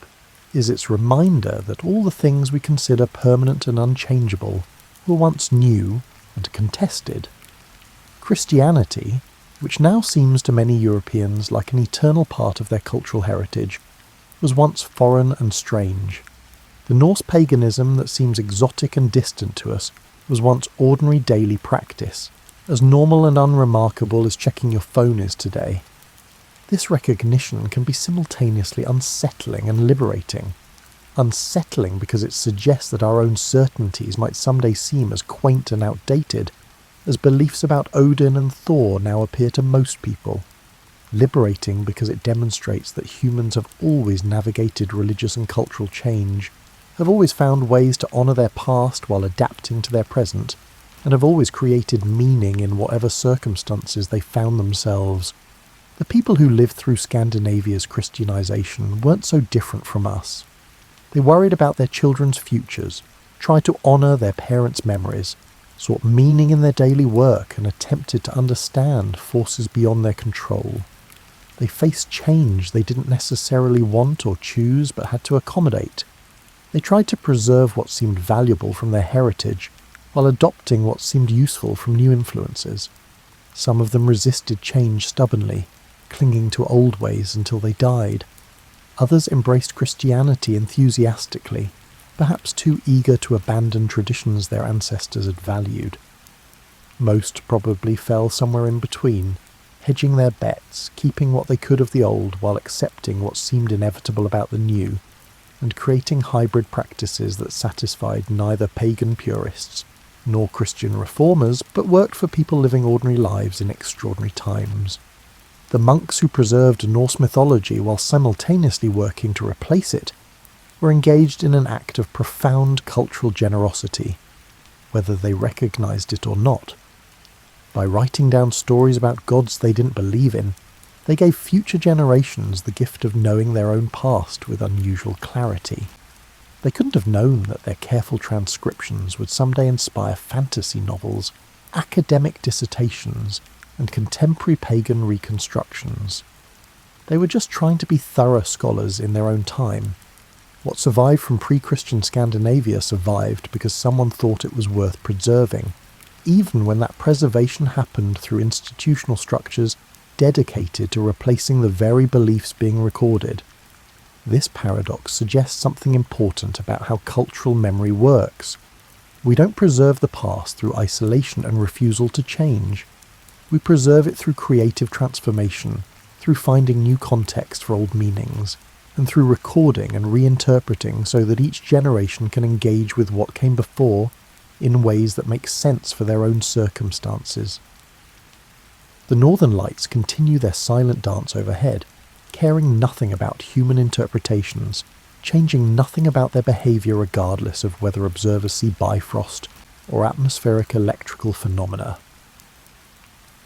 is its reminder that all the things we consider permanent and unchangeable were once new and contested. Christianity, which now seems to many Europeans like an eternal part of their cultural heritage, was once foreign and strange. The Norse paganism that seems exotic and distant to us was once ordinary daily practice, as normal and unremarkable as checking your phone is today. This recognition can be simultaneously unsettling and liberating. Unsettling because it suggests that our own certainties might someday seem as quaint and outdated as beliefs about Odin and Thor now appear to most people. Liberating because it demonstrates that humans have always navigated religious and cultural change, have always found ways to honour their past while adapting to their present, and have always created meaning in whatever circumstances they found themselves. The people who lived through Scandinavia's Christianization weren't so different from us. They worried about their children's futures, tried to honour their parents' memories, sought meaning in their daily work and attempted to understand forces beyond their control. They faced change they didn't necessarily want or choose but had to accommodate. They tried to preserve what seemed valuable from their heritage while adopting what seemed useful from new influences. Some of them resisted change stubbornly, clinging to old ways until they died. Others embraced Christianity enthusiastically, perhaps too eager to abandon traditions their ancestors had valued. Most probably fell somewhere in between, hedging their bets, keeping what they could of the old while accepting what seemed inevitable about the new, and creating hybrid practices that satisfied neither pagan purists nor Christian reformers, but worked for people living ordinary lives in extraordinary times. The monks who preserved Norse mythology while simultaneously working to replace it were engaged in an act of profound cultural generosity, whether they recognized it or not. By writing down stories about gods they didn't believe in, they gave future generations the gift of knowing their own past with unusual clarity. They couldn't have known that their careful transcriptions would someday inspire fantasy novels, academic dissertations, and contemporary pagan reconstructions. They were just trying to be thorough scholars in their own time. What survived from pre-Christian Scandinavia survived because someone thought it was worth preserving, even when that preservation happened through institutional structures dedicated to replacing the very beliefs being recorded. This paradox suggests something important about how cultural memory works. We don't preserve the past through isolation and refusal to change. We preserve it through creative transformation, through finding new context for old meanings, and through recording and reinterpreting so that each generation can engage with what came before in ways that make sense for their own circumstances. The Northern Lights continue their silent dance overhead, caring nothing about human interpretations, changing nothing about their behaviour regardless of whether observers see bifrost or atmospheric electrical phenomena.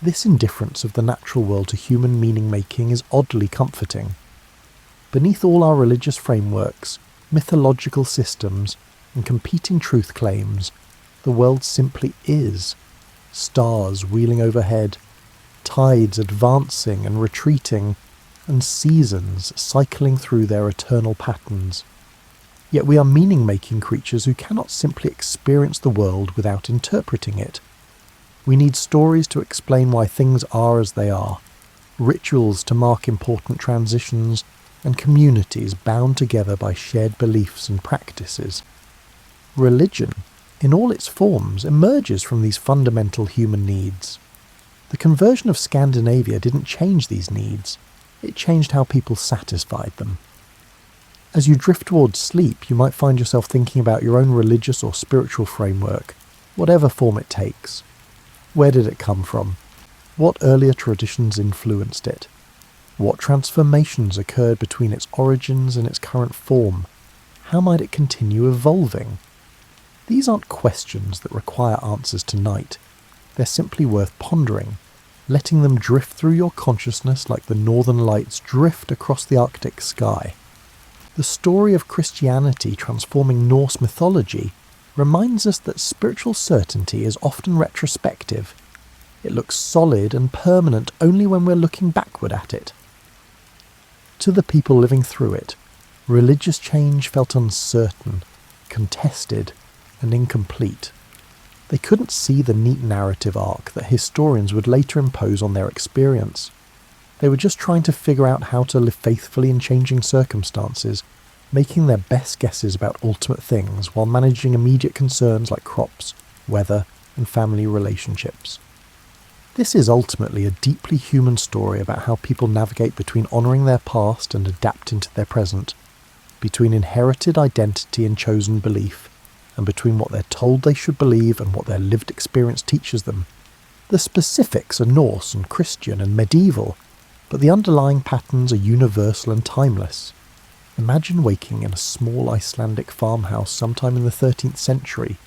This indifference of the natural world to human meaning-making is oddly comforting. Beneath all our religious frameworks, mythological systems, and competing truth claims, the world simply is. Stars wheeling overhead, tides advancing and retreating, and seasons cycling through their eternal patterns. Yet we are meaning-making creatures who cannot simply experience the world without interpreting it. We need stories to explain why things are as they are, rituals to mark important transitions, and communities bound together by shared beliefs and practices. Religion, in all its forms, emerges from these fundamental human needs. The conversion of Scandinavia didn't change these needs, it changed how people satisfied them. As you drift towards sleep, you might find yourself thinking about your own religious or spiritual framework, whatever form it takes. Where did it come from? What earlier traditions influenced it? What transformations occurred between its origins and its current form? How might it continue evolving? These aren't questions that require answers tonight. They're simply worth pondering, letting them drift through your consciousness like the Northern Lights drift across the Arctic sky. The story of Christianity transforming Norse mythology reminds us that spiritual certainty is often retrospective. It looks solid and permanent only when we're looking backward at it. To the people living through it, religious change felt uncertain, contested, and incomplete. They couldn't see the neat narrative arc that historians would later impose on their experience. They were just trying to figure out how to live faithfully in changing circumstances, making their best guesses about ultimate things while managing immediate concerns like crops, weather, and family relationships. This is ultimately a deeply human story about how people navigate between honouring their past and adapting to their present, between inherited identity and chosen belief, and between what they're told they should believe and what their lived experience teaches them. The specifics are Norse and Christian and medieval, but the underlying patterns are universal and timeless. Imagine waking in a small Icelandic farmhouse sometime in the 13th century,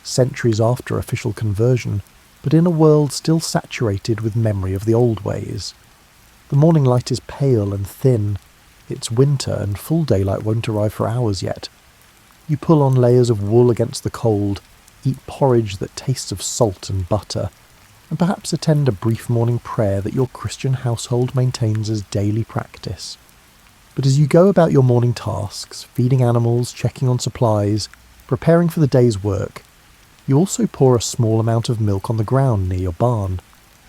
centuries after official conversion, but in a world still saturated with memory of the old ways. The morning light is pale and thin. It's winter and full daylight won't arrive for hours yet. You pull on layers of wool against the cold, eat porridge that tastes of salt and butter, and perhaps attend a brief morning prayer that your Christian household maintains as daily practice. But as you go about your morning tasks, feeding animals, checking on supplies, preparing for the day's work, you also pour a small amount of milk on the ground near your barn,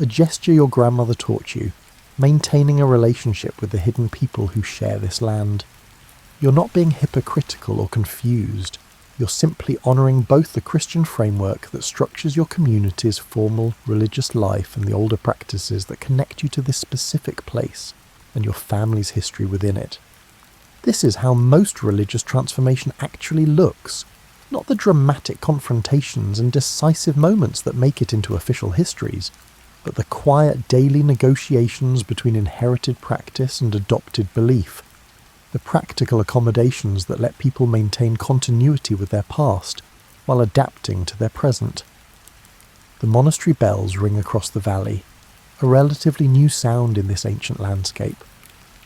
a gesture your grandmother taught you, maintaining a relationship with the hidden people who share this land. You're not being hypocritical or confused. You're simply honouring both the Christian framework that structures your community's formal religious life and the older practices that connect you to this specific place and your family's history within it. This is how most religious transformation actually looks, not the dramatic confrontations and decisive moments that make it into official histories, but the quiet daily negotiations between inherited practice and adopted belief, the practical accommodations that let people maintain continuity with their past while adapting to their present. The monastery bells ring across the valley, a relatively new sound in this ancient landscape,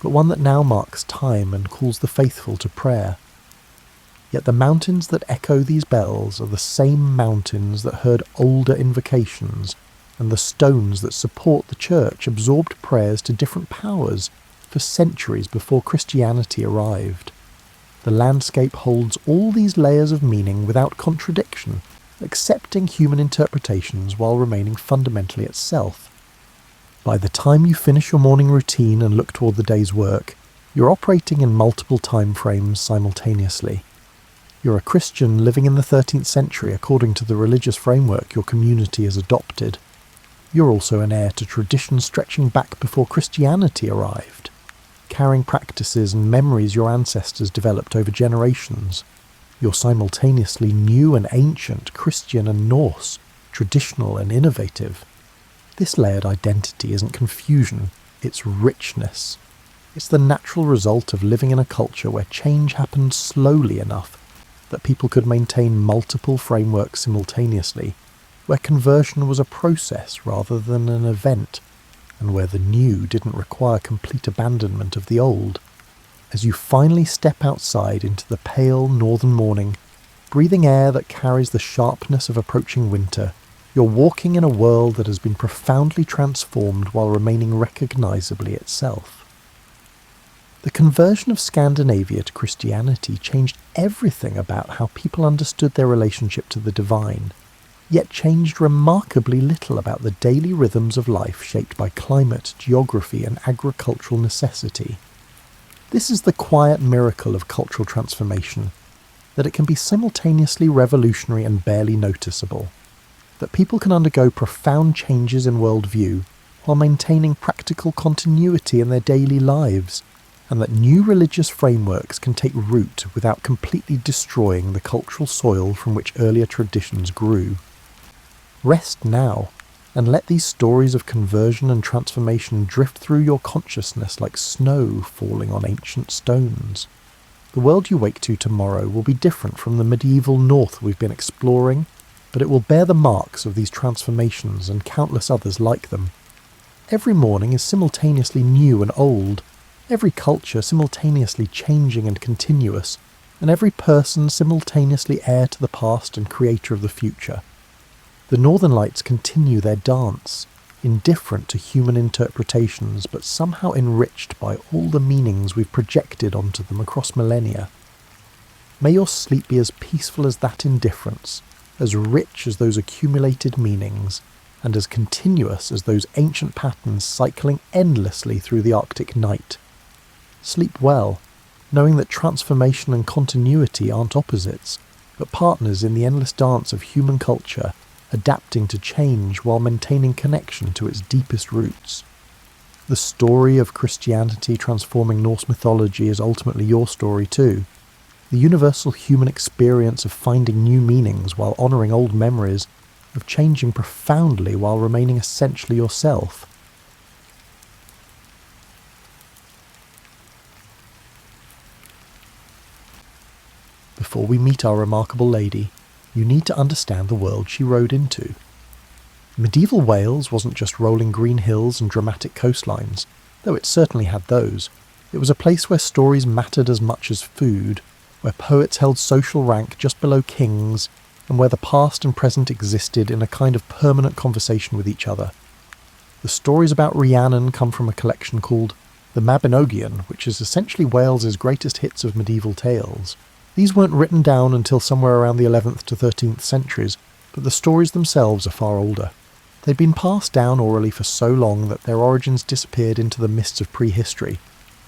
but one that now marks time and calls the faithful to prayer. Yet the mountains that echo these bells are the same mountains that heard older invocations, and the stones that support the church absorbed prayers to different powers for centuries before Christianity arrived. The landscape holds all these layers of meaning without contradiction, accepting human interpretations while remaining fundamentally itself. By the time you finish your morning routine and look toward the day's work, you're operating in multiple time frames simultaneously. You're a Christian living in the 13th century according to the religious framework your community has adopted. You're also an heir to traditions stretching back before Christianity arrived, carrying practices and memories your ancestors developed over generations. You're simultaneously new and ancient, Christian and Norse, traditional and innovative. This layered identity isn't confusion, it's richness. It's the natural result of living in a culture where change happened slowly enough that people could maintain multiple frameworks simultaneously, where conversion was a process rather than an event, and where the new didn't require complete abandonment of the old. As you finally step outside into the pale northern morning, breathing air that carries the sharpness of approaching winter, you're walking in a world that has been profoundly transformed while remaining recognisably itself. The conversion of Scandinavia to Christianity changed everything about how people understood their relationship to the divine, yet changed remarkably little about the daily rhythms of life shaped by climate, geography, and agricultural necessity. This is the quiet miracle of cultural transformation, that it can be simultaneously revolutionary and barely noticeable, that people can undergo profound changes in worldview while maintaining practical continuity in their daily lives, and that new religious frameworks can take root without completely destroying the cultural soil from which earlier traditions grew. Rest now, and let these stories of conversion and transformation drift through your consciousness like snow falling on ancient stones. The world you wake to tomorrow will be different from the medieval North we've been exploring, but it will bear the marks of these transformations and countless others like them. Every morning is simultaneously new and old, every culture simultaneously changing and continuous, and every person simultaneously heir to the past and creator of the future. The Northern Lights continue their dance, indifferent to human interpretations, but somehow enriched by all the meanings we've projected onto them across millennia. May your sleep be as peaceful as that indifference, as rich as those accumulated meanings, and as continuous as those ancient patterns cycling endlessly through the Arctic night. Sleep well, knowing that transformation and continuity aren't opposites, but partners in the endless dance of human culture, adapting to change while maintaining connection to its deepest roots. The story of Christianity transforming Norse mythology is ultimately your story too. The universal human experience of finding new meanings while honouring old memories, of changing profoundly while remaining essentially yourself. Before we meet our remarkable lady, you need to understand the world she rode into. Medieval Wales wasn't just rolling green hills and dramatic coastlines, though it certainly had those. It was a place where stories mattered as much as food, where poets held social rank just below kings, and where the past and present existed in a kind of permanent conversation with each other. The stories about Rhiannon come from a collection called The Mabinogion, which is essentially Wales's greatest hits of medieval tales. These weren't written down until somewhere around the 11th to 13th centuries, but the stories themselves are far older. They'd been passed down orally for so long that their origins disappeared into the mists of prehistory,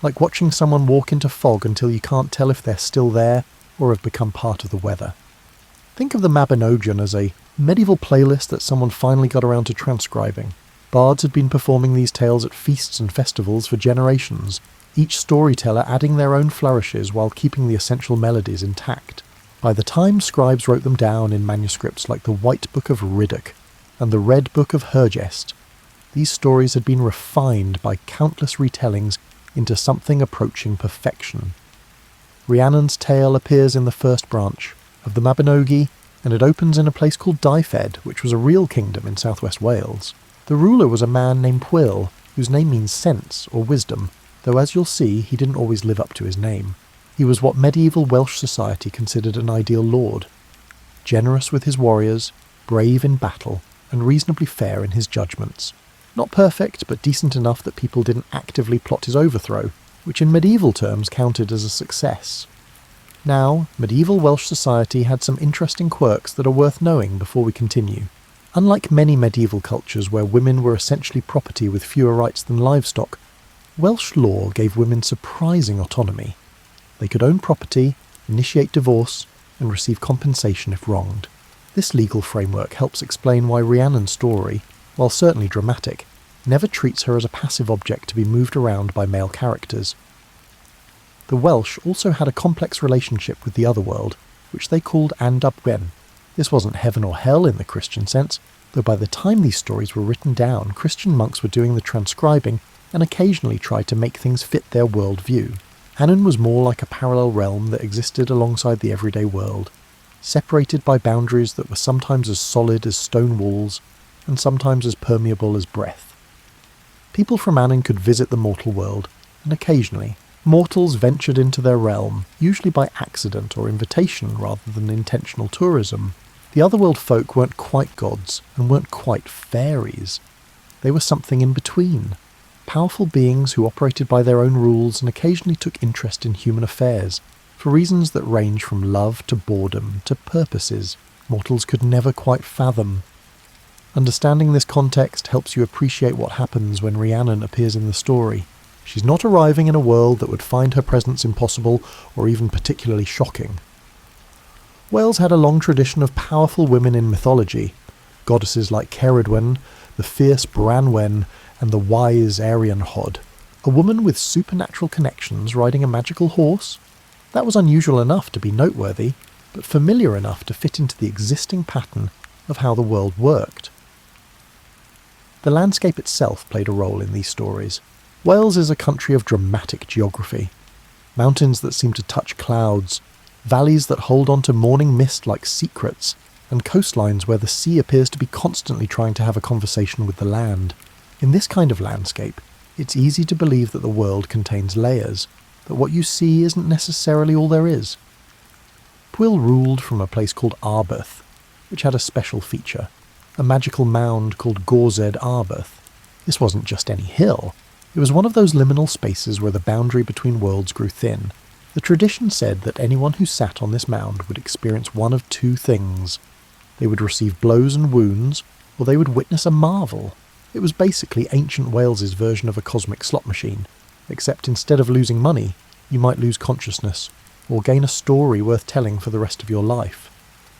like watching someone walk into fog until you can't tell if they're still there or have become part of the weather. Think of the Mabinogion as a medieval playlist that someone finally got around to transcribing. Bards had been performing these tales at feasts and festivals for generations, each storyteller adding their own flourishes while keeping the essential melodies intact. By the time scribes wrote them down in manuscripts like the White Book of Rhythmic and the Red Book of Hergest, these stories had been refined by countless retellings into something approaching perfection. Rhiannon's tale appears in the first branch of the Mabinogi, and it opens in a place called Dyfed, which was a real kingdom in southwest Wales. The ruler was a man named Pwyll, whose name means sense or wisdom, though as you'll see, he didn't always live up to his name. He was what medieval Welsh society considered an ideal lord, generous with his warriors, brave in battle, and reasonably fair in his judgments. Not perfect, but decent enough that people didn't actively plot his overthrow, which in medieval terms counted as a success. Now, medieval Welsh society had some interesting quirks that are worth knowing before we continue. Unlike many medieval cultures where women were essentially property with fewer rights than livestock, Welsh law gave women surprising autonomy. They could own property, initiate divorce, and receive compensation if wronged. This legal framework helps explain why Rhiannon's story, while certainly dramatic, never treats her as a passive object to be moved around by male characters. The Welsh also had a complex relationship with the other world, which they called Andabwen. This wasn't heaven or hell in the Christian sense, though by the time these stories were written down, Christian monks were doing the transcribing and occasionally tried to make things fit their worldview. Anon was more like a parallel realm that existed alongside the everyday world, separated by boundaries that were sometimes as solid as stone walls and sometimes as permeable as breath. People from Anon could visit the mortal world, and occasionally, mortals ventured into their realm, usually by accident or invitation rather than intentional tourism. The otherworld folk weren't quite gods, and weren't quite fairies. They were something in between. Powerful beings who operated by their own rules and occasionally took interest in human affairs, for reasons that range from love to boredom to purposes mortals could never quite fathom. Understanding this context helps you appreciate what happens when Rhiannon appears in the story. She's not arriving in a world that would find her presence impossible or even particularly shocking. Wales had a long tradition of powerful women in mythology, goddesses like Ceridwen, the fierce Branwen, and the wise Arianhod. A woman with supernatural connections riding a magical horse? That was unusual enough to be noteworthy, but familiar enough to fit into the existing pattern of how the world worked. The landscape itself played a role in these stories. Wales is a country of dramatic geography. Mountains that seem to touch clouds, valleys that hold on to morning mist like secrets, and coastlines where the sea appears to be constantly trying to have a conversation with the land. In this kind of landscape, it's easy to believe that the world contains layers, that what you see isn't necessarily all there is. Pwyll ruled from a place called Arberth, which had a special feature, a magical mound called Gorzed Arberth. This wasn't just any hill, it was one of those liminal spaces where the boundary between worlds grew thin. The tradition said that anyone who sat on this mound would experience one of two things. They would receive blows and wounds, or they would witness a marvel. It was basically ancient Wales's version of a cosmic slot machine, except instead of losing money, you might lose consciousness, or gain a story worth telling for the rest of your life.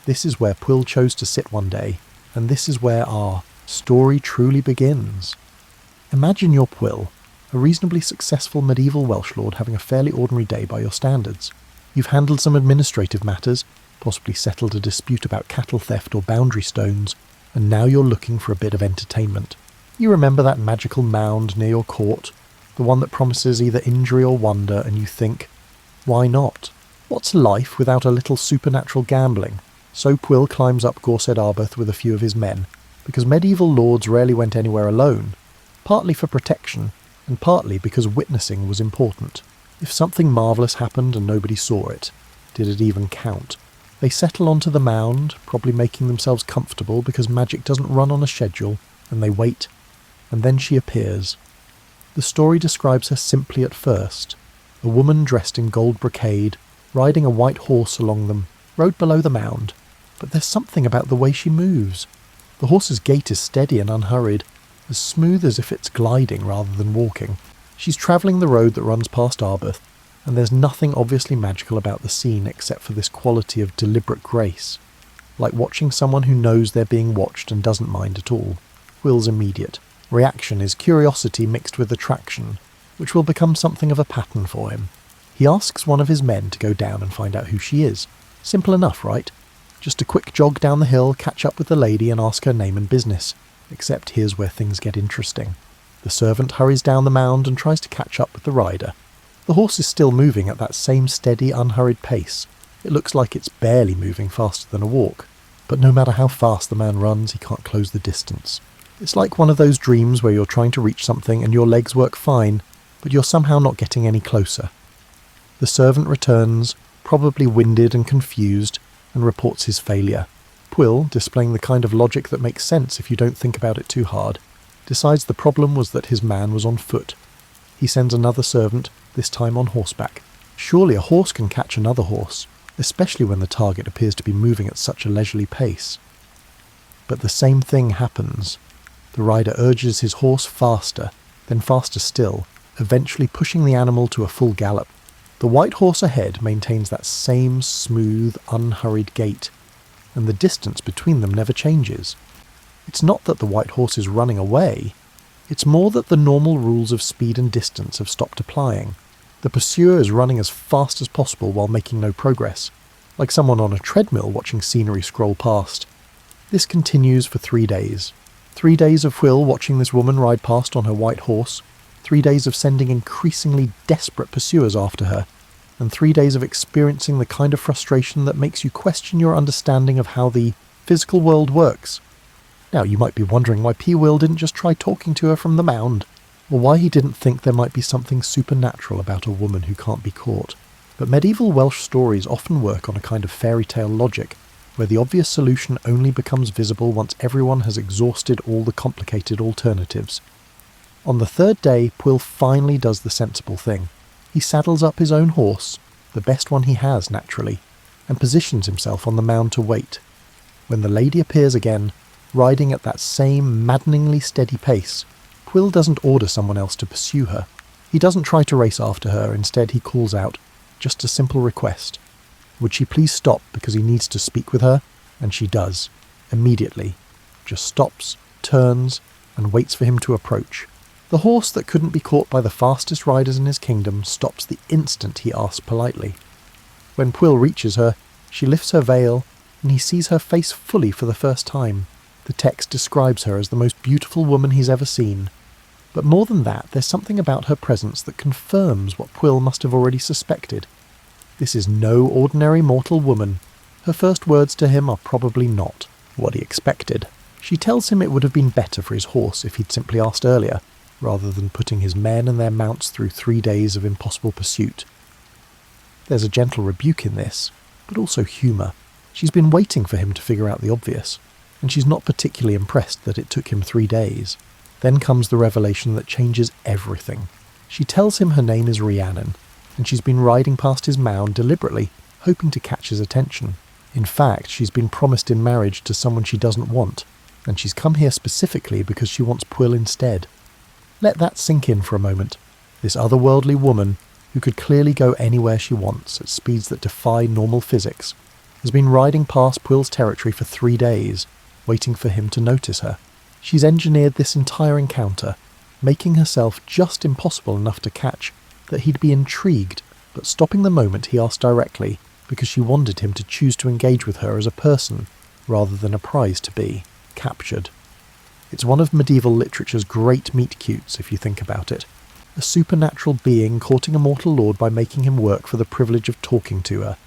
This is where Pwyll chose to sit one day, and this is where our story truly begins. Imagine you're Pwyll, a reasonably successful medieval Welsh lord having a fairly ordinary day by your standards. You've handled some administrative matters, possibly settled a dispute about cattle theft or boundary stones, and now you're looking for a bit of entertainment. You remember that magical mound near your court, the one that promises either injury or wonder, and you think, why not? What's life without a little supernatural gambling? So Pwyll climbs up Gorsedd Arberth with a few of his men, because medieval lords rarely went anywhere alone, partly for protection, and partly because witnessing was important. If something marvellous happened and nobody saw it, did it even count? They settle onto the mound, probably making themselves comfortable because magic doesn't run on a schedule, and they wait, and then she appears. The story describes her simply at first, a woman dressed in gold brocade, riding a white horse along them, rode below the mound, but there's something about the way she moves. The horse's gait is steady and unhurried, as smooth as if it's gliding rather than walking. She's travelling the road that runs past Arberth, and there's nothing obviously magical about the scene except for this quality of deliberate grace, like watching someone who knows they're being watched and doesn't mind at all. Pwyll's immediate reaction is curiosity mixed with attraction, which will become something of a pattern for him. He asks one of his men to go down and find out who she is. Simple enough, right? Just a quick jog down the hill, catch up with the lady and ask her name and business. Except here's where things get interesting. The servant hurries down the mound and tries to catch up with the rider. The horse is still moving at that same steady, unhurried pace. It looks like it's barely moving faster than a walk. But no matter how fast the man runs, he can't close the distance. It's like one of those dreams where you're trying to reach something and your legs work fine, but you're somehow not getting any closer. The servant returns, probably winded and confused, and reports his failure. Pwyll, displaying the kind of logic that makes sense if you don't think about it too hard, decides the problem was that his man was on foot. He sends another servant, this time on horseback. Surely a horse can catch another horse, especially when the target appears to be moving at such a leisurely pace. But the same thing happens. The rider urges his horse faster, then faster still, eventually pushing the animal to a full gallop. The white horse ahead maintains that same smooth, unhurried gait, and the distance between them never changes. It's not that the white horse is running away, it's more that the normal rules of speed and distance have stopped applying. The pursuer is running as fast as possible while making no progress. like someone on a treadmill watching scenery scroll past. This continues for 3 days. 3 days of Pwyll watching this woman ride past on her white horse, 3 days of sending increasingly desperate pursuers after her, and 3 days of experiencing the kind of frustration that makes you question your understanding of how the physical world works. Now, you might be wondering why P. Will didn't just try talking to her from the mound, or why he didn't think there might be something supernatural about a woman who can't be caught. But medieval Welsh stories often work on a kind of fairy tale logic, where the obvious solution only becomes visible once everyone has exhausted all the complicated alternatives. On the 3rd day, Pwyll finally does the sensible thing. He saddles up his own horse, the best one he has naturally, and positions himself on the mound to wait. When the lady appears again, riding at that same maddeningly steady pace, Pwyll doesn't order someone else to pursue her. He doesn't try to race after her, instead he calls out, just a simple request. Would she please stop because he needs to speak with her? And she does, immediately. Just stops, turns, and waits for him to approach. The horse that couldn't be caught by the fastest riders in his kingdom stops the instant he asks politely. When Pwyll reaches her, she lifts her veil, and he sees her face fully for the first time. The text describes her as the most beautiful woman he's ever seen. But more than that, there's something about her presence that confirms what Pwyll must have already suspected. This is no ordinary mortal woman. Her first words to him are probably not what he expected. She tells him it would have been better for his horse if he'd simply asked earlier, rather than putting his men and their mounts through 3 days of impossible pursuit. There's a gentle rebuke in this, but also humour. She's been waiting for him to figure out the obvious, and she's not particularly impressed that it took him 3 days. Then comes the revelation that changes everything. She tells him her name is Rhiannon, and she's been riding past his mound deliberately, hoping to catch his attention. In fact, she's been promised in marriage to someone she doesn't want, and she's come here specifically because she wants Pwyll instead. Let that sink in for a moment. This otherworldly woman, who could clearly go anywhere she wants at speeds that defy normal physics, has been riding past Pwyll's territory for 3 days, waiting for him to notice her. She's engineered this entire encounter, making herself just impossible enough to catch that he'd be intrigued, but stopping the moment he asked directly, because she wanted him to choose to engage with her as a person, rather than a prize to be captured. It's one of medieval literature's great meet-cutes, if you think about it. A supernatural being courting a mortal lord by making him work for the privilege of talking to her,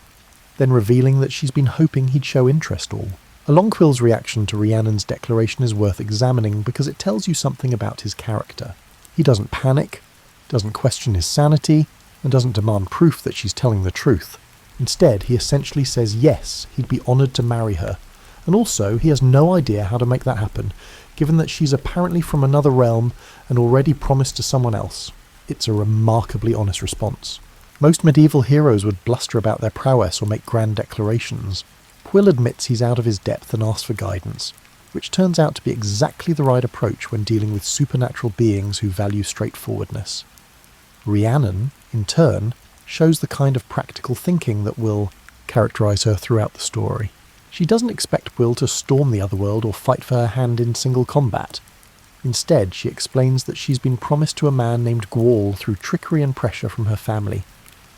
then revealing that she's been hoping he'd show interest all. Pwyll's reaction to Rhiannon's declaration is worth examining because it tells you something about his character. He doesn't panic, doesn't question his sanity, and doesn't demand proof that she's telling the truth. Instead, he essentially says yes, he'd be honoured to marry her, and also he has no idea how to make that happen, given that she's apparently from another realm and already promised to someone else. It's a remarkably honest response. Most medieval heroes would bluster about their prowess or make grand declarations. Pwyll admits he's out of his depth and asks for guidance, which turns out to be exactly the right approach when dealing with supernatural beings who value straightforwardness. Rhiannon, in turn, shows the kind of practical thinking that will characterise her throughout the story. She doesn't expect Pwyll to storm the otherworld or fight for her hand in single combat. Instead, she explains that she's been promised to a man named Gwal through trickery and pressure from her family,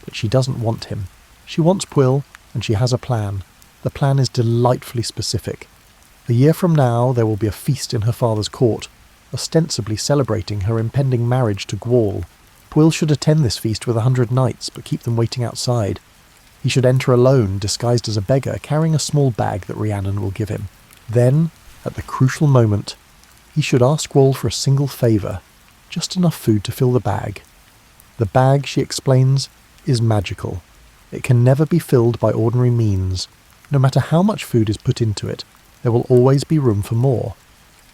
but she doesn't want him. She wants Pwyll, and she has a plan. The plan is delightfully specific. A year from now, there will be a feast in her father's court, ostensibly celebrating her impending marriage to Gwal. Pwyll should attend this feast with 100 knights, but keep them waiting outside. He should enter alone, disguised as a beggar, carrying a small bag that Rhiannon will give him. Then, at the crucial moment, he should ask Gwal for a single favour, just enough food to fill the bag. The bag, she explains, is magical. It can never be filled by ordinary means. No matter how much food is put into it, there will always be room for more.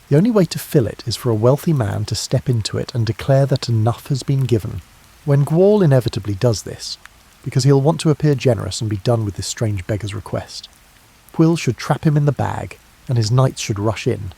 The only way to fill it is for a wealthy man to step into it and declare that enough has been given. When Gwal inevitably does this, because he'll want to appear generous and be done with this strange beggar's request, Pwyll should trap him in the bag, and his knights should rush in.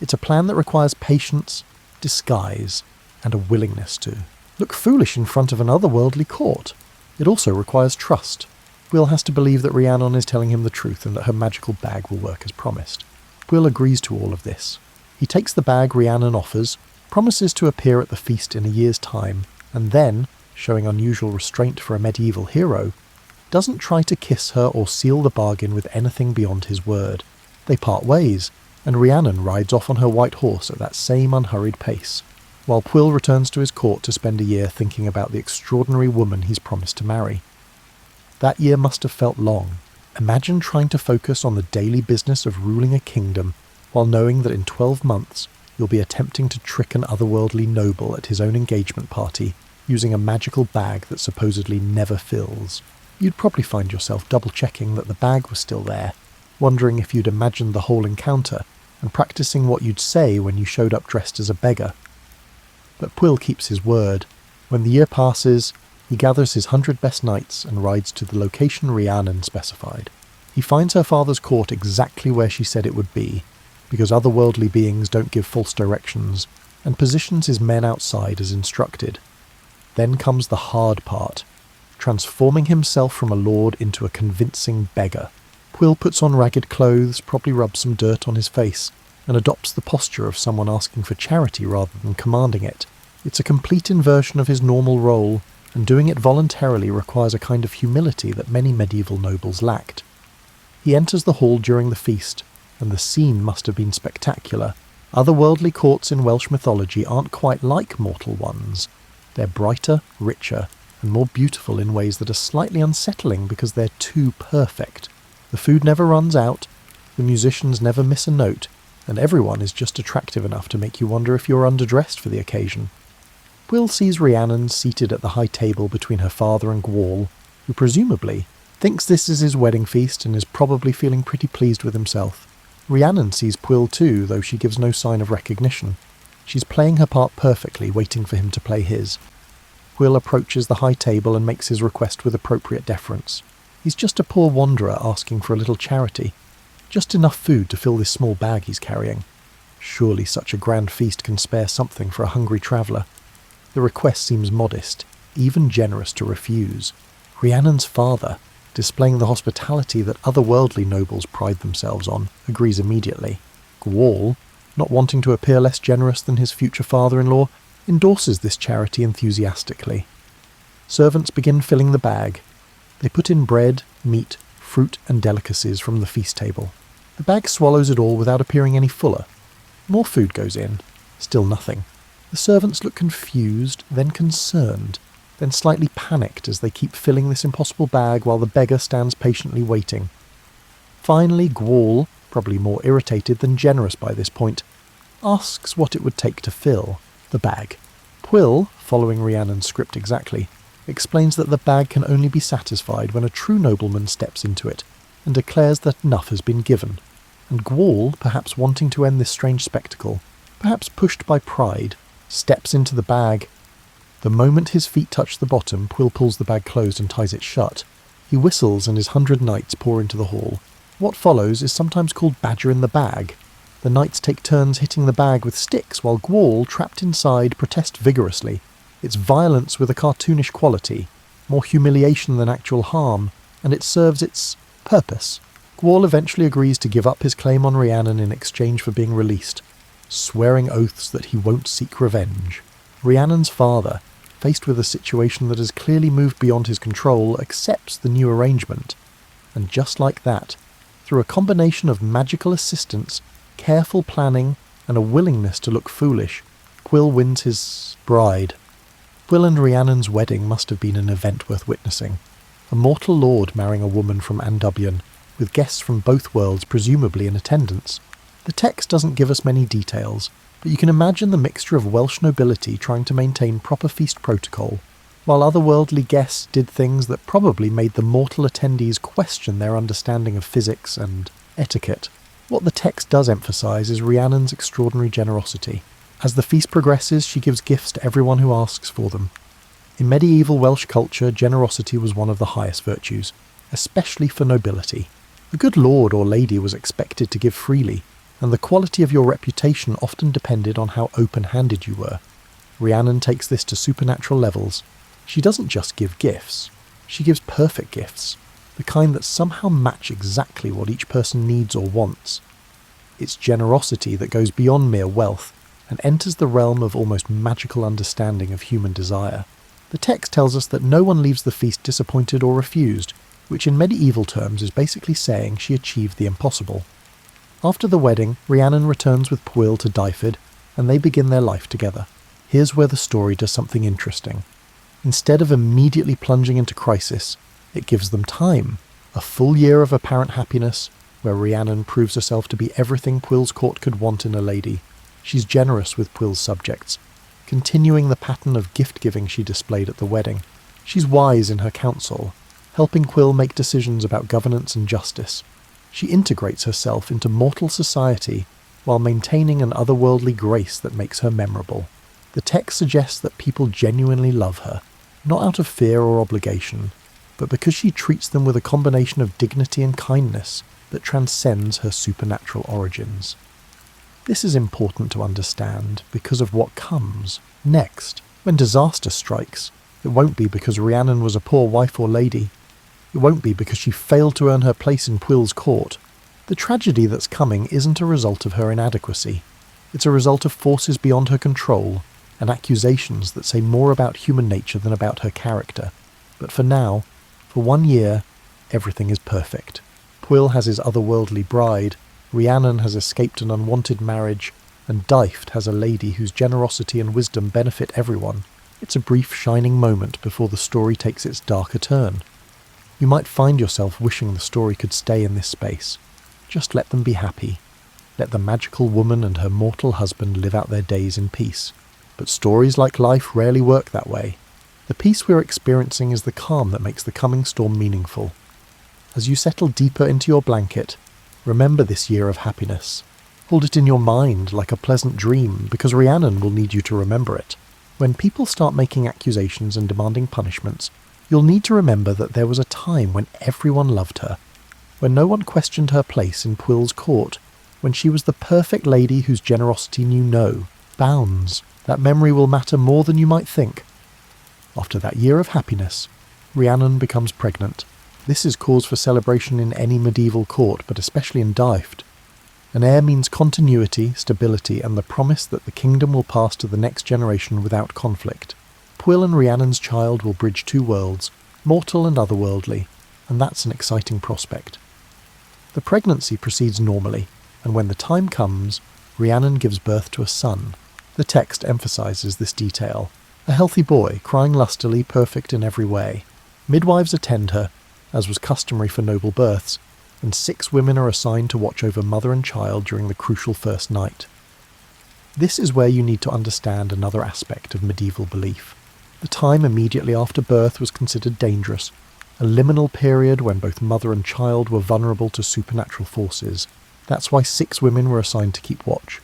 It's a plan that requires patience, disguise, and a willingness to look foolish in front of an otherworldly court. It also requires trust. Pwyll has to believe that Rhiannon is telling him the truth and that her magical bag will work as promised. Pwyll agrees to all of this. He takes the bag Rhiannon offers, promises to appear at the feast in a year's time, and then, showing unusual restraint for a medieval hero, doesn't try to kiss her or seal the bargain with anything beyond his word. They part ways, and Rhiannon rides off on her white horse at that same unhurried pace, while Pwyll returns to his court to spend a year thinking about the extraordinary woman he's promised to marry. That year must have felt long. Imagine trying to focus on the daily business of ruling a kingdom, while knowing that in 12 months you'll be attempting to trick an otherworldly noble at his own engagement party using a magical bag that supposedly never fills. You'd probably find yourself double-checking that the bag was still there, wondering if you'd imagined the whole encounter, and practicing what you'd say when you showed up dressed as a beggar. But Pwyll keeps his word. When the year passes, he gathers his 100 best knights and rides to the location Rhiannon specified. He finds her father's court exactly where she said it would be, because otherworldly beings don't give false directions, and positions his men outside as instructed. Then comes the hard part, transforming himself from a lord into a convincing beggar. Pwyll puts on ragged clothes, probably rubs some dirt on his face, and adopts the posture of someone asking for charity rather than commanding it. It's a complete inversion of his normal role, and doing it voluntarily requires a kind of humility that many medieval nobles lacked. He enters the hall during the feast, and the scene must have been spectacular. Otherworldly courts in Welsh mythology aren't quite like mortal ones. They're brighter, richer, and more beautiful in ways that are slightly unsettling because they're too perfect. The food never runs out, the musicians never miss a note, and everyone is just attractive enough to make you wonder if you're underdressed for the occasion. Pwyll sees Rhiannon seated at the high table between her father and Gwal, who presumably thinks this is his wedding feast and is probably feeling pretty pleased with himself. Rhiannon sees Pwyll too, though she gives no sign of recognition. She's playing her part perfectly, waiting for him to play his. Pwyll approaches the high table and makes his request with appropriate deference. He's just a poor wanderer asking for a little charity. Just enough food to fill this small bag he's carrying. Surely such a grand feast can spare something for a hungry traveller. The request seems modest, even generous to refuse. Rhiannon's father, displaying the hospitality that otherworldly nobles pride themselves on, agrees immediately. Gwal, not wanting to appear less generous than his future father-in-law, endorses this charity enthusiastically. Servants begin filling the bag. They put in bread, meat, fruit and delicacies from the feast table. The bag swallows it all without appearing any fuller. More food goes in. Still nothing. The servants look confused, then concerned, then slightly panicked as they keep filling this impossible bag while the beggar stands patiently waiting. Finally, Gwal, probably more irritated than generous by this point, asks what it would take to fill the bag. Pwyll, following Rhiannon's script exactly, explains that the bag can only be satisfied when a true nobleman steps into it and declares that enough has been given. And Gwal, perhaps wanting to end this strange spectacle, perhaps pushed by pride, steps into the bag. The moment his feet touch the bottom, Pwyll pulls the bag closed and ties it shut. He whistles and his 100 knights pour into the hall. What follows is sometimes called Badger in the Bag. The knights take turns hitting the bag with sticks while Gwal, trapped inside, protests vigorously. It's violence with a cartoonish quality, more humiliation than actual harm, and it serves its purpose. Gwal eventually agrees to give up his claim on Rhiannon in exchange for being released, swearing oaths that he won't seek revenge. Rhiannon's father, faced with a situation that has clearly moved beyond his control, accepts the new arrangement. And just like that, through a combination of magical assistance, careful planning, and a willingness to look foolish, Pwyll wins his bride. Pwyll and Rhiannon's wedding must have been an event worth witnessing. A mortal lord marrying a woman from Andubian, with guests from both worlds presumably in attendance. The text doesn't give us many details, but you can imagine the mixture of Welsh nobility trying to maintain proper feast protocol, while otherworldly guests did things that probably made the mortal attendees question their understanding of physics and etiquette. What the text does emphasise is Rhiannon's extraordinary generosity. As the feast progresses, she gives gifts to everyone who asks for them. In medieval Welsh culture, generosity was one of the highest virtues, especially for nobility. The good lord or lady was expected to give freely, and the quality of your reputation often depended on how open-handed you were. Rhiannon takes this to supernatural levels. She doesn't just give gifts, she gives perfect gifts, the kind that somehow match exactly what each person needs or wants. It's generosity that goes beyond mere wealth and enters the realm of almost magical understanding of human desire. The text tells us that no one leaves the feast disappointed or refused. which in medieval terms is basically saying she achieved the impossible. After the wedding, Rhiannon returns with Pwyll to Dyfed, and they begin their life together. Here's where the story does something interesting. Instead of immediately plunging into crisis, it gives them time, a full year of apparent happiness, where Rhiannon proves herself to be everything Pwyll's court could want in a lady. She's generous with Pwyll's subjects, continuing the pattern of gift-giving she displayed at the wedding. She's wise in her counsel, helping Pwyll make decisions about governance and justice. She integrates herself into mortal society while maintaining an otherworldly grace that makes her memorable. The text suggests that people genuinely love her, not out of fear or obligation, but because she treats them with a combination of dignity and kindness that transcends her supernatural origins. This is important to understand because of what comes next. When disaster strikes, it won't be because Rhiannon was a poor wife or lady. It won't be because she failed to earn her place in Pwyll's court. The tragedy that's coming isn't a result of her inadequacy. It's a result of forces beyond her control and accusations that say more about human nature than about her character. But for now, for 1 year, everything is perfect. Pwyll has his otherworldly bride, Rhiannon has escaped an unwanted marriage, and Dyfed has a lady whose generosity and wisdom benefit everyone. It's a brief shining moment before the story takes its darker turn. You might find yourself wishing the story could stay in this space. Just let them be happy. Let the magical woman and her mortal husband live out their days in peace. But stories like life rarely work that way. The peace we're experiencing is the calm that makes the coming storm meaningful. As you settle deeper into your blanket, remember this year of happiness. Hold it in your mind like a pleasant dream, because Rhiannon will need you to remember it. When people start making accusations and demanding punishments, you'll need to remember that there was a time when everyone loved her, when no one questioned her place in Pwyll's court, when she was the perfect lady whose generosity knew no bounds. That memory will matter more than you might think. After that year of happiness, Rhiannon becomes pregnant. This is cause for celebration in any medieval court, but especially in Dyfed. An heir means continuity, stability, and the promise that the kingdom will pass to the next generation without conflict. Pwyll and Rhiannon's child will bridge two worlds, mortal and otherworldly, and that's an exciting prospect. The pregnancy proceeds normally, and when the time comes, Rhiannon gives birth to a son. The text emphasizes this detail. A healthy boy, crying lustily, perfect in every way. Midwives attend her, as was customary for noble births, and 6 women are assigned to watch over mother and child during the crucial first night. This is where you need to understand another aspect of medieval belief. The time immediately after birth was considered dangerous, a liminal period when both mother and child were vulnerable to supernatural forces. That's why 6 women were assigned to keep watch.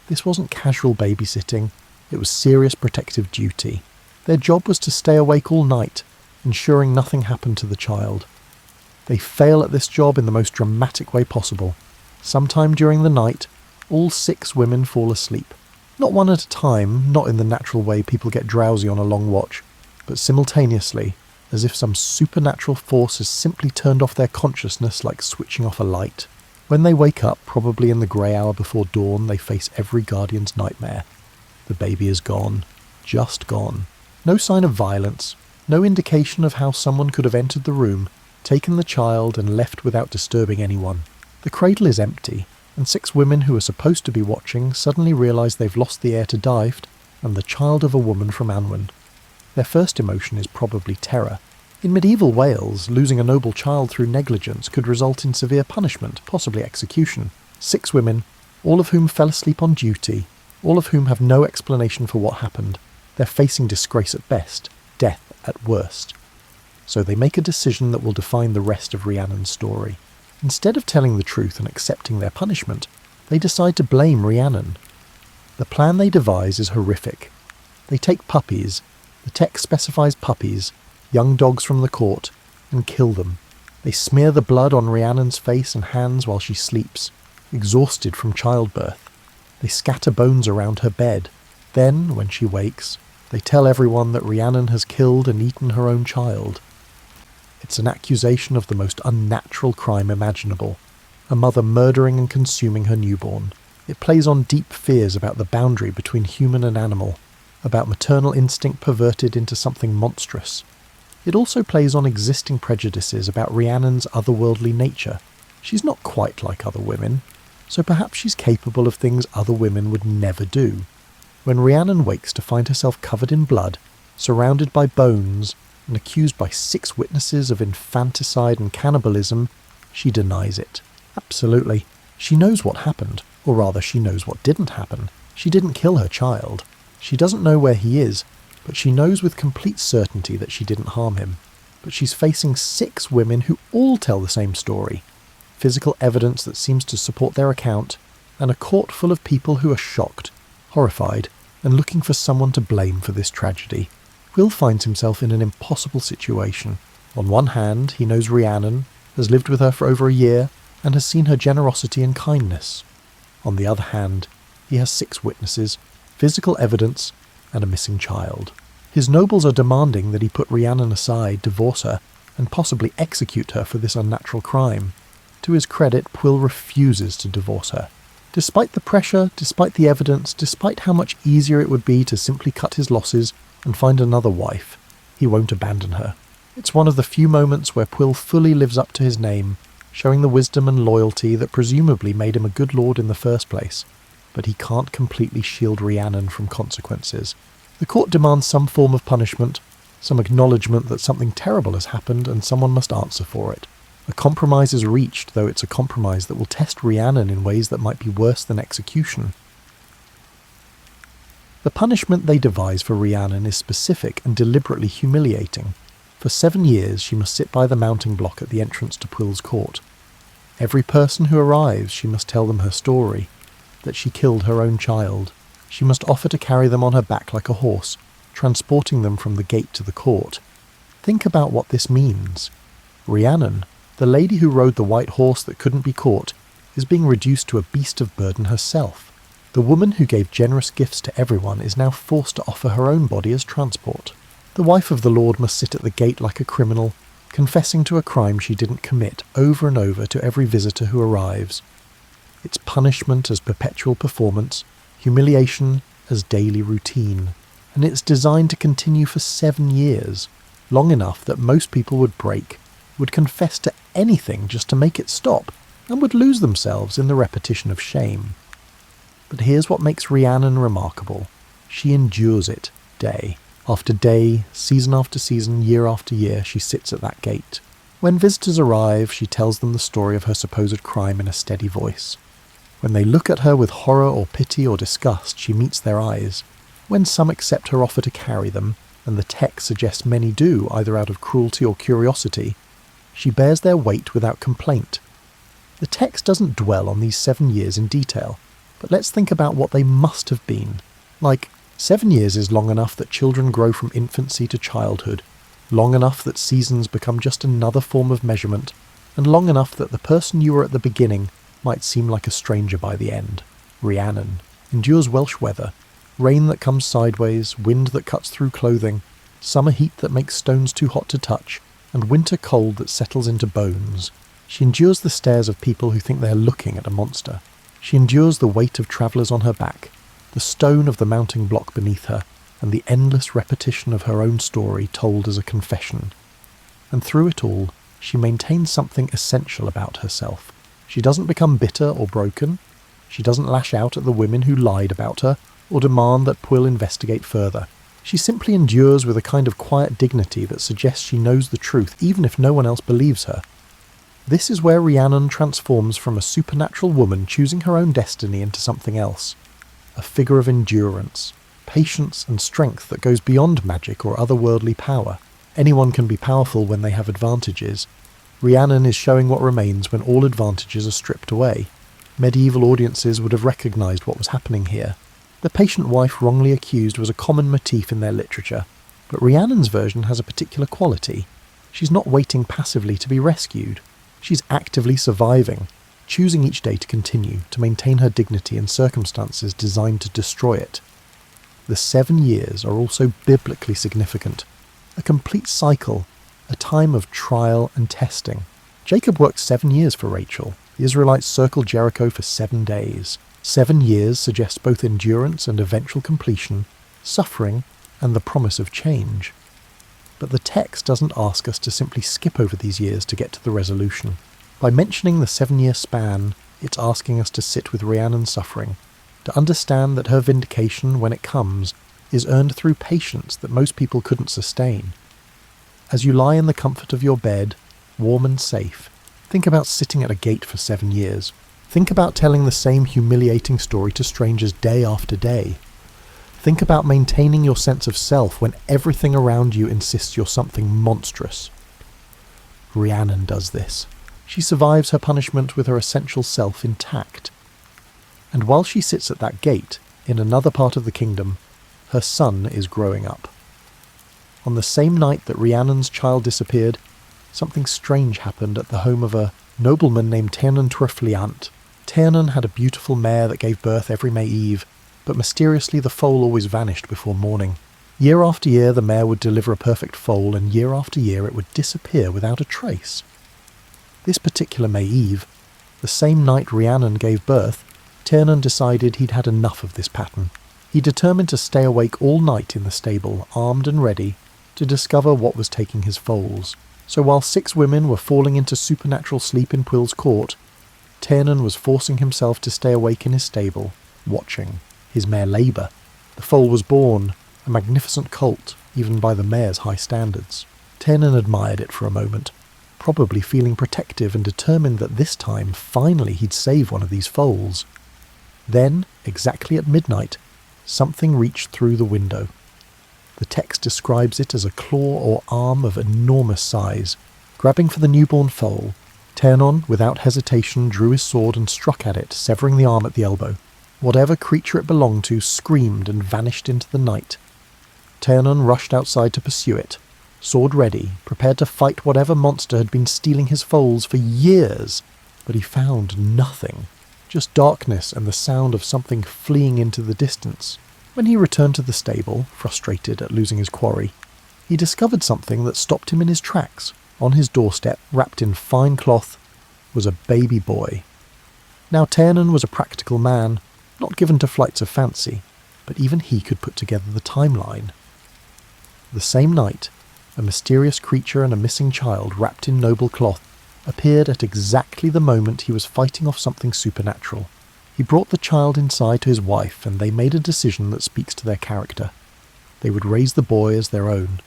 This wasn't casual babysitting, it was serious protective duty. Their job was to stay awake all night, ensuring nothing happened to the child. They fail at this job in the most dramatic way possible. Sometime during the night, all 6 women fall asleep. Not one at a time, not in the natural way people get drowsy on a long watch, but simultaneously, as if some supernatural force has simply turned off their consciousness like switching off a light. When they wake up, probably in the grey hour before dawn, they face every guardian's nightmare. The baby is gone. Just gone. No sign of violence. No indication of how someone could have entered the room, taken the child, and left without disturbing anyone. The cradle is empty, and 6 women who are supposed to be watching suddenly realise they've lost the heir to Dyfed and the child of a woman from Unwind. Their first emotion is probably terror. In medieval Wales, losing a noble child through negligence could result in severe punishment, possibly execution. 6 women, all of whom fell asleep on duty, all of whom have no explanation for what happened. They're facing disgrace at best, death at worst. So they make a decision that will define the rest of Rhiannon's story. Instead of telling the truth and accepting their punishment, they decide to blame Rhiannon. The plan they devise is horrific. They take puppies, the text specifies puppies, young dogs from the court, and kill them. They smear the blood on Rhiannon's face and hands while she sleeps, exhausted from childbirth. They scatter bones around her bed. Then, when she wakes, they tell everyone that Rhiannon has killed and eaten her own child. It's an accusation of the most unnatural crime imaginable, a mother murdering and consuming her newborn. It plays on deep fears about the boundary between human and animal, about maternal instinct perverted into something monstrous. It also plays on existing prejudices about Rhiannon's otherworldly nature. She's not quite like other women, so perhaps she's capable of things other women would never do. When Rhiannon wakes to find herself covered in blood, surrounded by bones, and accused by 6 witnesses of infanticide and cannibalism, she denies it. Absolutely. She knows what happened, or rather she knows what didn't happen. She didn't kill her child. She doesn't know where he is, but she knows with complete certainty that she didn't harm him. But she's facing 6 women who all tell the same story. Physical evidence that seems to support their account, and a court full of people who are shocked, horrified, and looking for someone to blame for this tragedy. Will finds himself in an impossible situation. On one hand, he knows Rhiannon, has lived with her for over a year, and has seen her generosity and kindness. On the other hand, he has 6 witnesses, physical evidence, and a missing child. His nobles are demanding that he put Rhiannon aside, divorce her, and possibly execute her for this unnatural crime. To his credit, Pwyll refuses to divorce her. Despite the pressure, despite the evidence, despite how much easier it would be to simply cut his losses and find another wife, he won't abandon her. It's one of the few moments where Pwyll fully lives up to his name, showing the wisdom and loyalty that presumably made him a good lord in the first place. But he can't completely shield Rhiannon from consequences. The court demands some form of punishment, some acknowledgement that something terrible has happened and someone must answer for it. A compromise is reached, though it's a compromise that will test Rhiannon in ways that might be worse than execution. The punishment they devise for Rhiannon is specific and deliberately humiliating. For 7 years she must sit by the mounting block at the entrance to Pwyll's court. Every person who arrives she must tell them her story, that she killed her own child. She must offer to carry them on her back like a horse, transporting them from the gate to the court. Think about what this means. Rhiannon, the lady who rode the white horse that couldn't be caught, is being reduced to a beast of burden herself. The woman who gave generous gifts to everyone is now forced to offer her own body as transport. The wife of the Lord must sit at the gate like a criminal, confessing to a crime she didn't commit over and over to every visitor who arrives. It's punishment as perpetual performance, humiliation as daily routine, and it's designed to continue for 7 years, long enough that most people would break, would confess to anything just to make it stop, and would lose themselves in the repetition of shame. But here's what makes Rhiannon remarkable. She endures it, day after day, season after season, year after year, she sits at that gate. When visitors arrive, she tells them the story of her supposed crime in a steady voice. When they look at her with horror or pity or disgust, she meets their eyes. When some accept her offer to carry them, and the text suggests many do, either out of cruelty or curiosity, she bears their weight without complaint. The text doesn't dwell on these 7 years in detail, but let's think about what they must have been. Like, 7 years is long enough that children grow from infancy to childhood, long enough that seasons become just another form of measurement, and long enough that the person you were at the beginning might seem like a stranger by the end. Rhiannon endures Welsh weather, rain that comes sideways, wind that cuts through clothing, summer heat that makes stones too hot to touch, and winter cold that settles into bones. She endures the stares of people who think they are looking at a monster. She endures the weight of travellers on her back, the stone of the mounting block beneath her, and the endless repetition of her own story told as a confession. And through it all, she maintains something essential about herself. She doesn't become bitter or broken. She doesn't lash out at the women who lied about her, or demand that Pwyll investigate further. She simply endures with a kind of quiet dignity that suggests she knows the truth, even if no one else believes her. This is where Rhiannon transforms from a supernatural woman choosing her own destiny into something else. A figure of endurance, patience and strength that goes beyond magic or otherworldly power. Anyone can be powerful when they have advantages. Rhiannon is showing what remains when all advantages are stripped away. Medieval audiences would have recognised what was happening here. The patient wife wrongly accused was a common motif in their literature, but Rhiannon's version has a particular quality. She's not waiting passively to be rescued. She's actively surviving, choosing each day to continue, to maintain her dignity in circumstances designed to destroy it. The 7 years are also biblically significant. A complete cycle, a time of trial and testing. Jacob worked 7 years for Rachel. The Israelites circled Jericho for 7 days. 7 years suggests both endurance and eventual completion, suffering, and the promise of change. But the text doesn't ask us to simply skip over these years to get to the resolution. By mentioning the 7-year span, it's asking us to sit with Rhiannon's suffering, to understand that her vindication, when it comes, is earned through patience that most people couldn't sustain. As you lie in the comfort of your bed, warm and safe, think about sitting at a gate for 7 years. Think about telling the same humiliating story to strangers day after day. Think about maintaining your sense of self when everything around you insists you're something monstrous. Rhiannon does this. She survives her punishment with her essential self intact. And while she sits at that gate, in another part of the kingdom, her son is growing up. On the same night that Rhiannon's child disappeared, something strange happened at the home of a nobleman named Tiernan Twrfliant. Tiernan had a beautiful mare that gave birth every May Eve, but mysteriously the foal always vanished before morning. Year after year the mare would deliver a perfect foal, and year after year it would disappear without a trace. This particular May Eve, the same night Rhiannon gave birth, Tiernan decided he'd had enough of this pattern. He determined to stay awake all night in the stable, armed and ready, to discover what was taking his foals. So while 6 women were falling into supernatural sleep in Pwyll's court, Tiernan was forcing himself to stay awake in his stable, watching his mare labour. The foal was born, a magnificent colt, even by the mare's high standards. Tiernan admired it for a moment, probably feeling protective and determined that this time, finally, he'd save one of these foals. Then, exactly at midnight, something reached through the window. The text describes it as a claw or arm of enormous size. Grabbing for the newborn foal, Tiernan, without hesitation, drew his sword and struck at it, severing the arm at the elbow. Whatever creature it belonged to screamed and vanished into the night. Tiernan rushed outside to pursue it, sword ready, prepared to fight whatever monster had been stealing his foals for years, but he found nothing. Just darkness and the sound of something fleeing into the distance. When he returned to the stable, frustrated at losing his quarry, he discovered something that stopped him in his tracks. On his doorstep, wrapped in fine cloth, was a baby boy. Now Tiernan was a practical man, not given to flights of fancy, but even he could put together the timeline. The same night, a mysterious creature and a missing child wrapped in noble cloth appeared at exactly the moment he was fighting off something supernatural. He brought the child inside to his wife, and they made a decision that speaks to their character. They would raise the boy as their own.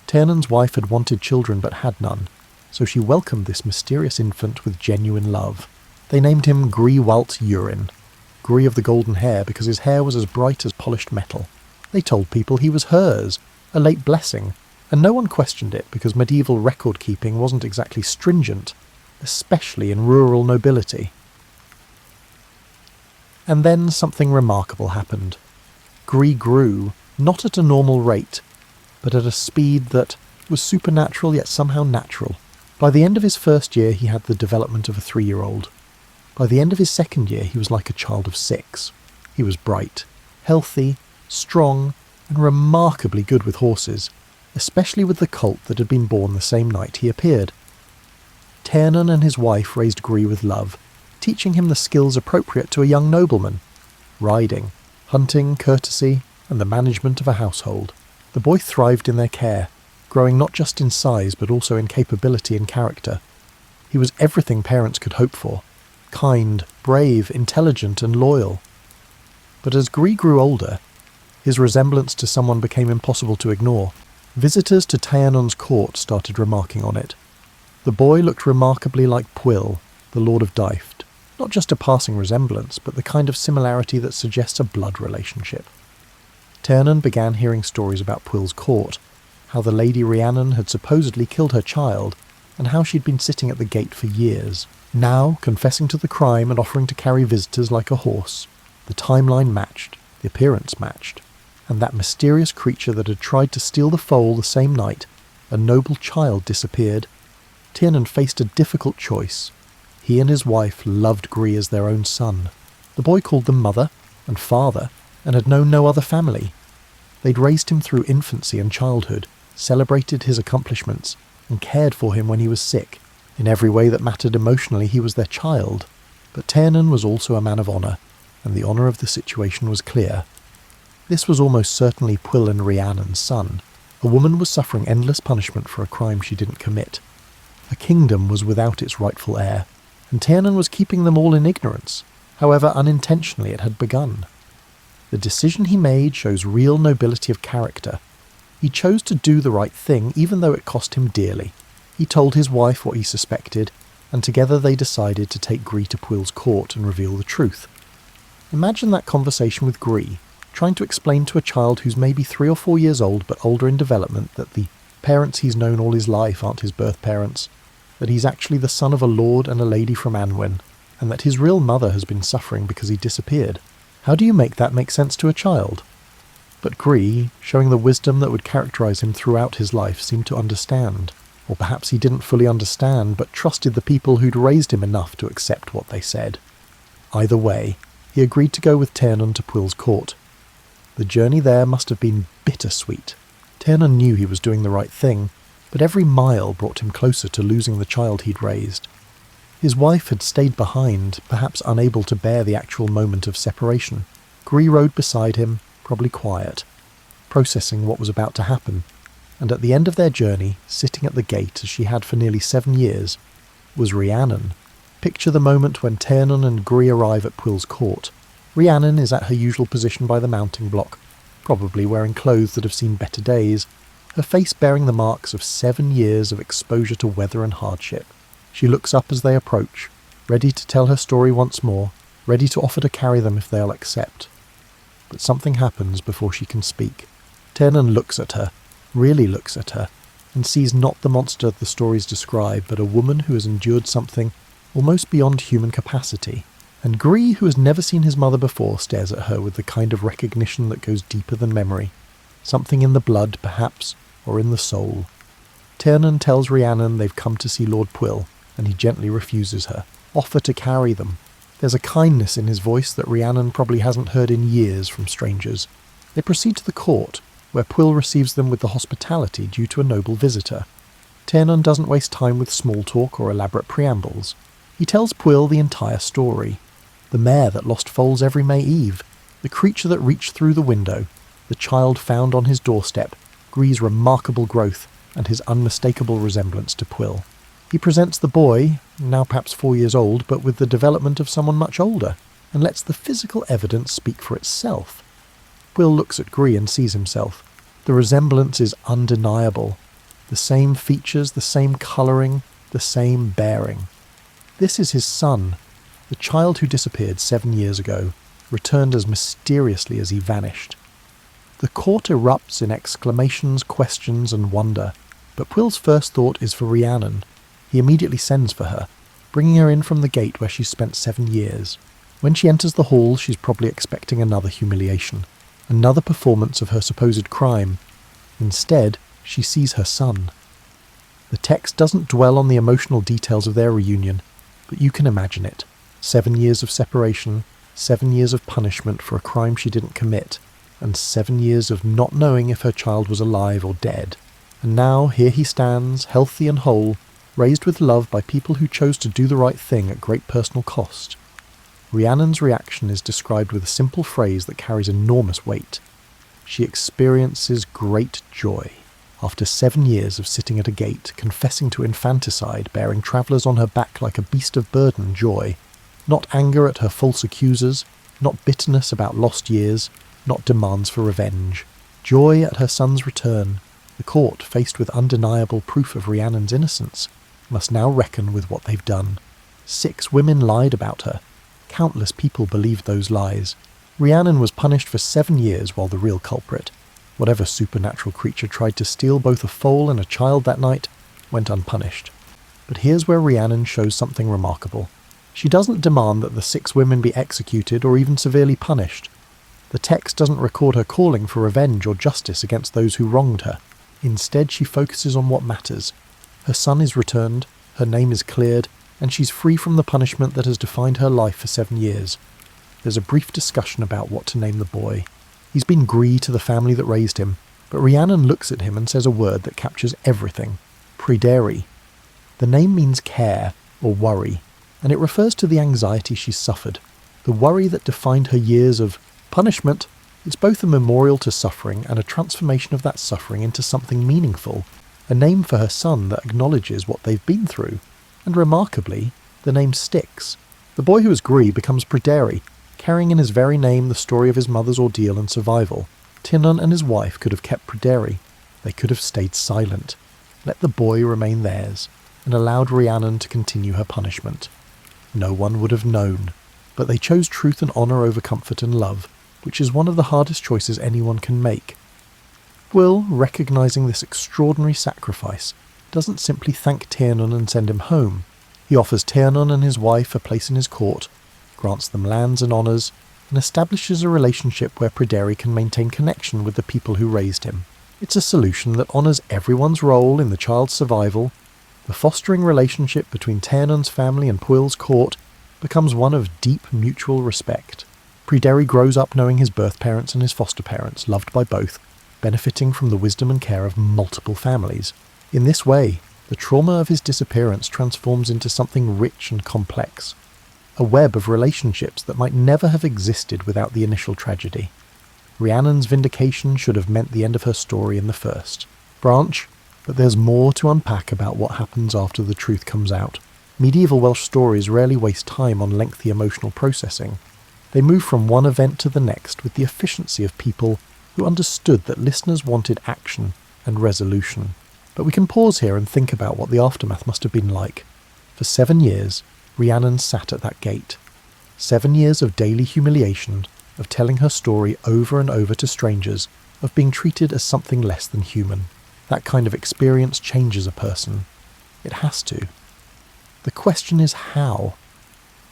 Tiernan's wife had wanted children but had none, so she welcomed this mysterious infant with genuine love. They named him Gry Walt Urin, Gry of the golden hair, because his hair was as bright as polished metal. They told people he was hers, a late blessing, and no one questioned it because medieval record-keeping wasn't exactly stringent, especially in rural nobility. And then something remarkable happened. Gry grew, not at a normal rate, but at a speed that was supernatural yet somehow natural. By the end of his first year he had the development of a 3-year-old. By the end of his second year he was like a child of 6. He was bright, healthy, strong, and remarkably good with horses, especially with the colt that had been born the same night he appeared. Tiernan and his wife raised Gry with love, teaching him the skills appropriate to a young nobleman: riding, hunting, courtesy, and the management of a household. The boy thrived in their care, growing not just in size but also in capability and character. He was everything parents could hope for: kind, brave, intelligent, and loyal. But as Gry grew older, his resemblance to someone became impossible to ignore. Visitors to Tiernan's court started remarking on it. The boy looked remarkably like Pwyll, the Lord of Dyft. Not just a passing resemblance, but the kind of similarity that suggests a blood relationship. Tiernan began hearing stories about Pwyll's court, how the Lady Rhiannon had supposedly killed her child, and how she'd been sitting at the gate for years, now confessing to the crime and offering to carry visitors like a horse. The timeline matched, the appearance matched, and that mysterious creature that had tried to steal the foal the same night, a noble child, disappeared. Tiernan faced a difficult choice. He and his wife loved Gry as their own son. The boy called them mother and father, and had known no other family. They'd raised him through infancy and childhood, celebrated his accomplishments, and cared for him when he was sick. In every way that mattered emotionally, he was their child. But Tiernan was also a man of honour, and the honour of the situation was clear. This was almost certainly Pwyll and Rhiannon's son, A woman was suffering endless punishment for a crime she didn't commit. A kingdom was without its rightful heir, and Rhiannon was keeping them all in ignorance, however unintentionally it had begun. The decision he made shows real nobility of character. He chose to do the right thing even though it cost him dearly. He told his wife what he suspected, and together they decided to take Gree to Pwyll's court and reveal the truth. Imagine that conversation with Gree, trying to explain to a child who's maybe 3 or 4 years old but older in development that the parents he's known all his life aren't his birth parents, that he's actually the son of a lord and a lady from Unwind, and that his real mother has been suffering because he disappeared. How do you make that make sense to a child? But Gree, showing the wisdom that would characterise him throughout his life, seemed to understand. Or perhaps he didn't fully understand, but trusted the people who'd raised him enough to accept what they said. Either way, he agreed to go with Rhiannon to Pwyll's court. The journey there must have been bittersweet. Rhiannon knew he was doing the right thing, but every mile brought him closer to losing the child he'd raised. His wife had stayed behind, perhaps unable to bear the actual moment of separation. Gree rode beside him, probably quiet, processing what was about to happen. And at the end of their journey, sitting at the gate as she had for nearly 7 years, was Rhiannon. Picture the moment when Rhiannon and Gree arrive at Pwyll's court. Rhiannon is at her usual position by the mounting block, probably wearing clothes that have seen better days, her face bearing the marks of 7 years of exposure to weather and hardship. She looks up as they approach, ready to tell her story once more, ready to offer to carry them if they'll accept. But something happens before she can speak. Rhiannon looks at her, really looks at her, and sees not the monster the stories describe, but a woman who has endured something almost beyond human capacity. And Gree, who has never seen his mother before, stares at her with the kind of recognition that goes deeper than memory. Something in the blood, perhaps, or in the soul. Rhiannon tells Rhiannon they've come to see Lord Pwyll, and he gently refuses her. Offer to carry them. There's a kindness in his voice that Rhiannon probably hasn't heard in years from strangers. They proceed to the court, where Pwyll receives them with the hospitality due to a noble visitor. Rhiannon doesn't waste time with small talk or elaborate preambles. He tells Pwyll the entire story. The mare that lost foals every May Eve, the creature that reached through the window, the child found on his doorstep, Gree's remarkable growth, and his unmistakable resemblance to Pwyll. He presents the boy, now perhaps 4 years old, but with the development of someone much older, and lets the physical evidence speak for itself. Pwyll looks at Gree and sees himself. The resemblance is undeniable. The same features, the same colouring, the same bearing. This is his son, the child who disappeared 7 years ago, returned as mysteriously as he vanished. The court erupts in exclamations, questions, and wonder, but Pwyll's first thought is for Rhiannon. He immediately sends for her, bringing her in from the gate where she's spent 7 years. When she enters the hall, she's probably expecting another humiliation, another performance of her supposed crime. Instead, she sees her son. The text doesn't dwell on the emotional details of their reunion, but you can imagine it. 7 years of separation, 7 years of punishment for a crime she didn't commit, and 7 years of not knowing if her child was alive or dead. And now here he stands, healthy and whole, raised with love by people who chose to do the right thing at great personal cost. Rhiannon's reaction is described with a simple phrase that carries enormous weight. She experiences great joy. After 7 years of sitting at a gate, confessing to infanticide, bearing travellers on her back like a beast of burden, joy. Not anger at her false accusers, not bitterness about lost years, not demands for revenge. Joy at her son's return. The court, faced with undeniable proof of Rhiannon's innocence, must now reckon with what they've done. 6 women lied about her. Countless people believed those lies. Rhiannon was punished for 7 years while the real culprit, whatever supernatural creature tried to steal both a foal and a child that night, went unpunished. But here's where Rhiannon shows something remarkable. She doesn't demand that the 6 women be executed or even severely punished. The text doesn't record her calling for revenge or justice against those who wronged her. Instead, she focuses on what matters. Her son is returned, her name is cleared, and she's free from the punishment that has defined her life for 7 years. There's a brief discussion about what to name the boy. He's been Gree to the family that raised him, but Rhiannon looks at him and says a word that captures everything. Prederi. The name means care, or worry, and it refers to the anxiety she's suffered, the worry that defined her years of punishment It's both a memorial to suffering and a transformation of that suffering into something meaningful, a name for her son that acknowledges what they've been through. And remarkably, the name sticks. The boy who is Gree becomes Pryderi, carrying in his very name the story of his mother's ordeal and survival. Tiernan and his wife could have kept Pryderi. They could have stayed silent, let the boy remain theirs, and allowed Rhiannon to continue her punishment. No one would have known, but they chose truth and honour over comfort and love, which is one of the hardest choices anyone can make. Will, recognising this extraordinary sacrifice, doesn't simply thank Tiernan and send him home. He offers Tiernan and his wife a place in his court, grants them lands and honours, and establishes a relationship where Pryderi can maintain connection with the people who raised him. It's a solution that honours everyone's role in the child's survival. The fostering relationship between Tiernan's family and Puil's court becomes one of deep mutual respect. Pryderi grows up knowing his birth parents and his foster parents, loved by both, benefiting from the wisdom and care of multiple families. In this way, the trauma of his disappearance transforms into something rich and complex, a web of relationships that might never have existed without the initial tragedy. Rhiannon's vindication should have meant the end of her story in the first branch, but there's more to unpack about what happens after the truth comes out. Medieval Welsh stories rarely waste time on lengthy emotional processing. They move from one event to the next with the efficiency of people who understood that listeners wanted action and resolution. But we can pause here and think about what the aftermath must have been like. For 7 years, Rhiannon sat at that gate. 7 years of daily humiliation, of telling her story over and over to strangers, of being treated as something less than human. That kind of experience changes a person. It has to. The question is how.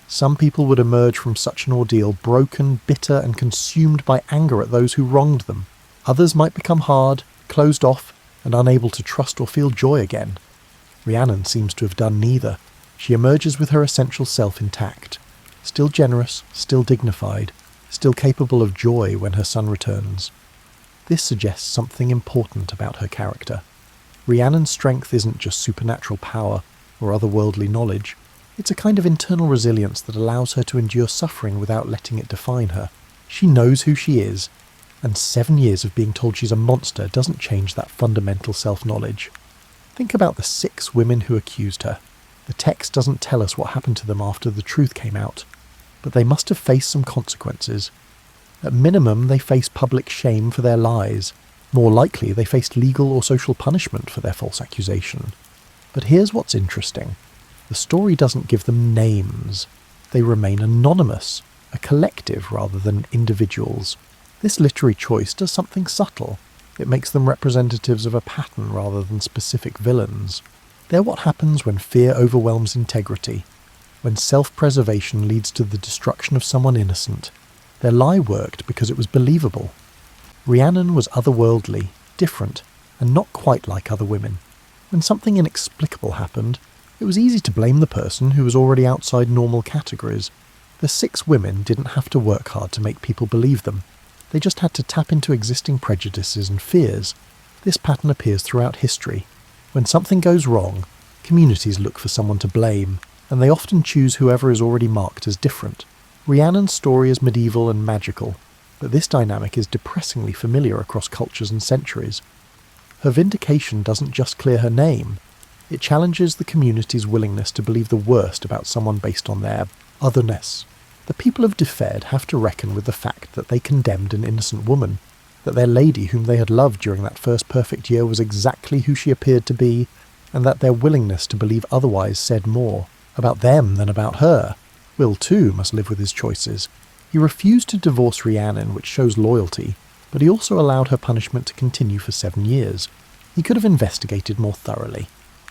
Some people would emerge from such an ordeal broken, bitter, and consumed by anger at those who wronged them. Others might become hard, closed off, and unable to trust or feel joy again. Rhiannon seems to have done neither. She emerges with her essential self intact, still generous, still dignified, still capable of joy when her son returns. This suggests something important about her character. Rhiannon's strength isn't just supernatural power or otherworldly knowledge. It's a kind of internal resilience that allows her to endure suffering without letting it define her. She knows who she is, and 7 years of being told she's a monster doesn't change that fundamental self-knowledge. Think about the 6 women who accused her. The text doesn't tell us what happened to them after the truth came out, but they must have faced some consequences. At minimum, they faced public shame for their lies. More likely, they faced legal or social punishment for their false accusation. But here's what's interesting. The story doesn't give them names. They remain anonymous, a collective rather than individuals. This literary choice does something subtle. It makes them representatives of a pattern rather than specific villains. They're what happens when fear overwhelms integrity, when self-preservation leads to the destruction of someone innocent. Their lie worked because it was believable. Rhiannon was otherworldly, different, and not quite like other women. When something inexplicable happened, it was easy to blame the person who was already outside normal categories. The 6 women didn't have to work hard to make people believe them. They just had to tap into existing prejudices and fears. This pattern appears throughout history. When something goes wrong, communities look for someone to blame, and they often choose whoever is already marked as different. Rhiannon's story is medieval and magical, but this dynamic is depressingly familiar across cultures and centuries. Her vindication doesn't just clear her name, it challenges the community's willingness to believe the worst about someone based on their otherness. The people of Dyfed have to reckon with the fact that they condemned an innocent woman, that their lady whom they had loved during that first perfect year was exactly who she appeared to be, and that their willingness to believe otherwise said more about them than about her. Will, too, must live with his choices. He refused to divorce Rhiannon, which shows loyalty, but he also allowed her punishment to continue for 7 years. He could have investigated more thoroughly,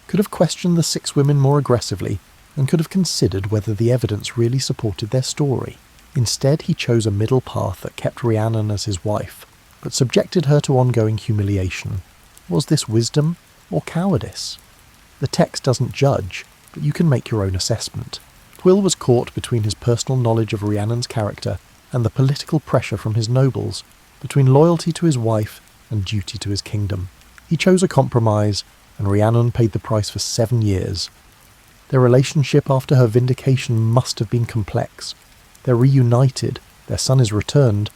could have questioned the 6 women more aggressively, and could have considered whether the evidence really supported their story. Instead, he chose a middle path that kept Rhiannon as his wife, but subjected her to ongoing humiliation. Was this wisdom or cowardice? The text doesn't judge, but you can make your own assessment. Puil was caught between his personal knowledge of Rhiannon's character and the political pressure from his nobles, between loyalty to his wife and duty to his kingdom. He chose a compromise, and Rhiannon paid the price for 7 years. Their relationship after her vindication must have been complex. They're reunited, their son is returned,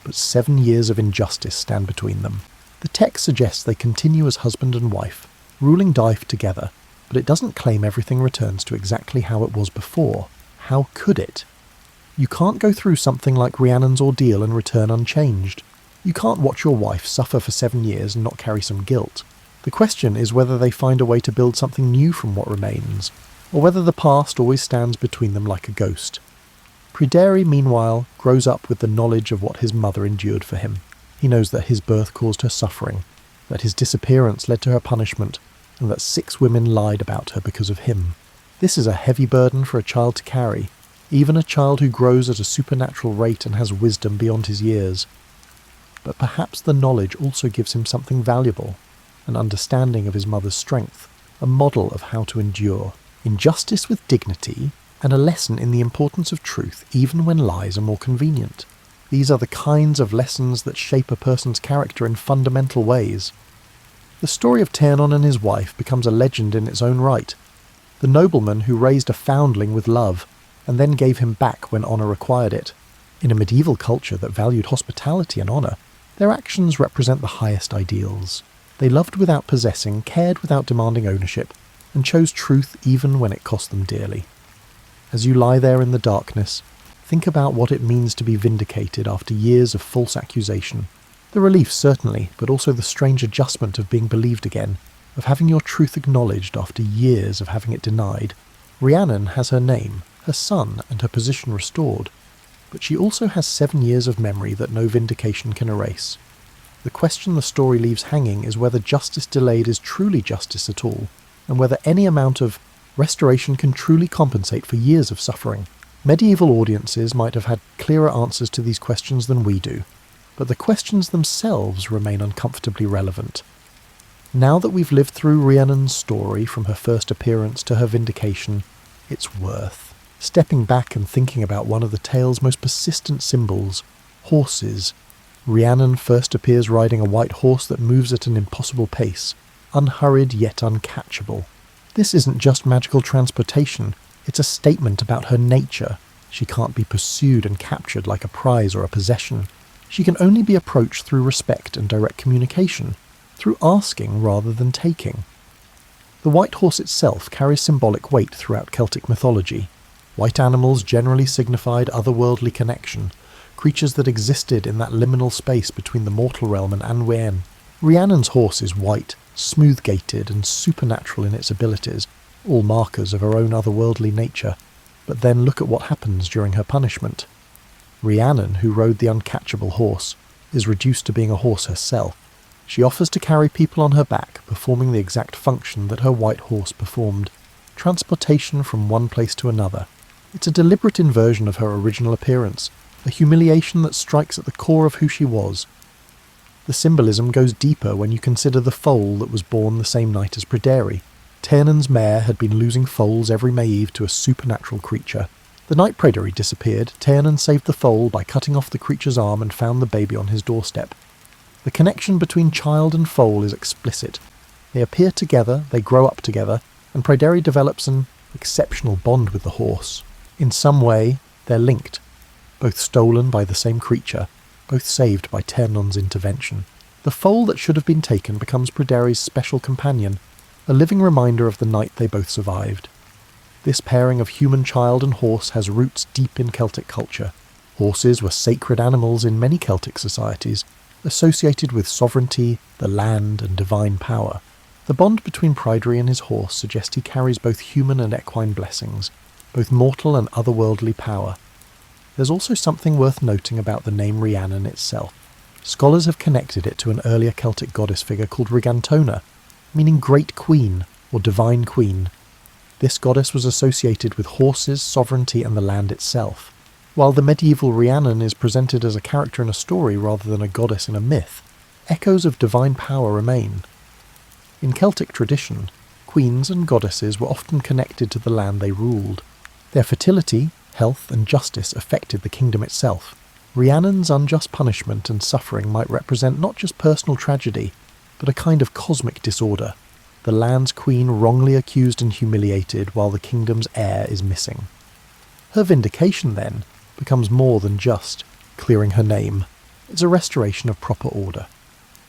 but 7 years of injustice stand between them. The text suggests they continue as husband and wife, ruling Dyfe together, but it doesn't claim everything returns to exactly how it was before. How could it? You can't go through something like Rhiannon's ordeal and return unchanged. You can't watch your wife suffer for 7 years and not carry some guilt. The question is whether they find a way to build something new from what remains, or whether the past always stands between them like a ghost. Pryderi, meanwhile, grows up with the knowledge of what his mother endured for him. He knows that his birth caused her suffering, that his disappearance led to her punishment, and that 6 women lied about her because of him. This is a heavy burden for a child to carry, even a child who grows at a supernatural rate and has wisdom beyond his years. But perhaps the knowledge also gives him something valuable, an understanding of his mother's strength, a model of how to endure, injustice with dignity, and a lesson in the importance of truth even when lies are more convenient. These are the kinds of lessons that shape a person's character in fundamental ways. The story of Tiernan and his wife becomes a legend in its own right. The nobleman who raised a foundling with love, and then gave him back when honour required it. In a medieval culture that valued hospitality and honour, their actions represent the highest ideals. They loved without possessing, cared without demanding ownership, and chose truth even when it cost them dearly. As you lie there in the darkness, think about what it means to be vindicated after years of false accusation. The relief certainly, but also the strange adjustment of being believed again, of having your truth acknowledged after years of having it denied. Rhiannon has her name, her son, and her position restored, but she also has 7 years of memory that no vindication can erase. The question the story leaves hanging is whether justice delayed is truly justice at all, and whether any amount of restoration can truly compensate for years of suffering. Medieval audiences might have had clearer answers to these questions than we do, but the questions themselves remain uncomfortably relevant. Now that we've lived through Rhiannon's story from her first appearance to her vindication, it's worth stepping back and thinking about one of the tale's most persistent symbols, horses. Rhiannon first appears riding a white horse that moves at an impossible pace, unhurried yet uncatchable. This isn't just magical transportation, it's a statement about her nature. She can't be pursued and captured like a prize or a possession. She can only be approached through respect and direct communication, through asking rather than taking. The white horse itself carries symbolic weight throughout Celtic mythology. White animals generally signified otherworldly connection, creatures that existed in that liminal space between the mortal realm and Unwind. Rhiannon's horse is white, smooth-gaited and supernatural in its abilities, all markers of her own otherworldly nature. But then look at what happens during her punishment. Rhiannon, who rode the uncatchable horse, is reduced to being a horse herself. She offers to carry people on her back, performing the exact function that her white horse performed, transportation from one place to another. It's a deliberate inversion of her original appearance, a humiliation that strikes at the core of who she was. The symbolism goes deeper when you consider the foal that was born the same night as Pryderi. Tiernan's mare had been losing foals every May Eve to a supernatural creature. The night Pryderi disappeared, Tiernan saved the foal by cutting off the creature's arm and found the baby on his doorstep. The connection between child and foal is explicit. They appear together, they grow up together, and Pryderi develops an exceptional bond with the horse. In some way, they're linked, both stolen by the same creature, both saved by Tiernan's intervention. The foal that should have been taken becomes Pryderi's special companion, a living reminder of the night they both survived. This pairing of human child and horse has roots deep in Celtic culture. Horses were sacred animals in many Celtic societies, associated with sovereignty, the land, and divine power. The bond between Pryderi and his horse suggests he carries both human and equine blessings, both mortal and otherworldly power. There's also something worth noting about the name Rhiannon itself. Scholars have connected it to an earlier Celtic goddess figure called Rigantona, meaning Great Queen or Divine Queen. This goddess was associated with horses, sovereignty, and the land itself. While the medieval Rhiannon is presented as a character in a story rather than a goddess in a myth, echoes of divine power remain. In Celtic tradition, queens and goddesses were often connected to the land they ruled. Their fertility, health, and justice affected the kingdom itself. Rhiannon's unjust punishment and suffering might represent not just personal tragedy, but a kind of cosmic disorder. The land's queen wrongly accused and humiliated while the kingdom's heir is missing. Her vindication, then, becomes more than just clearing her name. It's a restoration of proper order.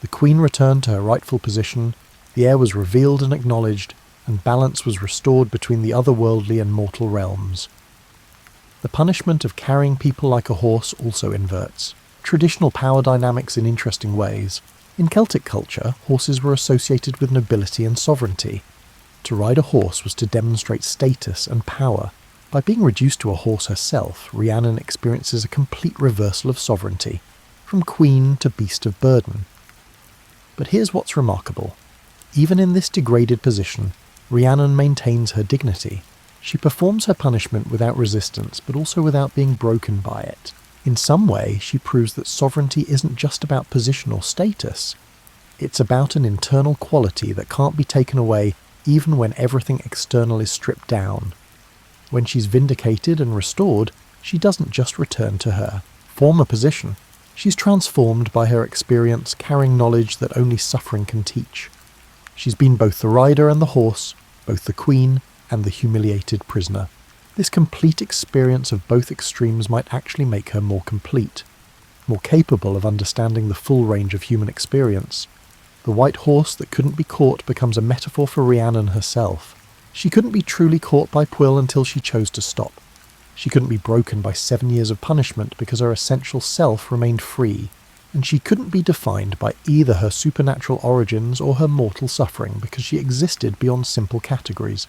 The queen returned to her rightful position, the heir was revealed and acknowledged, and balance was restored between the otherworldly and mortal realms. The punishment of carrying people like a horse also inverts traditional power dynamics in interesting ways. In Celtic culture, horses were associated with nobility and sovereignty. To ride a horse was to demonstrate status and power. By being reduced to a horse herself, Rhiannon experiences a complete reversal of sovereignty, from queen to beast of burden. But here's what's remarkable. Even in this degraded position, Rhiannon maintains her dignity. She performs her punishment without resistance, but also without being broken by it. In some way, she proves that sovereignty isn't just about position or status. It's about an internal quality that can't be taken away even when everything external is stripped down. When she's vindicated and restored, she doesn't just return to her former position. She's transformed by her experience, carrying knowledge that only suffering can teach. She's been both the rider and the horse, both the queen and the humiliated prisoner. This complete experience of both extremes might actually make her more complete, more capable of understanding the full range of human experience. The white horse that couldn't be caught becomes a metaphor for Rhiannon herself. She couldn't be truly caught by Pwyll until she chose to stop. She couldn't be broken by 7 years of punishment because her essential self remained free, and she couldn't be defined by either her supernatural origins or her mortal suffering because she existed beyond simple categories.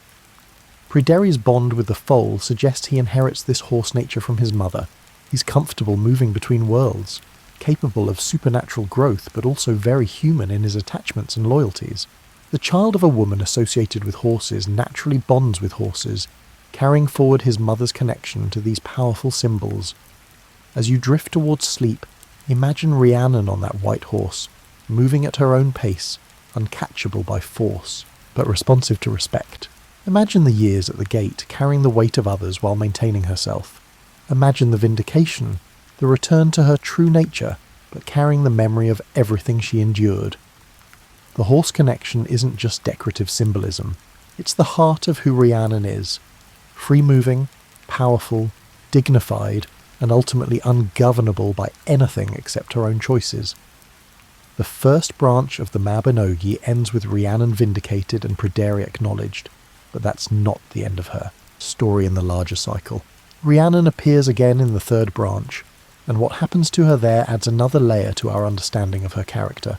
Pryderi's bond with the foal suggests he inherits this horse nature from his mother. He's comfortable moving between worlds, capable of supernatural growth but also very human in his attachments and loyalties. The child of a woman associated with horses naturally bonds with horses, carrying forward his mother's connection to these powerful symbols. As you drift towards sleep, imagine Rhiannon on that white horse, moving at her own pace, uncatchable by force, but responsive to respect. Imagine the years at the gate, carrying the weight of others while maintaining herself. Imagine the vindication, the return to her true nature, but carrying the memory of everything she endured. The horse connection isn't just decorative symbolism. It's the heart of who Rhiannon is. Free-moving, powerful, dignified, and ultimately ungovernable by anything except her own choices. The first branch of the Mabinogi ends with Rhiannon vindicated and Pryderi acknowledged. But that's not the end of her story in the larger cycle. Rhiannon appears again in the third branch, and what happens to her there adds another layer to our understanding of her character.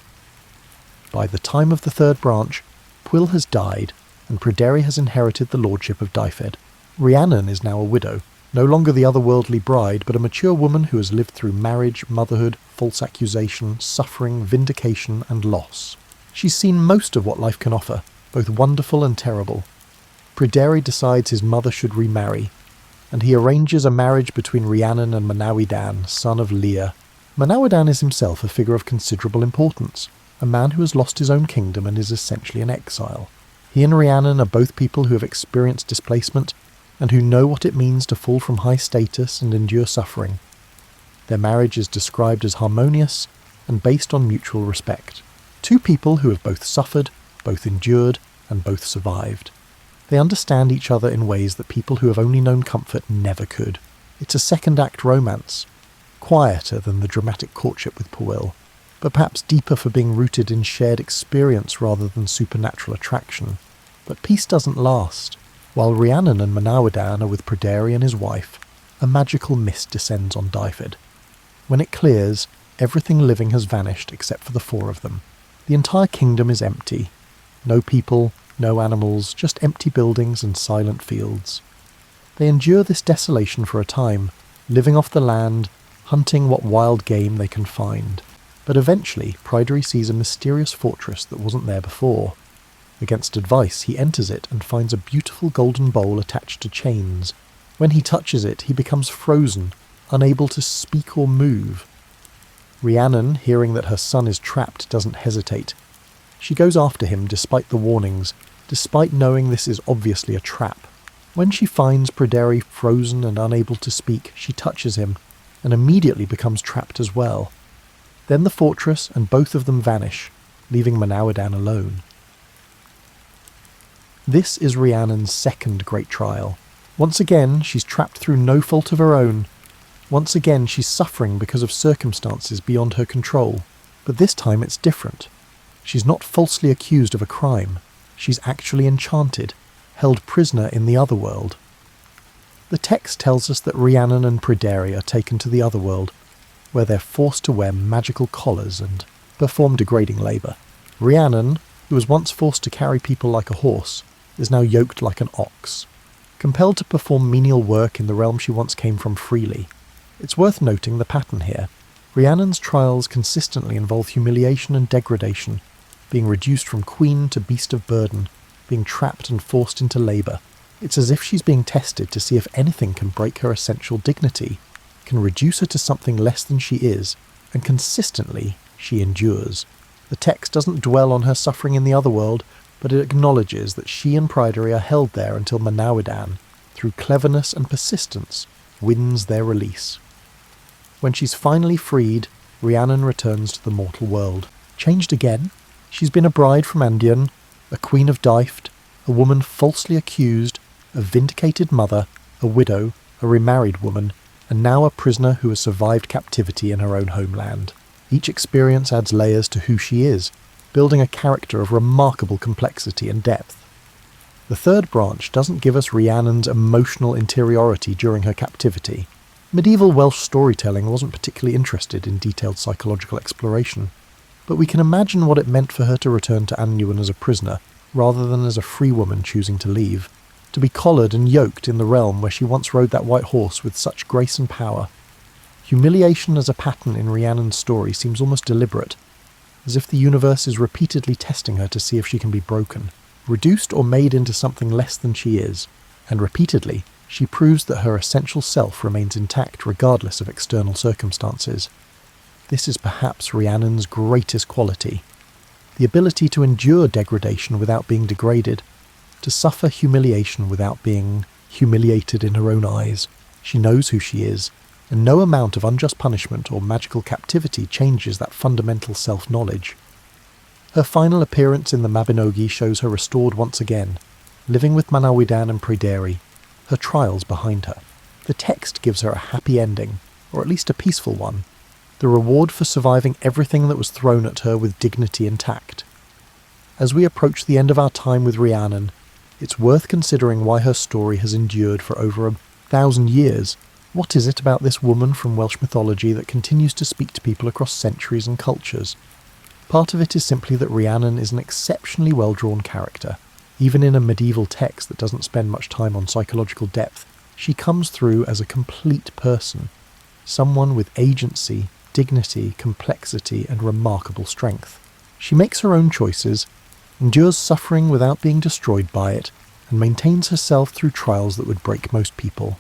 By the time of the third branch, Pwyll has died, and Pryderi has inherited the lordship of Dyfed. Rhiannon is now a widow, no longer the otherworldly bride, but a mature woman who has lived through marriage, motherhood, false accusation, suffering, vindication, and loss. She's seen most of what life can offer, both wonderful and terrible. Pryderi decides his mother should remarry, and he arranges a marriage between Rhiannon and Manawydan, son of Lear. Manawydan is himself a figure of considerable importance, a man who has lost his own kingdom and is essentially an exile. He and Rhiannon are both people who have experienced displacement and who know what it means to fall from high status and endure suffering. Their marriage is described as harmonious and based on mutual respect. Two people who have both suffered, both endured, and both survived. They understand each other in ways that people who have only known comfort never could. It's a second-act romance, quieter than the dramatic courtship with Pwyll, but perhaps deeper for being rooted in shared experience rather than supernatural attraction. But peace doesn't last. While Rhiannon and Manawydan are with Pryderi and his wife, a magical mist descends on Dyfed. When it clears, everything living has vanished except for the four of them. The entire kingdom is empty. No people, no animals, just empty buildings and silent fields. They endure this desolation for a time, living off the land, hunting what wild game they can find. But eventually, Pryderi sees a mysterious fortress that wasn't there before. Against advice, he enters it and finds a beautiful golden bowl attached to chains. When he touches it, he becomes frozen, unable to speak or move. Rhiannon, hearing that her son is trapped, doesn't hesitate. She goes after him despite the warnings, despite knowing this is obviously a trap. When she finds Pryderi frozen and unable to speak, she touches him, and immediately becomes trapped as well. Then the fortress and both of them vanish, leaving Manawydan alone. This is Rhiannon's second great trial. Once again, she's trapped through no fault of her own. Once again, she's suffering because of circumstances beyond her control, but this time it's different. She's not falsely accused of a crime. She's actually enchanted, held prisoner in the other world. The text tells us that Rhiannon and Pryderi are taken to the other world, where they're forced to wear magical collars and perform degrading labour. Rhiannon, who was once forced to carry people like a horse, is now yoked like an ox, compelled to perform menial work in the realm she once came from freely. It's worth noting the pattern here. Rhiannon's trials consistently involve humiliation and degradation, being reduced from queen to beast of burden, being trapped and forced into labour. It's as if she's being tested to see if anything can break her essential dignity, can reduce her to something less than she is, and consistently she endures. The text doesn't dwell on her suffering in the other world, but it acknowledges that she and Pryderi are held there until Manawydan, through cleverness and persistence, wins their release. When she's finally freed, Rhiannon returns to the mortal world. Changed again? She's been a bride from Andion, a queen of Dyft, a woman falsely accused, a vindicated mother, a widow, a remarried woman, and now a prisoner who has survived captivity in her own homeland. Each experience adds layers to who she is, building a character of remarkable complexity and depth. The third branch doesn't give us Rhiannon's emotional interiority during her captivity. Medieval Welsh storytelling wasn't particularly interested in detailed psychological exploration, but we can imagine what it meant for her to return to Annwn as a prisoner, rather than as a free woman choosing to leave, to be collared and yoked in the realm where she once rode that white horse with such grace and power. Humiliation as a pattern in Rhiannon's story seems almost deliberate, as if the universe is repeatedly testing her to see if she can be broken, reduced or made into something less than she is, and repeatedly she proves that her essential self remains intact regardless of external circumstances. This is perhaps Rhiannon's greatest quality, the ability to endure degradation without being degraded, to suffer humiliation without being humiliated in her own eyes. She knows who she is, and no amount of unjust punishment or magical captivity changes that fundamental self-knowledge. Her final appearance in the Mabinogi shows her restored once again, living with Manawydan and Pryderi, her trials behind her. The text gives her a happy ending, or at least a peaceful one, the reward for surviving everything that was thrown at her with dignity intact. As we approach the end of our time with Rhiannon, it's worth considering why her story has endured for over 1,000 years. What is it about this woman from Welsh mythology that continues to speak to people across centuries and cultures? Part of it is simply that Rhiannon is an exceptionally well-drawn character. Even in a medieval text that doesn't spend much time on psychological depth, she comes through as a complete person, someone with agency, dignity, complexity, and remarkable strength. She makes her own choices, endures suffering without being destroyed by it, and maintains herself through trials that would break most people.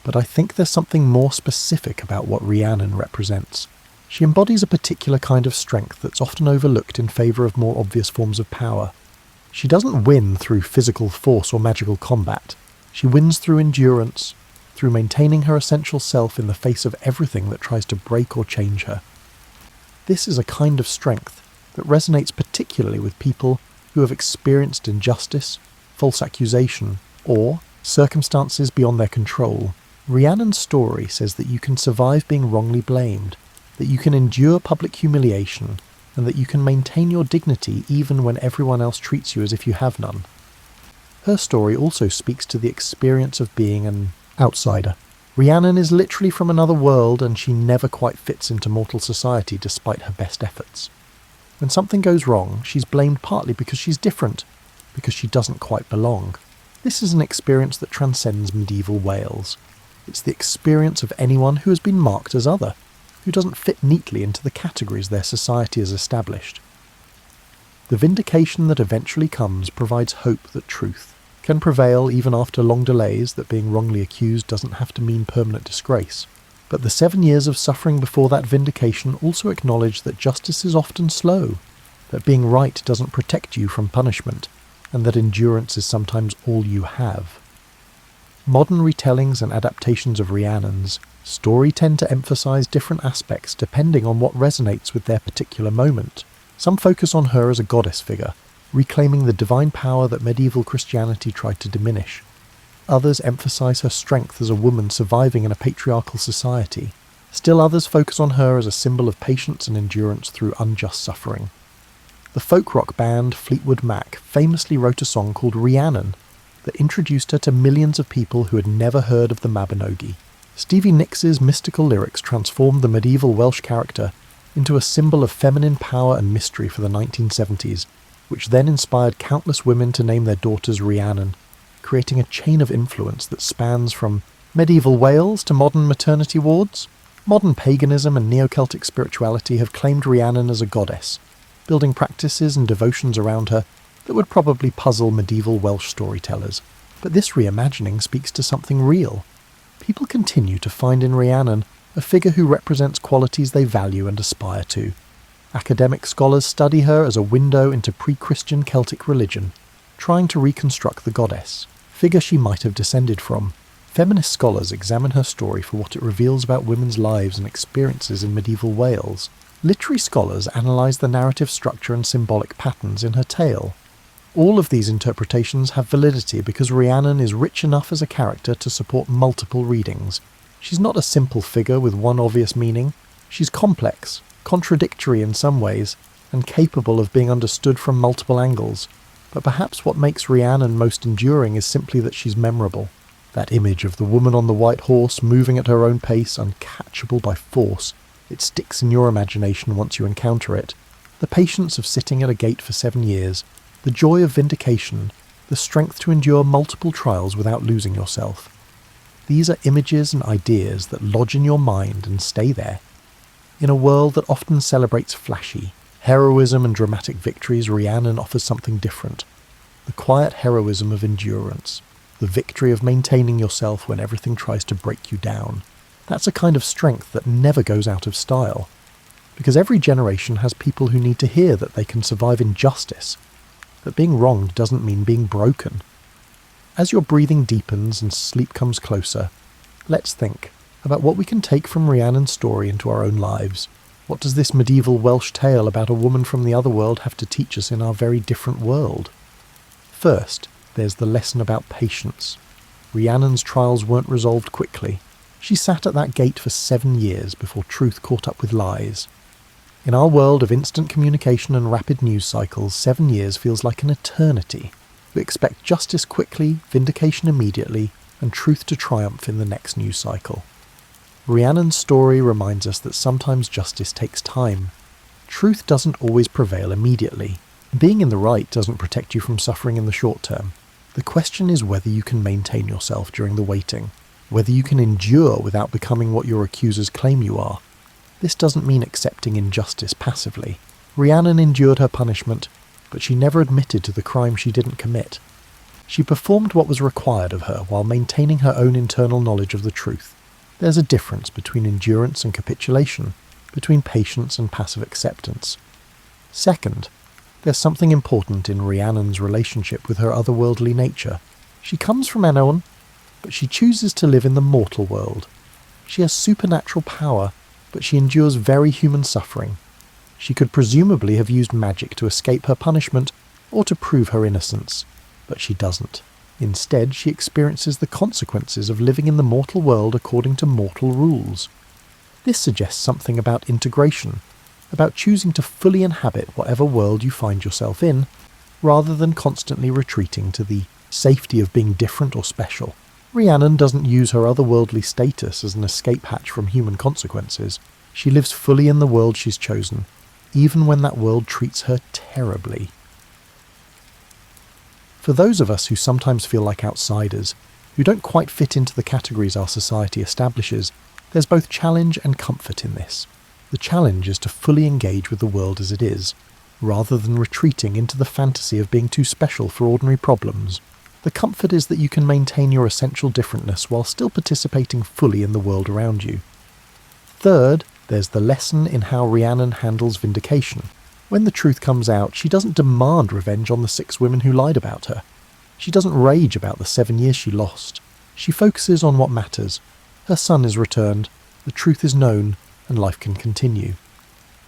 But I think there's something more specific about what Rhiannon represents. She embodies a particular kind of strength that's often overlooked in favour of more obvious forms of power. She doesn't win through physical force or magical combat. She wins through endurance, through maintaining her essential self in the face of everything that tries to break or change her. This is a kind of strength that resonates particularly with people who have experienced injustice, false accusation, or circumstances beyond their control. Rhiannon's story says that you can survive being wrongly blamed, that you can endure public humiliation, and that you can maintain your dignity even when everyone else treats you as if you have none. Her story also speaks to the experience of being an outsider. Rhiannon is literally from another world, and she never quite fits into mortal society despite her best efforts. When something goes wrong, she's blamed partly because she's different, because she doesn't quite belong. This is an experience that transcends medieval Wales. It's the experience of anyone who has been marked as other, who doesn't fit neatly into the categories their society has established. The vindication that eventually comes provides hope that truth can prevail even after long delays, that being wrongly accused doesn't have to mean permanent disgrace. But the 7 years of suffering before that vindication also acknowledge that justice is often slow, that being right doesn't protect you from punishment, and that endurance is sometimes all you have. Modern retellings and adaptations of Rhiannon's story tend to emphasise different aspects depending on what resonates with their particular moment. Some focus on her as a goddess figure, reclaiming the divine power that medieval Christianity tried to diminish. Others emphasize her strength as a woman surviving in a patriarchal society. Still others focus on her as a symbol of patience and endurance through unjust suffering. The folk rock band Fleetwood Mac famously wrote a song called Rhiannon that introduced her to millions of people who had never heard of the Mabinogi. Stevie Nicks' mystical lyrics transformed the medieval Welsh character into a symbol of feminine power and mystery for the 1970s, which then inspired countless women to name their daughters Rhiannon, creating a chain of influence that spans from medieval Wales to modern maternity wards. Modern paganism and neo-Celtic spirituality have claimed Rhiannon as a goddess, building practices and devotions around her that would probably puzzle medieval Welsh storytellers. But this reimagining speaks to something real. People continue to find in Rhiannon a figure who represents qualities they value and aspire to. Academic scholars study her as a window into pre-Christian Celtic religion, trying to reconstruct the goddess, figure she might have descended from. Feminist scholars examine her story for what it reveals about women's lives and experiences in medieval Wales. Literary scholars analyse the narrative structure and symbolic patterns in her tale. All of these interpretations have validity because Rhiannon is rich enough as a character to support multiple readings. She's not a simple figure with one obvious meaning. She's complex, contradictory in some ways, and capable of being understood from multiple angles. But perhaps what makes Rhiannon most enduring is simply that she's memorable. That image of the woman on the white horse moving at her own pace, uncatchable by force, it sticks in your imagination once you encounter it. The patience of sitting at a gate for 7 years, the joy of vindication, the strength to endure multiple trials without losing yourself. These are images and ideas that lodge in your mind and stay there. In a world that often celebrates flashy heroism and dramatic victories, Rhiannon offers something different. The quiet heroism of endurance, the victory of maintaining yourself when everything tries to break you down. That's a kind of strength that never goes out of style. Because every generation has people who need to hear that they can survive injustice, that being wronged doesn't mean being broken. As your breathing deepens and sleep comes closer, let's think about what we can take from Rhiannon's story into our own lives. What does this medieval Welsh tale about a woman from the other world have to teach us in our very different world? First, there's the lesson about patience. Rhiannon's trials weren't resolved quickly. She sat at that gate for 7 years before truth caught up with lies. In our world of instant communication and rapid news cycles, 7 years feels like an eternity. We expect justice quickly, vindication immediately, and truth to triumph in the next news cycle. Rhiannon's story reminds us that sometimes justice takes time. Truth doesn't always prevail immediately. Being in the right doesn't protect you from suffering in the short term. The question is whether you can maintain yourself during the waiting, whether you can endure without becoming what your accusers claim you are. This doesn't mean accepting injustice passively. Rhiannon endured her punishment, but she never admitted to the crime she didn't commit. She performed what was required of her while maintaining her own internal knowledge of the truth. There's a difference between endurance and capitulation, between patience and passive acceptance. Second, there's something important in Rhiannon's relationship with her otherworldly nature. She comes from Ennwn, but she chooses to live in the mortal world. She has supernatural power, but she endures very human suffering. She could presumably have used magic to escape her punishment or to prove her innocence, but she doesn't. Instead, she experiences the consequences of living in the mortal world according to mortal rules. This suggests something about integration, about choosing to fully inhabit whatever world you find yourself in, rather than constantly retreating to the safety of being different or special. Rhiannon doesn't use her otherworldly status as an escape hatch from human consequences. She lives fully in the world she's chosen, even when that world treats her terribly. For those of us who sometimes feel like outsiders, who don't quite fit into the categories our society establishes, there's both challenge and comfort in this. The challenge is to fully engage with the world as it is, rather than retreating into the fantasy of being too special for ordinary problems. The comfort is that you can maintain your essential differentness while still participating fully in the world around you. Third, there's the lesson in how Rhiannon handles vindication. When the truth comes out, she doesn't demand revenge on the 6 women who lied about her. She doesn't rage about the 7 years she lost. She focuses on what matters. Her son is returned, the truth is known, and life can continue.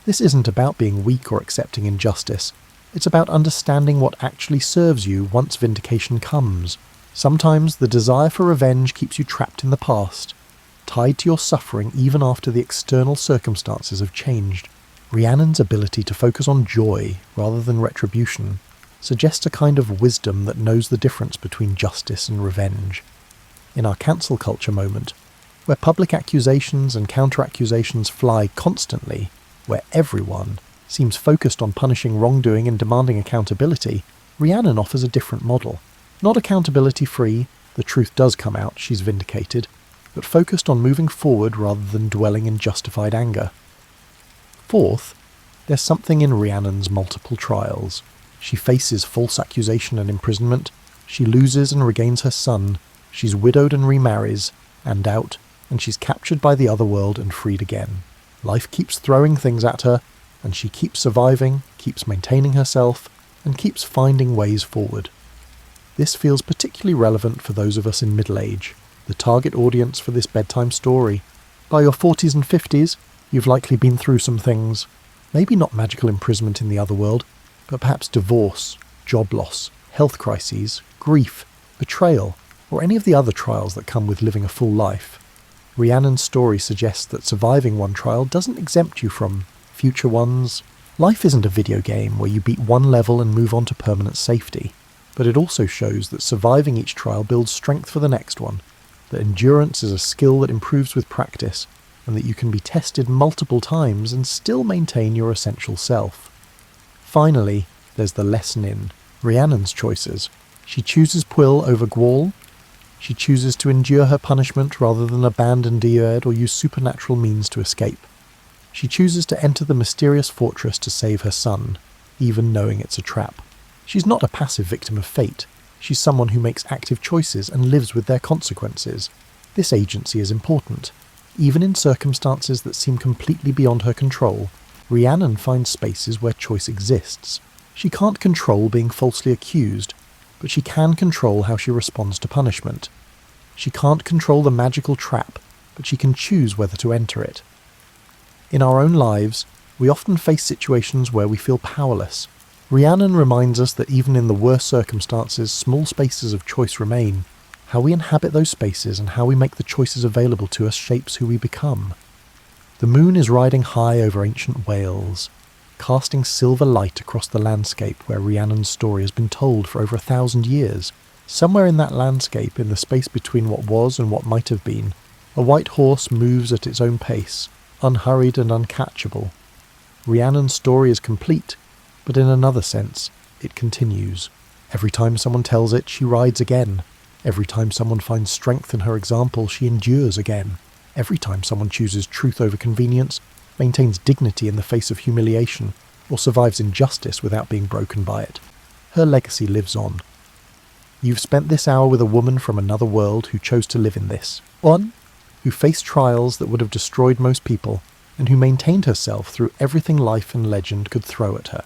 This isn't about being weak or accepting injustice. It's about understanding what actually serves you once vindication comes. Sometimes the desire for revenge keeps you trapped in the past, tied to your suffering even after the external circumstances have changed. Rhiannon's ability to focus on joy rather than retribution suggests a kind of wisdom that knows the difference between justice and revenge. In our cancel culture moment, where public accusations and counter-accusations fly constantly, where everyone seems focused on punishing wrongdoing and demanding accountability, Rhiannon offers a different model. Not accountability-free, the truth does come out, she's vindicated, but focused on moving forward rather than dwelling in justified anger. Fourth, there's something in Rhiannon's multiple trials. She faces false accusation and imprisonment, she loses and regains her son, she's widowed and remarries, and out, and she's captured by the other world and freed again. Life keeps throwing things at her, and she keeps surviving, keeps maintaining herself, and keeps finding ways forward. This feels particularly relevant for those of us in middle age, the target audience for this bedtime story. By your 40s and 50s, you've likely been through some things. Maybe not magical imprisonment in the other world, but perhaps divorce, job loss, health crises, grief, betrayal, or any of the other trials that come with living a full life. Rhiannon's story suggests that surviving one trial doesn't exempt you from future ones. Life isn't a video game where you beat one level and move on to permanent safety, but it also shows that surviving each trial builds strength for the next one, that endurance is a skill that improves with practice, and that you can be tested multiple times and still maintain your essential self. Finally, there's the lesson in Rhiannon's choices. She chooses Pwyll over Gwall. She chooses to endure her punishment rather than abandon Dioed or use supernatural means to escape. She chooses to enter the mysterious fortress to save her son, even knowing it's a trap. She's not a passive victim of fate. She's someone who makes active choices and lives with their consequences. This agency is important. Even in circumstances that seem completely beyond her control, Rhiannon finds spaces where choice exists. She can't control being falsely accused, but she can control how she responds to punishment. She can't control the magical trap, but she can choose whether to enter it. In our own lives, we often face situations where we feel powerless. Rhiannon reminds us that even in the worst circumstances, small spaces of choice remain. How we inhabit those spaces and how we make the choices available to us shapes who we become. The moon is riding high over ancient Wales, casting silver light across the landscape where Rhiannon's story has been told for over 1,000 years. Somewhere in that landscape, in the space between what was and what might have been, a white horse moves at its own pace, unhurried and uncatchable. Rhiannon's story is complete, but in another sense, it continues. Every time someone tells it, she rides again. Every time someone finds strength in her example, she endures again. Every time someone chooses truth over convenience, maintains dignity in the face of humiliation, or survives injustice without being broken by it, her legacy lives on. You've spent this hour with a woman from another world who chose to live in this. One who faced trials that would have destroyed most people, and who maintained herself through everything life and legend could throw at her.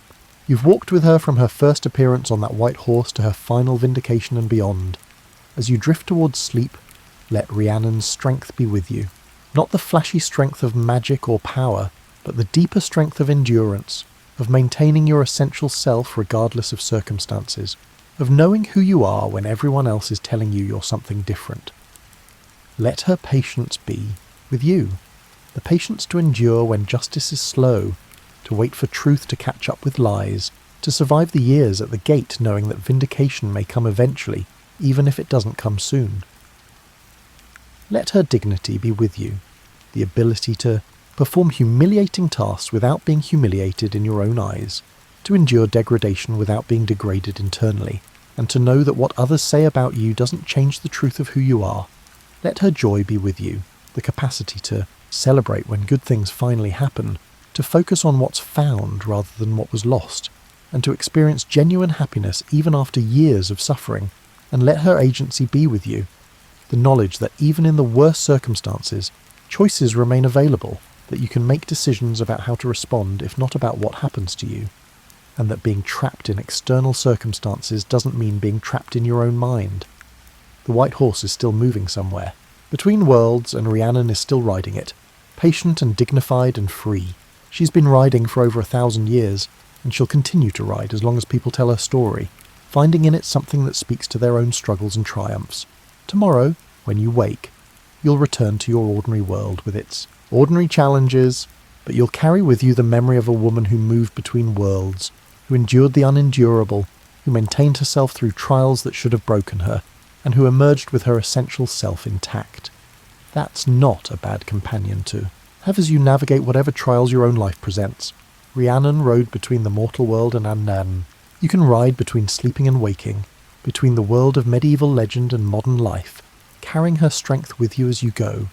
You've walked with her from her first appearance on that white horse to her final vindication and beyond. As you drift towards sleep, let Rhiannon's strength be with you. Not the flashy strength of magic or power, but the deeper strength of endurance, of maintaining your essential self regardless of circumstances, of knowing who you are when everyone else is telling you you're something different. Let her patience be with you. The patience to endure when justice is slow, to wait for truth to catch up with lies, to survive the years at the gate knowing that vindication may come eventually, even if it doesn't come soon. Let her dignity be with you, the ability to perform humiliating tasks without being humiliated in your own eyes, to endure degradation without being degraded internally, and to know that what others say about you doesn't change the truth of who you are. Let her joy be with you, the capacity to celebrate when good things finally happen, to focus on what's found rather than what was lost, and to experience genuine happiness even after years of suffering. And let her agency be with you, the knowledge that even in the worst circumstances, choices remain available, that you can make decisions about how to respond if not about what happens to you, and that being trapped in external circumstances doesn't mean being trapped in your own mind. The white horse is still moving somewhere, between worlds, and Rhiannon is still riding it, patient and dignified and free. She's been riding for over 1,000 years, and she'll continue to ride as long as people tell her story. finding in it something that speaks to their own struggles and triumphs. Tomorrow, when you wake, you'll return to your ordinary world with its ordinary challenges, but you'll carry with you the memory of a woman who moved between worlds, who endured the unendurable, who maintained herself through trials that should have broken her, and who emerged with her essential self intact. That's not a bad companion to have as you navigate whatever trials your own life presents. Rhiannon rode between the mortal world and Unwind. You can ride between sleeping and waking, between the world of medieval legend and modern life, carrying her strength with you as you go.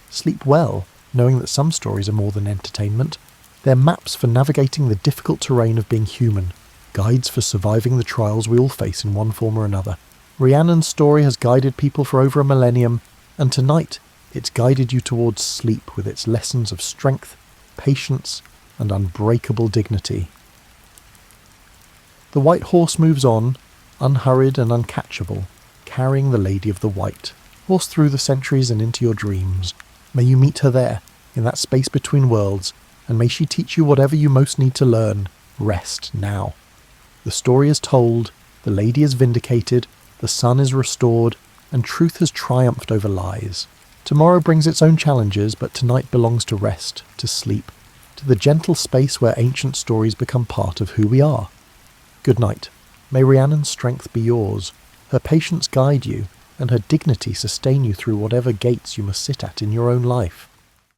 Sleep well, knowing that some stories are more than entertainment. They're maps for navigating the difficult terrain of being human, guides for surviving the trials we all face in one form or another. Rhiannon's story has guided people for over a millennium, and tonight it's guided you towards sleep with its lessons of strength, patience, and unbreakable dignity. The white horse moves on, unhurried and uncatchable, carrying the Lady of the White, horse through the centuries and into your dreams. May you meet her there, in that space between worlds, and may she teach you whatever you most need to learn. Rest now. The story is told, the lady is vindicated, the sun is restored, and truth has triumphed over lies. Tomorrow brings its own challenges, but tonight belongs to rest, to sleep, to the gentle space where ancient stories become part of who we are. Good night. May Rhiannon's strength be yours, her patience guide you, and her dignity sustain you through whatever gates you must sit at in your own life.